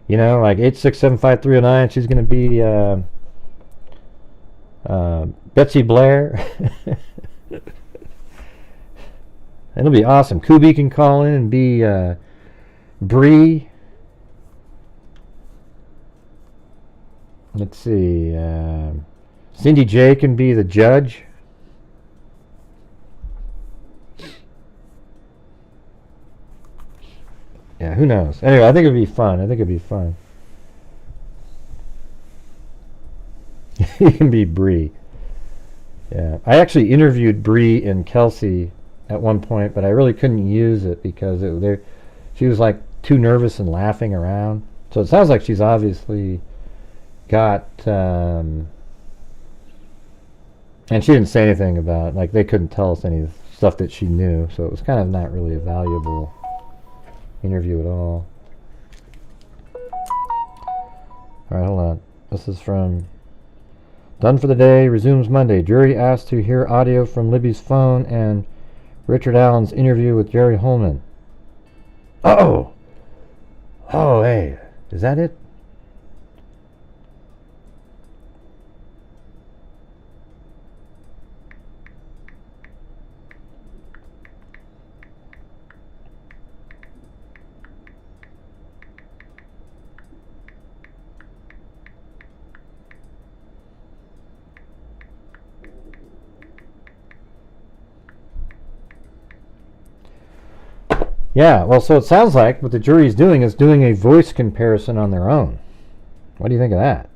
You know, like 8675309, she's going to be Betsy Blair. It'll be awesome. Kubi can call in and be Bree. Let's see. Cindy J can be the judge. Yeah, who knows? Anyway, I think it'd be fun. He can be Bree. Yeah, I actually interviewed Bree and Kelsey at one point, but I really couldn't use it because she was like too nervous and laughing around. So it sounds like she's obviously got, and she didn't say anything about, like, they couldn't tell us any stuff that she knew, so it was kind of not really a valuable interview at all. Alright, hold on. This is from Done for the Day, resumes Monday. Jury asked to hear audio from Libby's phone and Richard Allen's interview with Jerry Holman. Oh, hey, is that it? Yeah, well, so it sounds like what the jury's doing is doing a voice comparison on their own. What do you think of that?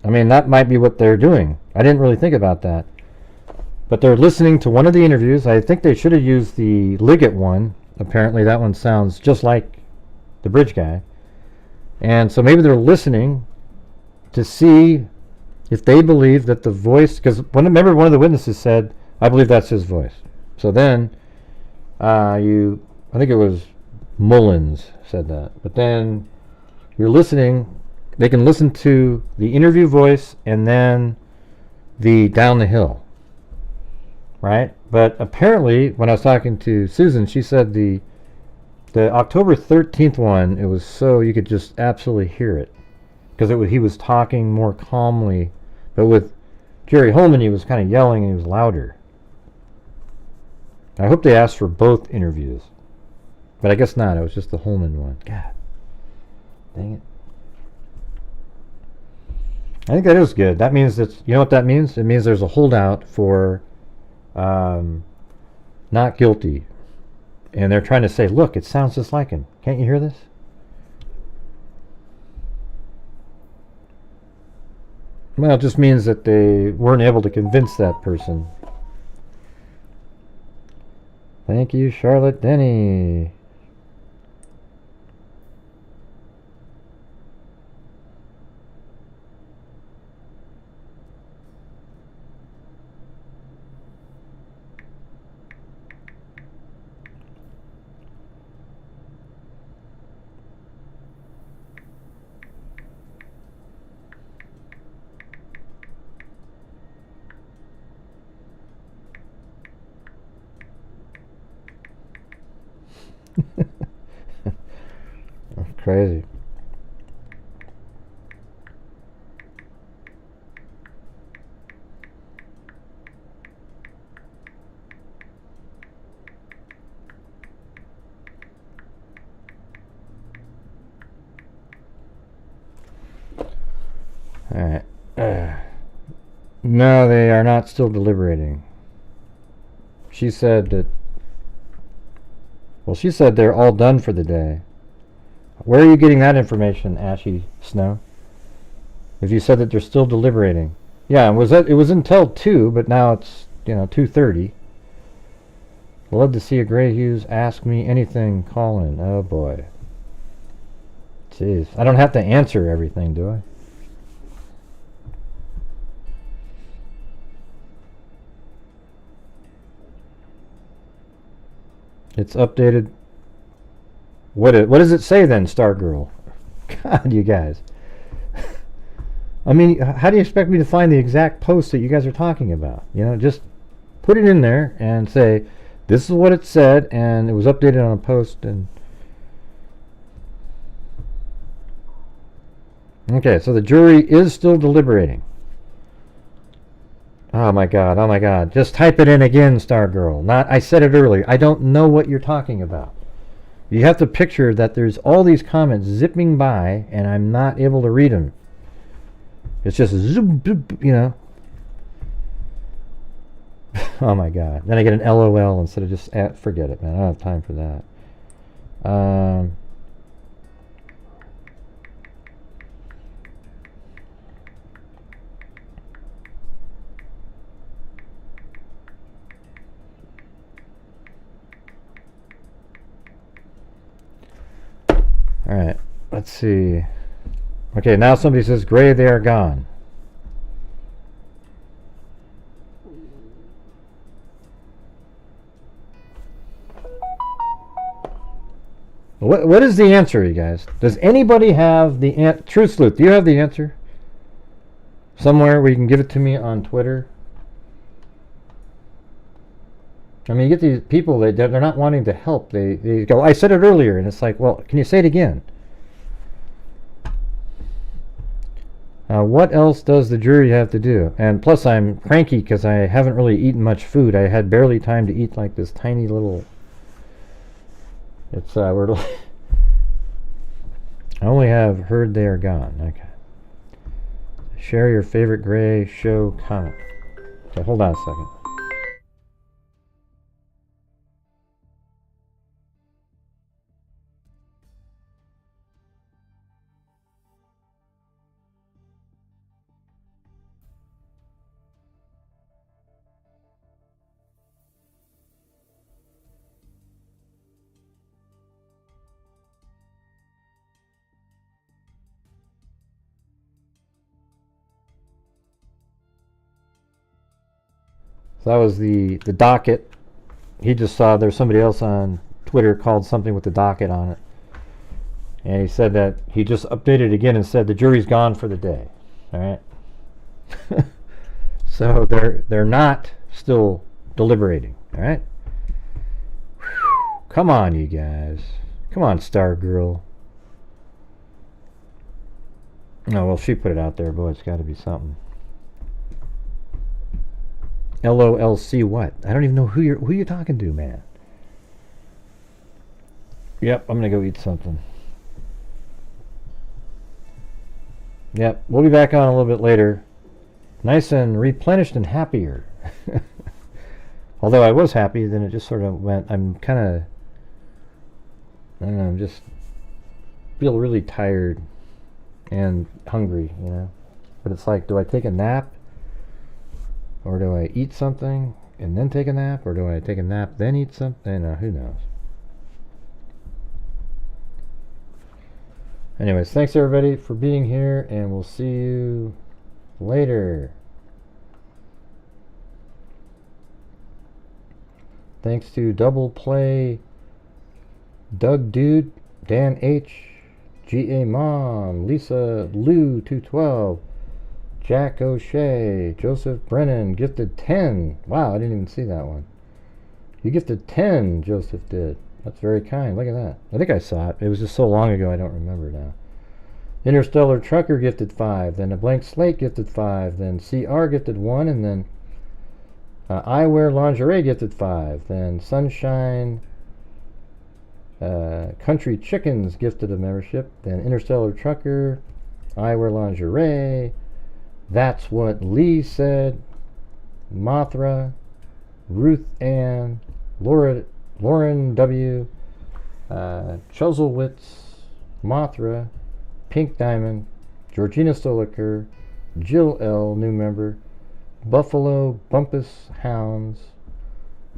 I mean, that might be what they're doing. I didn't really think about that. But they're listening to one of the interviews. I think they should have used the Liggett one. Apparently that one sounds just like the bridge guy. And so maybe they're listening to see if they believe that the voice... Because remember, one of the witnesses said, I believe that's his voice. So then... I think it was Mullins said that. But then you're listening, they can listen to the interview voice and then the down the hill. Right? But apparently, when I was talking to Susan, she said the October 13th one, it was so you could just absolutely hear it. Because he was talking more calmly. But with Jerry Holman, he was kind of yelling and he was louder. I hope they asked for both interviews. But I guess not. It was just the Holman one. God. Dang it. I think that is good. That means that, you know what that means? It means there's a holdout for not guilty. And they're trying to say, look, it sounds just like him. Can't you hear this? Well, it just means that they weren't able to convince that person. Thank you, Charlotte Denny. That's crazy. Alright. No, they are not still deliberating. She said that... Well, she said they're all done for the day. Where are you getting that information, Ashy Snow? If you said that they're still deliberating. Yeah, it was until 2, but now it's, 2:30. Love to see a Gray Hughes ask me anything, call in. Oh boy. Jeez. I don't have to answer everything, do I? It's updated. What does it say then, Stargirl? God, you guys. I mean, how do you expect me to find the exact post that you guys are talking about? Just put it in there and say, this is what it said, and it was updated on a post. And okay, so the jury is still deliberating. Oh my god, oh my god. Just type it in again, Stargirl. I said it earlier. I don't know what you're talking about. You have to picture that there's all these comments zipping by, and I'm not able to read them. It's just zoom, Oh my god. Then I get an LOL instead of just... forget it, man. I don't have time for that. Alright, let's see. Okay, now somebody says, Gray, they are gone. What is the answer, you guys? Does anybody have the answer? Truth Sleuth, do you have the answer? Somewhere where you can give it to me on Twitter? I mean, you get these people, they're not wanting to help. They go, I said it earlier, and it's like, well, can you say it again? What else does the jury have to do? And plus, I'm cranky because I haven't really eaten much food. I had barely time to eat like this tiny little... It's, I only have heard they are gone. Okay. Share your favorite Gray show comment. Okay, hold on a second. So that was the docket. He just saw there's somebody else on Twitter called something with the docket on it. And he said that he just updated again and said the jury's gone for the day. Alright? So they're not still deliberating. Alright? Come on, you guys. Come on, Stargirl. Oh, well, she put it out there. Boy, it's got to be something. LOLC what? I don't even know who you're talking to, man. Yep, I'm gonna go eat something. Yep, we'll be back on a little bit later. Nice and replenished and happier. Although I was happy, then it just sort of went... I'm kind of... I don't know, I'm just... feel really tired and hungry, But it's like, do I take a nap? Or do I eat something and then take a nap? Or do I take a nap then eat something? Who knows? Anyways, thanks everybody for being here, and we'll see you later. Thanks to Double Play, Doug Dude, Dan H, G.A. Mom, Lisa Lou 212, Jack O'Shea, Joseph Brennan gifted 10. Wow, I didn't even see that one. You gifted 10, Joseph did. That's very kind. Look at that. I think I saw it. It was just so long ago I don't remember now. Interstellar Trucker gifted 5. Then a Blank Slate gifted 5. Then CR gifted 1. And then I Wear Lingerie gifted 5. Then Sunshine Country Chickens gifted a membership. Then Interstellar Trucker, I Wear Lingerie, That's What Lee Said, Mothra, Ruth Ann, Lauren W., Chuzzlewitz, Mothra, Pink Diamond, Georgina Stoliker, Jill L., new member, Buffalo Bumpus Hounds,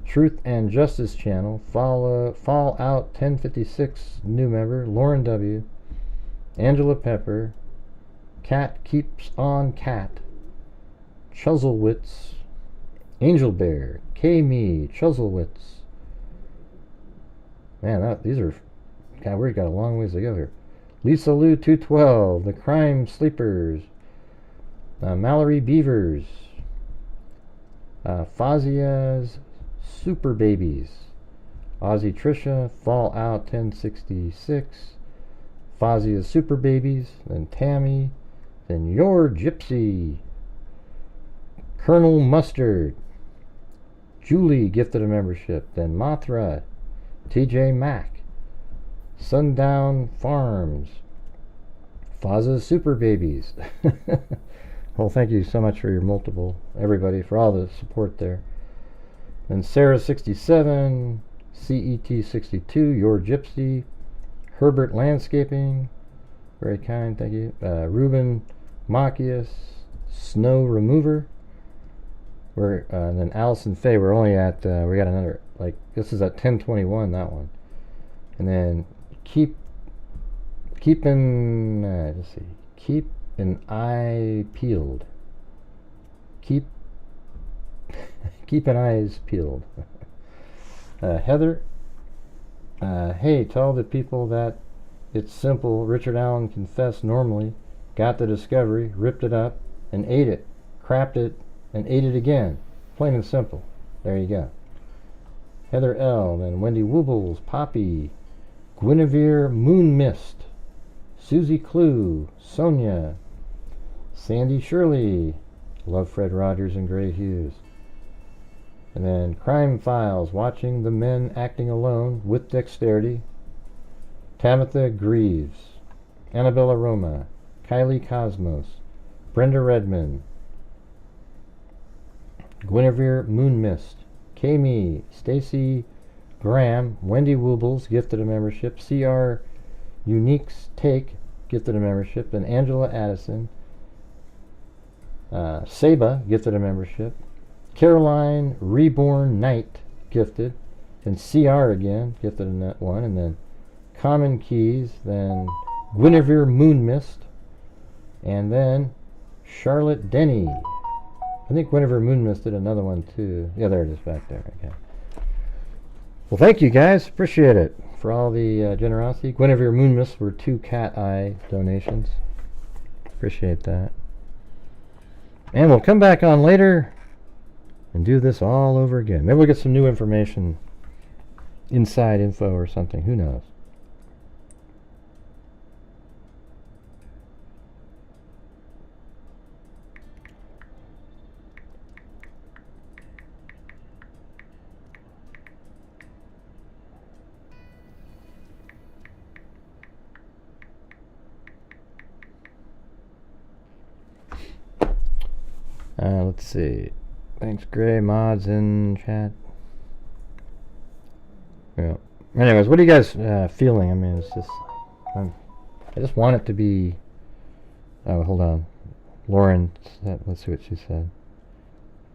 Truth and Justice Channel, Fallout 1056, new member, Lauren W., Angela Pepper, Cat Keeps on Cat, Chuzzlewitz, Angel Bear, K-Me, Chuzzlewitz. Man, these are... God, we've got a long ways to go here. Lisa Lou 212, The Crime Sleepers, Mallory Beavers, Fazia's Super Babies, Ozzy Trisha, Fallout 1066, Fazia's Super Babies, then Tammy, then Your Gypsy, Colonel Mustard, Julie gifted a membership, then Mothra, TJ Mack, Sundown Farms, Faza's Super Babies. Well, thank you so much for your everybody, for all the support there. And Sarah 67, CET 62, Your Gypsy, Herbert Landscaping, very kind, thank you. Ruben Macias, Snow Remover. And then Allison Faye, we're only at, we got another, like, this is at 10:21, that one. And then keep an eye peeled. Keep an eyes peeled. Heather, hey, tell the people that it's simple. Richard Allen confessed normally, got the discovery, ripped it up, and ate it, crapped it, and ate it again. Plain and simple. There you go. Heather L., then Wendy Woobles, Poppy, Guinevere Moonmist, Susie Clue, Sonia, Sandy Shirley, love Fred Rogers and Gray Hughes. And then Crime Files, watching the men acting alone with dexterity, Tamitha Greaves, Annabella Roma, Kylie Cosmos, Brenda Redmond, Guinevere Moonmist, Kami, Stacy Graham, Wendy Woobles gifted a membership, CR Unique's Take gifted a membership, and Angela Addison, Saba gifted a membership, Caroline Reborn Knight gifted, and CR again gifted a one, and then Common Keys, then Guinevere Moonmist, and then Charlotte Denny. I think Guinevere Moonmist did another one too. Yeah, there it is back there. Okay. Well, thank you guys. Appreciate it for all the generosity. Guinevere Moonmist were 2 cat eye donations. Appreciate that. And we'll come back on later and do this all over again. Maybe we'll get some new information, inside info or something. Who knows? Let's see. Thanks, Gray. Mods in chat. Yeah. Anyways, what are you guys feeling? I mean, it's just... I just want it to be... Oh, hold on. Lauren, let's see what she said.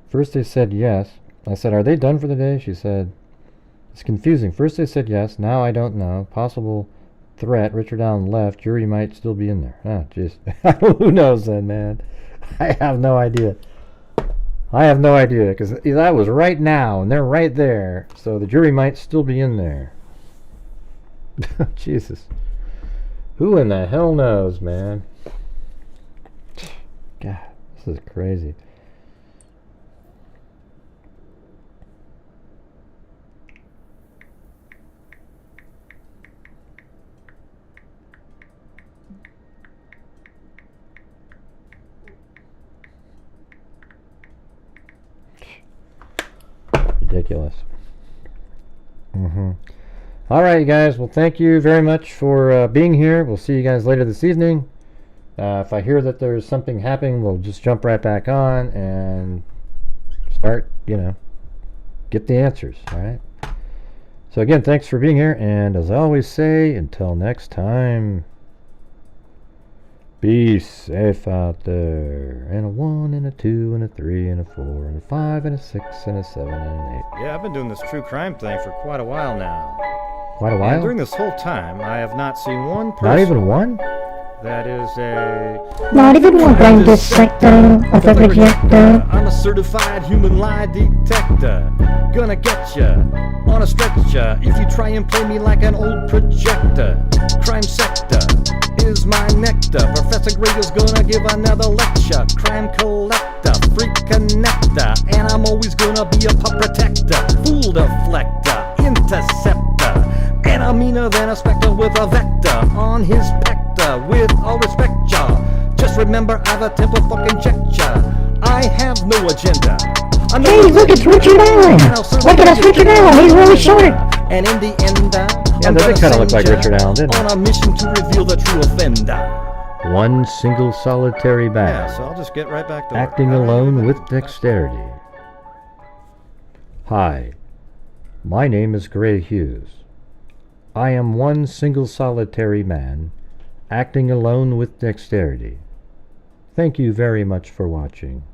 First they said yes. I said, are they done for the day? She said, it's confusing. First they said yes. Now I don't know. Possible threat. Richard Allen left. Jury might still be in there. Ah, jeez. Who knows then, man? I have no idea. I have no idea, because that was right now, and they're right there, so the jury might still be in there. Jesus. Who in the hell knows, man? God, this is crazy. Ridiculous. All right, you guys. Well, thank you very much for being here. We'll see you guys later this evening. If I hear that there's something happening, we'll just jump right back on and start, get the answers, all right? So again, thanks for being here, and as I always say, until next time, be safe out there. And a 1 and a 2 and a 3 and a 4 and a 5 and a 6 and a 7 and an 8.
Yeah, I've been doing this true crime thing for quite a while now.
Quite a while?
And during this whole time, I have not seen one person.
Not even one?
That is a...
Not even one blind dissector of a projector.
I'm a certified human lie detector. Gonna get ya on a stretcher if you try and play me like an old projector. Crime sector is my nectar. Professor Gragel's gonna give another lecture. Crime collector, freak connector, and I'm always gonna be a pup protector. Fool deflector, interceptor, and I'm meaner than a spectre with a vector on his pector. With all respect, y'all, just remember I've a temper fucking check ya. I have no agenda.
Hey, look, it's Richard Allen. Look at us, Richard Allen. He's really short.
And in the end,
yeah, that did kind of look like Richard Allen, didn't it?
On a mission to reveal the true offender.
One single solitary man.
Yeah, so I'll just get right back to work.
Acting alone with dexterity. Hi, my name is Grant Hughes. I am one single solitary man, acting alone with dexterity. Thank you very much for watching.